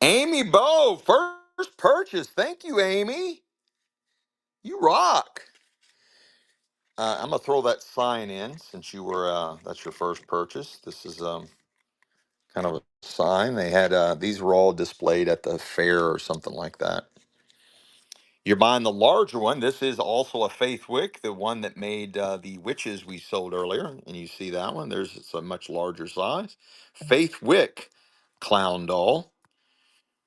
Amy Bow, first purchase. Thank you, Amy. You rock. I'm gonna throw that sign in since you were that's your first purchase. This is kind of a sign. They had these were all displayed at the fair or something like that. You're buying the larger one. This is also a Faith Wick, the one that made the witches we sold earlier, and you see that one. It's a much larger size. Faith Wick clown doll,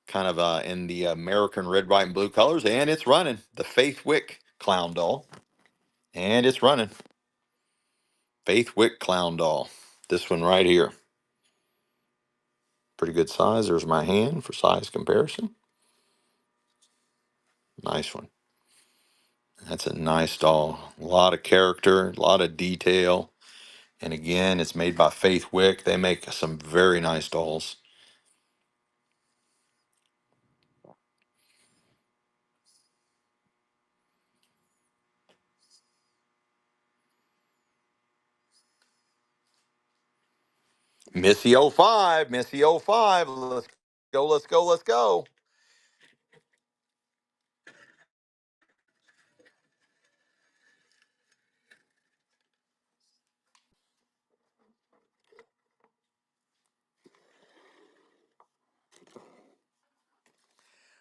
kind of in the American red, white, and blue colors, and it's running. The Faith Wick clown doll, and it's running. Faith Wick clown doll. This one right here. Pretty good size. There's my hand for size comparison. Nice one. That's a nice doll. A lot of character, a lot of detail. And again, it's made by Faith Wick. They make some very nice dolls. Missy '05, Missy '05. Let's go, let's go, let's go.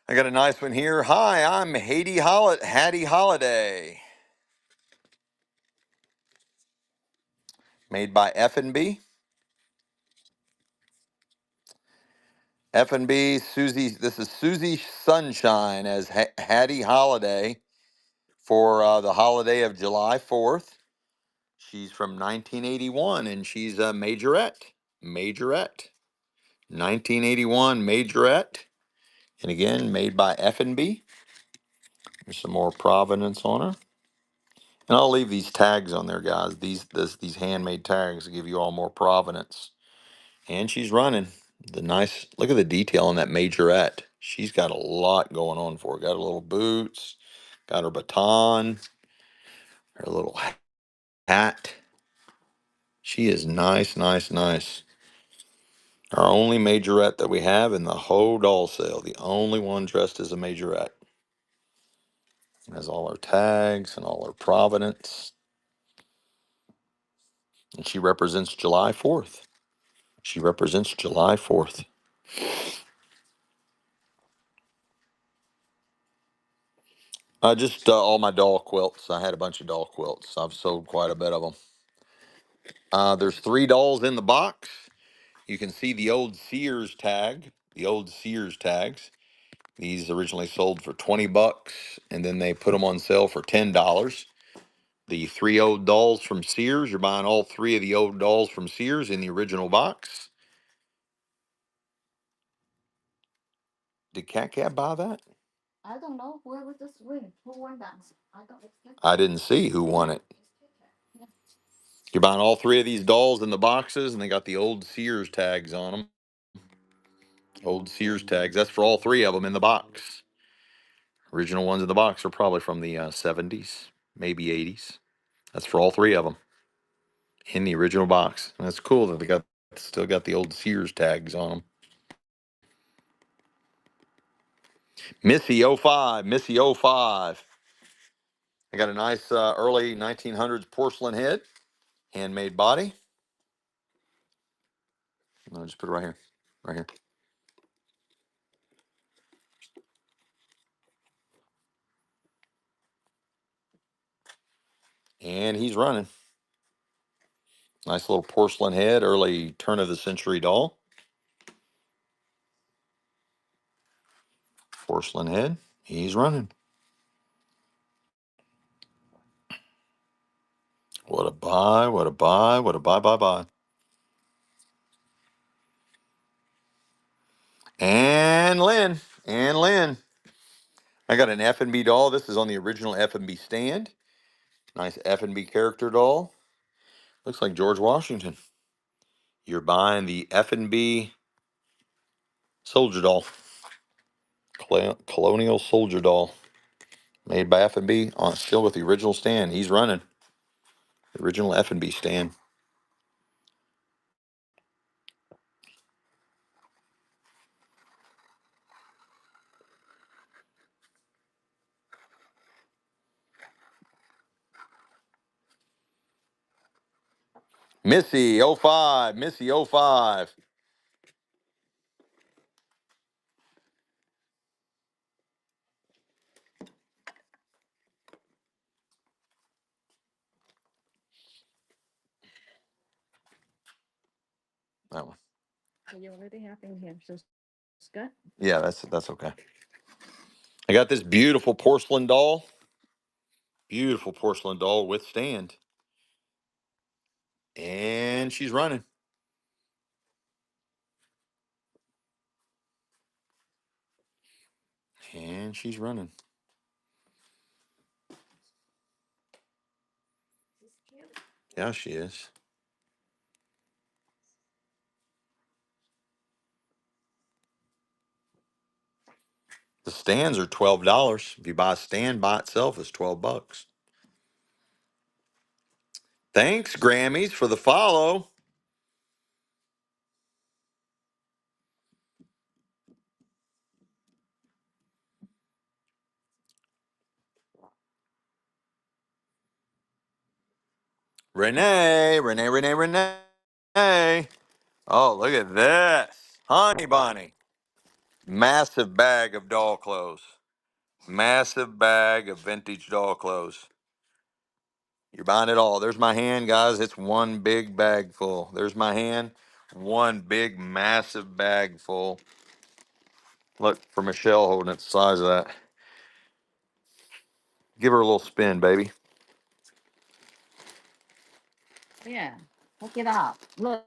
I got a nice one here. Hi, I'm Hattie Holiday. Made by F&B. F&B, Susie, this is Susie Sunshine as Hattie Holiday for the holiday of July 4th. She's from 1981 and she's a majorette. Majorette. 1981 majorette. And again, made by F&B. There's some more provenance on her. And I'll leave these tags on there, guys. These handmade tags give you all more provenance. And she's running. The nice, look at the detail on that majorette. She's got a lot going on for her. Got her little boots, got her baton, her little hat. She is nice, nice, nice. Our only majorette that we have in the whole doll sale. The only one dressed as a majorette. Has all her tags and all her provenance. And she represents July 4th. She represents July 4th. Just all my doll quilts. I had a bunch of doll quilts. I've sold quite a bit of them. There's 3 dolls in the box. You can see the old Sears tag, the old Sears tags. These originally sold for 20 bucks, and then they put them on sale for $10. The 3 old dolls from Sears. You're buying all 3 of the old dolls from Sears in the original box. Did Cat Cat buy that? I don't know where was this win. Who won that? I don't expect. I didn't see who won it. Yeah. You're buying all 3 of these dolls in the boxes, and they got the old Sears tags on them. Old Sears tags. That's for all 3 of them in the box. Original ones in the box are probably from the 70s, maybe 80s. That's for all 3 of them in the original box. And that's cool that they got still got the old Sears tags on them. Missy '05, Missy '05. I got a nice early 1900s porcelain head, handmade body. I'll just put it right here, right here. And he's running. Nice little porcelain head, early turn of the century doll. Porcelain head. He's running. What a buy, what a buy, what a buy, buy, buy. And Lynn. I got an F&B doll. This is on the original F&B stand. Nice F&B character doll. Looks like George Washington. You're buying the F&B soldier doll. Colonial soldier doll. Made by F&B, still with the original stand. He's running. The original F&B stand. Missy '05, Missy '05. That one. So you already have in here, so it's good. Yeah, that's okay. I got this beautiful porcelain doll. Beautiful porcelain doll with stand. And she's running. And she's running. Yeah, she is. The stands are $12. If you buy a stand by itself, it's 12 bucks. Thanks, Grammys, for the follow. Renee. Oh, look at this. Honey Bunny. Massive bag of doll clothes. Massive bag of vintage doll clothes. You're buying it all. There's my hand, guys. It's one big bag full. There's my hand. One big, massive bag full. Look for Michelle holding it the size of that. Give her a little spin, baby. Yeah, look it up. Look,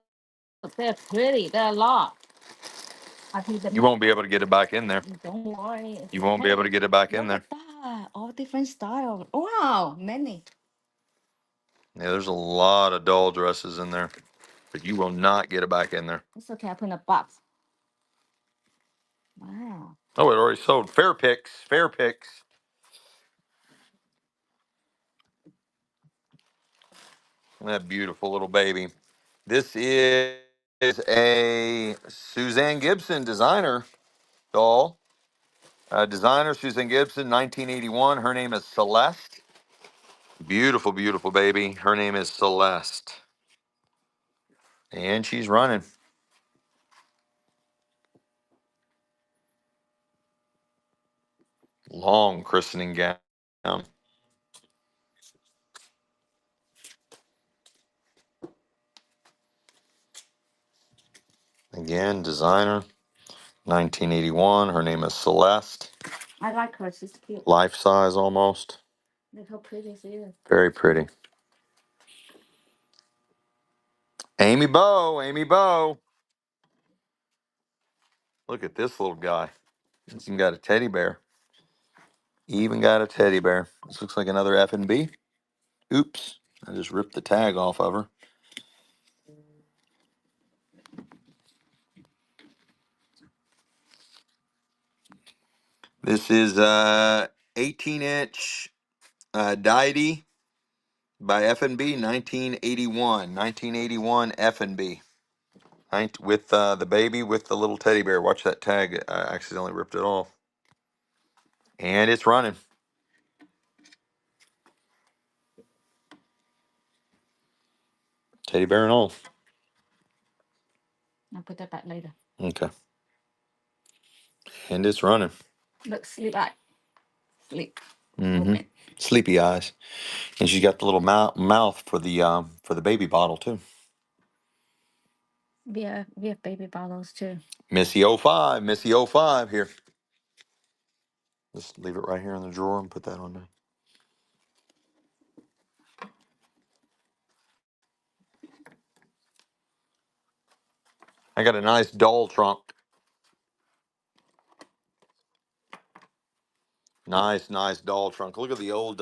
they're pretty. They're a lot. You won't be able to get it back in there. Don't worry. You won't be able to get it back in Look there. at that. All different styles. Wow, many. Yeah, there's a lot of doll dresses in there, but you will not get it back in there. It's okay. I put in a box. Wow. Oh, it already sold. Fair picks. Fair picks. That beautiful little baby. This is a Suzanne Gibson designer doll. Designer Suzanne Gibson, 1981. Her name is Celeste. Beautiful, beautiful baby. Her name is Celeste. And she's running. Long christening gown. Again, designer, 1981. Her name is Celeste. I like her. She's cute. Life size almost. Look how pretty she is. Very pretty. Amy Bow. Amy Bow. Look at this little guy. He's even got a teddy bear. Even got a teddy bear. This looks like another F&B. Oops. I just ripped the tag off of her. This is 18-inch deity by F&B, 1981. 1981 F&B. With the baby with the little teddy bear. Watch that tag. I accidentally ripped it off. And it's running. Teddy bear and all. I'll put that back later. Okay. And it's running. Look, sleep eye. Sleep. Mm-hmm. Open. Sleepy eyes. And she's got the little mouth for the baby bottle too. We have baby bottles too. Missy '05. Missy '05 here. Just leave it right here in the drawer and put that on there. I got a nice doll trunk. Nice, nice doll trunk. Look at the old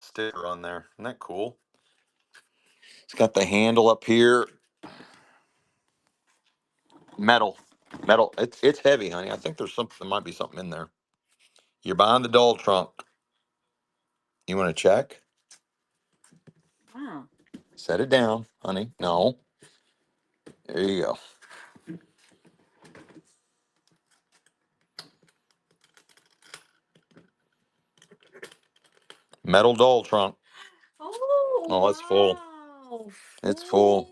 sticker on there. Isn't that cool? It's got the handle up here. Metal. Metal. It's heavy, honey. I think there might be something in there. You're buying the doll trunk. You want to check? Wow. Set it down, honey. No. There you go. Metal doll trunk. Oh, it's full. Wow. It's full.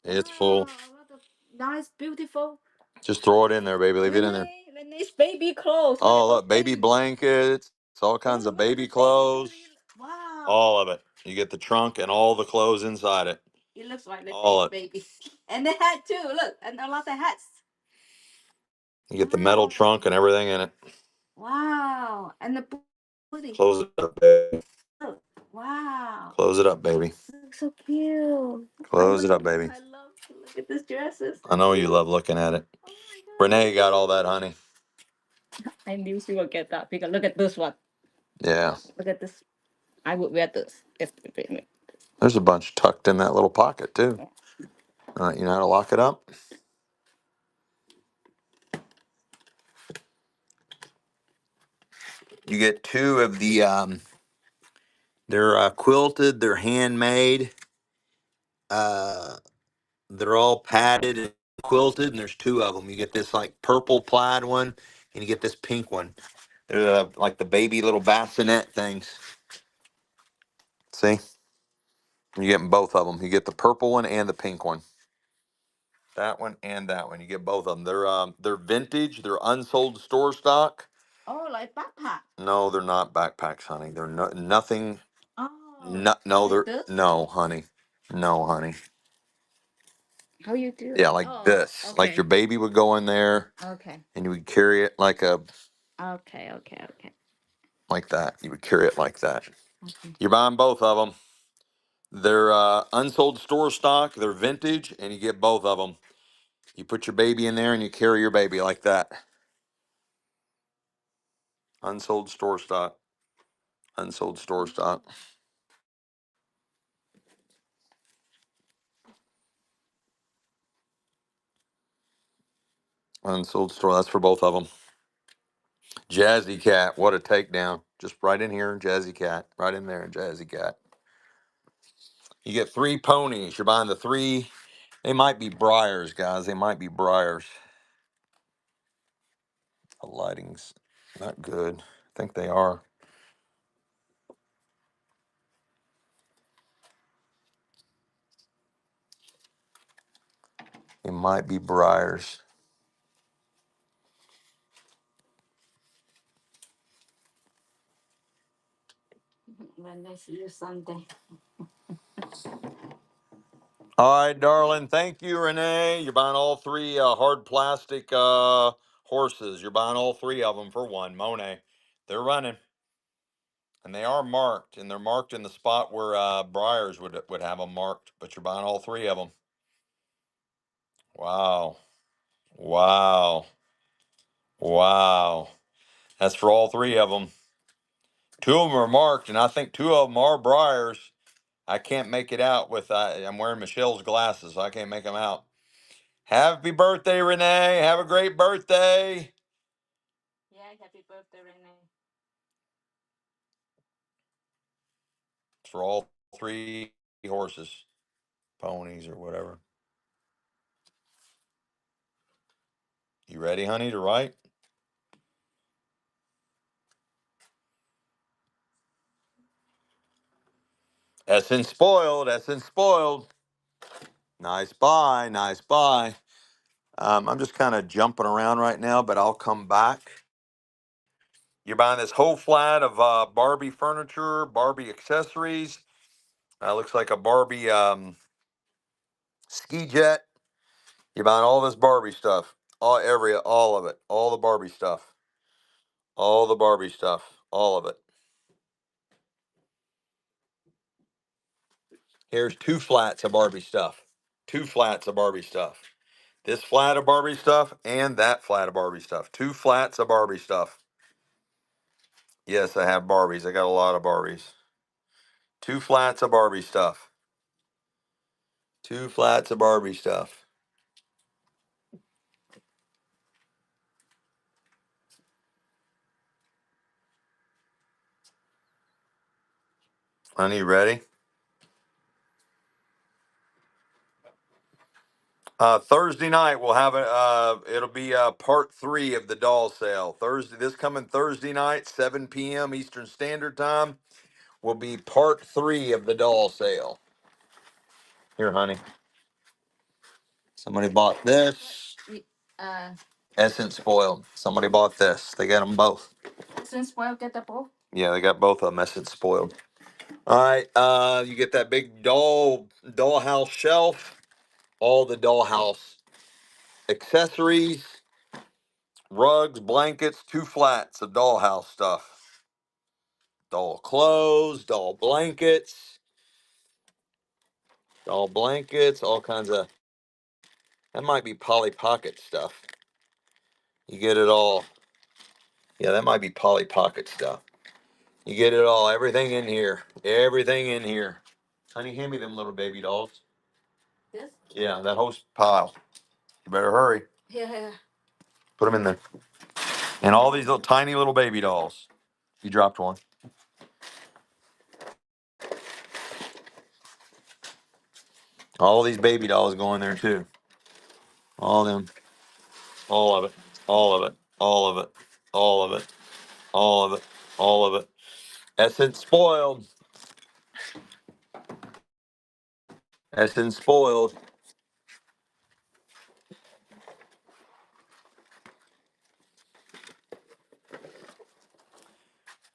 It's full. What a nice, beautiful. Just throw it in there, baby. Leave it in there. Renee's baby clothes. Oh, look, baby blankets. It's all kinds of baby clothes. Wow. All of it. You get the trunk and all the clothes inside it. It looks like All Renee's baby. And the hat too. Look, and a lot of hats. You get the metal trunk and everything in it. Wow. And the booty. Close it up, baby. Look. Wow. Close it up, baby. Looks so cute. Close it up, baby. I love to look at these dresses. I know you love looking at it. Oh my God. Renee got all that, honey. I knew she would get that because look at this one. Yeah. Look at this. I would wear this. There's a bunch tucked in that little pocket, too. You know how to lock it up? You get two of the, they're quilted, they're handmade. They're all padded and quilted, and there's two of them. You get this like purple plaid one, and you get this pink one. They're like the baby little bassinet things. See? You're getting both of them. You get the purple one and the pink one. That one and that one. You get both of them. They're vintage. They're unsold store stock. Oh, like backpack. No, they're not backpacks, honey. They're nothing. Oh. No, Like they're this? no, honey. No, honey. How you do it? Yeah, like this. Okay. Like your baby would go in there, Okay. and you would carry it like Okay. like that. You would carry it like that. Okay. You're buying both of them. They're unsold store stock. They're vintage, and you get both of them. You put your baby in there, and you carry your baby like that. Unsold store stock. Unsold store stock. Unsold store. That's for both of them. Jazzy Cat. What a takedown. Just right in here, Jazzy Cat. Right in there, Jazzy Cat. You get 3 ponies. You're buying the 3. They might be briars, guys. They might be briars. The lighting's not good. I think they are. It might be briars. When I see you someday. All right, darling. Thank you, Renee. You're buying all 3 hard plastic horses. You're buying all 3 of them for 1. Monet. They're running. And they are marked. And they're marked in the spot where briars would have them marked. But you're buying all 3 of them. Wow. Wow. Wow. That's for all 3 of them. 2 of them are marked, and I think 2 of them are briars. I can't make it out with, I'm wearing Michelle's glasses, so I can't make them out. Happy birthday, Renee. Have a great birthday. Yeah, happy birthday, Renee. It's for all 3 horses, ponies, or whatever. You ready, honey, to write? Essence spoiled. Essence spoiled. Nice buy. Nice buy. I'm just kind of jumping around right now, but I'll come back. You're buying this whole flat of Barbie furniture, Barbie accessories. Looks like a Barbie ski jet. You're buying all this Barbie stuff. All of it. All the Barbie stuff. All the Barbie stuff. All of it. Here's 2 flats of Barbie stuff. 2 flats of Barbie stuff. This flat of Barbie stuff and that flat of Barbie stuff. 2 flats of Barbie stuff. Yes, I have Barbies. I got a lot of Barbies. 2 flats of Barbie stuff. 2 flats of Barbie stuff. Honey, ready? Thursday night we'll have it'll be part 3 of the doll sale. This coming Thursday night, 7 p.m. Eastern Standard Time, will be part 3 of the doll sale. Here, honey. Somebody bought this. Uh, Essence Spoiled. Somebody bought this. They got them both. Essence Spoiled get the both? Yeah, they got both of them. Essence Spoiled. All right, you get that big dollhouse shelf, all the dollhouse accessories, rugs, blankets, 2 flats of dollhouse stuff. Doll clothes, doll blankets, all kinds of. That might be Polly Pocket stuff. You get it all. Yeah, that might be Polly Pocket stuff. You get it all. Everything in here. Everything in here. Honey, hand me them little baby dolls. This? Yeah, that whole pile. You better hurry. Yeah. Put them in there. And all these little tiny little baby dolls. You dropped one. All these baby dolls go in there too. All of them. All of it. All of it. All of it. All of it. All of it. All of it. Essence Spoiled. Essence Spoiled.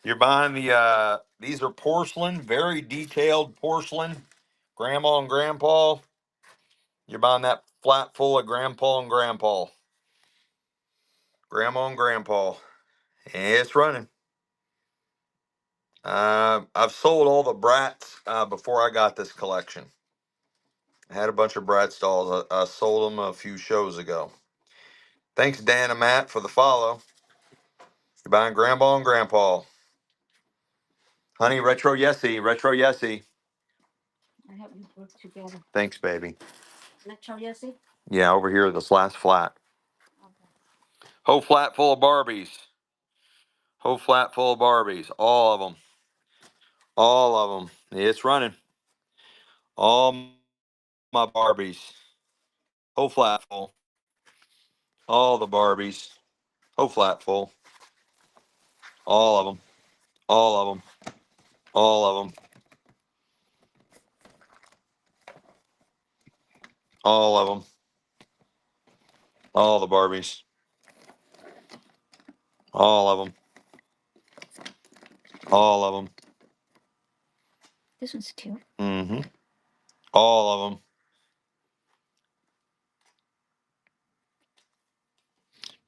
You're buying these are porcelain, very detailed porcelain. Grandma and Grandpa. You're buying that flat full of Grandpa and Grandpa. Grandma and Grandpa. It's running. I've sold all the Brats before I got this collection. I had a bunch of Brat dolls. I sold them a few shows ago. Thanks, Dan and Matt, for the follow. You're buying Grandpa and Grandpa. Honey, Retro Yesy. Retro Yesy. I have you work together. Thanks, baby. Let's show you see. Yeah, over here, this last flat. Okay. Whole flat full of Barbies. Whole flat full of Barbies. All of them. All of them. It's running. All my Barbies. Whole flat full. All the Barbies. Whole flat full. All of them. All of them. All of them. All of them. All the Barbies. All of them. All of them. This one's cute. Mm-hmm. All of them.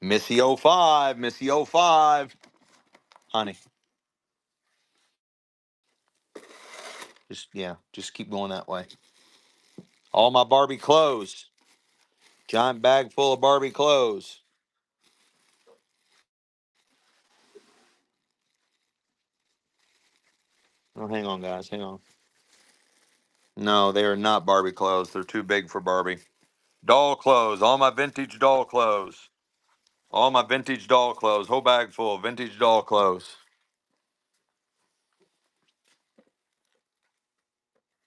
Missy '05. Missy '05. Honey. Just keep going that way. All my Barbie clothes. Giant bag full of Barbie clothes. Oh, hang on, guys. Hang on. No, they are not Barbie clothes. They're too big for Barbie. Doll clothes. All my vintage doll clothes. All my vintage doll clothes. Whole bag full of vintage doll clothes.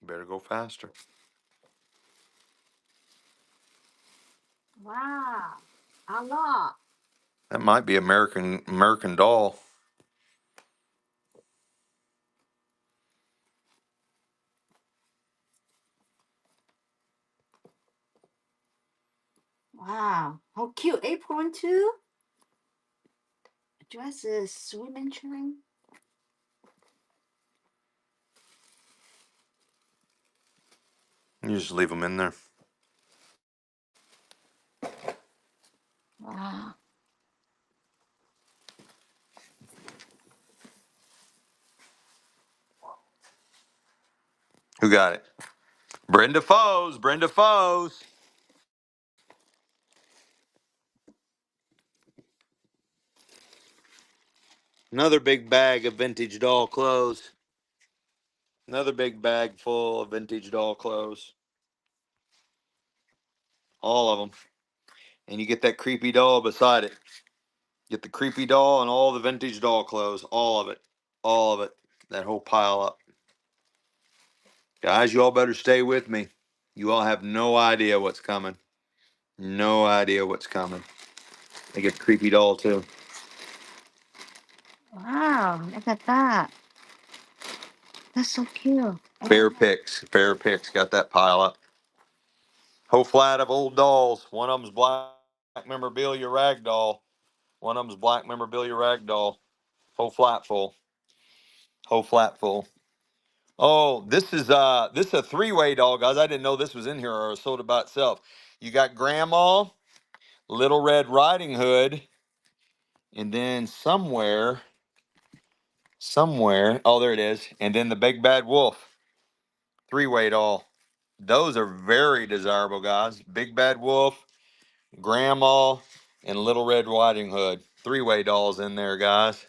You better go faster. Wow. A lot. That might be American Doll. Wow. How cute. Apron too. Dresses. Swimming training. You just leave them in there. Wow. Who got it? Brenda Foes. Brenda Foes. Another big bag of vintage doll clothes. Another big bag full of vintage doll clothes. All of them. And you get that creepy doll beside it. Get the creepy doll and all the vintage doll clothes. All of it. All of it. That whole pile up. Guys, you all better stay with me. You all have no idea what's coming. No idea what's coming. I get creepy doll too. Wow. Look at that. That's so cute. Fair picks. Fair picks. Got that pile up. Whole flat of old dolls. One of them's black memorabilia rag doll. One of them's black memorabilia rag doll. Whole flat full. Whole flat full. Oh, this is a three-way doll, guys. I didn't know this was in here or sold it by itself. You got Grandma, Little Red Riding Hood, and then somewhere, oh, there it is. And then the Big Bad Wolf. Three-way doll. Those are very desirable, guys. Big Bad Wolf, Grandma, and Little Red Riding Hood. Three-way dolls in there, guys.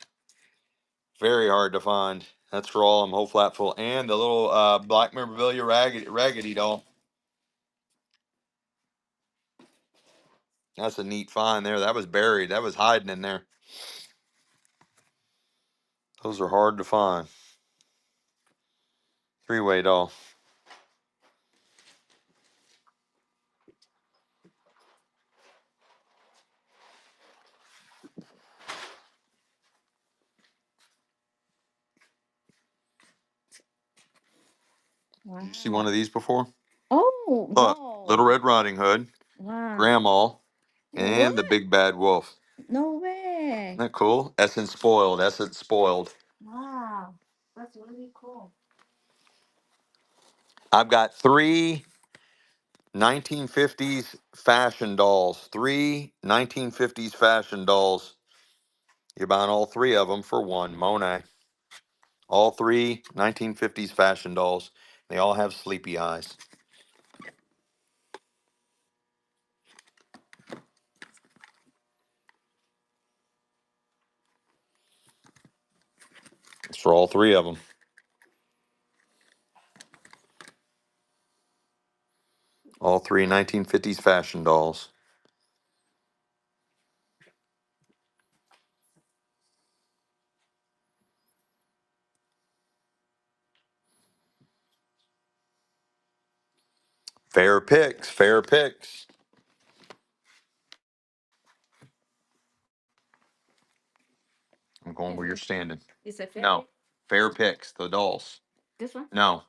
Very hard to find. That's for all. I'm whole flat full. And the little black memorabilia raggedy doll. That's a neat find there. That was buried. That was hiding in there. Those are hard to find. Three-way doll. Wow. You see one of these before? Oh, Look, no. Little Red Riding Hood, Wow. Grandma, What? and the Big Bad Wolf. No way. Isn't that cool? Essence spoiled. Essence spoiled. Wow. That's really cool. I've got three 1950s fashion dolls. Three 1950s fashion dolls. You're buying all three of them for one. Monet. All three 1950s fashion dolls. They all have sleepy eyes. It's for all three of them. All three 1950s fashion dolls. Fair picks, fair picks. I'm going where you're standing. Is it fair? No, fair picks, the dolls. This one? No,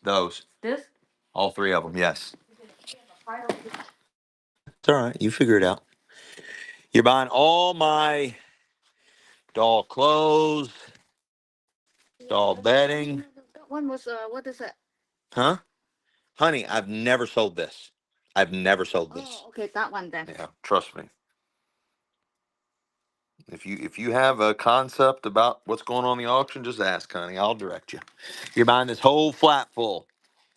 those. This? All three of them, yes. It's all right. You figure it out. You're buying all my doll clothes, doll bedding. That one was, what is it? Huh? Honey, I've never sold this. I've never sold this. Oh, okay, that one then. Yeah, trust me. If you have a concept about what's going on in the auction, just ask, honey. I'll direct you. You're buying this whole flat full.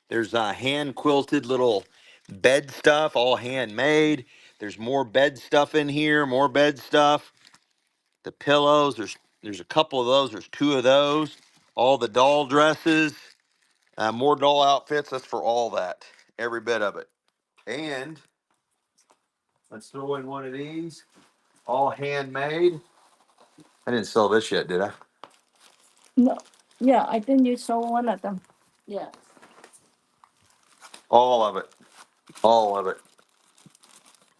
There's hand quilted little bed stuff, all handmade. There's more bed stuff in here, more bed stuff. The pillows, there's a couple of those. There's two of those. All the doll dresses, more doll outfits. That's for all that, every bit of it. And let's throw in one of these, all handmade. I didn't sell this yet, did I? No. Yeah, I think you saw one of them. Yeah. All of it. All of it.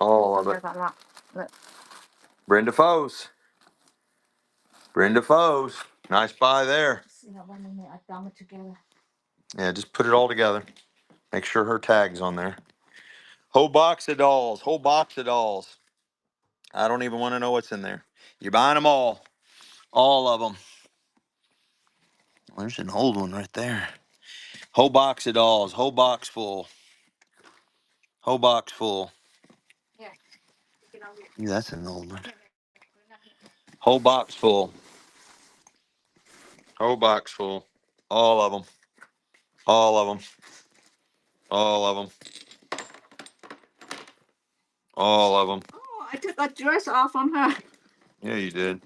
All of it. There's a lot. Look. Brenda Foes. Brenda Foes. Nice buy there. See how one in there, I dump it together. Yeah, just put it all together. Make sure her tag's on there. Whole box of dolls. Whole box of dolls. I don't even want to know what's in there. You're buying them all. All of them. There's an old one right there. Whole box of dolls. Whole box full. Whole box full. Yeah. Take it out here. Yeah, that's an old one. Here, here. Put it out here. Whole box full. Whole box full. All of them. All of them. All of them. All of them. Oh, I took a dress off from her. Yeah, you did.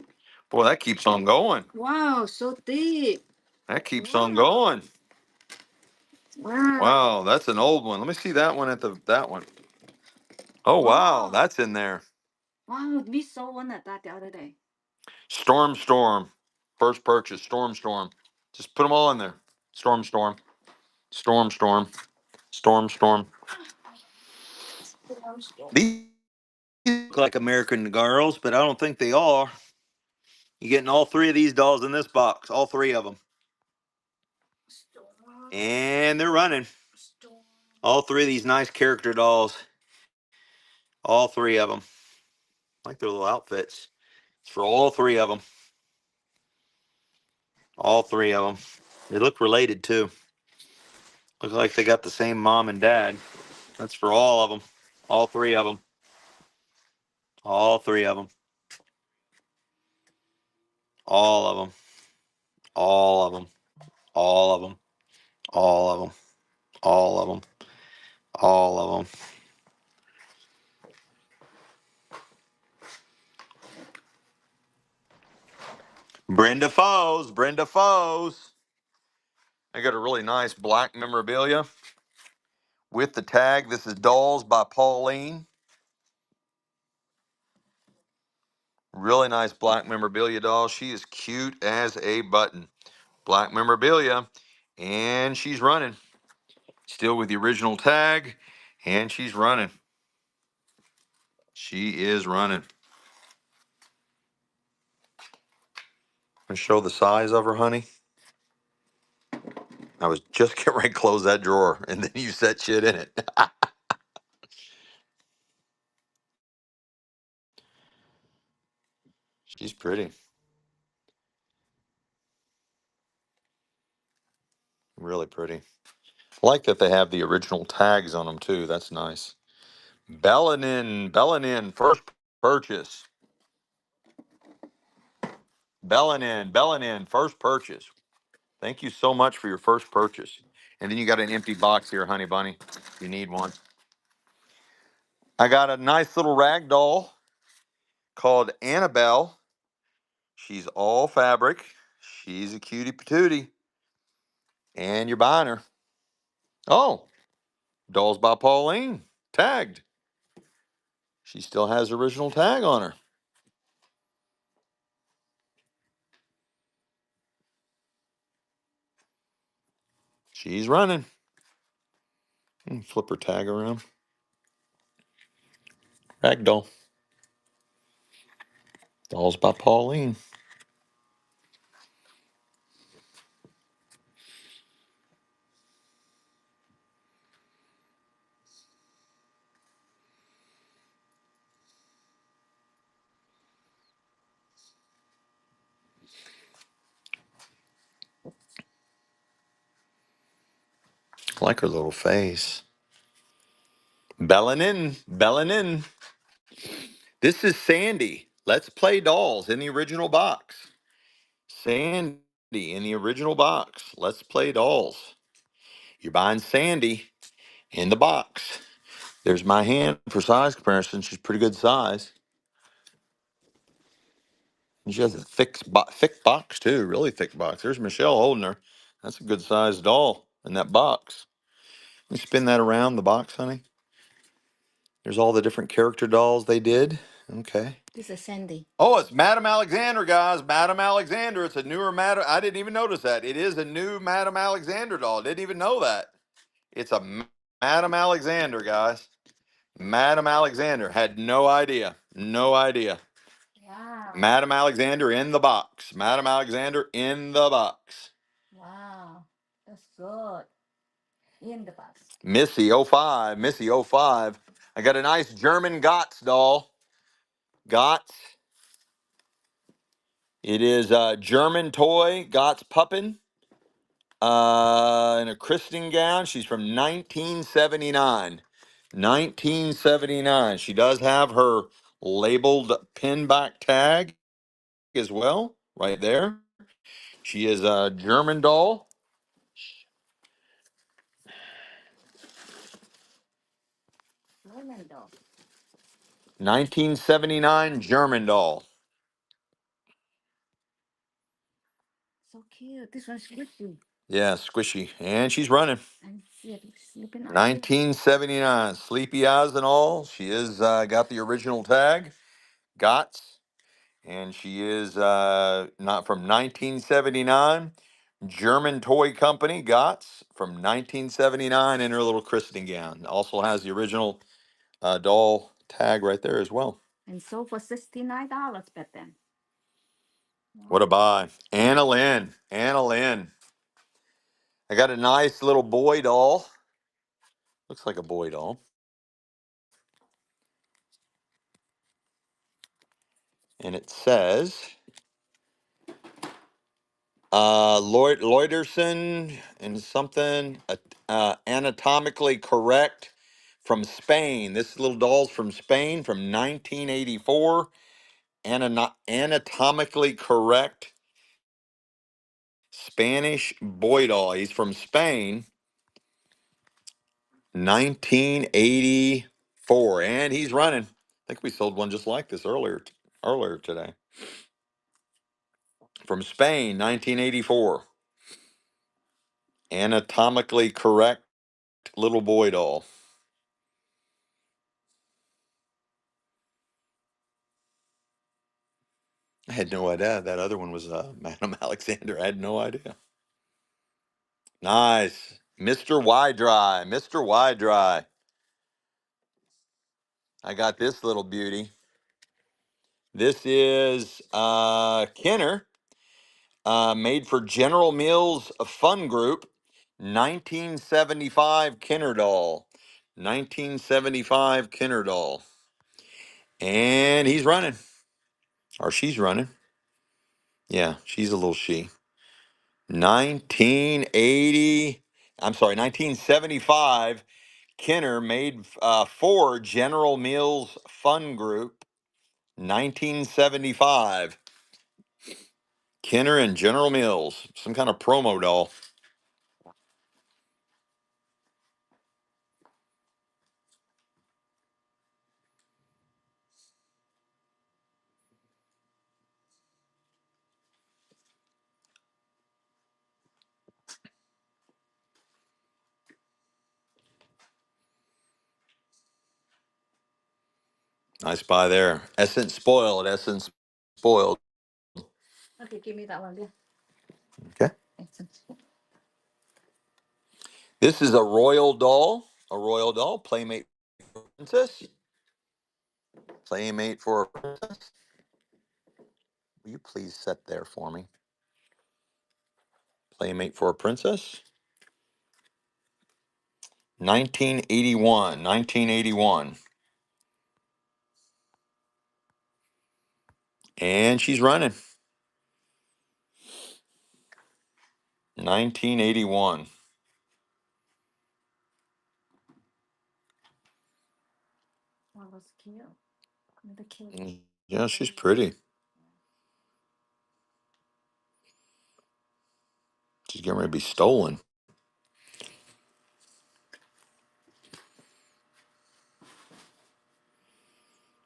Boy, that keeps on going. Wow, so deep. That keeps on going. Wow. Wow, that's an old one. Let me see that one at that one. Oh wow, Wow. that's in there. Wow, we saw one of that the other day. Storm Storm. First purchase. Storm Storm. Just put them all in there. Storm Storm. Storm Storm. Storm Storm. These look like American Girls, but I don't think they are. You're getting all three of these dolls in this box. All three of them. And they're running. All three of these nice character dolls. All three of them. I like their little outfits. It's for all three of them. All three of them. They look related too. Look like they got the same mom and dad. That's for all of them. All three of them. All three of them. All of them. All of them. All of them. All of them. All of them. All of them. Brenda Foes. Brenda Foes. I got a really nice black memorabilia with the tag. This is Dolls by Pauline. Really nice black memorabilia doll. She is cute as a button. Black memorabilia. And she's running. Still with the original tag. And she's running. She is running. I show the size of her, honey. I was just getting ready to close that drawer, and then you set shit in it. She's pretty. Really pretty. I like that they have the original tags on them, too. That's nice. Bellanin, first purchase. Bellanin, first purchase. Thank you so much for your first purchase. And then you got an empty box here, honey bunny. You need one. I got a nice little rag doll called Annabelle. She's all fabric. She's a cutie patootie. And you're buying her. Oh, Dolls by Pauline. Tagged. She still has original tag on her. She's running. Flip her tag around. Ragdoll. Dolls by Pauline. I like her little face. Belling in. Belling in. This is Sandy. Let's Play Dolls in the original box. Sandy in the original box. Let's Play Dolls. You're buying Sandy in the box. There's my hand for size comparison. She's pretty good size. And she has a thick box too, really thick box. There's Michelle holding her. That's a good sized doll in that box. Let me spin that around the box, honey. There's all the different character dolls they did. Okay. This is Sandy. Oh, it's Madame Alexander, guys. Madame Alexander. It's a newer Madame. I didn't even notice that. It is a new Madame Alexander doll. Didn't even know that. It's a Madame Alexander, guys. Madame Alexander. Had no idea. No idea. Wow. Madame Alexander in the box. Madame Alexander in the box. Wow. That's good. In the box. Missy 05. Missy 05. I got a nice German Gotts doll. Gotts. It is a German toy. Gotts Puppin. In a christening gown. She's from 1979. 1979. She does have her labeled pinback tag as well, right there. She is a German doll. German doll. 1979 German doll. So cute. This one's squishy. Yeah, squishy. And she's running. And see it sleeping on 1979. Sleepy eyes and all. She is got the original tag. Gotts. And she is not from 1979. German toy company, Gotts, from 1979 in her little christening gown. Also has the original doll tag right there as well. and sold for $69 back then. What a buy. Anna Lynn. Anna Lynn. I got a nice little boy doll. Looks like a boy doll. And it says Loiterson and something anatomically correct from Spain. This little doll's from Spain from 1984. Anatomically correct Spanish boy doll. He's from Spain, 1984, and he's running. I think we sold one just like this earlier today. From Spain, 1984. Anatomically correct little boy doll. I had no idea that other one was Madame Alexander. I had no idea. Nice. Mr. Y Dry. Mr. Y Dry. I got this little beauty. This is Kenner, made for General Mills Fun Group, 1975 Kenner doll. 1975 Kenner doll. And he's running. Or she's running. Yeah, she's a little she. 1975 Kenner made for General Mills Fun Group. 1975. Kenner and General Mills. Some kind of promo doll. Nice buy there. Essence spoiled. Essence spoiled. Okay, give me that one. Yeah. Okay. Essence. This is a royal doll. A royal doll, playmate for a princess. Playmate for a princess. Will you please sit there for me? Playmate for a princess. 1981. 1981. And she's running. 1981. That was cute. The cute. Yeah, she's pretty. She's getting ready to be stolen.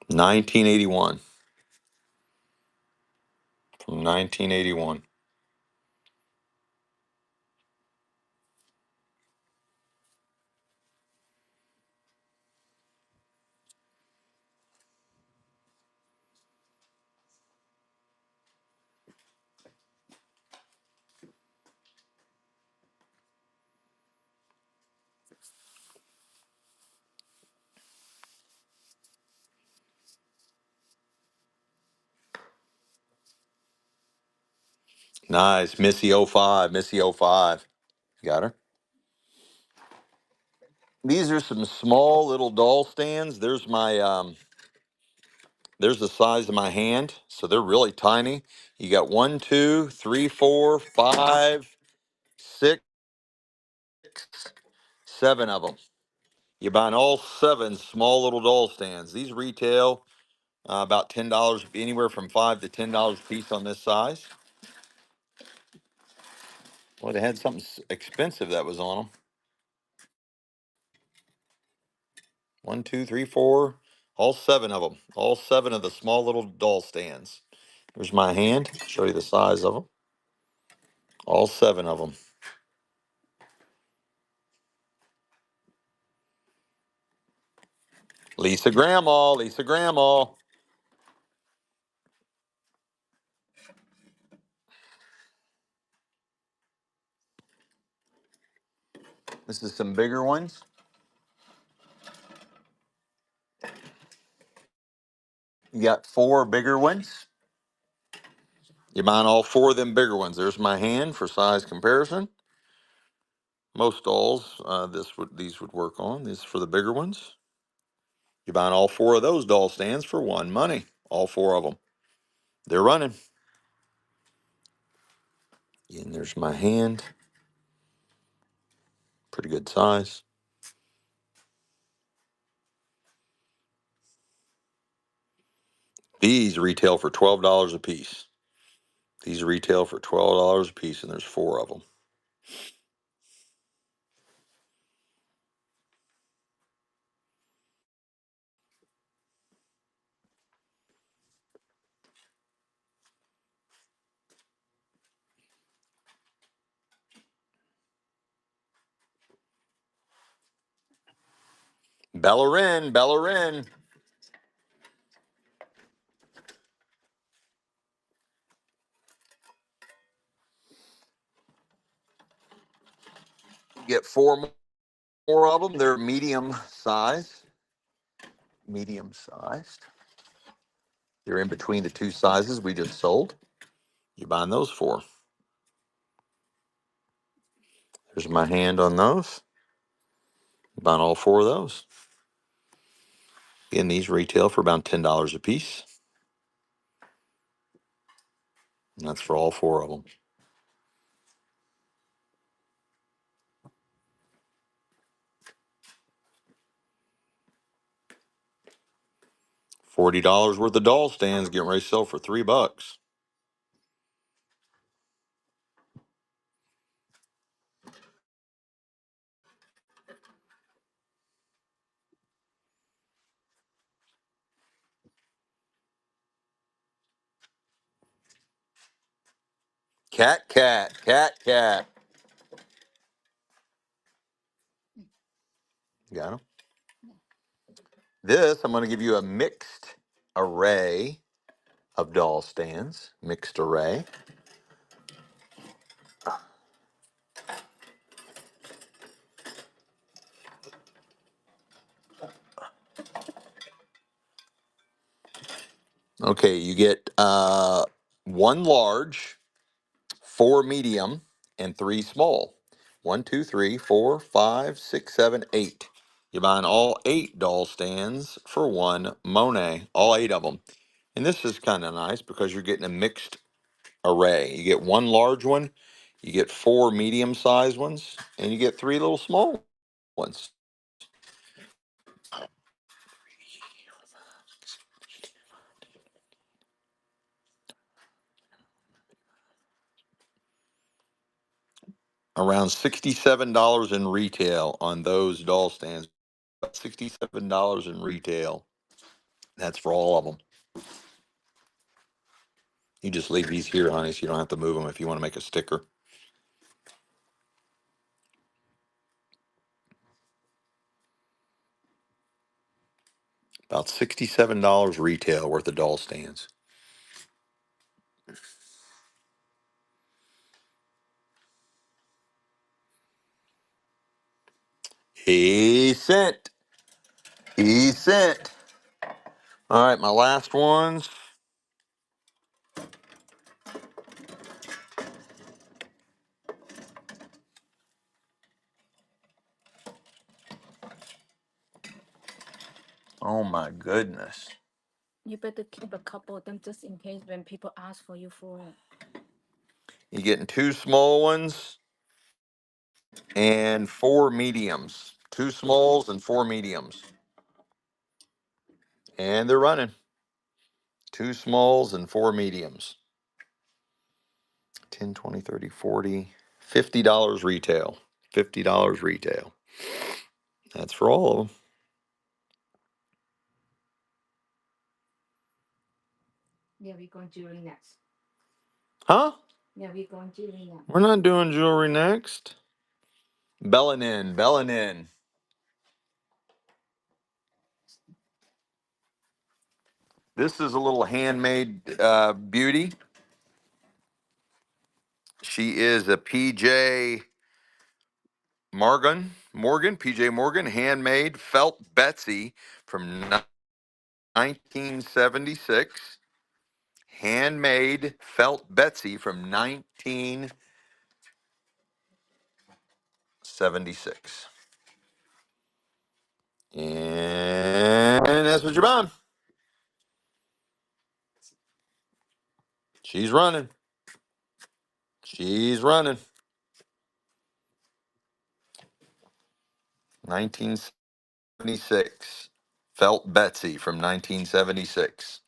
1981. From 1981. Nice. Missy '05. Missy '05. Got her. These are some small little doll stands. There's my there's the size of my hand. So they're really tiny. You got 1, 2, 3, 4, 5, 6, 7 of them. You're buying all 7 small little doll stands. These retail about $10, anywhere from $5 to $10 a piece on this size. Well, they had something expensive that was on them. 1, 2, 3, 4, all 7 of them. All 7 of the small little doll stands. Here's my hand. Show you the size of them. All 7 of them. Lisa Grandma, Lisa Grandma. This is some bigger ones. You got 4 bigger ones. You buying all 4 of them bigger ones. There's my hand for size comparison. Most dolls, these would work on. This is for the bigger ones. You're buying all 4 of those doll stands for one money. All 4 of them. They're running. And there's my hand. Pretty good size. These retail for $12 a piece. These retail for $12 a piece, and there's 4 of them. Bellerin, Bellerin. You get 4 more of them. They're medium size. Medium sized. They're in between the 2 sizes we just sold. You buying those 4. There's my hand on those. Buying all 4 of those. Again, these retail for about $10 a piece. And that's for all 4 of them. $40 worth of doll stands getting ready to sell for $3. Cat, cat, cat, cat. Got them. This, I'm going to give you a mixed array of doll stands. Mixed array. Okay, you get one large, four medium, and three small. One, two, three, four, five, six, seven, eight. You're buying all eight doll stands for one Monet, all eight of them. And this is kind of nice because you're getting a mixed array. You get one large one, you get four medium-sized ones, and you get three little small ones. Around $67 in retail on those doll stands. About $67 in retail. That's for all of them. You just leave these here, honey, so you don't have to move them if you want to make a sticker. About $67 retail worth of doll stands. He sent. He sent. All right, my last ones. Oh my goodness. You better keep a couple of them just in case when people ask for you for it. You're getting two small ones and four mediums. Two smalls and four mediums. And they're running. Two smalls and four mediums. 10, 20, 30, 40, $50 retail. $50 retail. That's for all of them. Yeah, we're going jewelry next. Huh? Yeah, we're going jewelry next. We're not doing jewelry next. Bellanin, Bellanin. This is a little handmade beauty. She is a PJ PJ Morgan, handmade felt Betsy from 1976. Handmade felt Betsy from 1976. And that's what you're buying. She's running. She's running. 1976. Felt Betsy from 1976.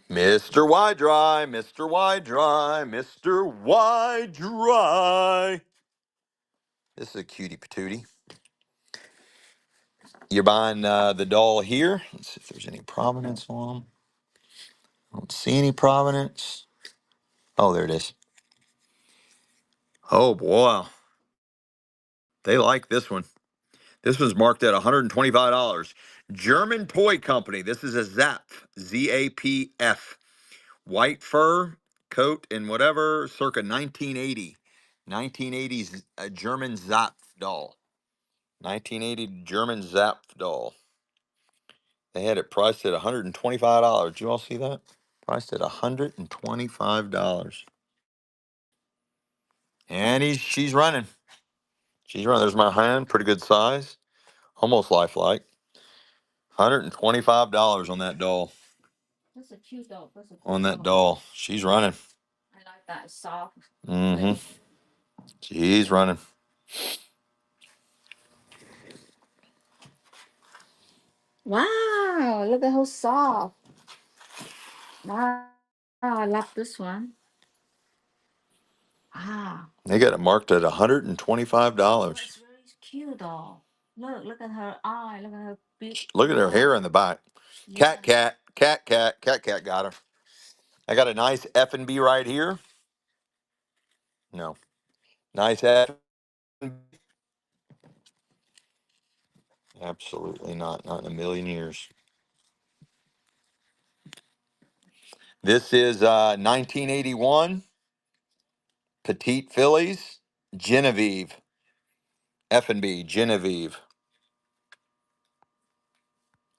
Mr. Y Dry, Mr. Y Dry, Mr. Y Dry. This is a cutie patootie. You're buying the doll here. Let's see if there's any provenance on them. I don't see any provenance. Oh, there it is. Oh, boy. They like this one. This was marked at $125. German toy company. This is a Zapf, Z-A-P-F. White fur coat and whatever, circa 1980. 1980s German Zapf doll. 1980 German Zapf doll. They had it priced at $125. Did you all see that? Priced at $125. And she's running. She's running. There's my hand. Pretty good size. Almost lifelike. $125 on that doll. That's a cute doll. That's a cute On that doll. doll. She's running. I like that soft. Mm-hmm. She's running. Wow, look at how soft. Wow, I love this one. Ah, They got it marked at oh, $125. it's really cute though. Look at her eye. Look at her big. Look at her hair in the back. Yeah. Cat, cat, cat, cat, cat, cat got her. I got a nice F&B right here. No. Nice F. Absolutely not. Not in a million years. This is 1981 Petite Fillies Genevieve. F&B Genevieve.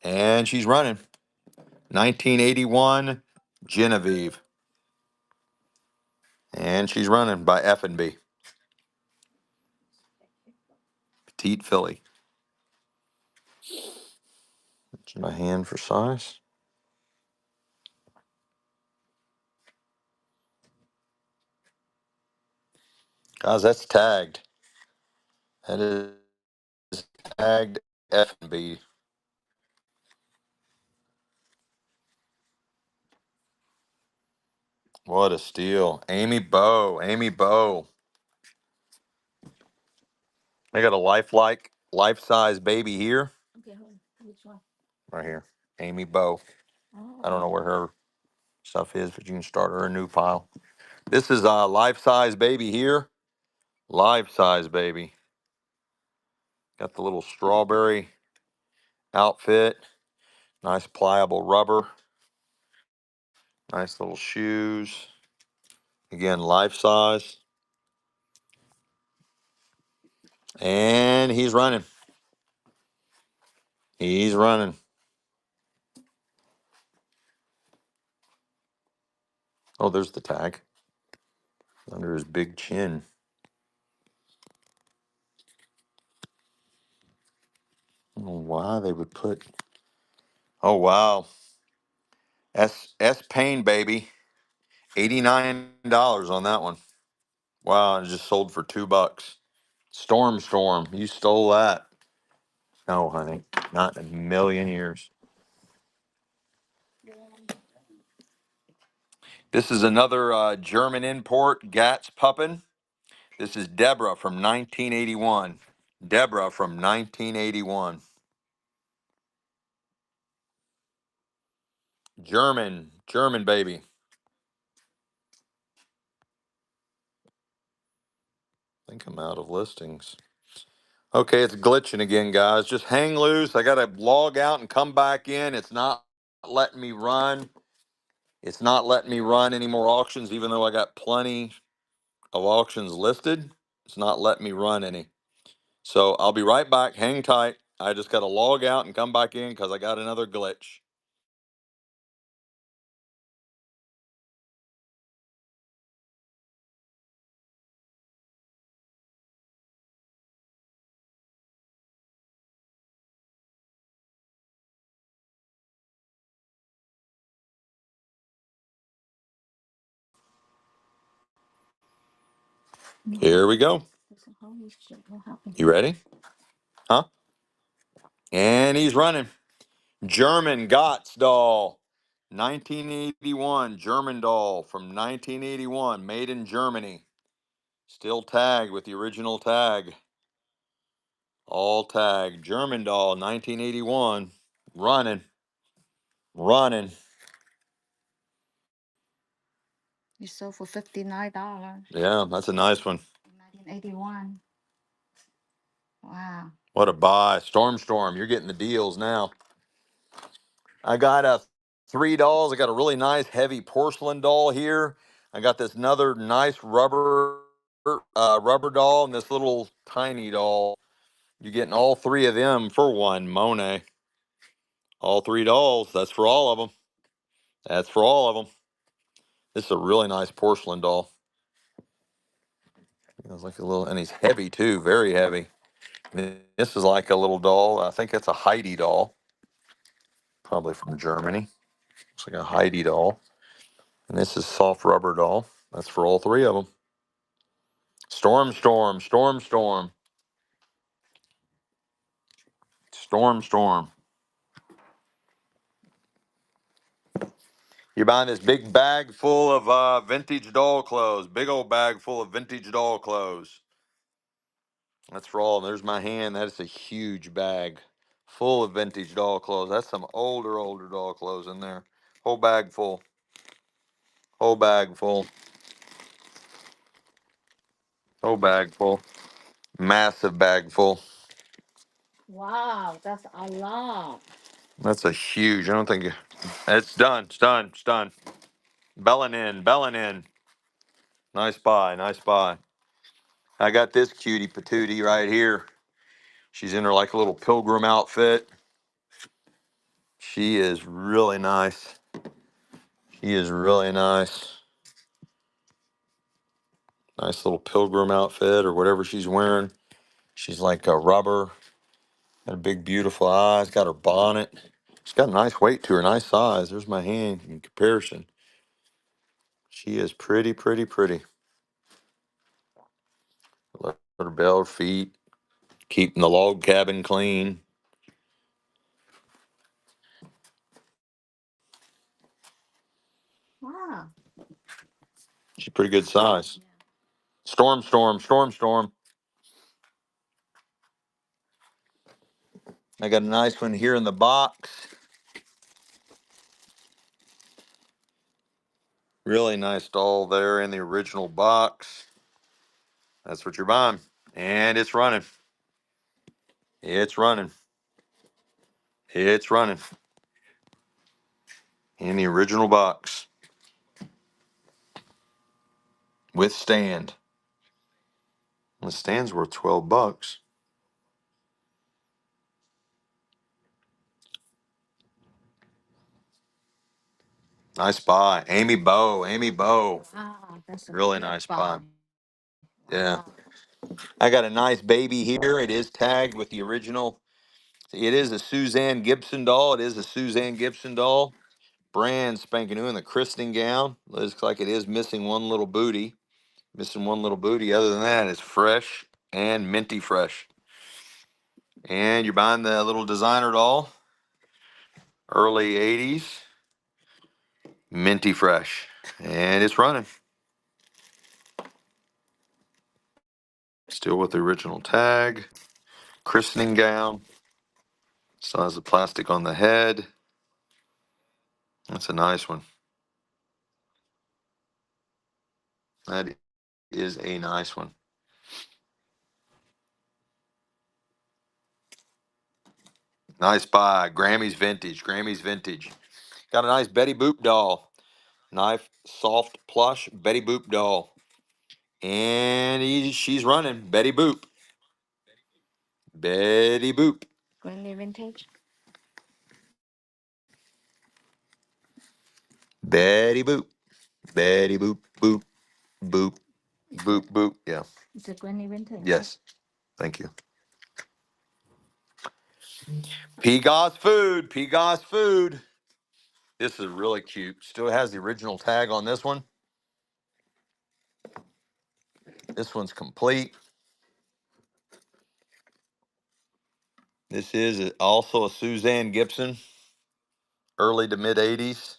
And she's running. 1981 Genevieve. And she's running by F&B. Petite filly. That's my hand for size. Guys, that's tagged. That is tagged F&B. What a steal. Amy Bow. Amy Bow. I got a lifelike, life-size baby here. Okay, which one? Right here. Amy Bow. Oh. I don't know where her stuff is, but you can start her a new pile. This is a life-size baby here. Life-size baby. Got the little strawberry outfit. Nice pliable rubber. Nice little shoes. Again, life size. And he's running. He's running. Oh, there's the tag. Under his big chin. I don't know why they would put. Oh, wow. S Payne, baby. $89 on that one. Wow, it just sold for $2. Storm. You stole that. No, honey. Not in a million years. This is another German import, Gatz Puppin. This is Deborah from 1981. Deborah from 1981. German baby. I think I'm out of listings. Okay, it's glitching again, guys. Just hang loose. I got to log out and come back in. It's not letting me run. It's not letting me run any more auctions, even though I got plenty of auctions listed. It's not letting me run any. So I'll be right back. Hang tight. I just got to log out and come back in because I got another glitch. Here we go. You ready? Huh? And he's running. German Gotts doll. 1981 German doll from 1981, made in Germany. Still tagged with the original tag. All tagged. German doll, 1981. Running. You sold for $59. Yeah, that's a nice one. 1981. Wow. What a buy. Storm. You're getting the deals now. I got three dolls. I got a really nice heavy porcelain doll here. I got this another nice rubber doll and this little tiny doll. You're getting all three of them for one Monet. All three dolls. That's for all of them. That's for all of them. This is a really nice porcelain doll. It's like a little, and he's heavy too, very heavy. This is like a little doll. I think it's a Heidi doll, probably from Germany. Looks like a Heidi doll. And this is soft rubber doll. That's for all three of them. Storm. You're buying this big bag full of vintage doll clothes. Big old bag full of vintage doll clothes. That's for all. There's my hand. That is a huge bag full of vintage doll clothes. That's some older doll clothes in there. Whole bag full. Whole bag full. Whole bag full. Massive bag full. Wow, that's a lot. That's a huge. I don't think it's done. It's done. It's done. Belling in, belling in. Nice buy, nice buy. I got this cutie patootie right here. She's in her like a little pilgrim outfit. She is really nice. She is really nice. Nice little pilgrim outfit or whatever she's wearing. She's like a rubber. Got a big, beautiful eyes. Got her bonnet. She's got a nice weight to her, nice size. There's my hand in comparison. She is pretty, pretty, pretty. Let her bare feet. Keeping the log cabin clean. Wow. She's pretty good size. Storm, storm, storm, storm. I got a nice one here in the box. Really nice doll there in the original box. That's what you're buying. And it's running. It's running. It's running. In the original box. With stand. The stand's worth $12. Nice buy. Amy Bow. Amy Bow. Wow, that's a Really good nice buy. buy. Yeah. Wow. I got a nice baby here. It is tagged with the original. It is a Suzanne Gibson doll. It is a Suzanne Gibson doll. Brand spanking new in the christening gown. Looks like it is missing one little booty. Missing one little booty. Other than that, it's fresh and minty fresh. And you're buying the little designer doll. Early 80s. Minty fresh. And it's running. Still with the original tag. Christening gown. Still has the plastic on the head. That's a nice one. That is a nice one. Nice buy. Grammy's Vintage. Grammy's Vintage. Got a nice Betty Boop doll. Nice, soft, plush Betty Boop doll. And she's running. Betty Boop. Betty Boop. Granny vintage. Betty Boop. Betty Boop. Boop. Boop. Boop. Boop. Yeah. It's a granny vintage. Yes. Thank you. Peagoss Food. Peagoss Food. This is really cute. Still has the original tag on this one. This one's complete. This is also a Suzanne Gibson, early to mid 80s.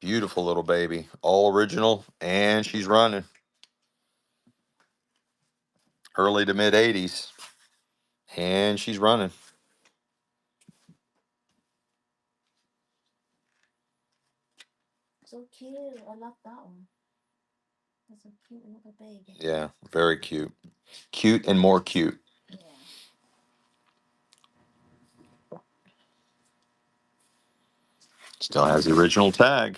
Beautiful little baby, all original, and she's running. Early to mid 80s, and she's running. So cute. I love that one. That's a cute little baby. Yeah, very cute. Cute and more cute. Yeah. Still has the original tag.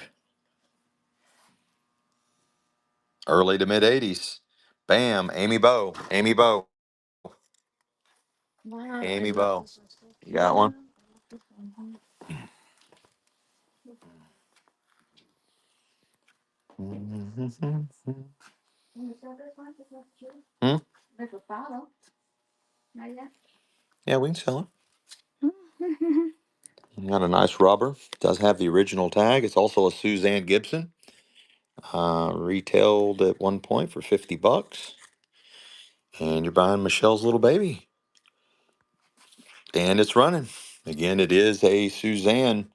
Early to mid 80s. Bam, Amy Bow. Amy Bow. Wow, I Amy love Bow. this one. So You cute. got one? I love this one. You saw this one? This one's cute. Hmm? There's a bottle. Right there. Yeah, we can sell it. Got a nice rubber. Does have the original tag. It's also a Suzanne Gibson. Retailed at one point for $50. And you're buying Michelle's little baby. And it's running. Again, it is a Suzanne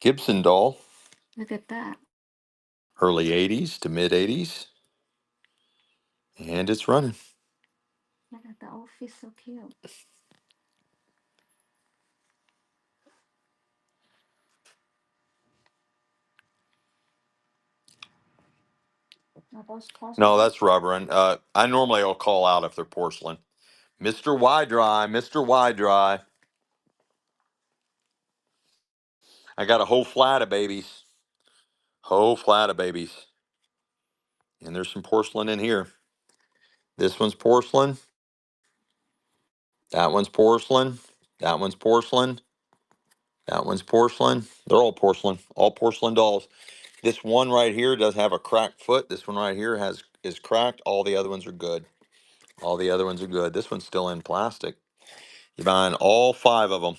Gibson doll. Look at that. Early 80s to mid 80s. And it's running. Look at the outfit. So cute. Are those No, porcelain? that's rubber. And I normally will call out if they're porcelain. Mr. Y Dry, Mr. Y Dry. I got a whole flat of babies. Whole flat of babies. And there's some porcelain in here. This one's porcelain. That one's porcelain. That one's porcelain. That one's porcelain. They're all porcelain dolls. This one right here does have a cracked foot. This one right here is cracked. All the other ones are good. All the other ones are good. This one's still in plastic. You're buying all 5 of them.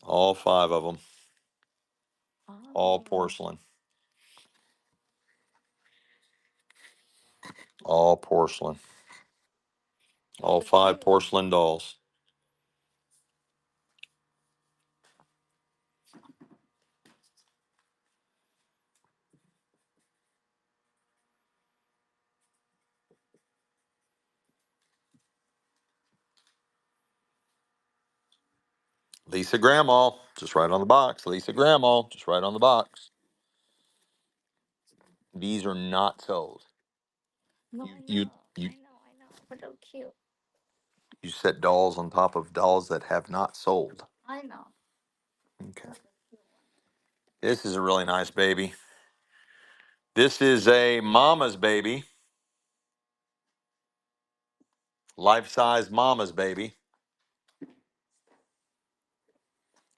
All 5 of them. All Oh. porcelain. All porcelain. All 5 porcelain dolls. Lisa Grandma, just right on the box. Lisa Grandma, just right on the box. These are not sold. No, You I you know, but they're cute. you set dolls on top of dolls that have not sold. I know. Okay. This is a really nice baby. This is a mama's baby. Life-size mama's baby.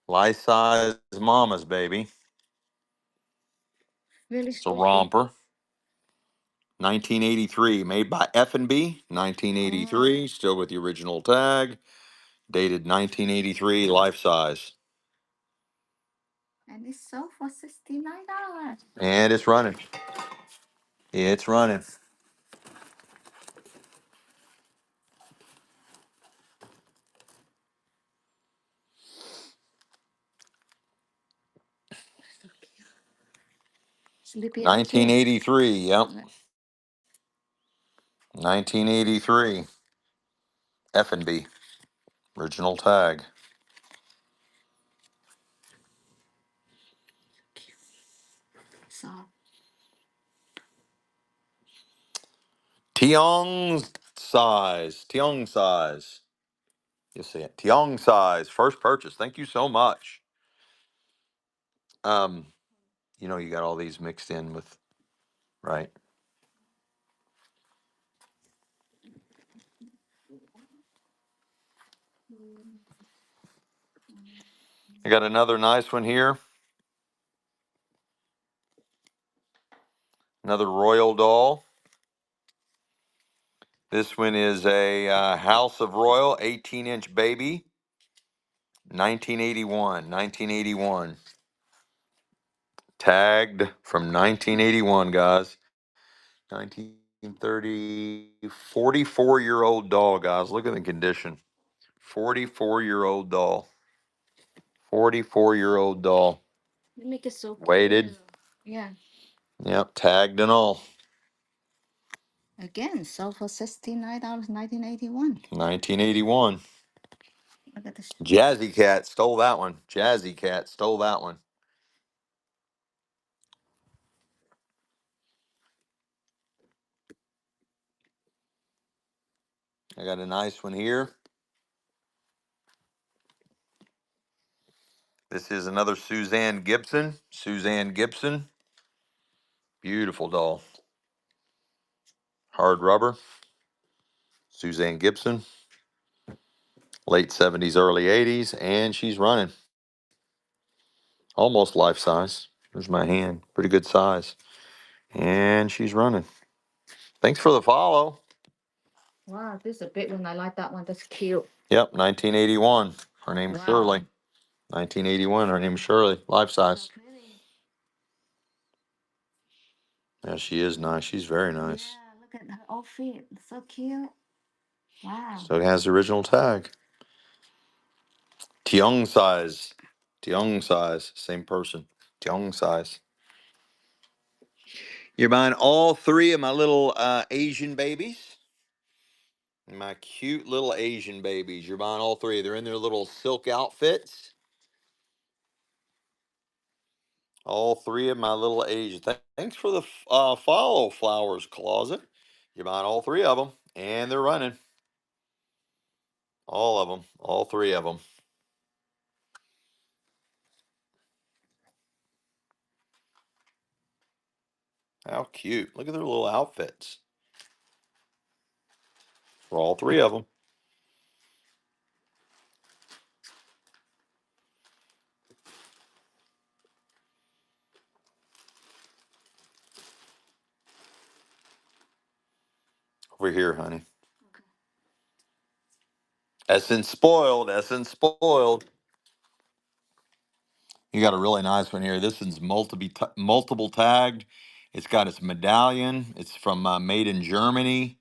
Life-size mama's baby. Really It's a squishy. romper. 1983, made by F&B. 1983, still with the original tag. Dated 1983, life size. And it's sold for $69. And it's running. It's running. So cute. Sleepy at 2. 1983, yep. 1983. F&B. Original tag. Soft. Tiong size. Tiong size. You see it. Tiong size. First purchase. Thank you so much. Um, you got all these mixed in with, right? I got another nice one here. Another Royal doll. This one is a House of Royal 18-inch baby. 1981. 1981. Tagged from 1981, guys. 1930. 44-year-old doll, guys. Look at the condition. 44-year-old doll. 44-year-old doll. They make it so Weighted. cute. Yeah. Yep, tagged and all. Again, sold for $69, 1981. 1981. Look at this. Jazzy Cat stole that one. Jazzy Cat stole that one. I got a nice one here. This is another Suzanne Gibson. Suzanne Gibson. Beautiful doll. Hard rubber. Suzanne Gibson. Late 70s, early 80s. And she's running. Almost life size. There's my hand. Pretty good size. And she's running. Thanks for the follow. Wow, this is a big one. I like that one. That's cute. Yep, 1981. Her name's Wow. Shirley. 1981. Her name's Shirley. Life So size. pretty. Yeah, she is nice. She's very nice. Yeah, look at her outfit. So cute. Wow. Still has the original tag. Tiong size. Tiong size. Same person. Tiong size. You're buying all 3 of my little Asian babies. My cute little Asian babies. You're buying all 3. They're in their little silk outfits. All 3 of my little Asian. Thanks for the follow, Flowers Closet. You're buying all 3 of them. And they're running. All of them. All 3 of them. How cute. Look at their little outfits for all three of them. Over here, honey. Okay. Essence spoiled. Essence spoiled. You got a really nice one here. This one's multiple tagged. It's got its medallion. It's from made in Germany.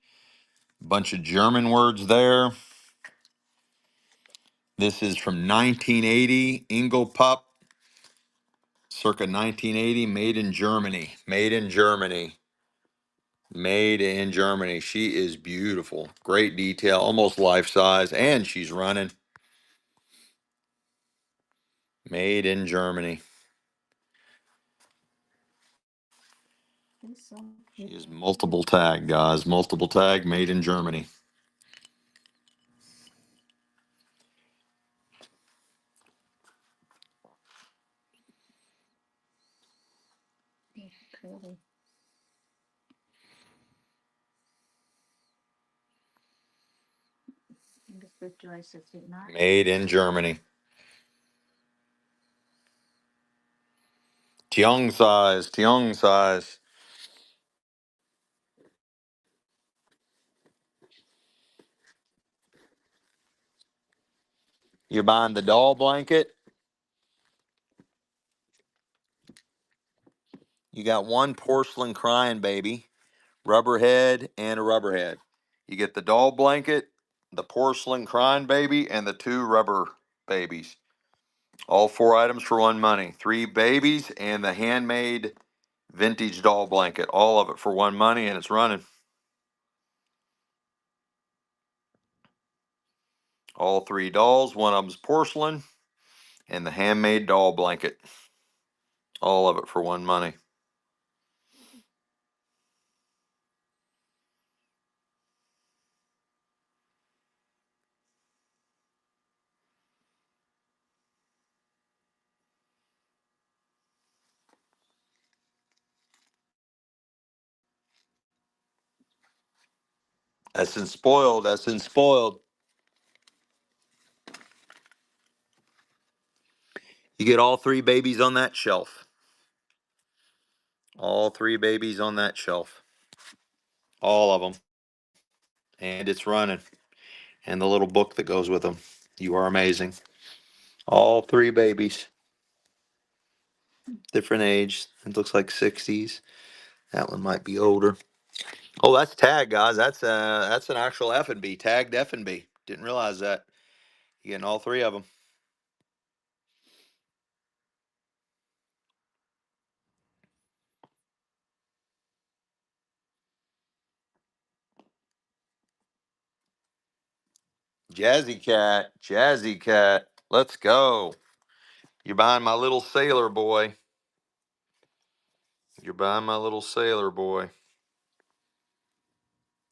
Bunch of German words there. This is from 1980, Pup, circa 1980, made in Germany. Made in Germany. Made in Germany. She is beautiful. Great detail, almost life size, and she's running. Made in Germany. It's so She is pretty. multiple tag, guys. Multiple tag, made in Germany. It's pretty. And the refrigerator is nice. Made in Germany. Tiong size, Tiong size. You're buying the doll blanket. You got one porcelain crying baby, rubber head, and a rubber head. You get the doll blanket, the porcelain crying baby, and the two rubber babies. All four items for one money. Three babies and the handmade vintage doll blanket. All of it for one money, and it's running. All three dolls. One of them's porcelain, and the handmade doll blanket. All of it for one money. Essence spoiled. Essence spoiled. You get all three babies on that shelf. All three babies on that shelf. All of them. And it's running. And the little book that goes with them. You are amazing. All three babies. Different age. It looks like 60s. That one might be older. Oh, that's tag, guys. That's an actual F&B. Tagged F&B. Didn't realize that. You're getting all three of them. Jazzy Cat. Jazzy Cat. Let's go. You're buying my little sailor boy. You're buying my little sailor boy.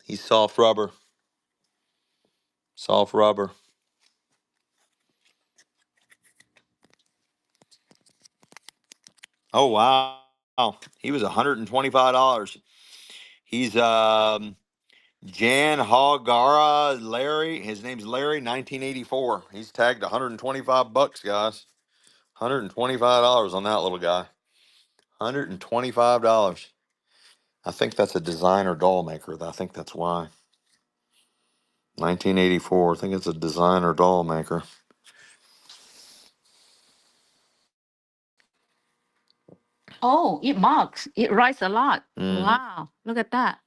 He's soft rubber. Soft rubber. Oh wow. He was $125. He's Jan Hagara Larry. His name's Larry, 1984. He's tagged 125 bucks, guys. $125 on that little guy. $125. I think that's a designer doll maker. I think that's why. 1984. I think it's a designer doll maker. Oh, it marks. It writes a lot. Mm-hmm. Wow. Look at that.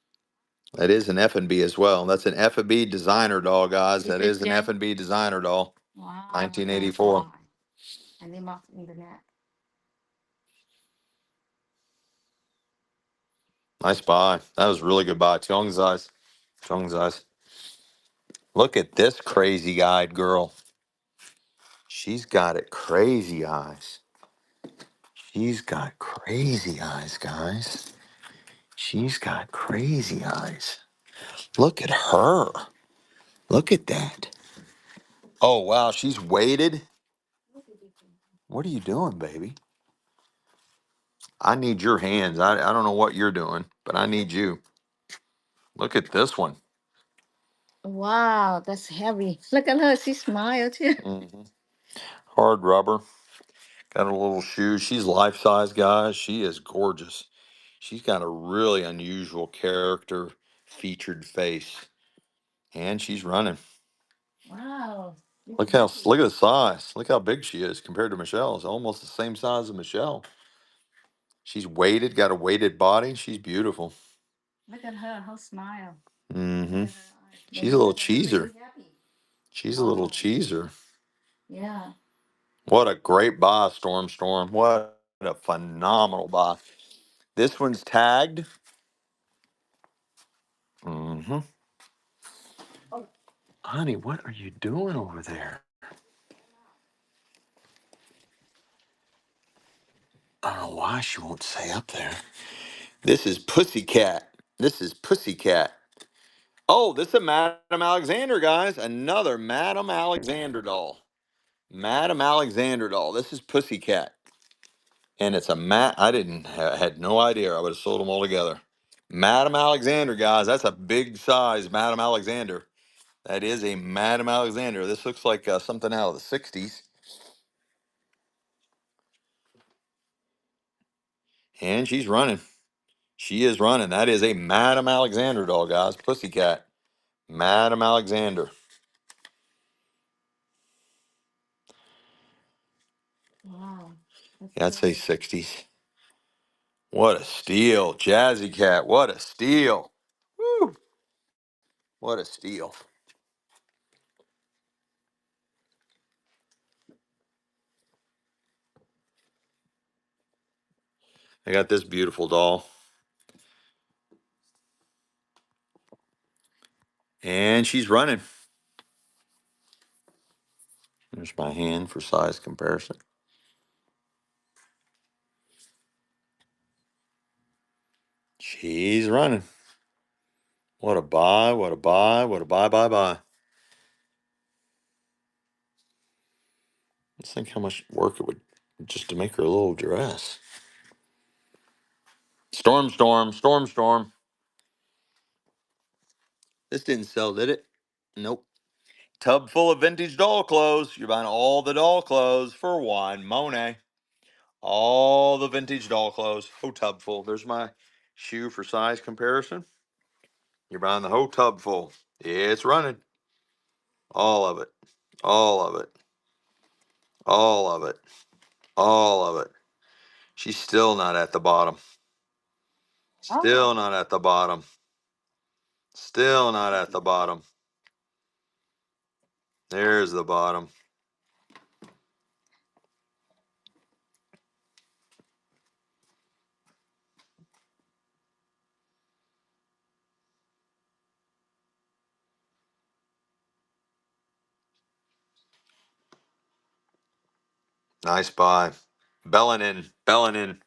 That is an F&B as well. That's an F&B designer doll, guys. Is That it is an Jen? F&B designer doll. Wow. That's 1984. why. And they mark in the net. Nice buy. That was a really good buy. Tiong's eyes. Tiong's eyes. Look at this crazy eyed girl. She's got it crazy eyes. She's got crazy eyes, guys. She's got crazy eyes. Look at her. Look at that. Oh, wow. She's weighted. What are you doing, baby? I need your hands. I don't know what you're doing, but I need you. Look at this one. Wow, that's heavy. Look at her. She smiled too. Hmm. Hard rubber. Got a little shoe. She's life size, guys. She is gorgeous. She's got a really unusual character featured face. And she's running. Wow. Look at the size. Look how big she is compared to Michelle. It's almost the same size as Michelle. She's weighted, got a weighted body. She's beautiful. Look at her smile. Hmm. Look at her eyes. She's a Maybe little look at her cheeser. really happy. She's a little Wow. cheeser. Yeah. What a great buy, Storm Storm. What a phenomenal buy. This one's tagged. Hmm. Oh, Honey, what are you doing over there? I don't know why she won't stay up there. This is Pussycat. This is Pussycat. Oh, this is a Madame Alexander, guys. Another Madame Alexander doll. Madame Alexander doll. This is Pussycat. And it's a I didn't had no idea. I would have sold them all together. Madame Alexander, guys. That's a big size Madame Alexander. That is a Madame Alexander. This looks like something out of the 60s. And she's running. She is running. That is a Madame Alexander doll, guys. Pussycat. Madame Alexander. wow. That's Yeah, I'd say beautiful. 60s. What a steal. Jazzy Cat. What a steal. Woo. What a steal. I got this beautiful doll. And she's running. There's my hand for size comparison. She's running. What a buy, what a buy, what a buy. Let's think how much work it would just to make her a little dress. Storm, storm, storm, storm. This didn't sell, did it? Nope. Tub full of vintage doll clothes. You're buying all the doll clothes for one Monet. All the vintage doll clothes. Whole tub full. There's my shoe for size comparison. You're buying the whole tub full. It's running. All of it. All of it. All of it. All of it. She's still not at the bottom. Oh, Still not at the bottom. Still not at the bottom. There's the bottom. Nice buy. Belling in. Belling in.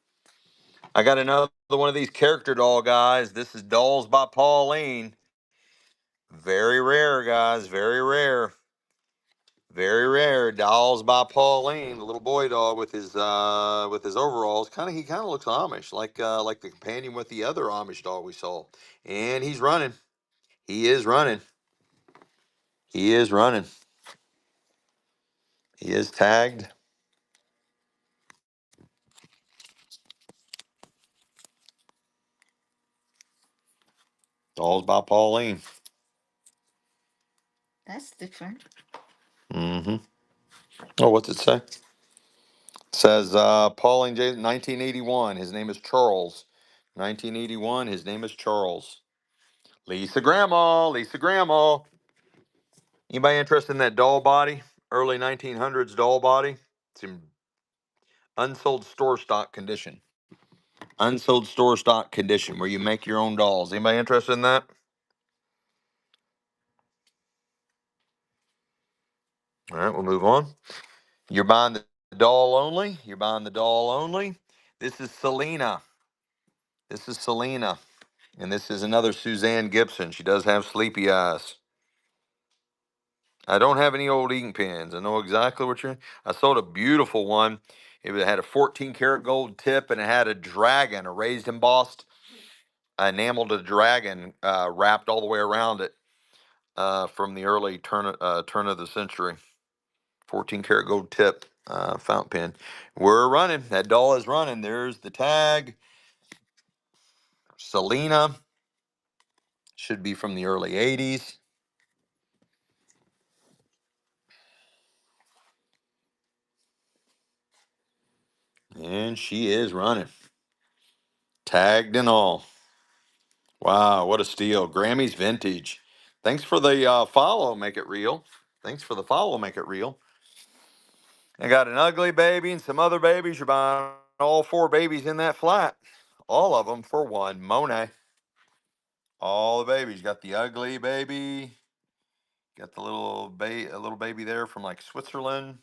I got another one of these character doll guys. This is Dolls by Pauline. Very rare, guys. Very rare. Very rare. Dolls by Pauline. The little boy doll with his overalls. He kind of looks Amish, like the companion with the other Amish doll we saw. And he's running. He is running. He is running. He is tagged. Dolls by Pauline. that's different. Mm-hmm. Oh, what's it say? It says Pauline J. 1981. His name is Charles. 1981. His name is Charles. Lisa Grandma. Lisa Grandma. Anybody interested in that doll body? Early 1900s doll body. It's in unsold store stock condition. Unsold store stock condition where you make your own dolls. Anybody interested in that? All right, we'll move on. You're buying the doll only. You're buying the doll only. This is Selena. This is Selena. And this is another Suzanne Gibson. She does have sleepy eyes. I don't have any old ink pens. I know exactly what you're. I sold a beautiful one. It had a 14 karat gold tip, and it had a dragon, a raised embossed enameled dragon wrapped all the way around it from the early turn of the century. 14 karat gold tip fountain pen. We're running. That doll is running. There's the tag. Selena. Should be from the early 80s. And she is running. Tagged and all. Wow, what a steal. Grammy's vintage. Thanks for the follow, Make It Real. Thanks for the follow, Make It Real. I got an ugly baby and some other babies. You're buying all 4 babies in that flat. All of them for one. Monet. All the babies. Got the ugly baby. Got the a little baby there from like Switzerland.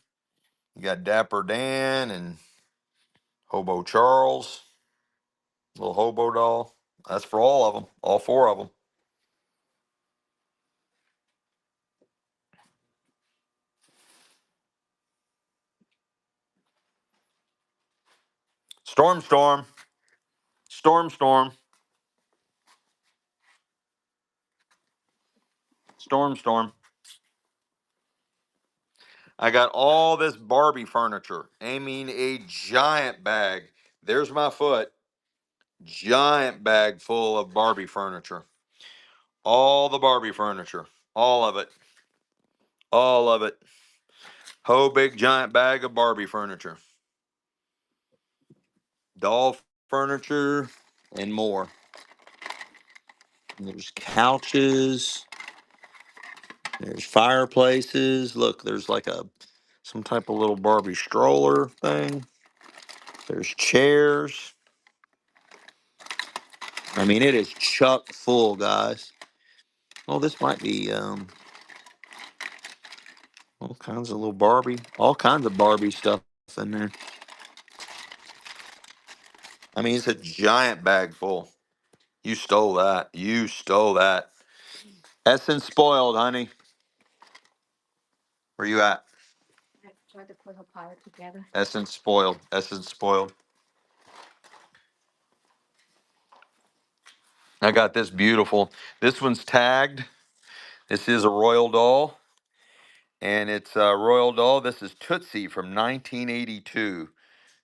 You got Dapper Dan and Hobo Charles. Little hobo doll. That's for all of them. All 4 of them. Storm, storm. Storm, storm. Storm, storm. I got all this Barbie furniture. I mean, a giant bag. There's my foot. Giant bag full of Barbie furniture. All the Barbie furniture. All of it. All of it. Whole big giant bag of Barbie furniture. Doll furniture and more. And there's couches. There's fireplaces. Look, there's like some type of little Barbie stroller thing. There's chairs. I mean, it is chock full, guys. Oh, this might be all kinds of little all kinds of Barbie stuff in there. I mean, it's a giant bag full. You stole that. You stole that. Essence spoiled, honey. Where you at? I tried to put her pile together. Essence spoiled. Essence spoiled. I got this beautiful. This one's tagged. This is a royal doll. And it's a royal doll. This is Tootsie from 1982.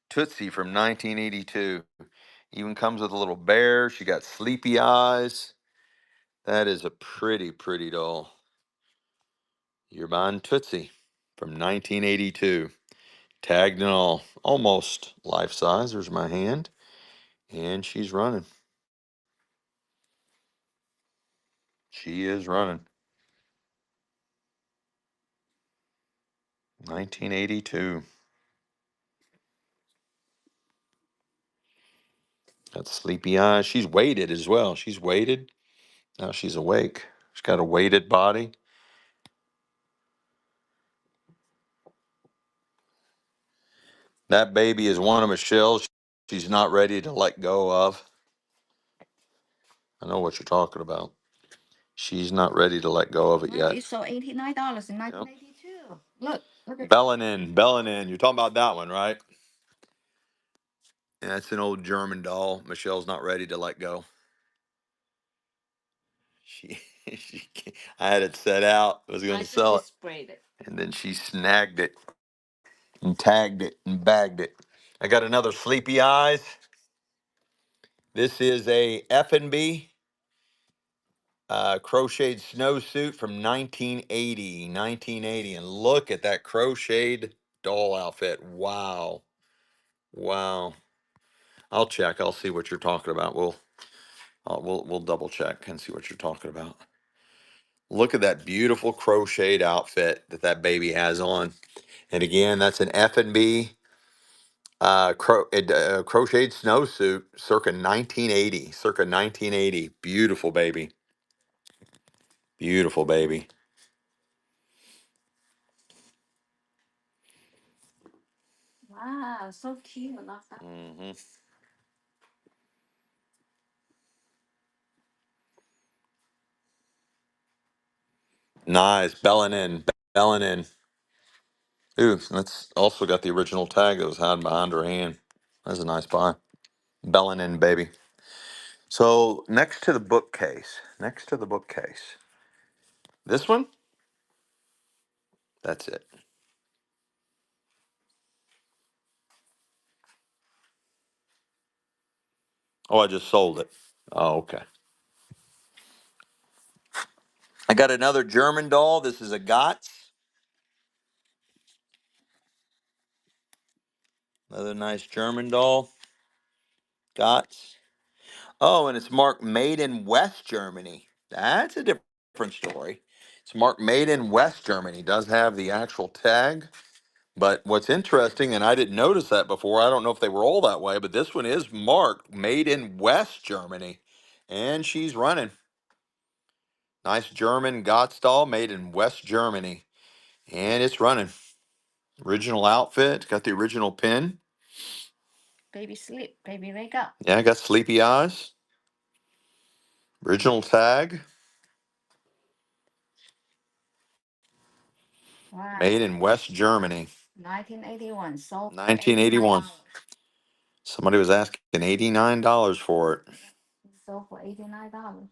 Tootsie from 1982. Even comes with a little bear. She got sleepy eyes. That is a pretty, pretty doll. You're buying Tootsie from 1982. Tagged and all. Almost life size. There's my hand. And she's running. She is running. 1982. Got sleepy eyes. She's weighted as well. She's weighted. Now she's awake. She's got a weighted body. That baby is one of Michelle's she's not ready to let go of. I know what you're talking about. She's not ready to let go of it yet. It's so $89 in 1982. Look at Bellinin. You're talking about that one, right? Yeah, that's an old German doll. Michelle's not ready to let go. She, I had it set out. I was going to sell it. Sprayed it. And then she snagged it and tagged it and bagged it. I got another Sleepy Eyes. This is a F&B crocheted snowsuit from 1980. 1980. And look at that crocheted doll outfit. Wow. Wow. I'll check. I'll see what you're talking about. We'll double check and see what you're talking about. Look at that beautiful crocheted outfit that baby has on. And again, that's an F&B crocheted snowsuit circa 1980. Circa 1980. Beautiful baby. Beautiful baby. Wow, so cute. Hmm. Nice. Belling in. Belling in. Ooh, that's also got the original tag that was hiding behind her hand. That's a nice buy. Bellin' baby. So next to the bookcase, this one, that's it. Oh, I just sold it. Oh, okay. I got another German doll. This is a Gotts. Another nice German doll. Gotts. Oh, and it's marked made in West Germany. That's a different story. It's marked made in West Germany. Does have the actual tag. But what's interesting, and I didn't notice that before, I don't know if they were all that way, but this one is marked made in West Germany. And she's running. Nice German Gotts doll made in West Germany. And it's running. Original outfit. Got the original pin. Baby sleep, baby wake up. Yeah, I got sleepy eyes. Original tag. Wow. Made in West Germany. 1981, sold for 1981. $89. Somebody was asking $89 for it. Sold for $89.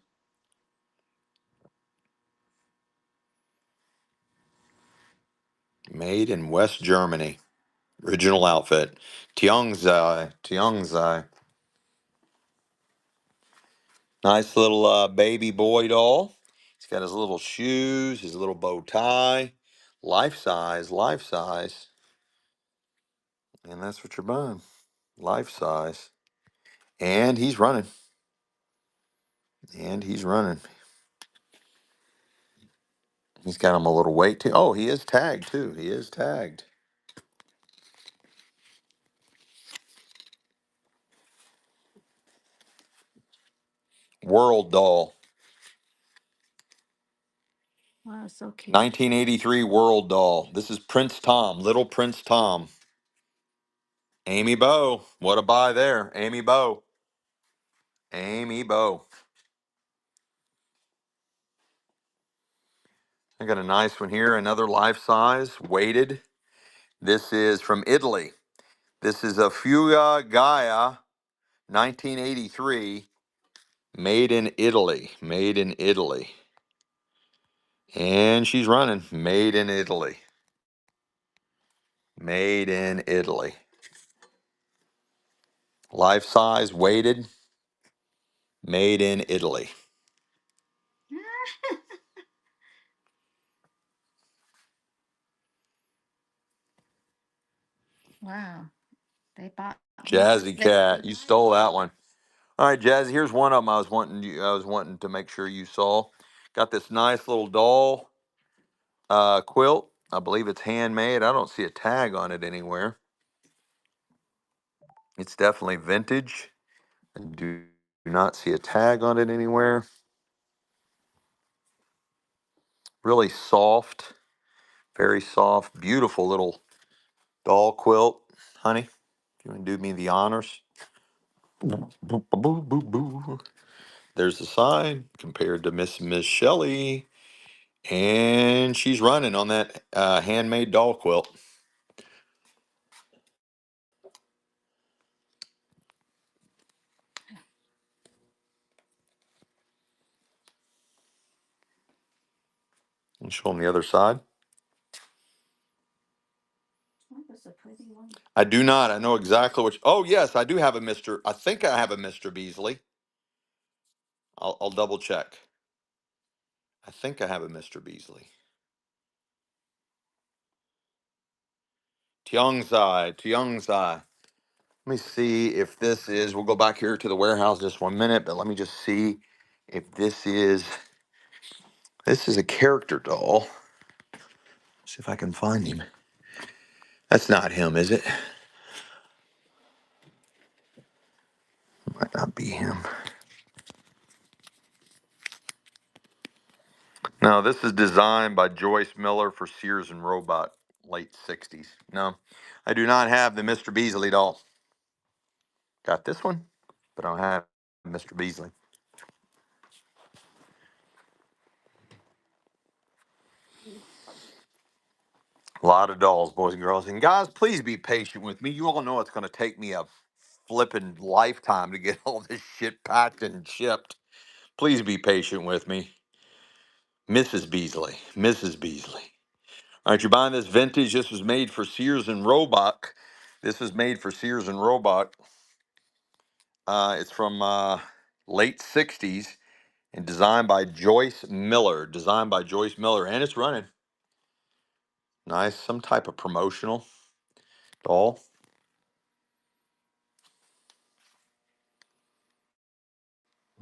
Made in West Germany. Original outfit. Tiangzai. Tiangzai. Nice little baby boy doll. He's got his little shoes, his little bow tie. Life size, life size. And that's what you're buying. Life size. And he's running. And he's running. He's got him a little weight too. Oh, he is tagged too. He is tagged. World doll. Wow, so cute. 1983 World doll. This is Prince Tom, little Prince Tom. Amy Bow. What a buy there. Amy Bow. Amy Bow. I got a nice one here. Another life size, weighted. This is from Italy. This is a Fuga Gaia 1983. Made in Italy. Made in Italy. And she's running. Made in Italy. Made in Italy. Life size, weighted. Made in Italy. Wow. They bought one for Jazzy Cat. You 60. stole that one. All right, Jazzy, here's one of them I was wanting to make sure you saw. Got this nice little doll quilt. I believe it's handmade. I don't see a tag on it anywhere. It's definitely vintage. I do not see a tag on it anywhere. Really soft, very soft, beautiful little doll quilt. Honey, if you want to do me the honors. Boo, boo, boo, boo, boo. There's the side compared to Miss Shelley. And she's running on that handmade doll quilt. And show them the other side. That was a pretty one. I do not. I know exactly which. Oh, yes, I do have a Mr. I think I have a Mr. Beasley. I'll double check. I think I have a Mr. Beasley. Tiangzai, Tiangzai. Let me see if this is. We'll go back here to the warehouse just 1 minute, but let me just see if this is. This is a character doll. See if I can find him. That's not him, is it? Might not be him. No, this is designed by Joyce Miller for Sears and Roebuck, late 60s. No, I do not have the Mr. Beasley doll. Got this one, but I don't have Mr. Beasley. A lot of dolls, boys and girls. And guys, please be patient with me. You all know it's going to take me a flipping lifetime to get all this shit packed and shipped. Please be patient with me. Mrs. Beasley. Mrs. Beasley. All right, you're buying this vintage. This was made for Sears and Roebuck. This is made for Sears and Roebuck. It's from late 60s and designed by Joyce Miller. Designed by Joyce Miller. And it's running. Nice. Some type of promotional doll.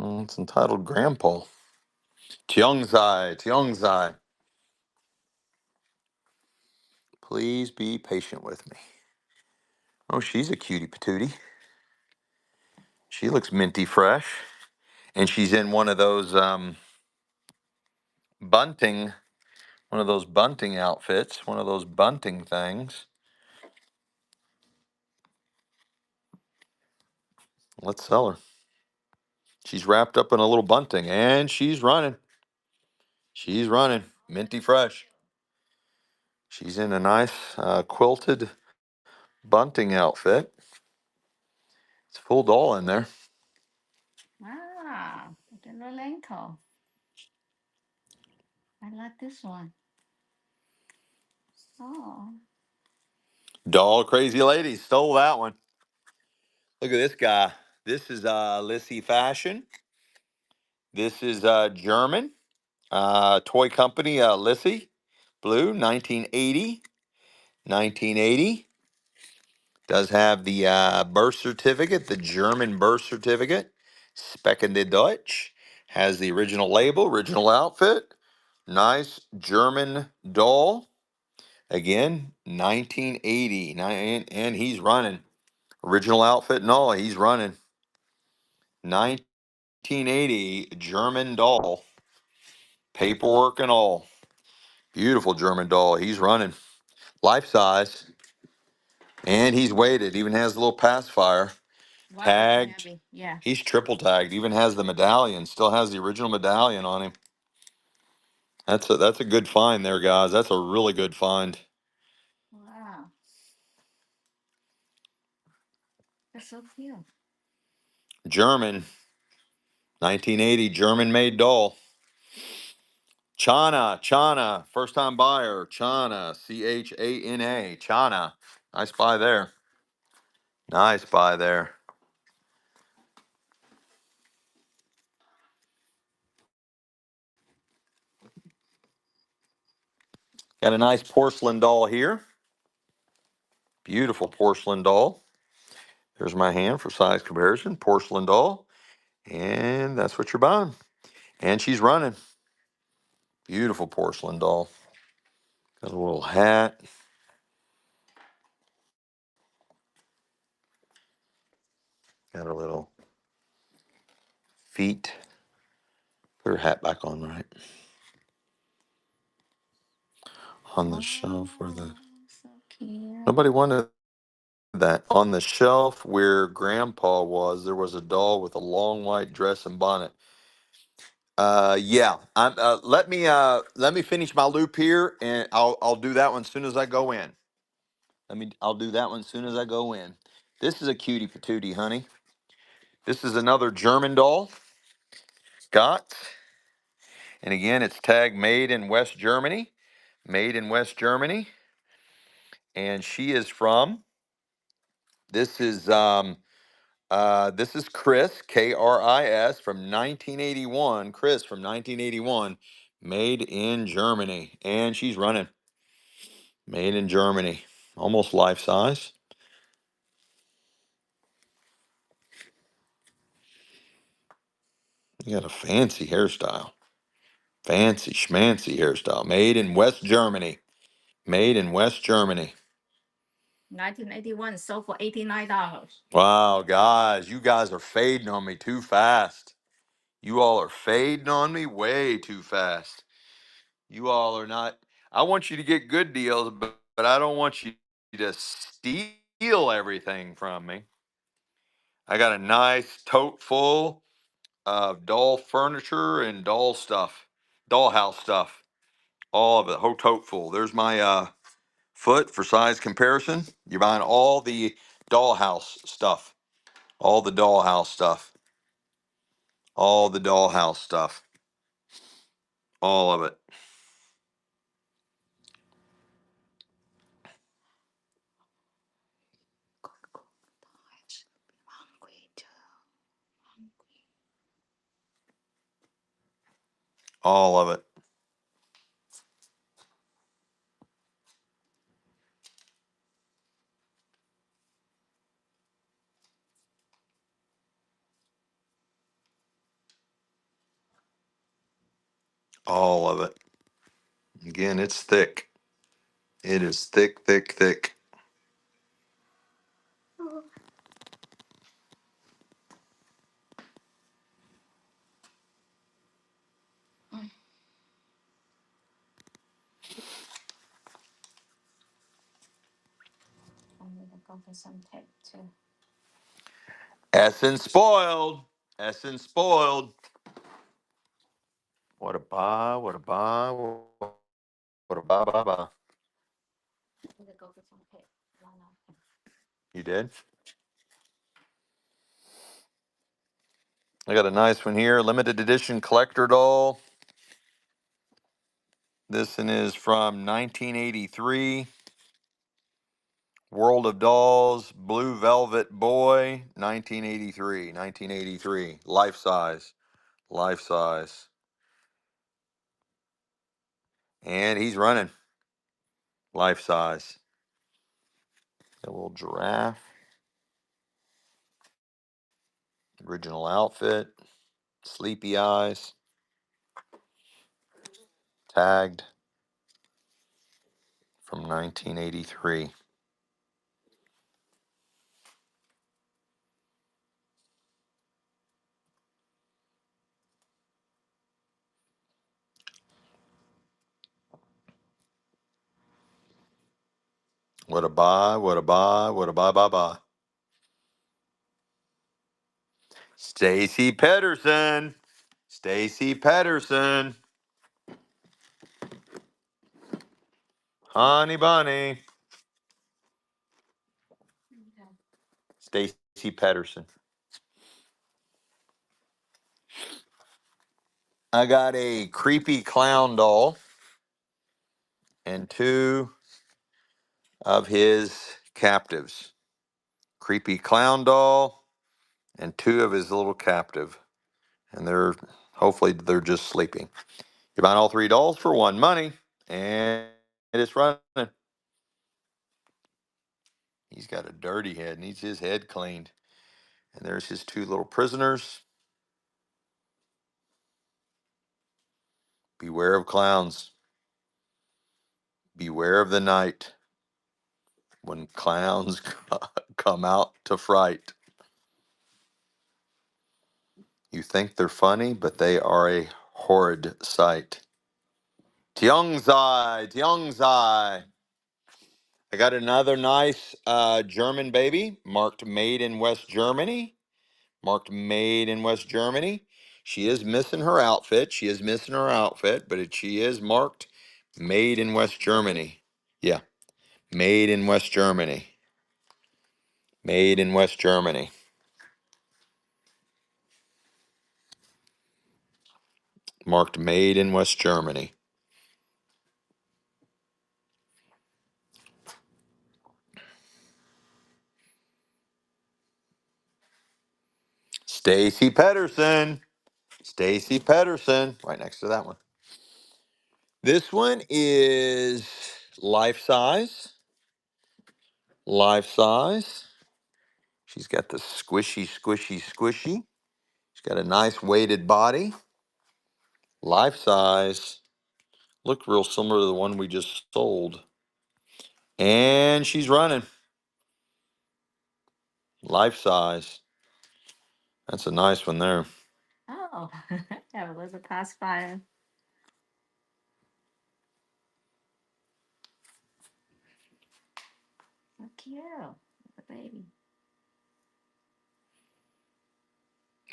It's entitled Grandpa. Tiongzai. Tiongzai. Please be patient with me. Oh, she's a cutie patootie. She looks minty fresh. And she's in one of those bunting, one of those bunting outfits, one of those bunting things. Let's sell her. She's wrapped up in a little bunting and she's running. She's running. Minty fresh. She's in a nice quilted bunting outfit. It's full doll in there. Ah, the little ankle. I like this one. Oh. Doll crazy lady stole that one. Look at this guy. This is Lissy Fashion. This is German toy company Lissy. Blue, 1980. 1980. Does have the birth certificate, the German birth certificate. Speckende Deutsch. Has the original label, original outfit. Nice German doll. Again, 1980. And he's running. Original outfit and all, he's running. 1980 German doll. Paperwork and all. Beautiful German doll. He's running. Life size. And he's weighted. Even has a little pacifier. Wow, Tagged. heavy. Yeah. He's triple tagged. Even has the medallion. Still has the original medallion on him. That's a good find there, guys. That's a really good find. Wow. That's so cute. German. 1980 German made doll. Chana, Chana, first time buyer, Chana, Chana, Chana. Nice buy there. Nice buy there. Got a nice porcelain doll here. Beautiful porcelain doll. There's my hand for size comparison. Porcelain doll. And that's what you're buying. And she's running. Beautiful porcelain doll. Got a little hat. Got a little feet. Put her hat back on, right? On the shelf where the So cute. nobody wanted that. On the shelf where Grandpa was, there was a doll with a long white dress and bonnet. Yeah. I'm. Let me finish my loop here, and I'll do that one as soon as I go in. I'll do that one as soon as I go in. This is a cutie patootie, honey. This is another German doll. Got, and again, it's tagged made in West Germany. Made in West Germany, and she is from. This is this is Chris, Kris, from 1981. Chris from 1981, made in Germany. And she's running. Made in Germany. Almost life size. You got a fancy hairstyle. Fancy schmancy hairstyle. Made in West Germany. Made in West Germany. 1981 sold for $89. Wow, guys, you guys are fading on me too fast. You all are fading on me way too fast. You all are not. I want you to get good deals, but I don't want you to steal everything from me. I got a nice tote full of doll furniture and doll stuff, dollhouse stuff, all of it, whole tote full. There's my foot for size comparison. You're buying all the Dollhouse stuff. All the Dollhouse stuff. All the Dollhouse stuff. All of it. Hungry too. Hungry. All of it. All of it. Again, it's thick. It is thick, thick, thick. I'm gonna go for some tape too. Essence spoiled. Essence spoiled. What a buy, what a buy, what a buy, buy, buy. I'm gonna go for some tape. Why not? You did? I got a nice one here. Limited edition collector doll. This one is from 1983. World of Dolls, Blue Velvet Boy, 1983. 1983. Life size. Life size. And he's running. Life size. A little giraffe. Original outfit. Sleepy eyes. Tagged from 1983. What a buy, what a buy, what a buy, buy, buy. Stacy Pedersen. Stacy Pedersen. Honey Bunny. Okay. Stacy Pedersen. I got a creepy clown doll and two of his captives. Creepy clown doll and two of his little captive. And hopefully they're just sleeping. You're buying all three dolls for one money, and it's running. He's got a dirty head, needs his head cleaned. And there's his two little prisoners. Beware of clowns. Beware of the night when clowns come out to fright. You think they're funny, but they are a horrid sight. Tiongzai, Tiongzai. I got another nice German baby marked made in West Germany. Marked made in West Germany. She is missing her outfit. She is missing her outfit, but she is marked made in West Germany. Yeah, made in West Germany. Made in West Germany. Marked made in West Germany. Stacy Pedersen. Stacy Pedersen. Right next to that one. This one is life size. Life size. She's got the squishy, squishy, squishy. She's got a nice weighted body. Life size. Looked real similar to the one we just sold. And she's running. Life size. That's a nice one there. Oh, have a little pacifier. So cute. The baby.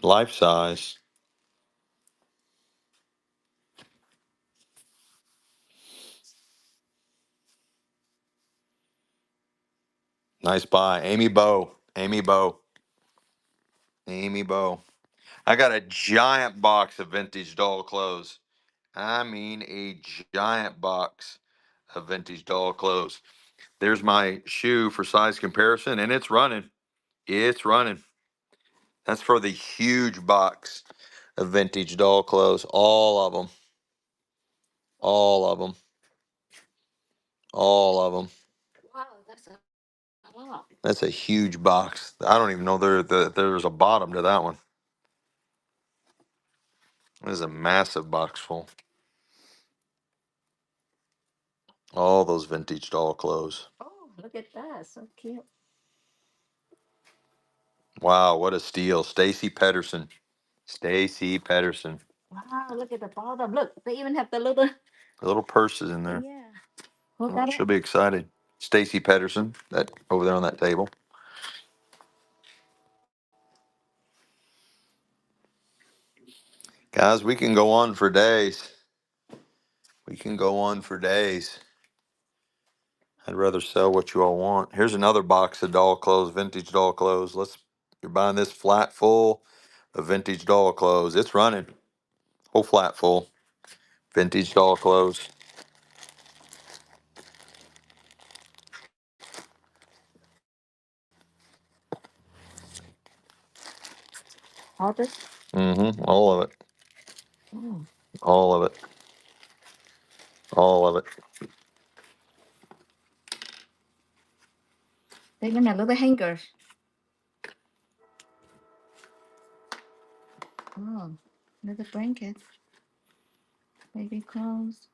Life size. Nice buy. Amy Bow. Amy Bow. Amy Bow. I got a giant box of vintage doll clothes. I mean, a giant box of vintage doll clothes. There's my shoe for size comparison, and it's running. It's running. That's for the huge box of vintage doll clothes. All of them. All of them. All of them. Wow, that's a lot. That's a huge box. I don't even know there's a bottom to that one. There's a massive box full. All those vintage doll clothes. Oh, look at that. So cute. Wow, what a steal. Stacy Pedersen. Stacy Pedersen. Wow, look at the bottom. Look, they even have the little. The little purses in there. Yeah. Who Oh, got it? she'll be excited. Stacy Pedersen, that over there on that table. Guys, we can go on for days. We can go on for days. I'd rather sell what you all want. Here's another box of doll clothes, vintage doll clothes. You're buying this flat full of vintage doll clothes. It's running. Whole flat full. Vintage doll clothes. All this? Mm-hmm. All of it. Oh, All of it. All of it. they even have little hangers. Oh, little blanket. Baby clothes.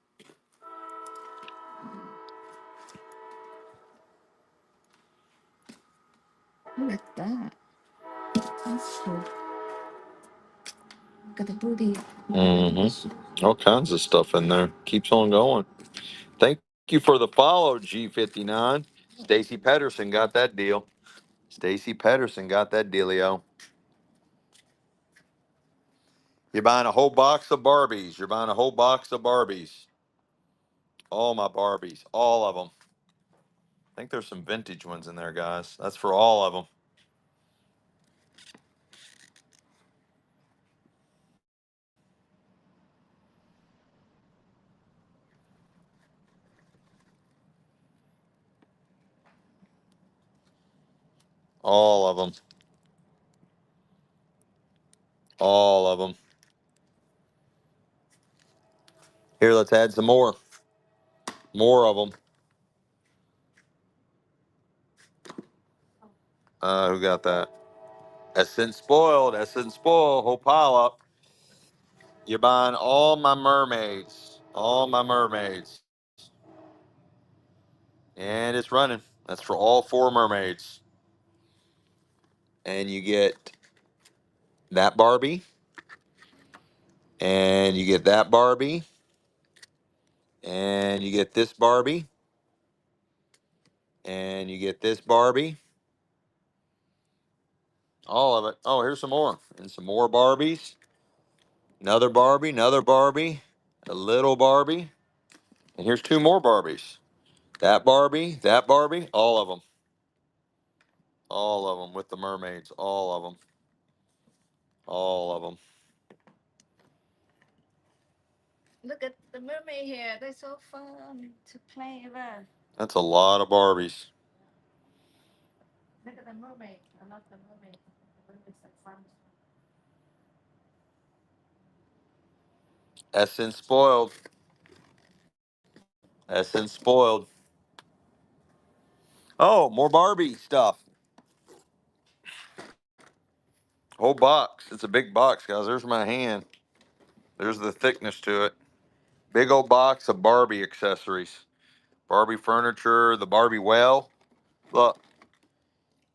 Look at that. That's cool. Look at the booty. Mm-hmm. All kinds of stuff in there. Keeps on going. Thank you for the follow, G59. Stacy Pedersen got that deal. Stacy Pedersen got that dealio. You're buying a whole box of Barbies. You're buying a whole box of Barbies. All my Barbies. All of them. I think there's some vintage ones in there, guys. That's for all of them. All of them. All of them. Here, let's add some more. More of them. Who got that? Essence spoiled. Essence spoiled. Whole pile up. You're buying all my mermaids. All my mermaids. And it's running. That's for all four mermaids. And you get that Barbie. And you get that Barbie. And you get this Barbie. And you get this Barbie. All of it. Oh, here's some more. And some more Barbies. Another Barbie. Another Barbie. A little Barbie. And here's two more Barbies. That Barbie. That Barbie. All of them. All of them with the mermaids. All of them. All of them. Look at the mermaid here. They're so fun to play with. That's a lot of Barbies. Look at the mermaid. I love the mermaid. The mermaid's like fun. Essence spoiled. Essence spoiled. Oh, more Barbie stuff. Whole box. It's a big box, guys. There's my hand. There's the thickness to it. Big old box of Barbie accessories. Barbie furniture, the Barbie whale. Look,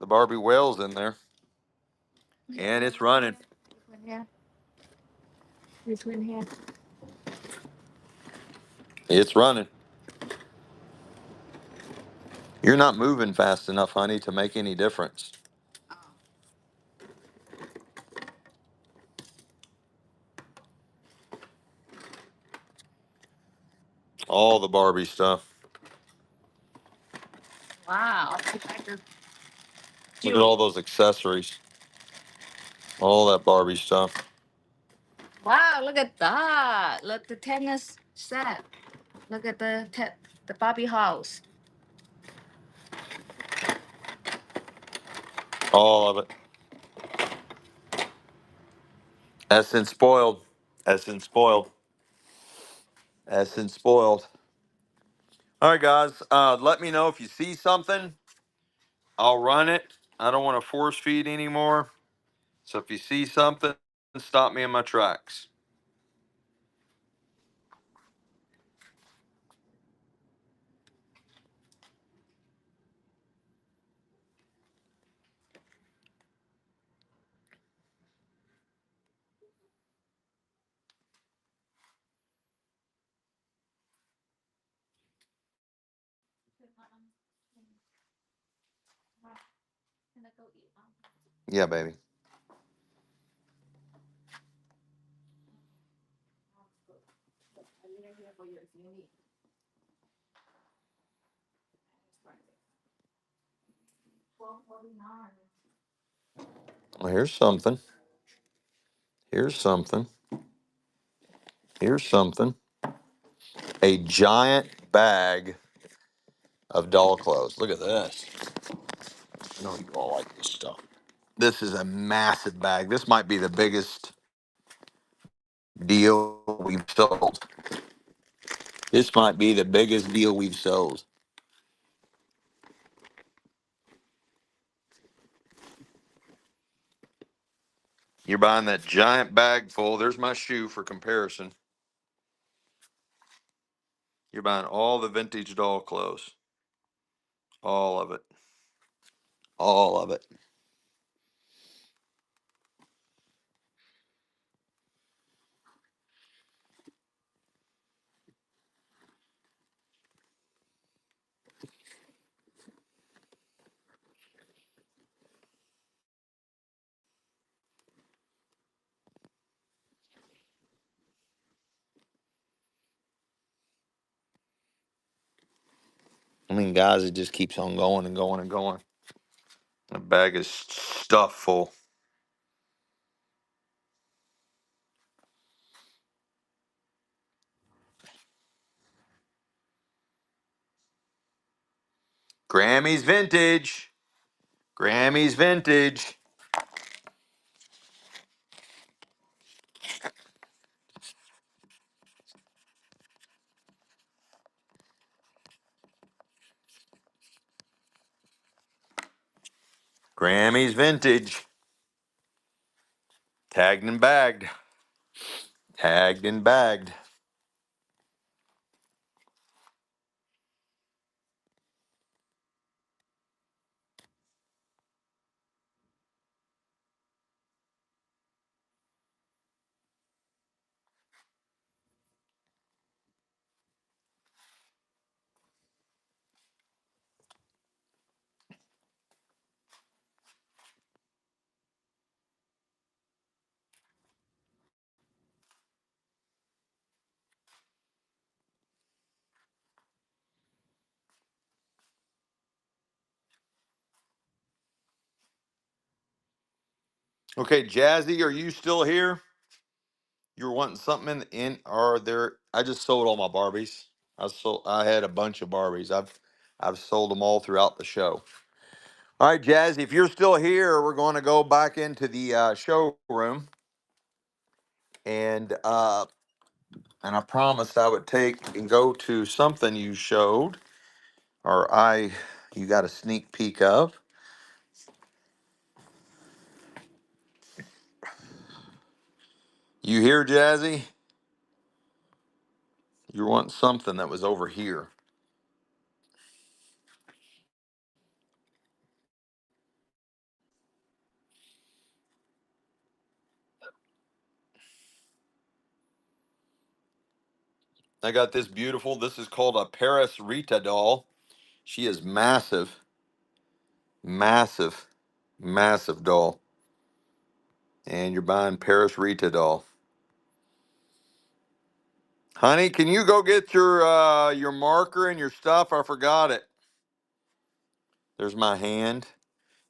the Barbie whale's in there. And it's running. This one here. This one here. It's running. You're not moving fast enough, honey, to make any difference. Oh. All the Barbie stuff. Wow. Look at all those accessories. All that Barbie stuff. Wow, look at that. Look, the tennis set. Look at the Barbie house. All of it. Essence spoiled. Essence spoiled. Essence spoiled. All right, guys. Let me know if you see something. I'll run it. I don't want to force feed anymore. So if you see something, stop me in my tracks. Yeah, baby. Well, here's something. Here's something. Here's something. A giant bag of doll clothes. Look at this. I know you all like this stuff. This is a massive bag. This might be the biggest deal we've sold. This might be the biggest deal we've sold. You're buying that giant bag full. There's my shoe for comparison. You're buying all the vintage doll clothes. All of it. All of it. I mean, guys, it just keeps on going and going and going. The bag is stuffed full. Grammy's vintage. Grammy's vintage. Grammy's vintage. Tagged and bagged. Tagged and bagged. Okay, Jazzy, are you still here? You were wanting something in are there? I just sold all my Barbies. I had a bunch of Barbies. I've sold them all throughout the show. All right, Jazzy, if you're still here, we're going to go back into the showroom, and I promised I would take and go to something you showed, or you got a sneak peek of. You here, Jazzy? You were wanting something that was over here. I got this beautiful. This is called a Paris Rita doll. She is massive, massive, massive doll. And you're buying Paris Rita doll. Honey, can you go get your marker and your stuff? I forgot it. There's my hand.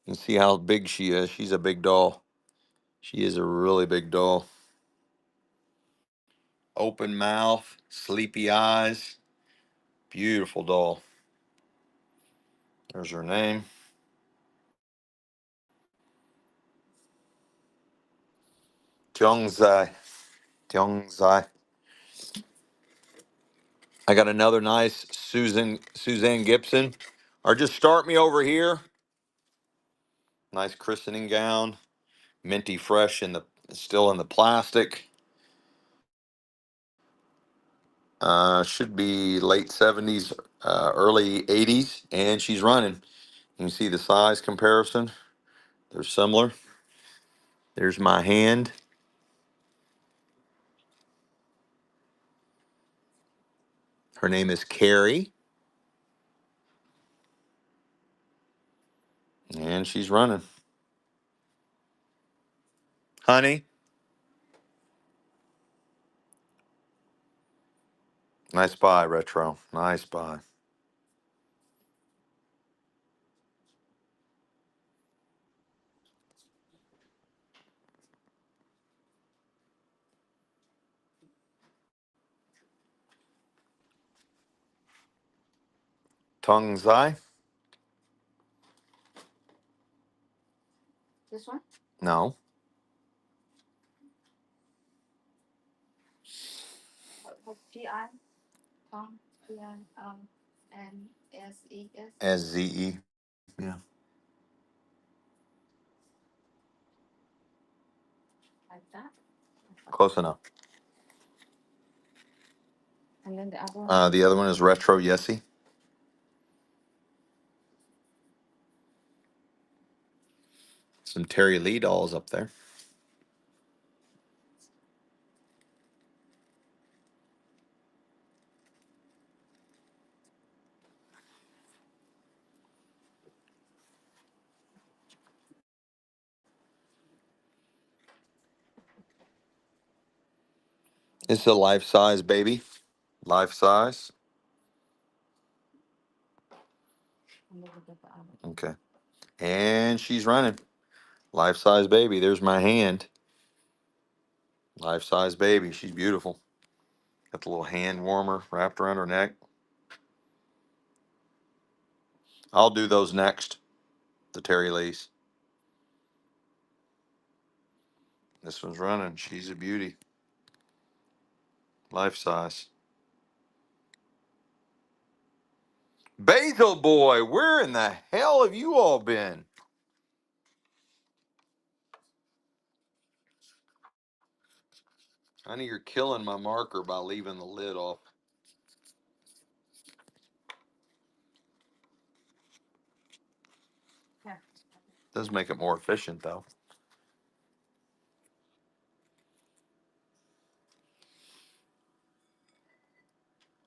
You can see how big she is. She's a big doll. She is a really big doll. Open mouth, sleepy eyes. Beautiful doll. There's her name. Jungzai. Jungzai. I got another nice Suzanne Gibson. Or just start me over here. Nice christening gown. Minty fresh in the still in the plastic. Should be late 70s, early 80s, and she's running. You can see the size comparison. They're similar. There's my hand. Her name is Carrie, and she's running. Honey, nice buy, Retro. Nice buy. Tongue Zai? This one? No. What P-I? Tom? P-I? N-S-E-S? SZE. Yeah. Like that? Close enough. And then the other one? The other one is Retro Yesy. Some Terry Lee dolls up there. It's a life size baby. Life size. And look at the other. Okay. And she's running. Life size baby. There's my hand. Life size baby. She's beautiful. Got the little hand warmer wrapped around her neck. I'll do those next. The Terry Lee's. This one's running. She's a beauty. Life size. Basil boy, where in the hell have you all been? Honey, you're killing my marker by leaving the lid off. Yeah. Does make it more efficient though.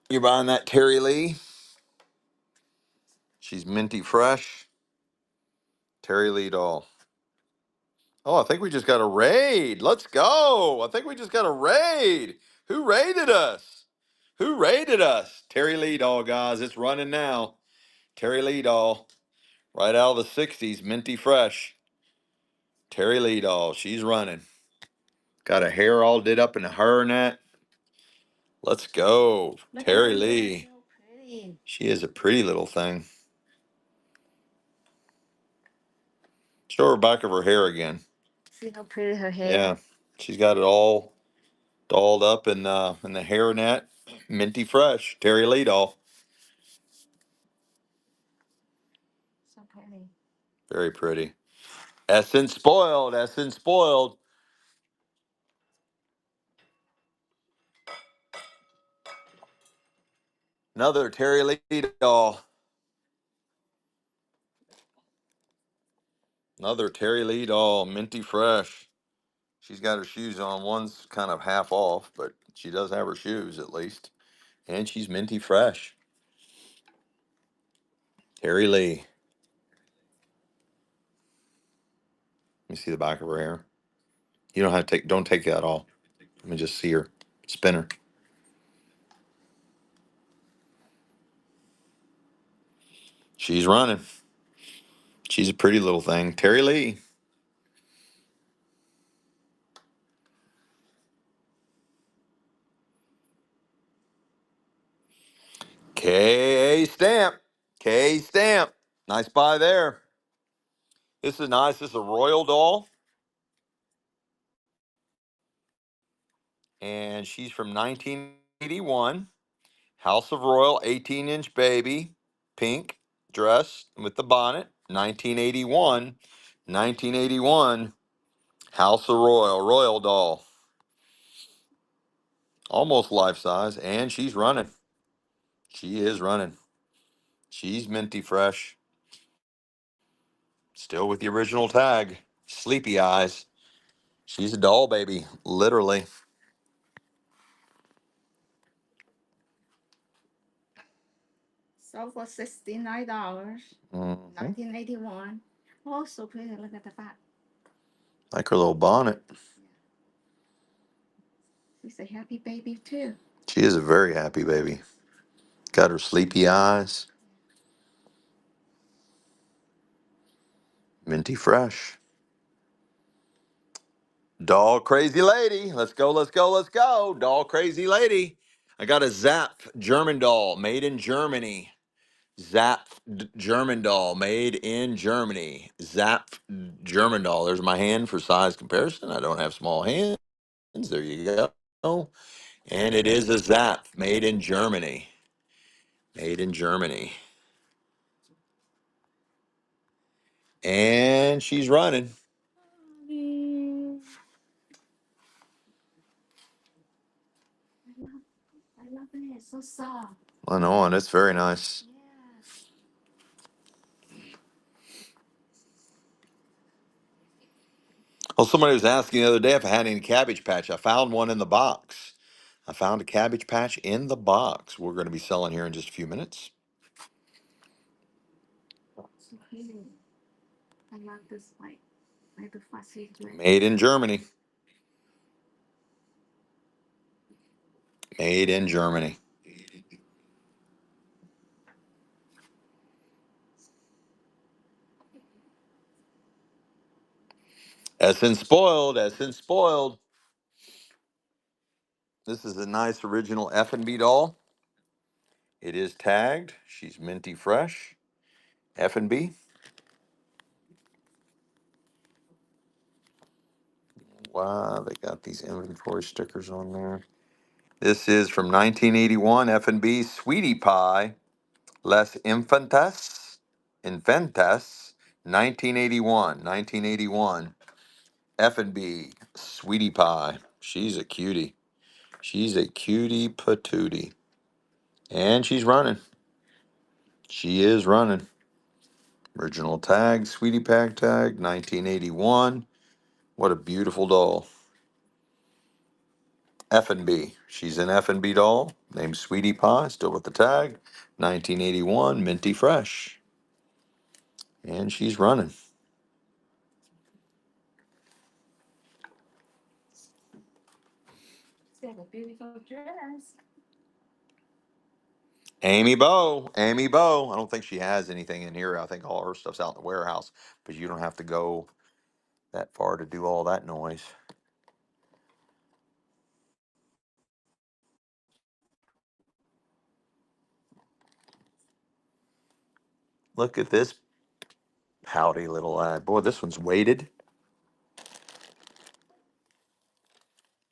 You're buying that Terry Lee? She's minty fresh. Terry Lee doll. Oh, I think we just got a raid. Let's go. I think we just got a raid. Who raided us? Who raided us? Terry Lee doll, guys. It's running now. Terry Lee doll. Right out of the 60s. Minty fresh. Terry Lee doll. She's running. Got her hair all did up in a hairnet. Let's go. Look at Terry her hair, Lee. so pretty. She is a pretty little thing. Show her back of her hair again. See how pretty her hair Yeah. is? She's got it all dolled up in the hairnet. Minty fresh. Terry Lee doll. So pretty. Very pretty. Essence spoiled. Essence spoiled. Another Terry Lee doll. Another Terry Lee doll. Minty fresh. She's got her shoes on. One's kind of half off, but she does have her shoes at least. And she's minty fresh. Terry Lee. Let me see the back of her hair. You don't have to don't take that off. Let me just see her. Spin her. She's running. She's a pretty little thing. Terry Lee. K stamp. K stamp. Nice buy there. This is nice. This is a royal doll. And she's from 1981. House of Royal, 18-inch baby, pink dress with the bonnet, 1981. 1981. House of Royal, royal doll. Almost life size. And she's running. She is running. She's minty fresh. Still with the original tag. Sleepy eyes. She's a doll baby, literally. So for $69, Mhm. 1981. Oh, so pretty. Look at the back. Like her little bonnet. She's a happy baby too. She is a very happy baby. Got her sleepy eyes. Minty fresh. Doll crazy lady. Let's go, let's go, let's go. Doll crazy lady. I got a Zap German doll made in Germany. German doll made in Germany. Zap German doll. There's my hand for size comparison. I don't have small hands. There you go. And it is a Zap made in Germany. Made in Germany. And she's running. I love it. It's so soft. I know, and it's very nice. Yes. Well, somebody was asking the other day if I had any Cabbage Patch. I found one in the box. I found a Cabbage Patch in the box. We're going to be selling here in just a few minutes. So pretty. I love this like the fussy dress. Made in Germany. Made in Germany. Essence spoiled. Essence spoiled. This is a nice original F&B doll. It is tagged. She's minty fresh. F&B. Wow, they got these inventory stickers on there. This is from 1981 F&B Sweetie Pie. Les Infantes, 1981, 1981. F&B, Sweetie Pie. She's a cutie. She's a cutie patootie. And she's running. She is running. Original tag, Sweetie Pack tag, 1981. What a beautiful doll. F&B. She's an F&B doll named Sweetie Pie, still with the tag, 1981, minty fresh. And she's running. She has a beautiful dress. Amy Bow. Amy Bow. I don't think she has anything in here. I think all her stuff's out in the warehouse, but you don't have to go that far to do all that noise. Look at this pouty little lad. Boy, this one's weighted.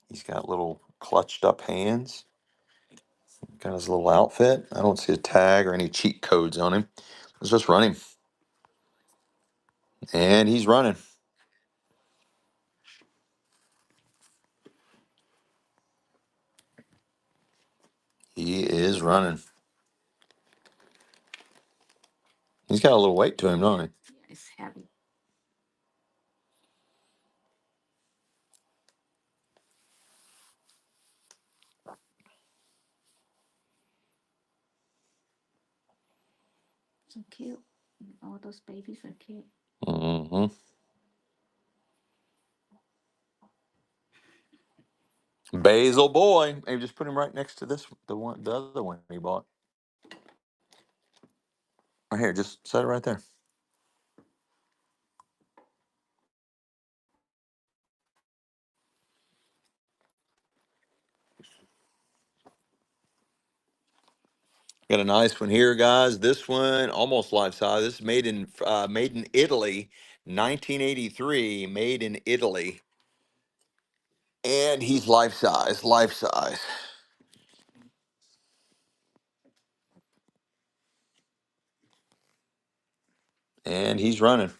He's got little clutched up hands. Got his little outfit. I don't see a tag or any cheat codes on him. Let's just run him. And he's running. He is running. He's got a little weight to him, don't he? Yeah, it's heavy. So cute. All those babies are cute. Mm-hmm. Basil boy. Hey, just put him right next to the other one he bought. Right here, just set it right there. Got a nice one here, guys. This one almost life size. This is made in Italy, 1983. Made in Italy, and he's life size. Life size, and he's running.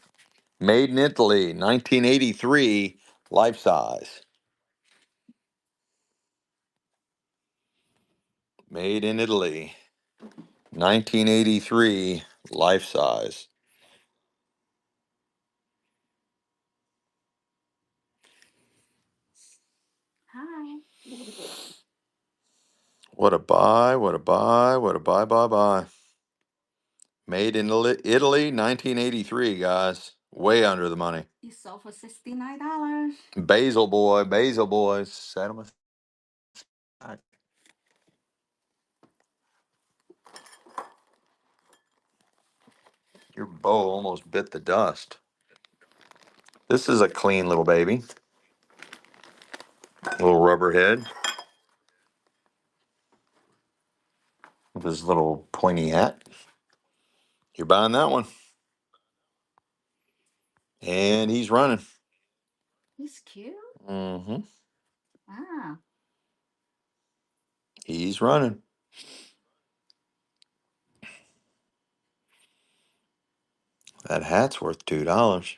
Made in Italy, 1983. Life size. Made in Italy, 1983. Life size. Hi. What a buy! What a buy! What a buy! Buy! Buy! Made in Italy, 1983, guys. Way under the money. It sold for $69. Basil boy, set him aside. Your bow almost bit the dust. This is a clean little baby. Little rubber head with his little pointy hat. You're buying that one. And he's running. He's cute. Mm-hmm. Wow. He's running. That hat's worth $2.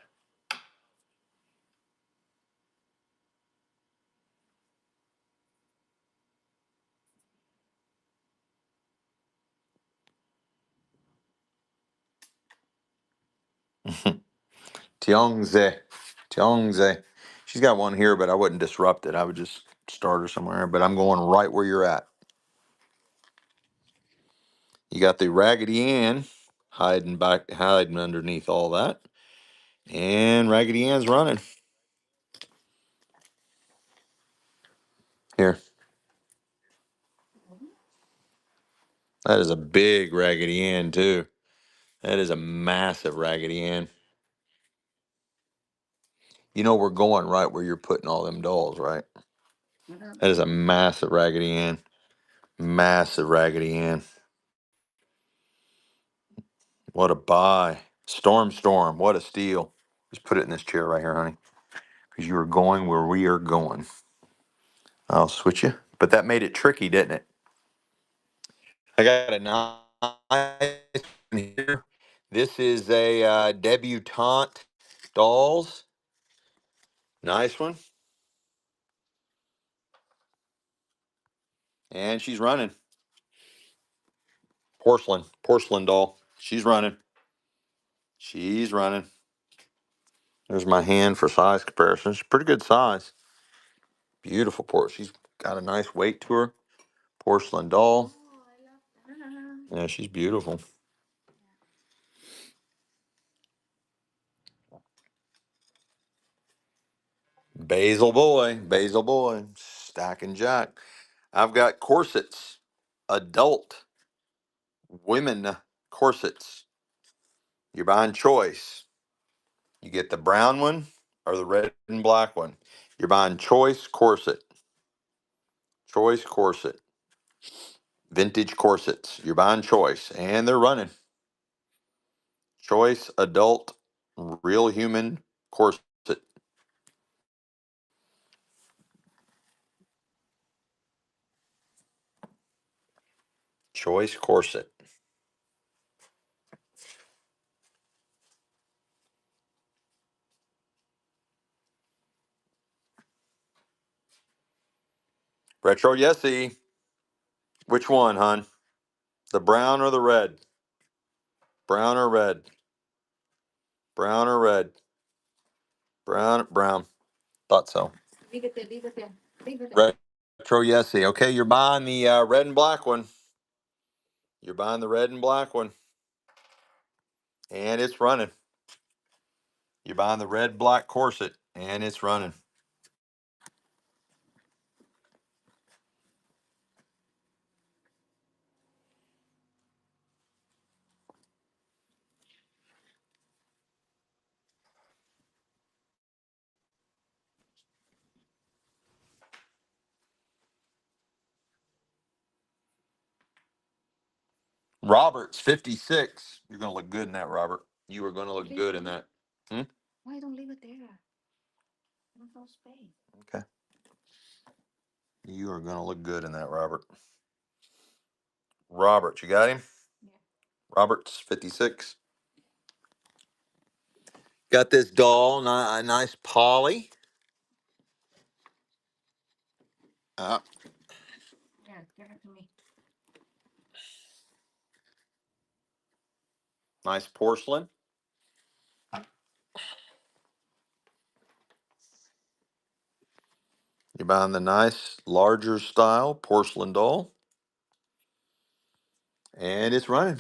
Tiongze. Tiongze. She's got one here, but I wouldn't disrupt it. I would just start her somewhere. But I'm going right where you're at. You got the Raggedy Ann hiding underneath all that. And Raggedy Ann's running. Here. That is a big Raggedy Ann, too. That is a massive Raggedy Ann. You know we're going right where you're putting all them dolls, right? That is a massive Raggedy Ann. Massive Raggedy Ann. What a buy. Storm. What a steal. Just put it in this chair right here, honey. Because you are going where we are going. I'll switch you. But that made it tricky, didn't it? I got a nice one here. This is a debutante dolls. Nice one. And she's running. Porcelain doll. She's running. She's running. There's my hand for size comparison. She's pretty good size. Beautiful port. She's got a nice weight to her. Porcelain doll. Oh, I love her. Yeah, she's beautiful. Basil boy, stacking jack. I've got corsets, adult women corsets. You're buying choice. You get the brown one or the red and black one. You're buying choice corset. Choice corset. Vintage corsets. You're buying choice. And they're running. Choice adult real human corset. Choice corset. Retro Yesy. Which one, hon? The brown or the red? Brown or red? Brown or red? Brown. Thought so. Leave it there. Leave it there. Leave it there. Retro Yesy. Okay, you're buying the red and black one. You're buying the red and black one. And it's running. You're buying the red black corset. And it's running. Robert's 56. You're gonna look good in that, Robert. You are gonna look Leave good it. in that. Hmm? Why don't leave it there? There's no space. Okay. You are gonna look good in that, Robert. Robert, you got him? Yeah. Robert's 56. Got this doll, a nice Polly. Uh, Yeah, give it to me. nice porcelain. You're buying the nice, larger style porcelain doll. And it's running.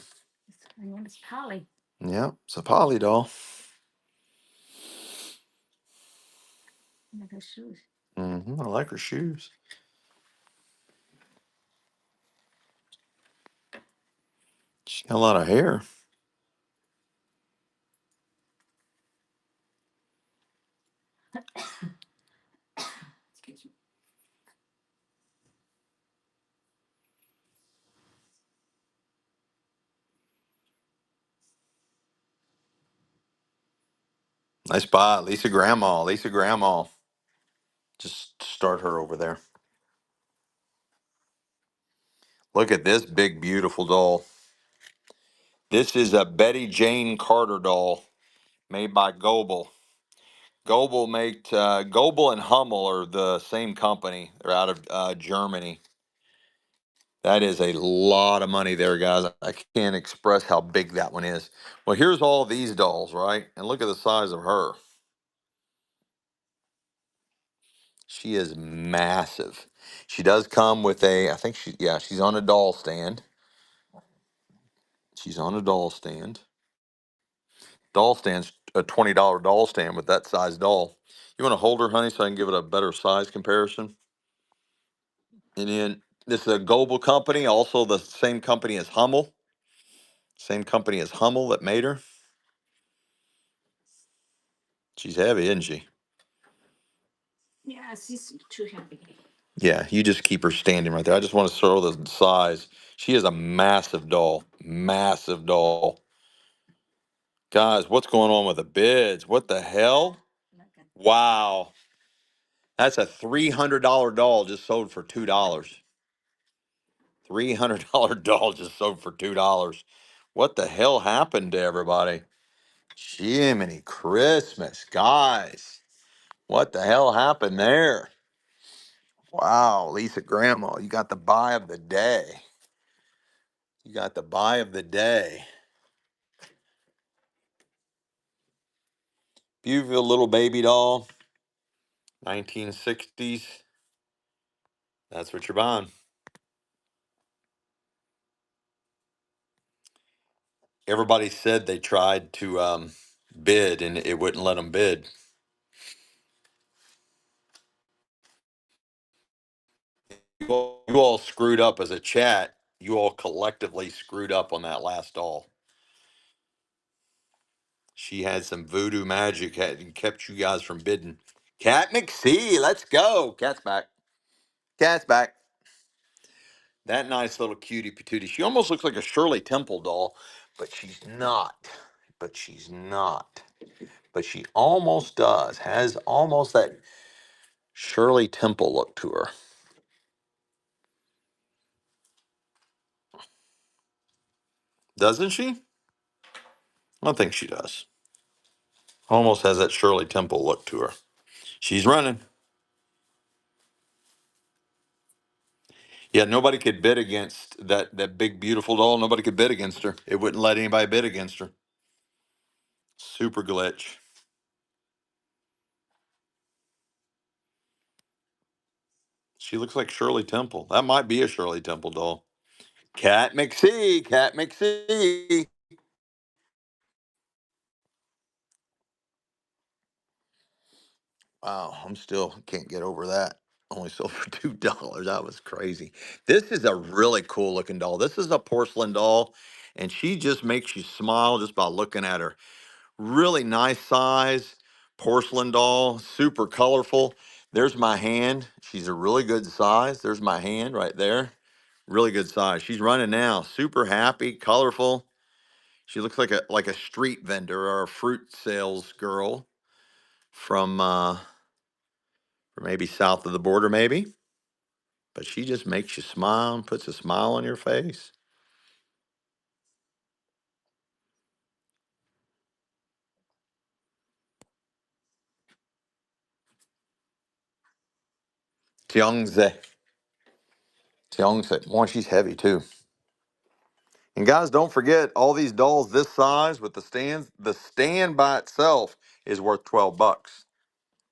Her name is Polly. Yeah, it's a Polly doll. Look at her shoes. I like her shoes. She's got a lot of hair. Excuse me. Nice spot. Lisa Grandma. Lisa Grandma. Just start her over there. Look at this big, beautiful doll. This is a Betty Jane Carter doll made by Goebel. Goebel and Hummel are the same company. They're out of Germany. That is a lot of money there, guys. I can't express how big that one is. Well, here's all these dolls, right? And look at the size of her. She is massive. She does come with I think she's on a doll stand. She's on a doll stand. Doll stand's a $20 doll stand with that size doll. You want to hold her, honey, so I can give it a better size comparison? And then this is a Goebel company, also the same company as Hummel. Same company as Hummel that made her. She's heavy, isn't she? Yeah, she's too heavy. Yeah, you just keep her standing right there. I just want to show the size. She is a massive doll. Massive doll. Guys, what's going on with the bids? What the hell? Look at Wow. That's a $300 doll just sold for $2. $300 doll just sold for $2. What the hell happened to everybody? Jiminy Christmas, guys. What the hell happened there? Wow, Lisa Grandma, you got the buy of the day. You got the buy of the day. Beautiful little baby doll, 1960s. That's what you're buying. Everybody said they tried to bid and it wouldn't let them bid. You all screwed up as a chat. You all collectively screwed up on that last doll. She had some voodoo magic and kept you guys from bidding. Cat McSee, let's go. Cat's back. Cat's back. That nice little cutie patootie. She almost looks like a Shirley Temple doll, but she's not. But she's not. But she almost does. Has almost that Shirley Temple look to her. Doesn't she? I don't think she does. Almost has that Shirley Temple look to her. She's running. Yeah, nobody could bid against that big beautiful doll. Nobody could bid against her. It wouldn't let anybody bid against her. Super glitch. She looks like Shirley Temple. That might be a Shirley Temple doll. Cat McSee, Cat McSee. Wow, I'm still can't get over that. Only sold for $2. That was crazy. This is a really cool looking doll. This is a porcelain doll, and she just makes you smile just by looking at her. Really nice size porcelain doll, super colorful. There's my hand. She's a really good size. There's my hand right there. Really good size. She's running now. Super happy, colorful. She looks like a street vendor or a fruit sales girl from maybe south of the border, maybe. But she just makes you smile and puts a smile on your face. Tiangze. Tiangze. Boy, she's heavy too. And guys, don't forget all these dolls this size with the stands. The stand by itself is worth 12 bucks.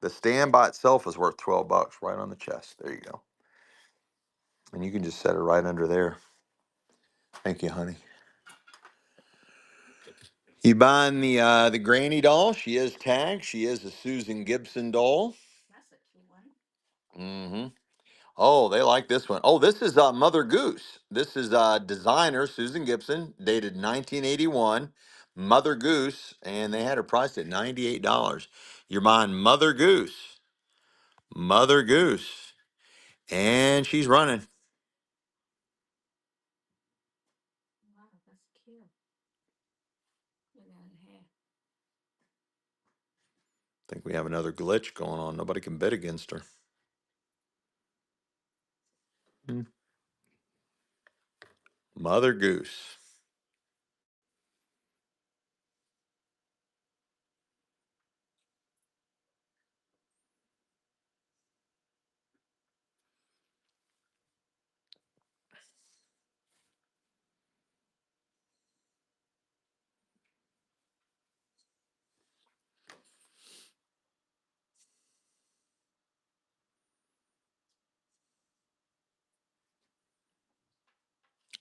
The stand by itself is worth 12 bucks right on the chest. There you go. And you can just set it right under there. Thank you, honey. You buying the granny doll? She is tagged. She is a Susan Gibson doll. That's a cute one. Mm-hmm. Oh, they like this one. Oh, this is Mother Goose. This is designer Susan Gibson, dated 1981. Mother Goose, and they had her priced at $98. You're buying Mother Goose. Mother Goose. And she's running. Wow, that's cute. Look at her hair. I think we have another glitch going on. Nobody can bid against her. Hmm. Mother Goose.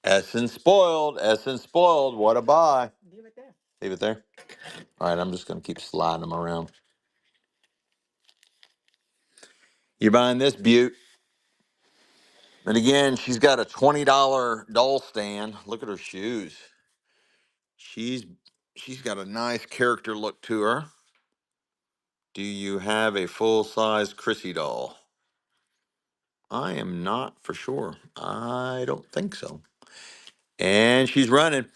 Essence spoiled. Essence spoiled. What a buy. Leave it there. Leave it there. All right, I'm just going to keep sliding them around. You're buying this beaut. And again, she's got a $20 doll stand. Look at her shoes. She's she's got a nice character look to her. Do you have a full-size Chrissy doll? I am not for sure. I don't think so. And she's running.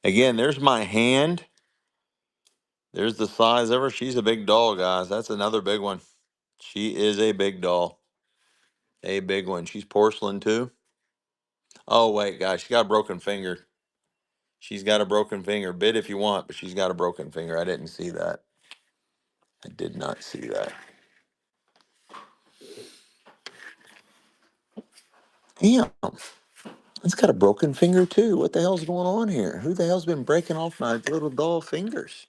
Again, there's my hand. There's the size of her. She's a big doll, guys. That's another big one. She is a big doll. A big one. She's porcelain too. Oh, wait, guys. She got a broken finger. She's got a broken finger. Bid if you want, but she's got a broken finger. I didn't see that. I did not see that. Damn. It's got a broken finger too. What the hell's going on here? Who the hell's been breaking off my little doll fingers?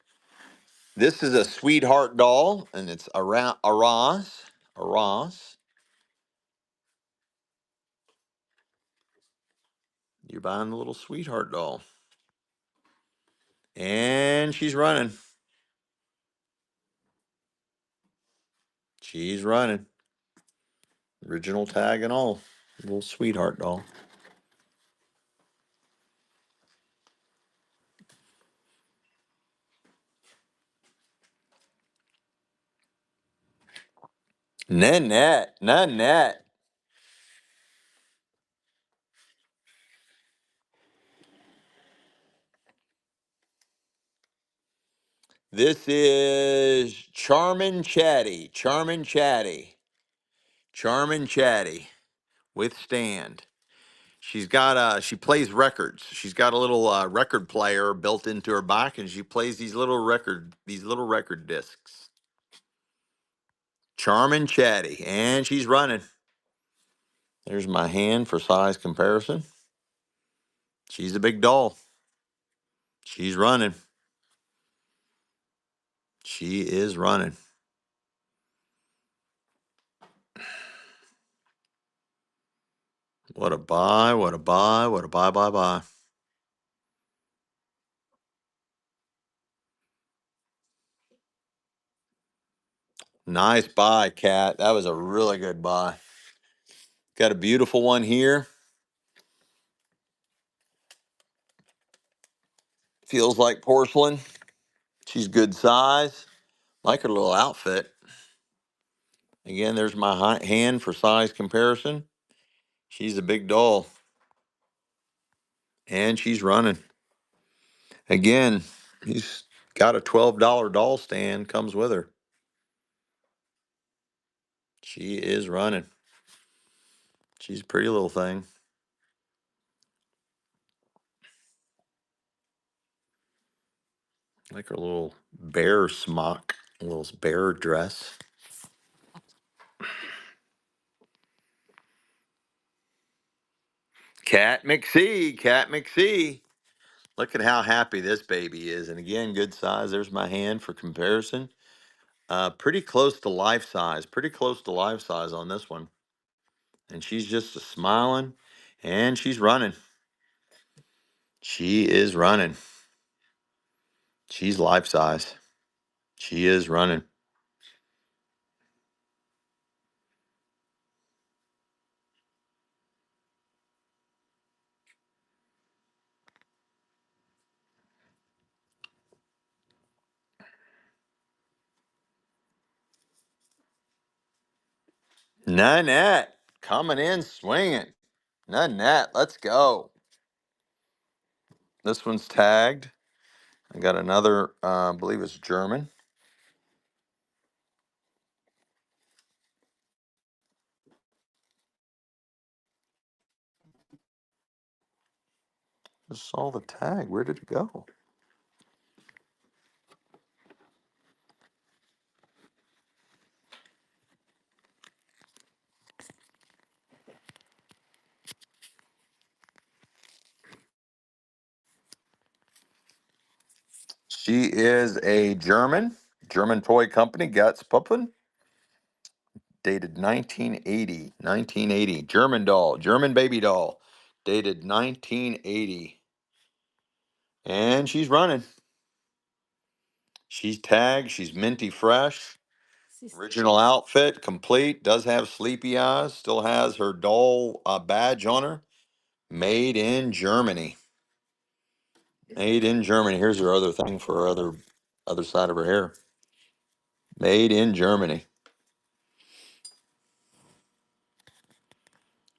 This is a sweetheart doll, and it's Aras. Aras. You're buying the little sweetheart doll. And she's running. She's running. Original tag and all. Little sweetheart doll. Nanette. Nanette. This is Charmin Chatty. Charmin Chatty. Charmin Chatty with stand. She plays records. She's got a little record player built into her back, and she plays these little record discs. Charmin Chatty, and she's running. There's my hand for size comparison. She's a big doll. She's running. She is running. What a buy, what a buy, what a buy, buy, buy. Nice buy, Cat. That was a really good buy. Got a beautiful one here. Feels like porcelain. She's good size. Like her little outfit. Again, there's my hand for size comparison. She's a big doll. And she's running. Again, he's got a $12 doll stand, comes with her. She is running. She's a pretty little thing. Like her little bear smock, a little bear dress. Cat McSee, Cat McSee. Look at how happy this baby is. And again, good size. There's my hand for comparison. Pretty close to life size. Pretty close to life size on this one. And she's just a smiling and she's running. She is running. She's life size. She is running. Nanette coming in swinging. Nanette, let's go. This one's tagged. I got another, I believe it's German. Just saw the tag. Where did it go? She is a German toy company, Gatzpuppen, dated 1980. 1980. German doll, German baby doll, dated 1980. And she's running. She's tagged. She's minty fresh. Original outfit, complete. Does have sleepy eyes. Still has her doll badge on her. Made in Germany. Made in Germany. Here's her other thing for her other side of her hair. Made in Germany.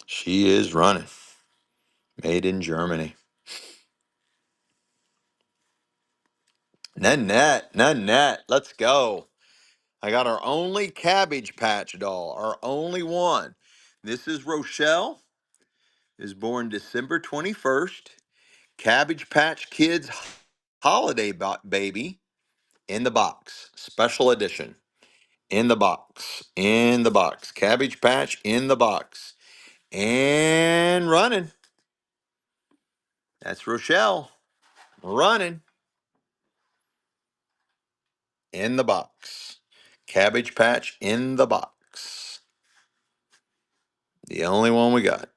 She is running. Made in Germany. Nanette, Nanette, let's go. I got our only Cabbage Patch doll, our only one. This is Rochelle, is born December 21st. Cabbage Patch Kids holiday baby in the box, special edition. In the box, in the box. Cabbage Patch in the box. And running. That's Rochelle. Running. In the box. Cabbage Patch in the box. The only one we got.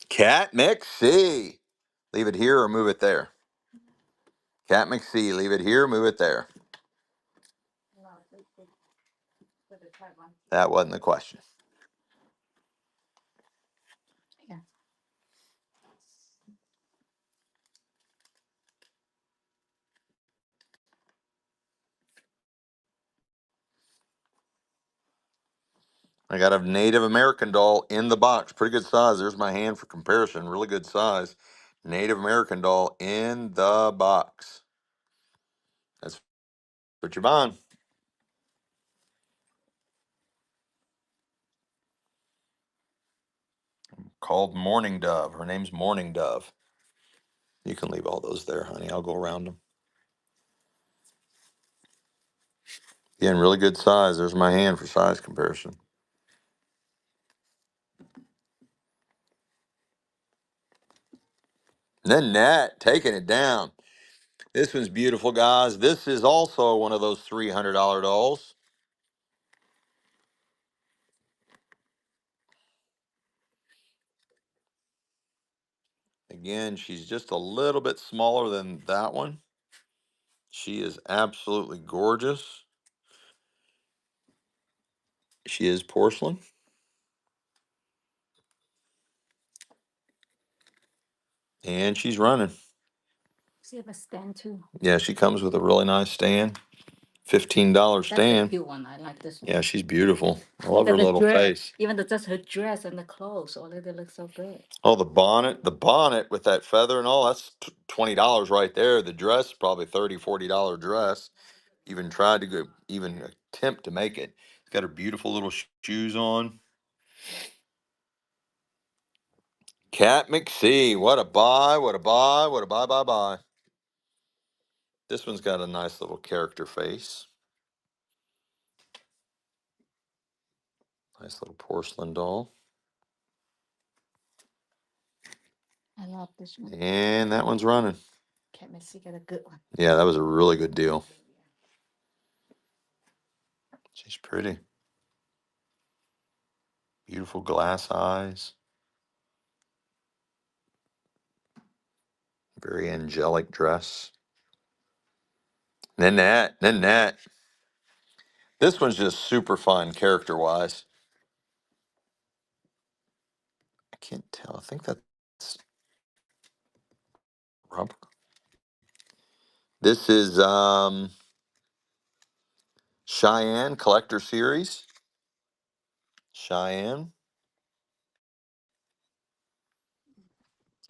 Cat McSee. Leave it here or move it there. Cat McSee. Leave it here, move it there. That wasn't the question. I got a Native American doll in the box. Pretty good size. There's my hand for comparison. Really good size. Native American doll in the box. That's what you're buying. Called Morning Dove. Her name's Morning Dove. You can leave all those there, honey. I'll go around them. Again, really good size. There's my hand for size comparison. Nanette taking it down. This one's beautiful, guys. This is also one of those $300 dolls. Again, she's just a little bit smaller than that one. She is absolutely gorgeous. She is porcelain. And she's running. She have a stand too. Yeah, she comes with a really nice stand. $15 That's the stand. cute one. I like this one. Yeah, she's beautiful. I love Look her at the little dress. face. Even just her dress and the clothes already look so good. Oh, the bonnet with that feather and all, that's $20 right there. The dress, probably $30, $40 dress. Even tried to go, even attempt to make it. It's got her beautiful little shoes on. Cat McSee, what a buy, what a buy, what a buy, buy, buy. This one's got a nice little character face. Nice little porcelain doll. I love this one. And that one's running. Cat Missy got a good one. Yeah, that was a really good deal. She's pretty. Beautiful glass eyes. Very angelic dress. Nanette. This one's just super fun character wise. I can't tell. I think that's rubber. This is Cheyenne Collector Series. Cheyenne.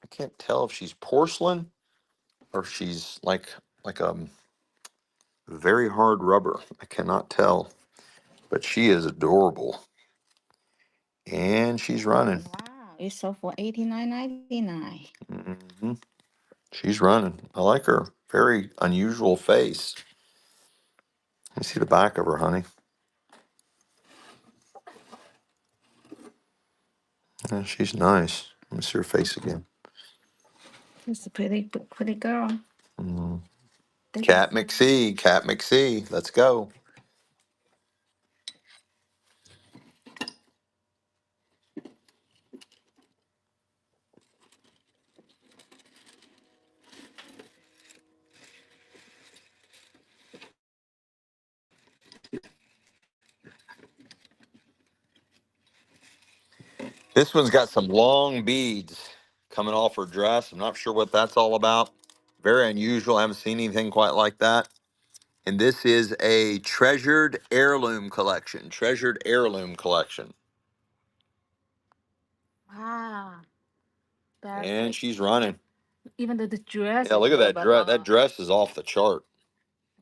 I can't tell if she's porcelain or if she's like very hard rubber. I cannot tell. But she is adorable. And she's running. Wow, it's sold for $89.99. Hmm. She's running. I like her very unusual face. Let me see the back of her, honey. Yeah, she's nice. Let me see her face again. It's a pretty girl. Mm. Cat McSee, Cat McSee. Let's go. This one's got some long beads coming off her dress. I'm not sure what that's all about. Very unusual. I haven't seen anything quite like that. And this is a treasured heirloom collection. Treasured heirloom collection. Wow. And she's running. Even the dress. Yeah, look at that dress. That dress is off the chart.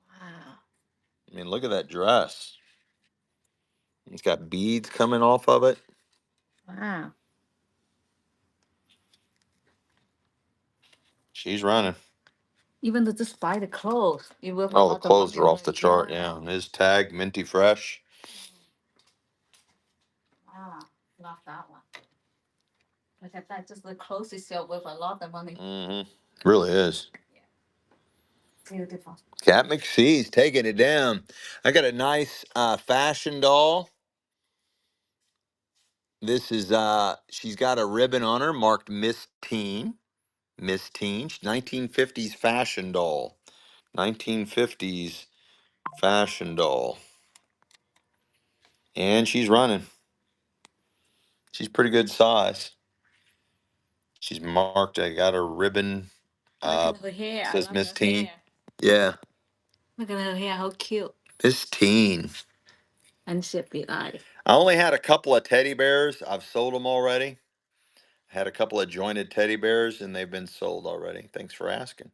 Wow. I mean, look at that dress. It's got beads coming off of it. Wow. She's running. Even to just buy the clothes, it will. Oh, the clothes are off the chart. Yeah, and his tag, minty fresh. Wow, love that one. Look at that, just the clothes itself with a lot of money. Mm-hmm. Really is. Beautiful. Cat McSee's taking it down. I got a nice fashion doll. This is she's got a ribbon on her marked Miss Teen. Miss Teen. 1950s fashion doll. 1950s fashion doll. And she's running. She's pretty good size. She's marked. I got her ribbon. Look at her hair. Says Miss Teen. Hair. Yeah. Look at her hair. How cute. Miss Teen. And she'll be like. I only had a couple of teddy bears. I've sold them already. Had a couple of jointed teddy bears and they've been sold already. Thanks for asking.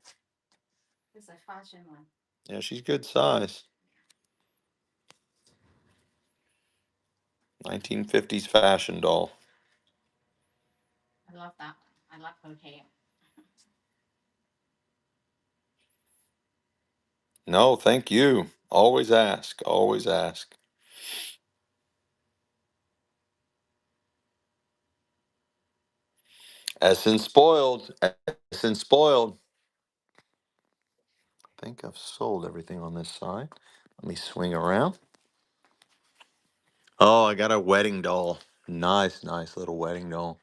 It's a fashion one. Yeah, she's good size. 1950s fashion doll. I love that one. I love her hair. No, thank you. Always ask. Always ask. Essence spoiled. Essence spoiled. I think I've sold everything on this side. Let me swing around. Oh, I got a wedding doll. Nice, nice little wedding doll.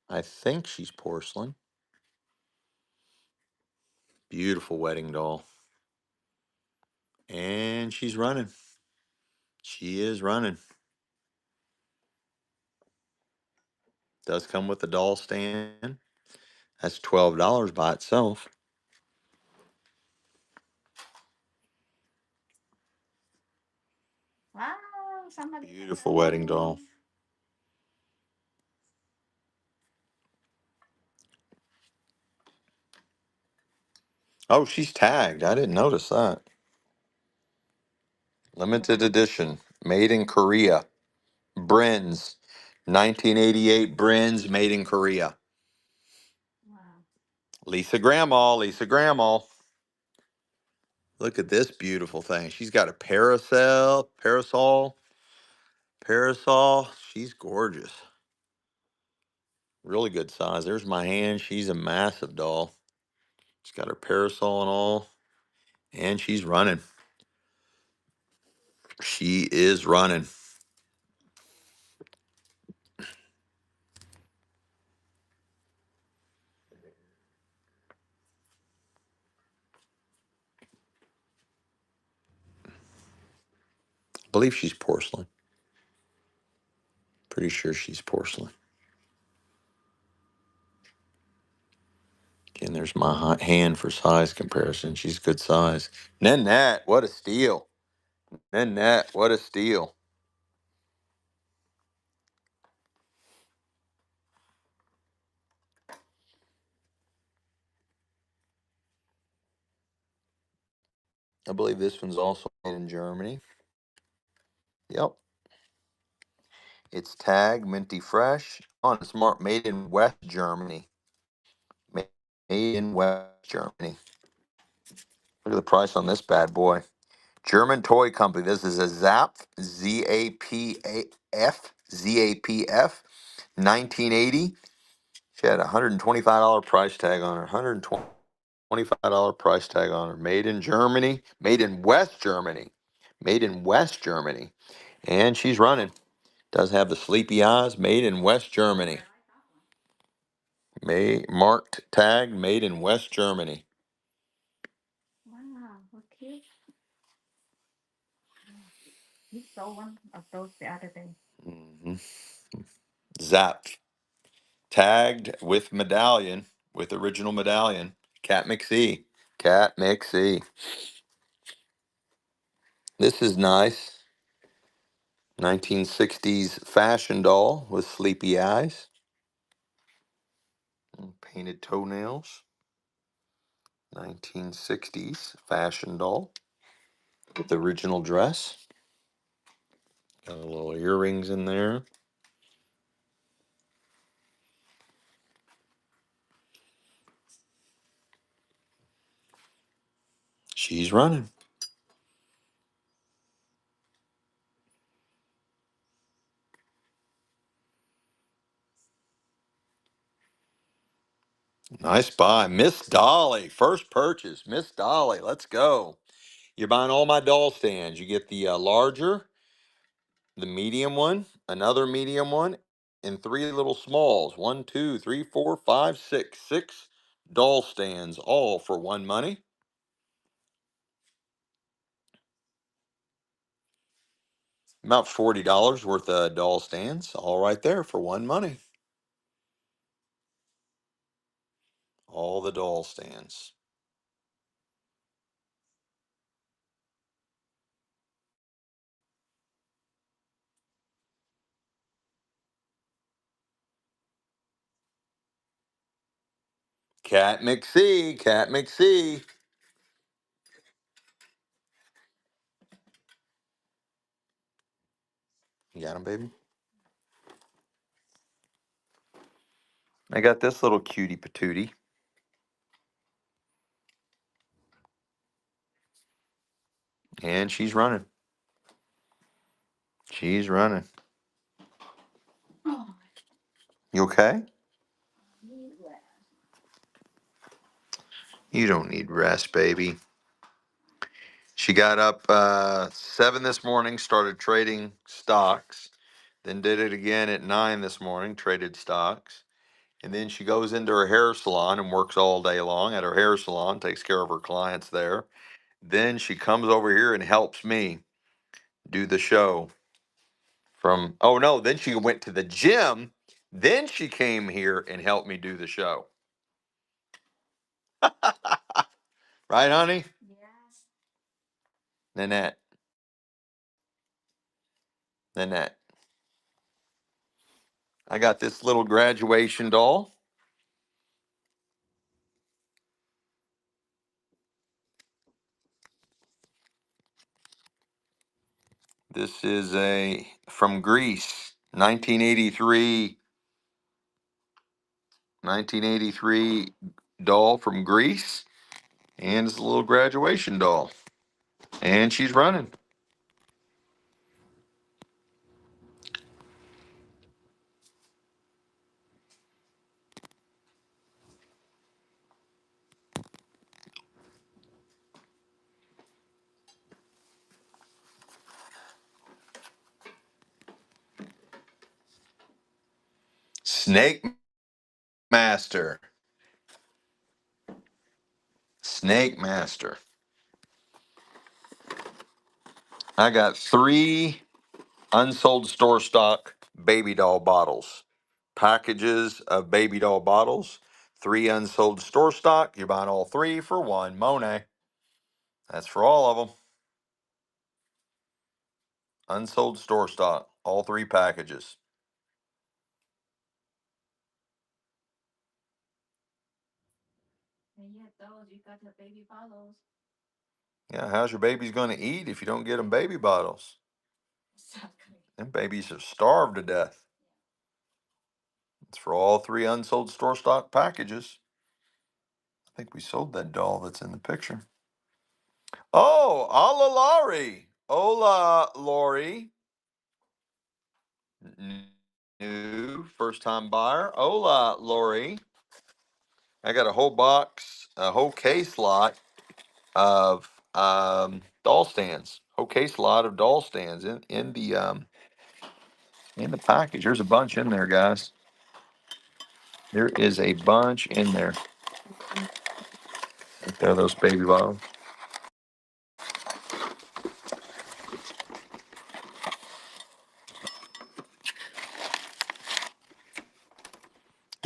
I think she's porcelain. Beautiful wedding doll. And she's running. She is running. Does come with the doll stand. That's $12 by itself. Wow, somebody. Beautiful wedding doll. Oh, she's tagged. I didn't notice that. Limited edition, made in Korea. Brinz, 1988 Brinz, made in Korea. Wow. Lisa Grandma, Lisa Grandma. Look at this beautiful thing. She's got a parasol. She's gorgeous. Really good size. There's my hand. She's a massive doll. She's got her parasol and all, and she's running. She is running. I believe she's porcelain. Pretty sure she's porcelain. Again, there's my hand for size comparison. She's good size. Nanette, what a steal. Nanette, what a steal. I believe this one's also made in Germany. Yep. It's tagged minty fresh. On smart, made in West Germany. Made in West Germany. Look at the price on this bad boy. German toy company. This is a Zapf, 1980. She had a $125 price tag on her. $125 price tag on her. Made in Germany. Made in West Germany. Made in West Germany. And she's running. Does have the sleepy eyes. Made in West Germany. Marked tag. Made in West Germany. Wow, what cute. You saw one of those the other day. Mm-hmm. Zap. Tagged with medallion. With original medallion. Cat McSee. Cat McSee. This is nice. 1960s fashion doll with sleepy eyes. And painted toenails. 1960s fashion doll with the original dress. Got a little earrings in there. She's running. Nice buy. Miss Dolly. First purchase. Miss Dolly. Let's go. You're buying all my doll stands. You get the larger, the medium one, another medium one, and three little smalls. 1, 2, 3, 4, 5, 6. 6 doll stands, all for one money. About $40 worth of doll stands, all right there for one money. All the doll stands. Cat McSee, Cat McSee. You got him, baby? I got this little cutie patootie. And she's running. She's running. Oh, You okay? You don't need rest, baby. She got up 7 this morning, started trading stocks, then did it again at 9 this morning, traded stocks. And then she goes into her hair salon and works all day long at her hair salon, takes care of her clients there. Then she comes over here and helps me do the show oh no, then she went to the gym. Then she came here and helped me do the show. Right, honey? Yes. Nanette. Nanette. I got this little graduation doll. This is a from Greece, 1983 doll from Greece, and it's a little graduation doll, and she's running. Snake Master. Snake Master. I got 3 unsold store stock baby doll bottles. Packages of baby doll bottles. 3 unsold store stock. You're buying all 3 for 1. Monet. That's for all of them. Unsold store stock. All 3 packages. And yet those you got the baby bottles. Yeah, how's your baby's going to eat if you don't get them baby bottles? Exactly. Them babies are starved to death. It's for all 3 unsold store stock packages. I think we sold that doll that's in the picture. Oh, Hola Laurie. Hola Laurie. New first time buyer. Hola Laurie. I got a whole box, a whole case lot of doll stands. Whole case lot of doll stands in the package. There's a bunch in there, guys. There is a bunch in there. There are those baby bottles.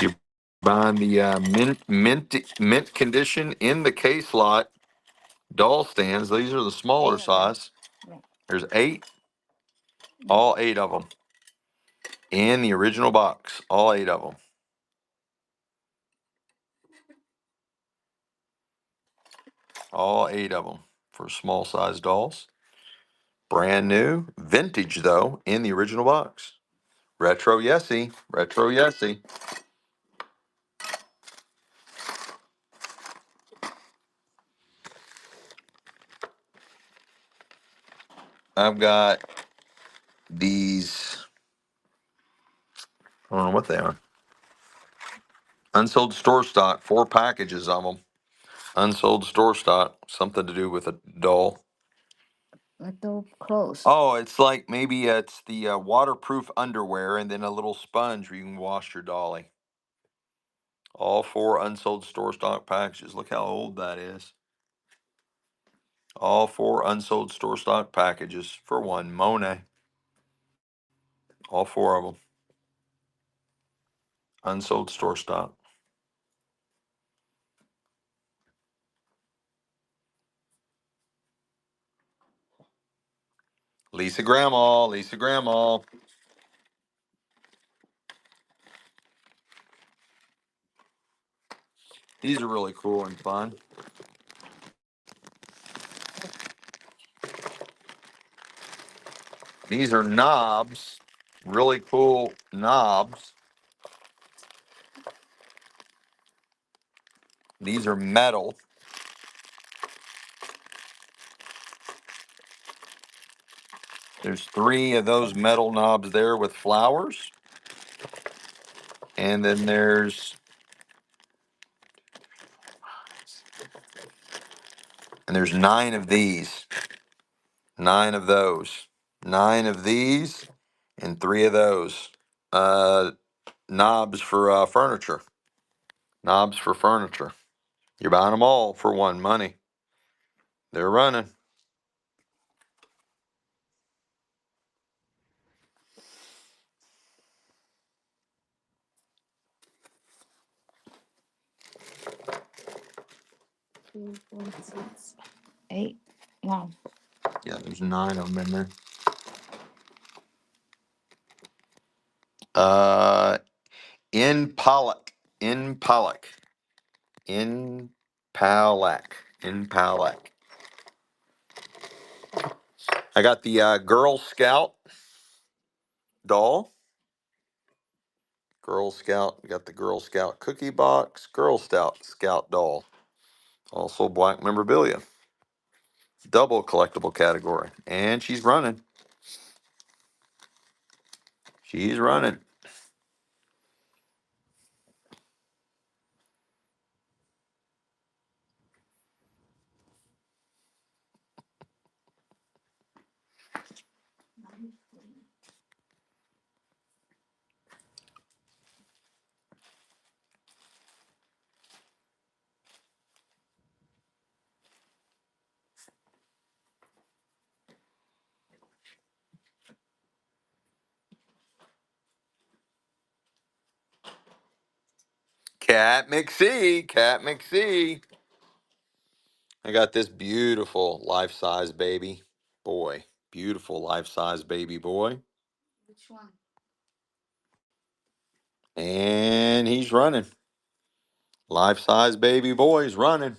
You're buying the mint condition in the case lot doll stands. These are the smaller 8 of them. size. Yeah. There's 8, all 8 of them in the original box. All 8 of them. All 8 of them for small size dolls. Brand new, vintage though, in the original box. Retro Yesy, retro Yesy. I've got these. I don't know what they are. Unsold store stock, 4 packages of them. Unsold store stock, something to do with a doll. Let those close. Oh, it's like maybe it's the waterproof underwear and then a little sponge where you can wash your dolly. All 4 unsold store stock packages. Look how old that is. All 4 unsold store stock packages for 1. Monet. All 4 of them. Unsold store stock. Lisa Grandma, Lisa Grandma. These are really cool and fun. These are knobs, really cool knobs. These are metal. There's 3 of those metal knobs there with flowers. And then there's 9 of these. 9 of those. 9 of these and 3 of those. Knobs for furniture. Knobs for furniture. You're buying them all for 1 money. They're running. 2, 4, 6, 8. Wow. Yeah, there's 9 of them in there. In Pollock. In Pollock. In Palak. In Palak. I got the Girl Scout doll. Girl Scout. We got the Girl Scout cookie box. Girl Scout doll. Also black memorabilia. Double collectible category. And she's running. She's running. Cat McSee. Cat McSee. I got this beautiful life-size baby boy. Beautiful life-size baby boy. Which one? And he's running. Life-size baby boy's running.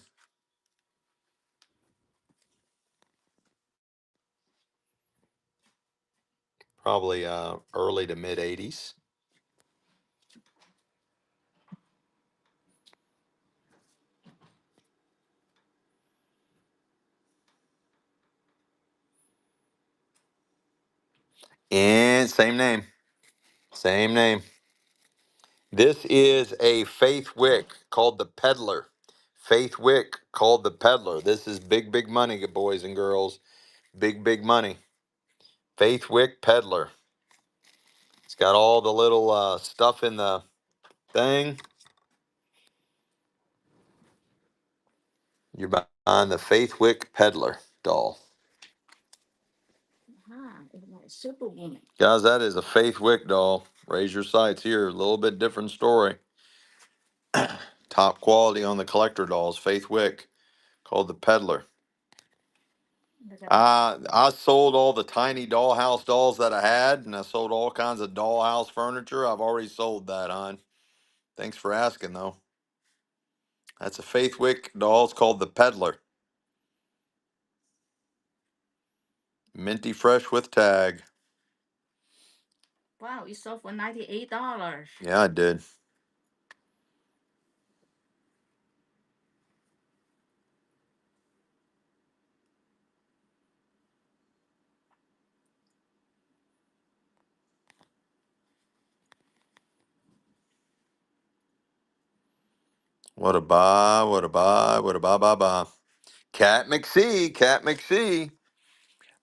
Probably early to mid 80s. And same name. Same name. This is a Faith Wick called the Peddler. Faith Wick called the Peddler. This is big, big money, boys and girls. Big, big money. Faith Wick Peddler. It's got all the little stuff in the thing. You're buying the Faith Wick Peddler doll. It's like Superwoman. Guys, that is a Faith Wick doll. Raise your sights here. A little bit different story. Top quality on the collector dolls. Faith Wick called the Peddler. I sold all the tiny dollhouse dolls that I had, and I sold all kinds of dollhouse furniture. I've already sold that, hon. Thanks for asking, though. That's a Faith Wick doll. It's called the Peddler. Minty fresh with tag. Wow, you sold for $98. Yeah, I did. What a buy, what a buy, what a buy. Cat McSee, Cat McSee.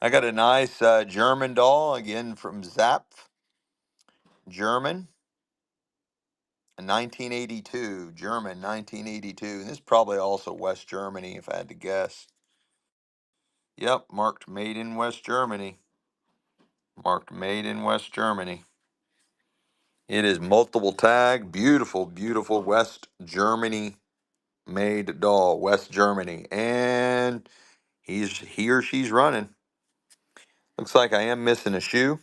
I got a nice German doll, again from Zap. German, 1982. German, 1982. And this is probably also West Germany, if I had to guess. Yep, marked made in West Germany. Marked made in West Germany. It is multiple tag, beautiful, beautiful West Germany made doll, West Germany. And he or she's running. Looks like I am missing a shoe.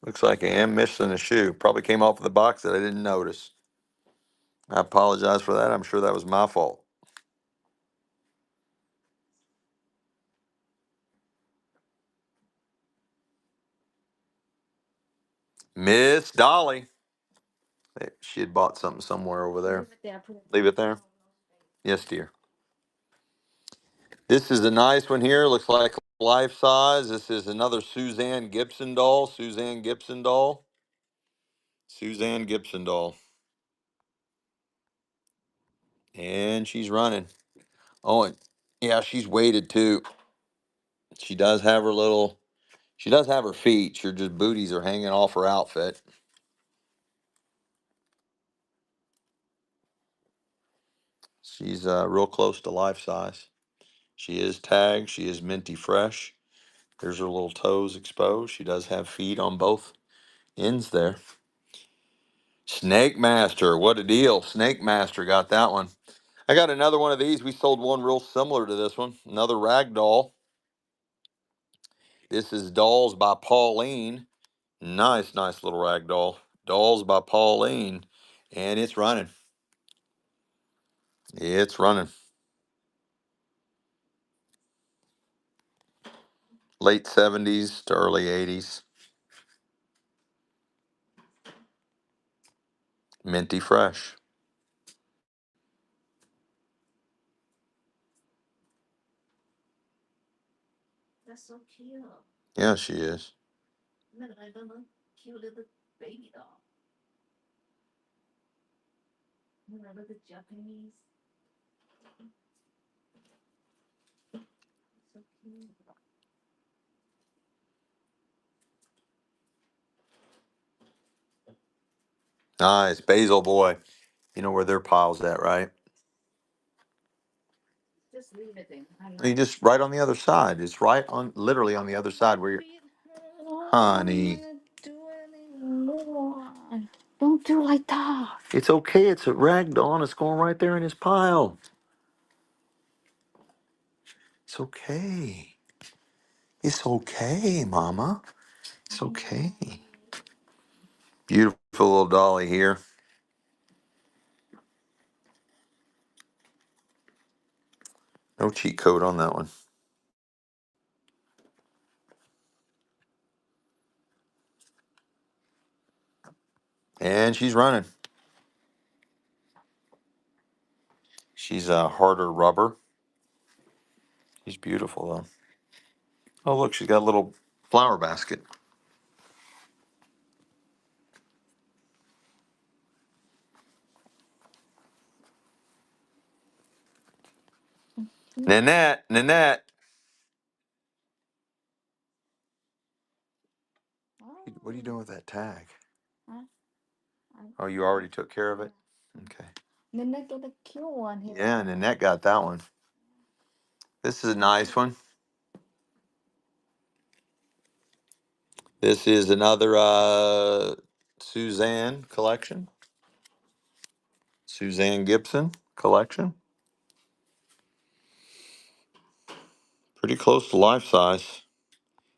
Looks like I am missing a shoe. Probably came off of the box that I didn't notice. I apologize for that. I'm sure that was my fault. Miss Dolly. She had bought something somewhere over there. Leave it there? Yes, dear. This is a nice one here. Looks like life size. This is another Suzanne Gibson doll. Suzanne Gibson doll. Suzanne Gibson doll. And she's running. Oh, and yeah, she's weighted too. She does have her little, she does have her feet. Her just booties are hanging off her outfit. She's real close to life size. She is tagged. She is minty fresh. There's her little toes exposed. She does have feet on both ends there. Snake Master, what a deal. Snake Master got that one. I got another one of these. We sold one real similar to this one. Another rag doll. This is Dolls by Pauline. Nice, nice little rag doll. Dolls by Pauline. And it's running. It's running. Late 70s to early 80s. Minty fresh. That's so cute. Yeah, she is. Look at that little cute little baby doll. Look at the Japanese. So cute. Nice. Basil boy. You know where their pile's at, right? Just leave it there. You just right on the other side. It's right on, literally on the other side where you're. Honey. Don't do like that. It's okay. It's a rag doll and it's going right there in his pile. It's okay. It's okay, Mama. It's okay. Beautiful little dolly here. No cheat code on that one. And she's running. She's a harder rubber. She's beautiful though. Oh, look, she's got a little flower basket. Nanette, Nanette. What are you doing with that tag? Huh? Oh, you already took care of it? Okay. Then get a cute one here. Yeah, Nanette got that one. This is a nice one. This is another Suzanne collection. Suzanne Gibson collection. Pretty close to life size.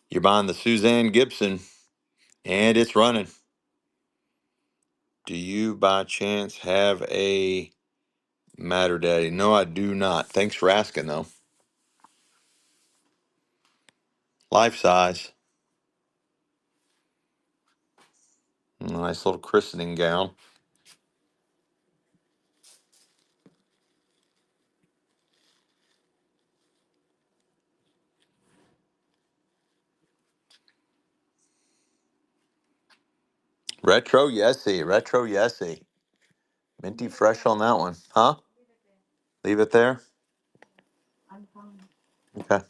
You're buying the Suzanne Gibson and it's running. Do you by chance have a Matter Daddy? No, I do not. Thanks for asking though. Life size. Nice little christening gown. Retro Yesy. Retro Yesy. Minty fresh on that one. Huh? Leave it there? I'm fine. Okay.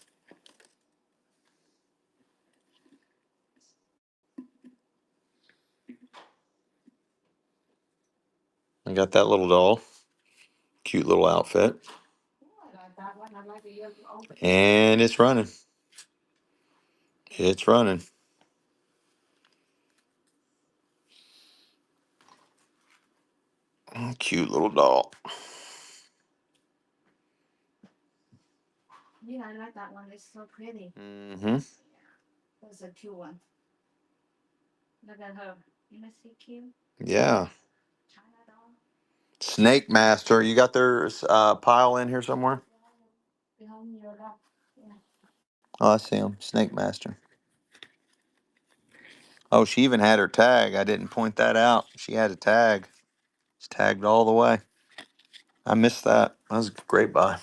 I got that little doll. Cute little outfit. I like that one. I like the yellow outfit. And it's running. It's running. Cute little doll. Yeah, I like that one. It's so pretty. Mm-hmm. That's a cute one. Look at her. You know, see cute? Yeah. China doll. Snake Master. You got their pile in here somewhere? Behind your lap. Yeah. Oh, I see him. Snake Master. Oh, she even had her tag. I didn't point that out. She had a tag. It's tagged all the way. I missed that. That was a great buy.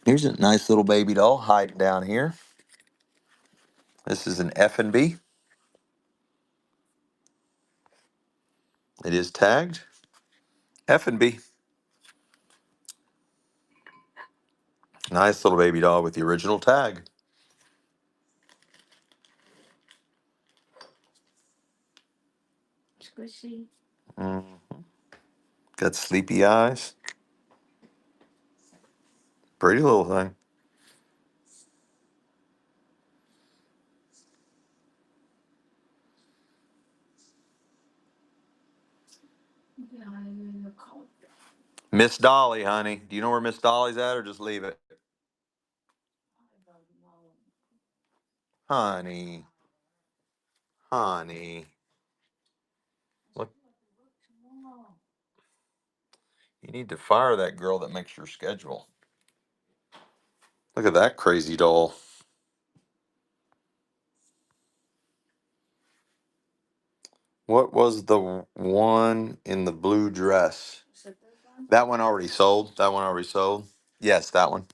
Here's a nice little baby doll hiding down here. This is an F&B. It is tagged F&B. Nice little baby doll with the original tag. Squishy. Mm. Got sleepy eyes. Pretty little thing. Miss Dolly, honey. Do you know where Miss Dolly's at, or just leave it? Honey, honey. Look, you need to fire that girl that makes your schedule. Look at that crazy doll. What was the one in the blue dress? That one already sold. That one already sold. Yes, that one.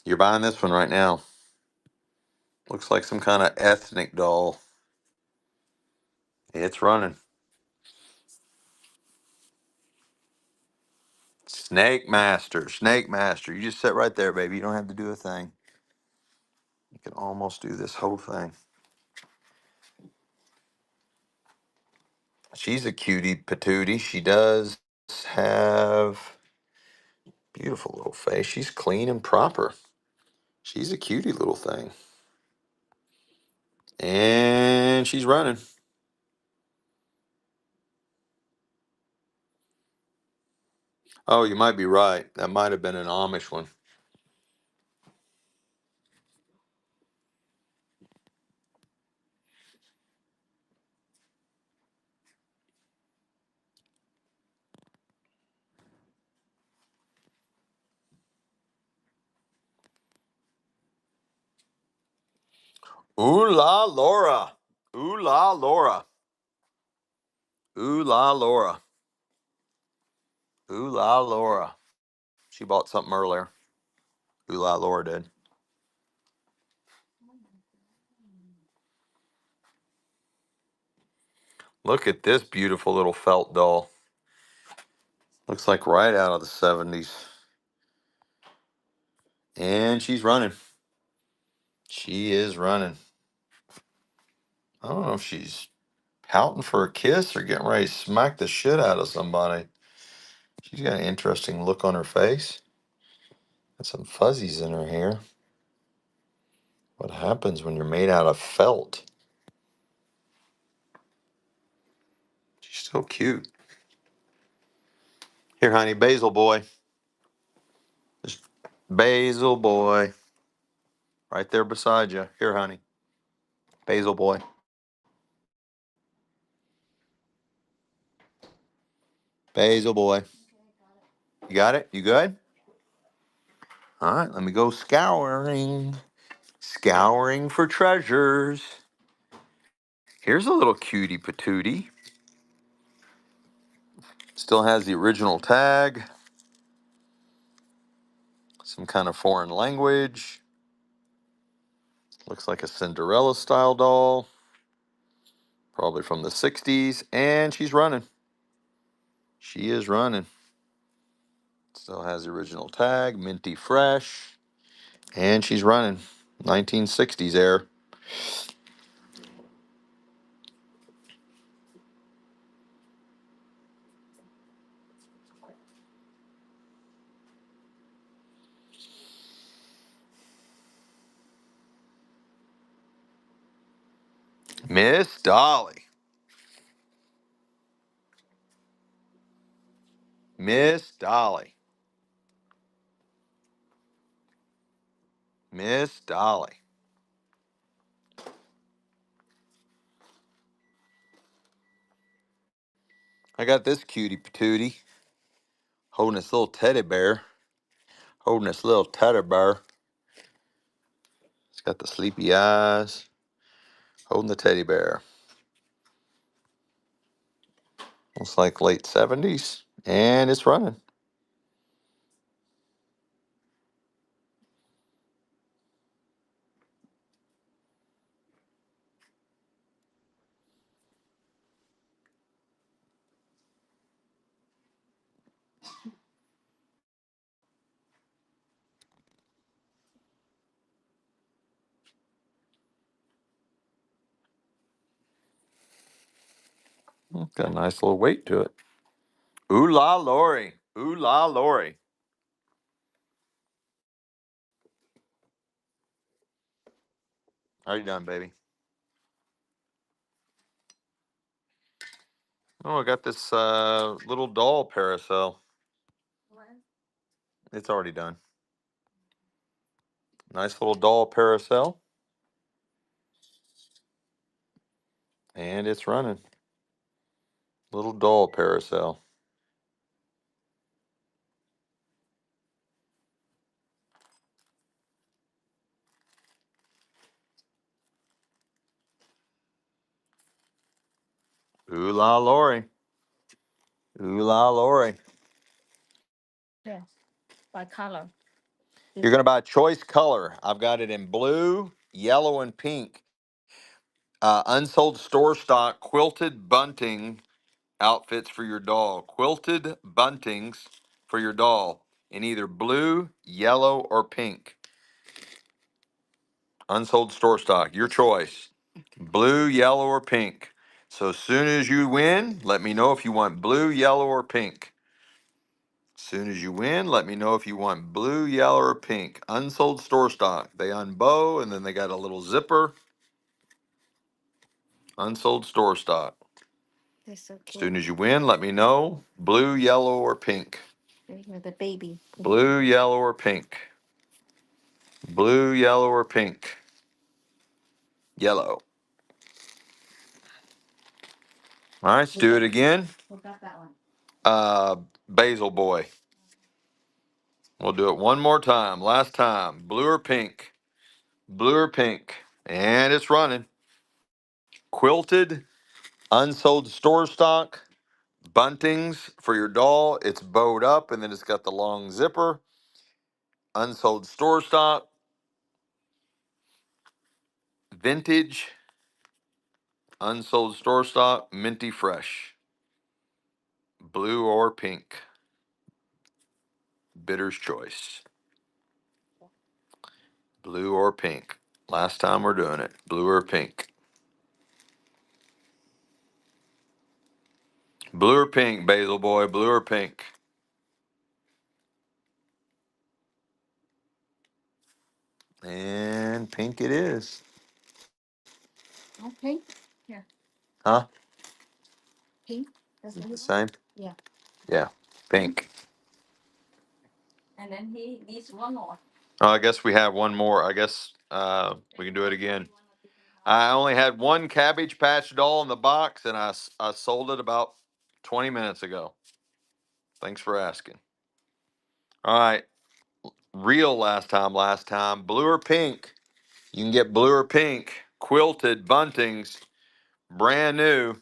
You're buying this one right now. Looks like some kind of ethnic doll. It's running. Snake Master. Snake Master. You just sit right there, baby. You don't have to do a thing. You can almost do this whole thing. She's a cutie patootie. She does have beautiful little face. She's clean and proper. She's a cutie little thing. And she's running. Oh, you might be right. That might have been an Amish one. Ooh la Laura. Ooh la Laura. Ooh la Laura. Ooh la Laura. She bought something earlier. Ooh la Laura did. Look at this beautiful little felt doll. Looks like right out of the 70s. And she's running. She is running. I don't know if she's pouting for a kiss or getting ready to smack the shit out of somebody. She's got an interesting look on her face. Got some fuzzies in her hair. What happens when you're made out of felt? She's so cute. Here, honey, Basil boy. Just Basil boy. Right there beside you. Here, honey. Basil boy. Basil boy. You got it? You good? All right, let me go scouring. Scouring for treasures. Here's a little cutie patootie. Still has the original tag. Some kind of foreign language. Looks like a Cinderella style doll. Probably from the 60s. And she's running. She is running. Still has the original tag. Minty fresh. And she's running. 1960s air. Miss Dolly. Miss Dolly. Miss Dolly. I got this cutie patootie holding this little teddy bear. Holding this little teddy bear. It's got the sleepy eyes. Holding the teddy bear. Looks like late 70s. And it's running. Got a nice little weight to it. Ooh la Lori. Ooh la Lori. How you done, baby? Oh, I got this little doll parasail. It's already done. Nice little doll parasail. And it's running. Little doll parasail. Ooh la Lori. Ooh la Lori. Yes, by color. You're going to buy choice color. I've got it in blue, yellow, and pink. Unsold store stock quilted bunting outfits for your doll. Quilted buntings for your doll in either blue, yellow, or pink. Unsold store stock, your choice. Blue, yellow, or pink. So as soon as you win, let me know if you want blue, yellow, or pink. As soon as you win, let me know if you want blue, yellow, or pink. Unsold store stock. They unbow and then they got a little zipper. Unsold store stock. They're so As cute. soon as you win, let me know. Blue, yellow, or pink. With the baby. Blue, yellow, or pink. Blue, yellow, or pink. Yellow. All right, let's do it again. Who got that one? Basil boy. We'll do it one more time. Last time. Blue or pink. Blue or pink. And it's running. Quilted, unsold store stock, buntings for your doll. It's bowed up and then it's got the long zipper. Unsold store stock, vintage, unsold store stock, minty fresh. Blue or pink. Bidder's choice. Blue or pink. Last time we're doing it. Blue or pink. Blue or pink, Basil boy. Blue or pink. And pink it is. Okay. Here. Huh? Pink. That's The what same? Yeah. Yeah. Pink. And then he needs one more. Oh, I guess we have one more. I guess we can do it again. I only had one Cabbage Patch doll in the box, and I sold it about 20 minutes ago. Thanks for asking. All right. Real last time. Blue or pink? You can get blue or pink. Quilted buntings. Brand new.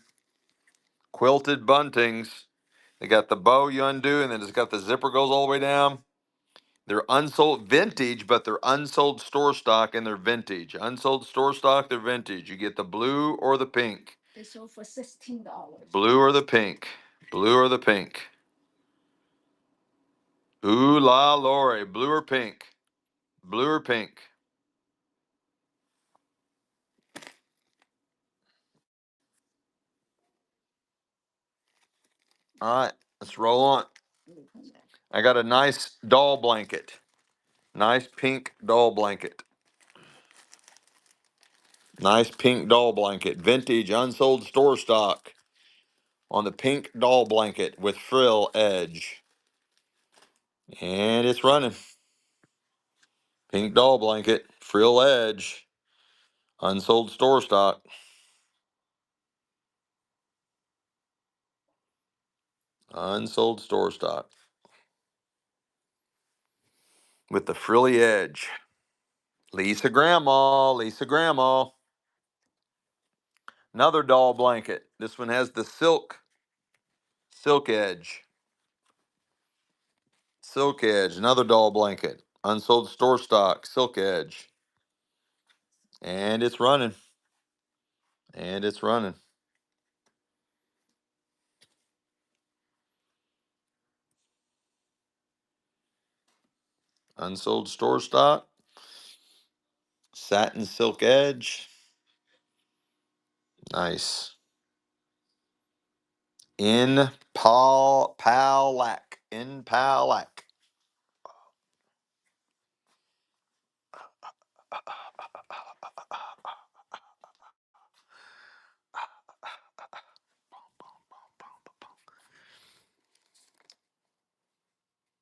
Quilted buntings. They got the bow you undo, and then it's got the zipper goes all the way down. They're unsold vintage, but they're unsold store stock and they're vintage. Unsold store stock, they're vintage. You get the blue or the pink. They sold for $16. Blue or the pink. Blue or the pink. Ooh la Lori. Blue or pink. Blue or pink. All right, let's roll on. I got a nice doll blanket. Nice pink doll blanket. Nice pink doll blanket. Vintage, unsold store stock on the pink doll blanket with frill edge. And it's running. Pink doll blanket, frill edge, unsold store stock. Unsold store stock. With the frilly edge. Lisa Grandma, Lisa Grandma. Another doll blanket. This one has the silk edge. Silk edge, another doll blanket. Unsold store stock, silk edge. And it's running. And it's running. Unsold store stock. Satin silk edge. Nice. In Palac. In Palac.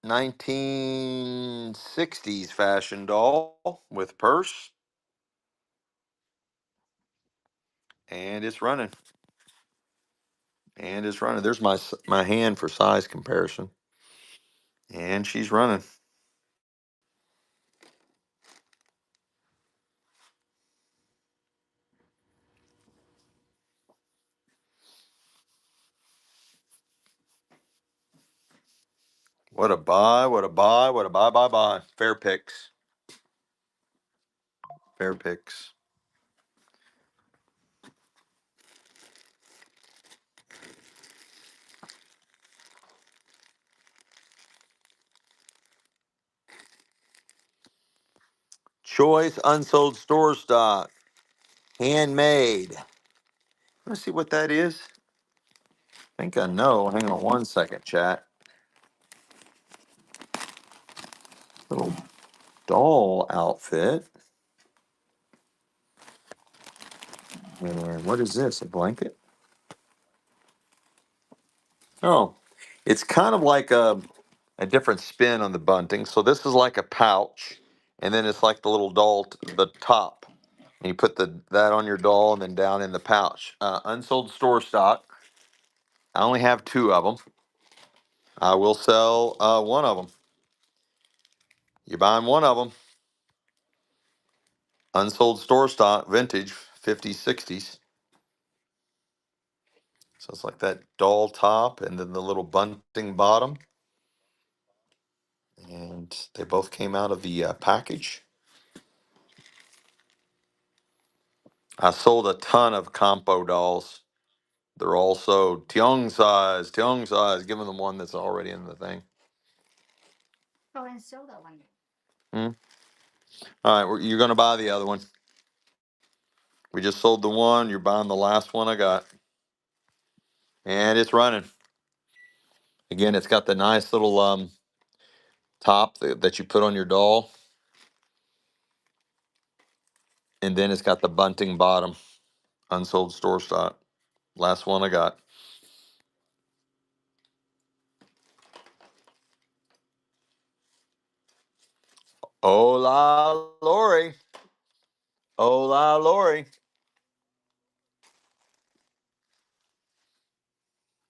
1960s fashion doll with purse, and it's running. And it's running. There's my hand for size comparison, and she's running. What a buy! What a buy! What a buy! Buy! Buy! Fair picks. Fair picks. Choice unsold store stock. Handmade. Let's see what that is. I think I know. Hang on one second, chat. Little doll outfit. And what is this? A blanket? Oh, it's kind of like a different spin on the bunting. So this is like a pouch, and then it's like the little doll, the top. And you put that on your doll, and then down in the pouch. Unsold store stock. I only have two of them. I will sell one of them. You're buying one of them. Unsold store stock, vintage, 50s, 60s. So it's like that doll top and then the little bunting bottom. And they both came out of the package. I sold a ton of compo dolls. They're also Tiong size, give them the one that's already in the thing. Go and sell that one. Hmm? All right, you're going to buy the other one. We just sold the one. You're buying the last one I got. And it's running. Again, it's got the nice little top that you put on your doll. And then it's got the bunting bottom. Unsold store stock. Last one I got. Hola, Lori. Hola, Lori.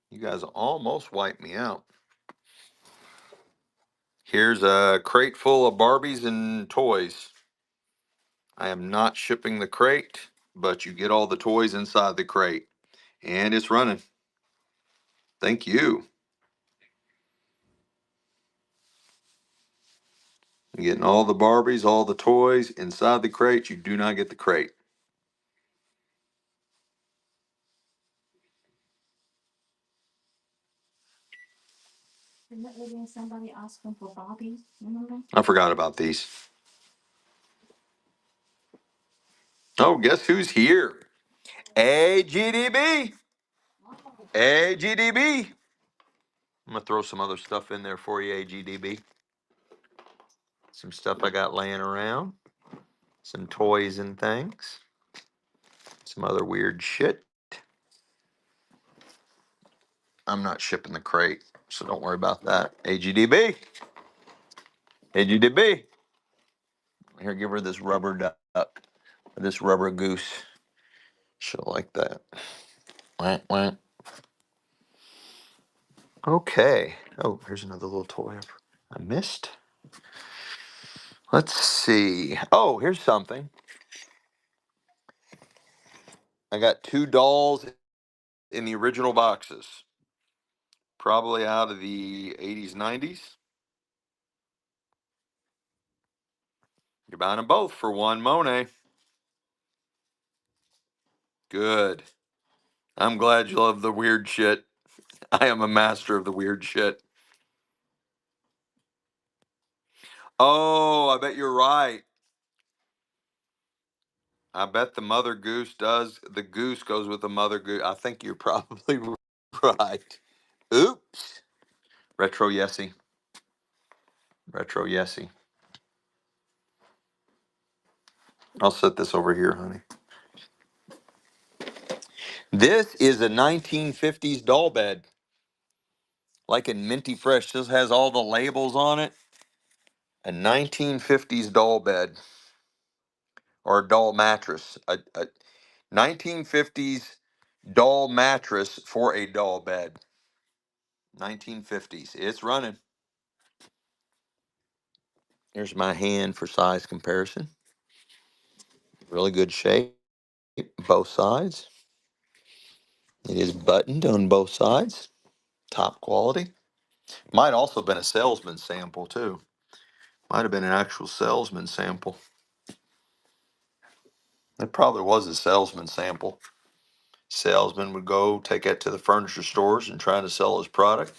You guys almost wiped me out. Here's a crate full of Barbies and toys. I am not shipping the crate, but you get all the toys inside the crate. And it's running. Thank you. You're getting all the Barbies, all the toys inside the crate. You do not get the crate. Isn't that living somebody asking for Barbie? Remember? I forgot about these. Oh, guess who's here? AGDB. AGDB. I'm going to throw some other stuff in there for you, AGDB. Some stuff I got laying around. Some toys and things. Some other weird shit. I'm not shipping the crate, so don't worry about that. AGDB. AGDB. Here, give her this rubber duck. This rubber goose. She'll like that. Wah, wah. Okay. Oh, here's another little toy I missed. Let's see. Oh, here's something. I got two dolls in the original boxes. Probably out of the 80s, 90s. You're buying them both for one Monet. Good. I'm glad you love the weird shit. I am a master of the weird shit. Oh, I bet you're right. I bet the mother goose does. The goose goes with the mother goose. I think you're probably right. Oops. Retro Yesy. Retro Yesy. I'll set this over here, honey. This is a 1950s doll bed. like in minty fresh. This has all the labels on it. A 1950s doll bed or doll mattress. A 1950s doll mattress for a doll bed. 1950s. It's running. Here's my hand for size comparison. Really good shape, both sides. It is buttoned on both sides. Top quality. Might also have been a salesman sample too. Might have been an actual salesman sample. It probably was a salesman sample. Salesman would go take it to the furniture stores and try to sell his product.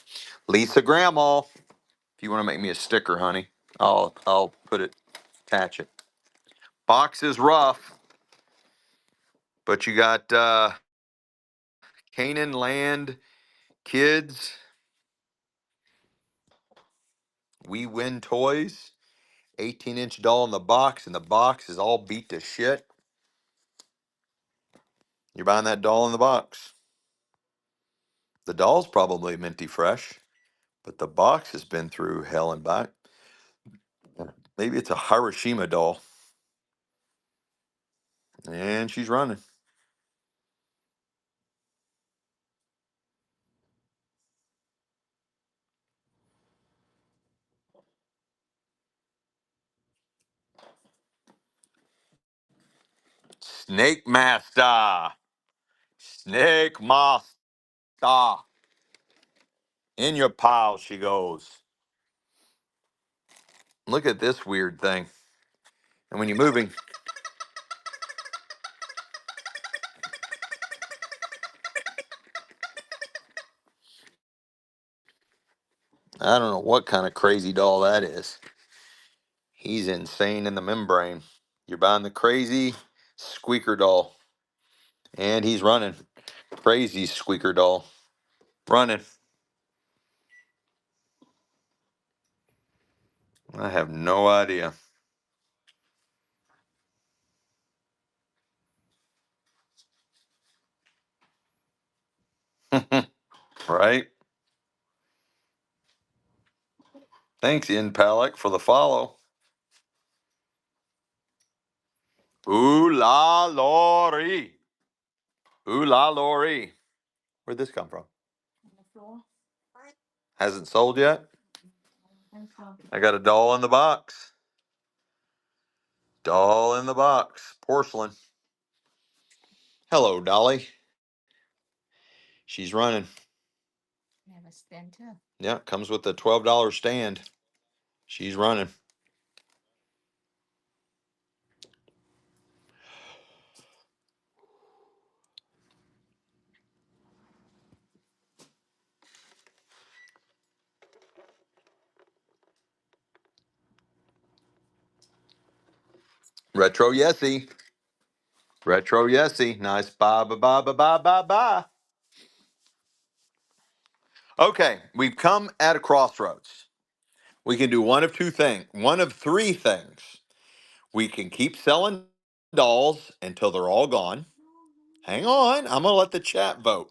Lisa Grandma, if you want to make me a sticker, honey, I'll put it, attach it. Box is rough, but you got Canaan Land Kids. We Win Toys. 18-inch doll in the box, and the box is all beat to shit. You're buying that doll in the box. The doll's probably minty fresh, but the box has been through hell and back. Maybe it's a Hiroshima doll. And she's running. Snake Master. Snake Master. In your pile she goes. Look at this weird thing. And when you're moving, I don't know what kind of crazy doll that is. He's insane in the membrane. You're buying the crazy squeaker doll. And he's running. Crazy squeaker doll. Running. I have no idea. Right? Thanks, Ian Palick, for the follow. Ooh la Lori. Ooh la Lori. Where'd this come from? On the floor. Hasn't sold yet? And so, I got a doll in the box. Doll in the box. Porcelain. Hello, Dolly. She's running. we have a stand too. Yeah, comes with a $12 stand. She's running. Retro Yesy. Retro Yesy. Nice. Bye, bye, bye, bye, bye, bye, bye. Okay, we've come at a crossroads. We can do one of two things, one of three things. We can keep selling dolls until they're all gone. Hang on, I'm going to let the chat vote.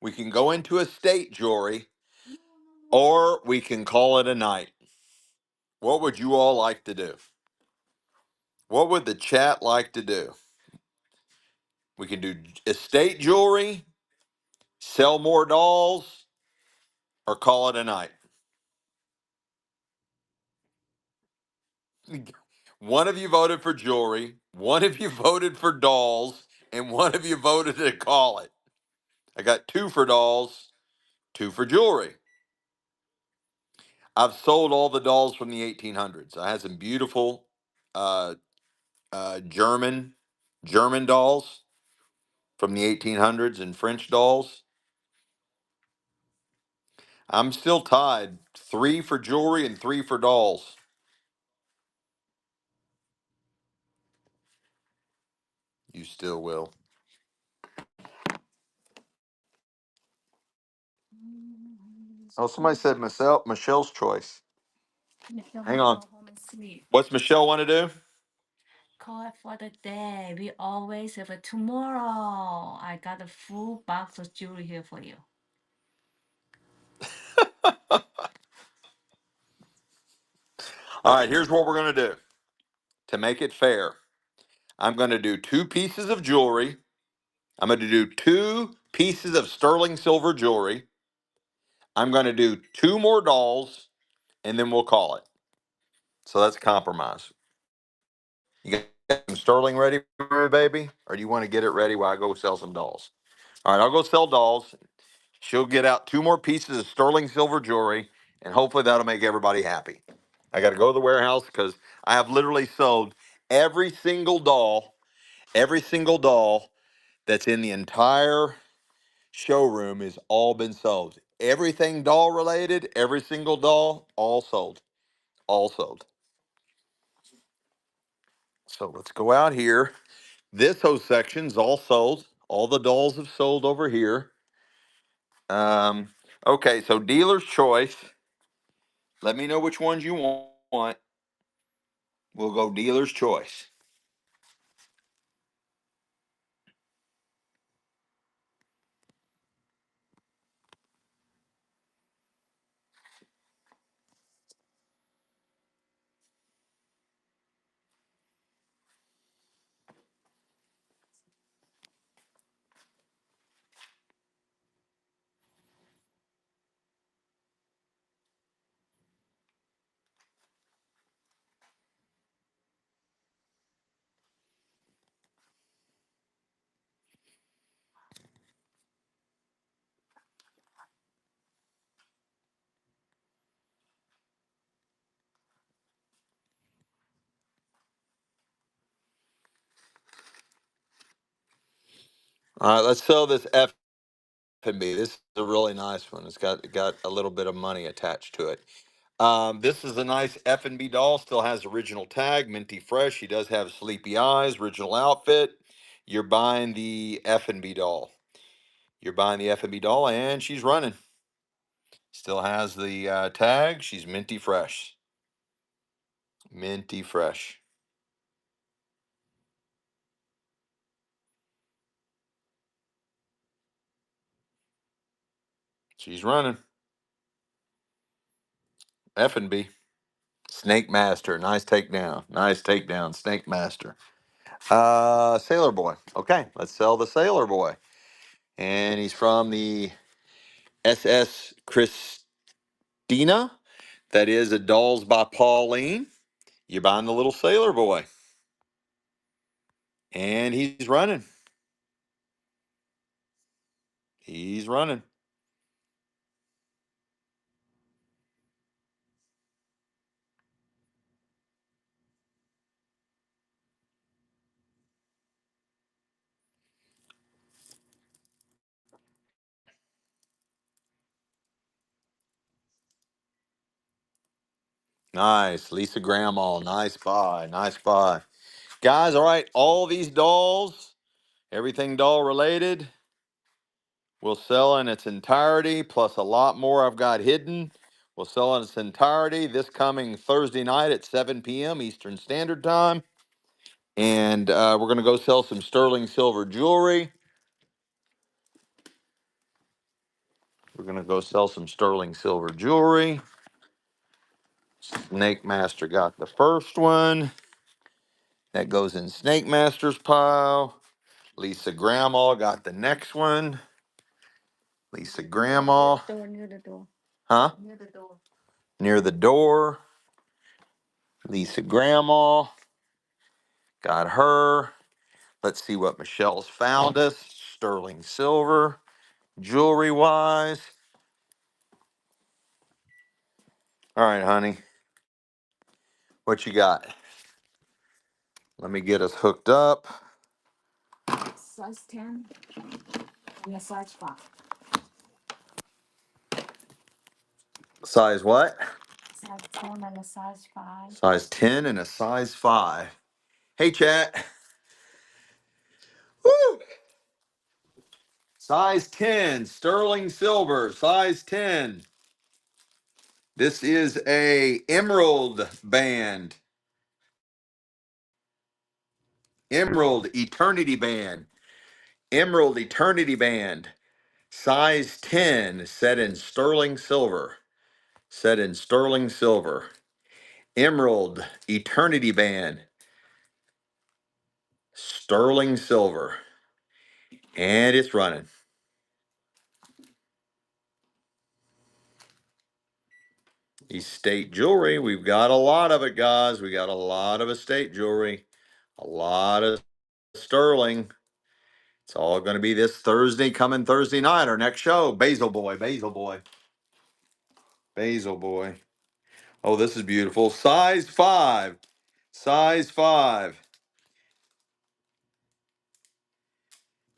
We can go into estate jewelry, or we can call it a night. What would you all like to do? What would the chat like to do? We can do estate jewelry, sell more dolls, or call it a night. One of you voted for jewelry, one of you voted for dolls, and one of you voted to call it. I got 2 for dolls, 2 for jewelry. I've sold all the dolls from the 1800s. I had some beautiful uh, German dolls from the 1800s and French dolls. I'm still tied. 3 for jewelry and 3 for dolls. You still will. Oh, somebody said Michelle's choice. Michelle Hang must on. go home and sleep. What's Michelle want to do? Call it for the day. We always have a tomorrow. I got a full box of jewelry here for you. All right, here's what we're going to do to make it fair. I'm going to do 2 pieces of jewelry. I'm going to do 2 pieces of sterling silver jewelry. I'm going to do 2 more dolls, and then we'll call it. So that's a compromise. You got some sterling ready for me, baby? Or do you want to get it ready while I go sell some dolls? All right, I'll go sell dolls. She'll get out 2 more pieces of sterling silver jewelry, and hopefully that'll make everybody happy. I got to go to the warehouse because I have literally sold every single doll that's in the entire showroom has all been sold. Everything doll related, every single doll, all sold. All sold. So let's go out here. This whole section's all sold. All the dolls have sold over here. Okay, so dealer's choice. Let me know which ones you want. We'll go dealer's choice. All right, let's sell this F&B. This is a really nice one. It's got a little bit of money attached to it. This is a nice F&B doll. Still has original tag, minty fresh. She does have sleepy eyes, original outfit. You're buying the F&B doll. You're buying the F&B doll, and she's running. Still has the tag. She's minty fresh. Minty fresh. She's running. F&B. Snake Master. Nice takedown. Nice takedown. Snake Master. Sailor Boy. Okay, let's sell the Sailor Boy. And he's from the SS Christina. That is a Dolls by Pauline. You're buying the little Sailor Boy. And he's running. He's running. Nice. Lisa Grandma. Nice buy. Nice buy. Guys, all right. All these dolls, everything doll related, will sell in its entirety, plus a lot more I've got hidden. Will sell in its entirety this coming Thursday night at 7 p.m. Eastern Standard Time. And we're going to go sell some sterling silver jewelry. We're going to go sell some sterling silver jewelry. Snake Master got the first one. That goes in Snake Master's pile. Lisa Grandma got the next one. Lisa Grandma. Near the door. Huh? Near the door. Near the door. Lisa Grandma. Got her. Let's see what Michelle's found us. Sterling silver. Jewelry wise. All right, honey. What you got? Let me get us hooked up. Size 10 and a size 5. Size what? Size 10 and a size 5. Size 10 and a size 5. Hey, chat. Woo! Size 10, sterling silver, size 10. This is a emerald band. Emerald eternity band. Emerald eternity band. Size 10, set in sterling silver. Set in sterling silver. Emerald Eternity Band, sterling silver, and it's running. Estate jewelry, we've got a lot of it, guys. We got a lot of estate jewelry, a lot of sterling. It's all going to be this Thursday, coming Thursday night, our next show. Basil Boy, Basil Boy, Basil Boy. Oh, this is beautiful. Size 5. Size 5.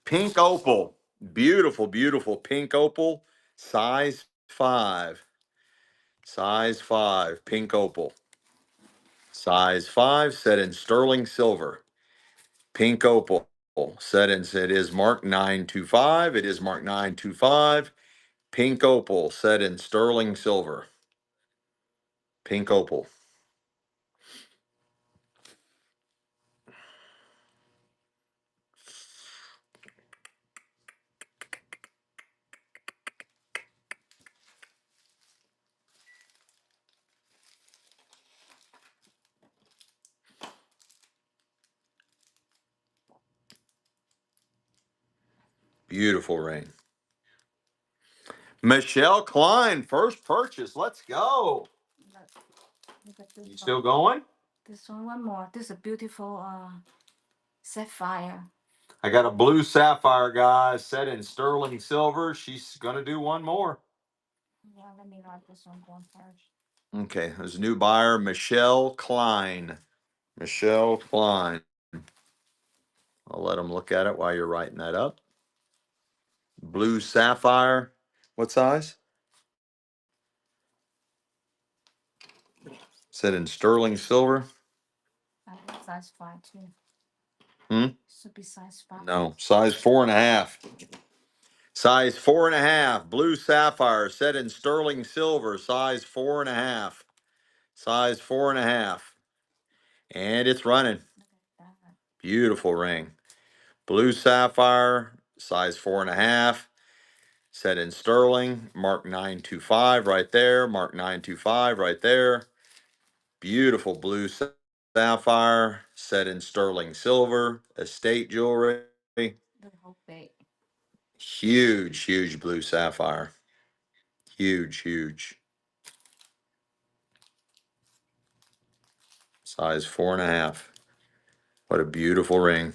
Pink opal. Beautiful, beautiful pink opal. Size 5. Size 5. Pink opal. Size 5, set in sterling silver. Pink opal. Set in, it is marked 925. It is marked 925. Pink opal, set in sterling silver. Pink opal. Beautiful ring. Michelle Klein, first purchase. Let's go. Look at this You one. still going? This one more. This is a beautiful sapphire. I got a blue sapphire, guys, set in sterling silver. She's going to do one more. Yeah, let me write this one down first. Okay, there's a new buyer, Michelle Klein. Michelle Klein. I'll let them look at it while you're writing that up. Blue sapphire. What size? Set in sterling silver. I think size 5 too. Hmm? Should be size 5. No, size 4.5. Size 4.5. Blue sapphire set in sterling silver. Size 4.5. Size 4.5. And it's running. Look at that. Beautiful ring. Blue sapphire, size 4.5. Set in sterling. Mark 925 right there. Mark 925 right there. Beautiful blue sapphire. Set in sterling silver. Estate jewelry. The whole big. Huge, huge blue sapphire. Huge, huge. Size 4.5. What a beautiful ring.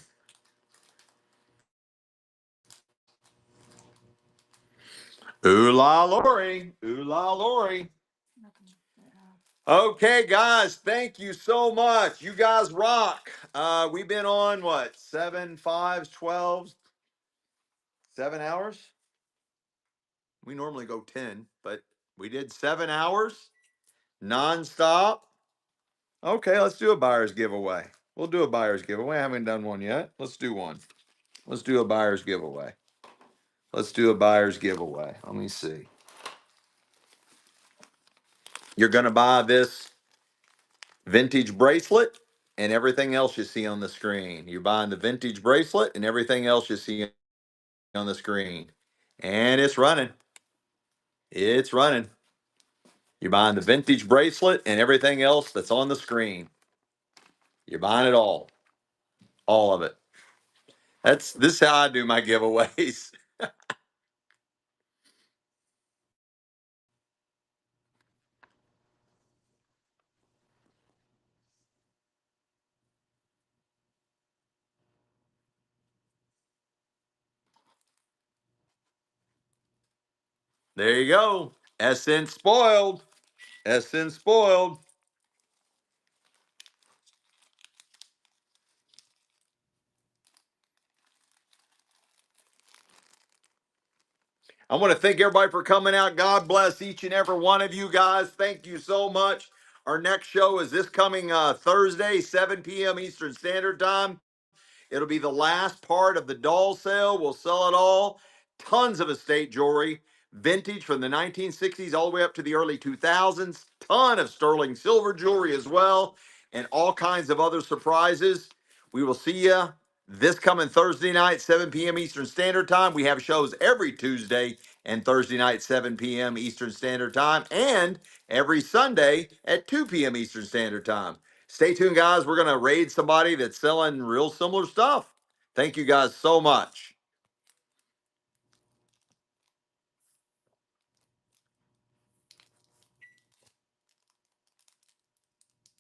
Ooh la Lori. Ooh la Lori. Okay, guys, thank you so much. You guys rock. We've been on what? 7, 5, 12, 7 hours? We normally go 10, but we did 7 hours nonstop. Okay, let's do a buyer's giveaway. We'll do a buyer's giveaway. I haven't done one yet. Let's do one. Let's do a buyer's giveaway. Let's do a buyer's giveaway. Let me see. You're going to buy this vintage bracelet and everything else you see on the screen. You're buying the vintage bracelet and everything else you see on the screen. And it's running. It's running. You're buying the vintage bracelet and everything else that's on the screen. You're buying it all. All of it. This is how I do my giveaways. There you go. Essence spoiled. Essence spoiled. I want to thank everybody for coming out. God bless each and every one of you guys. Thank you so much. Our next show is this coming Thursday, 7 p.m. Eastern Standard Time. It'll be the last part of the doll sale. We'll sell it all. Tons of estate jewelry, vintage from the 1960s all the way up to the early 2000s. Ton of sterling silver jewelry as well, and all kinds of other surprises. We will see you this coming Thursday night, 7 p.m. Eastern Standard Time. We have shows every Tuesday and Thursday night, 7 p.m. Eastern Standard Time, and every Sunday at 2 p.m. Eastern Standard Time. Stay tuned, guys. We're going to raid somebody that's selling real similar stuff. Thank you guys so much.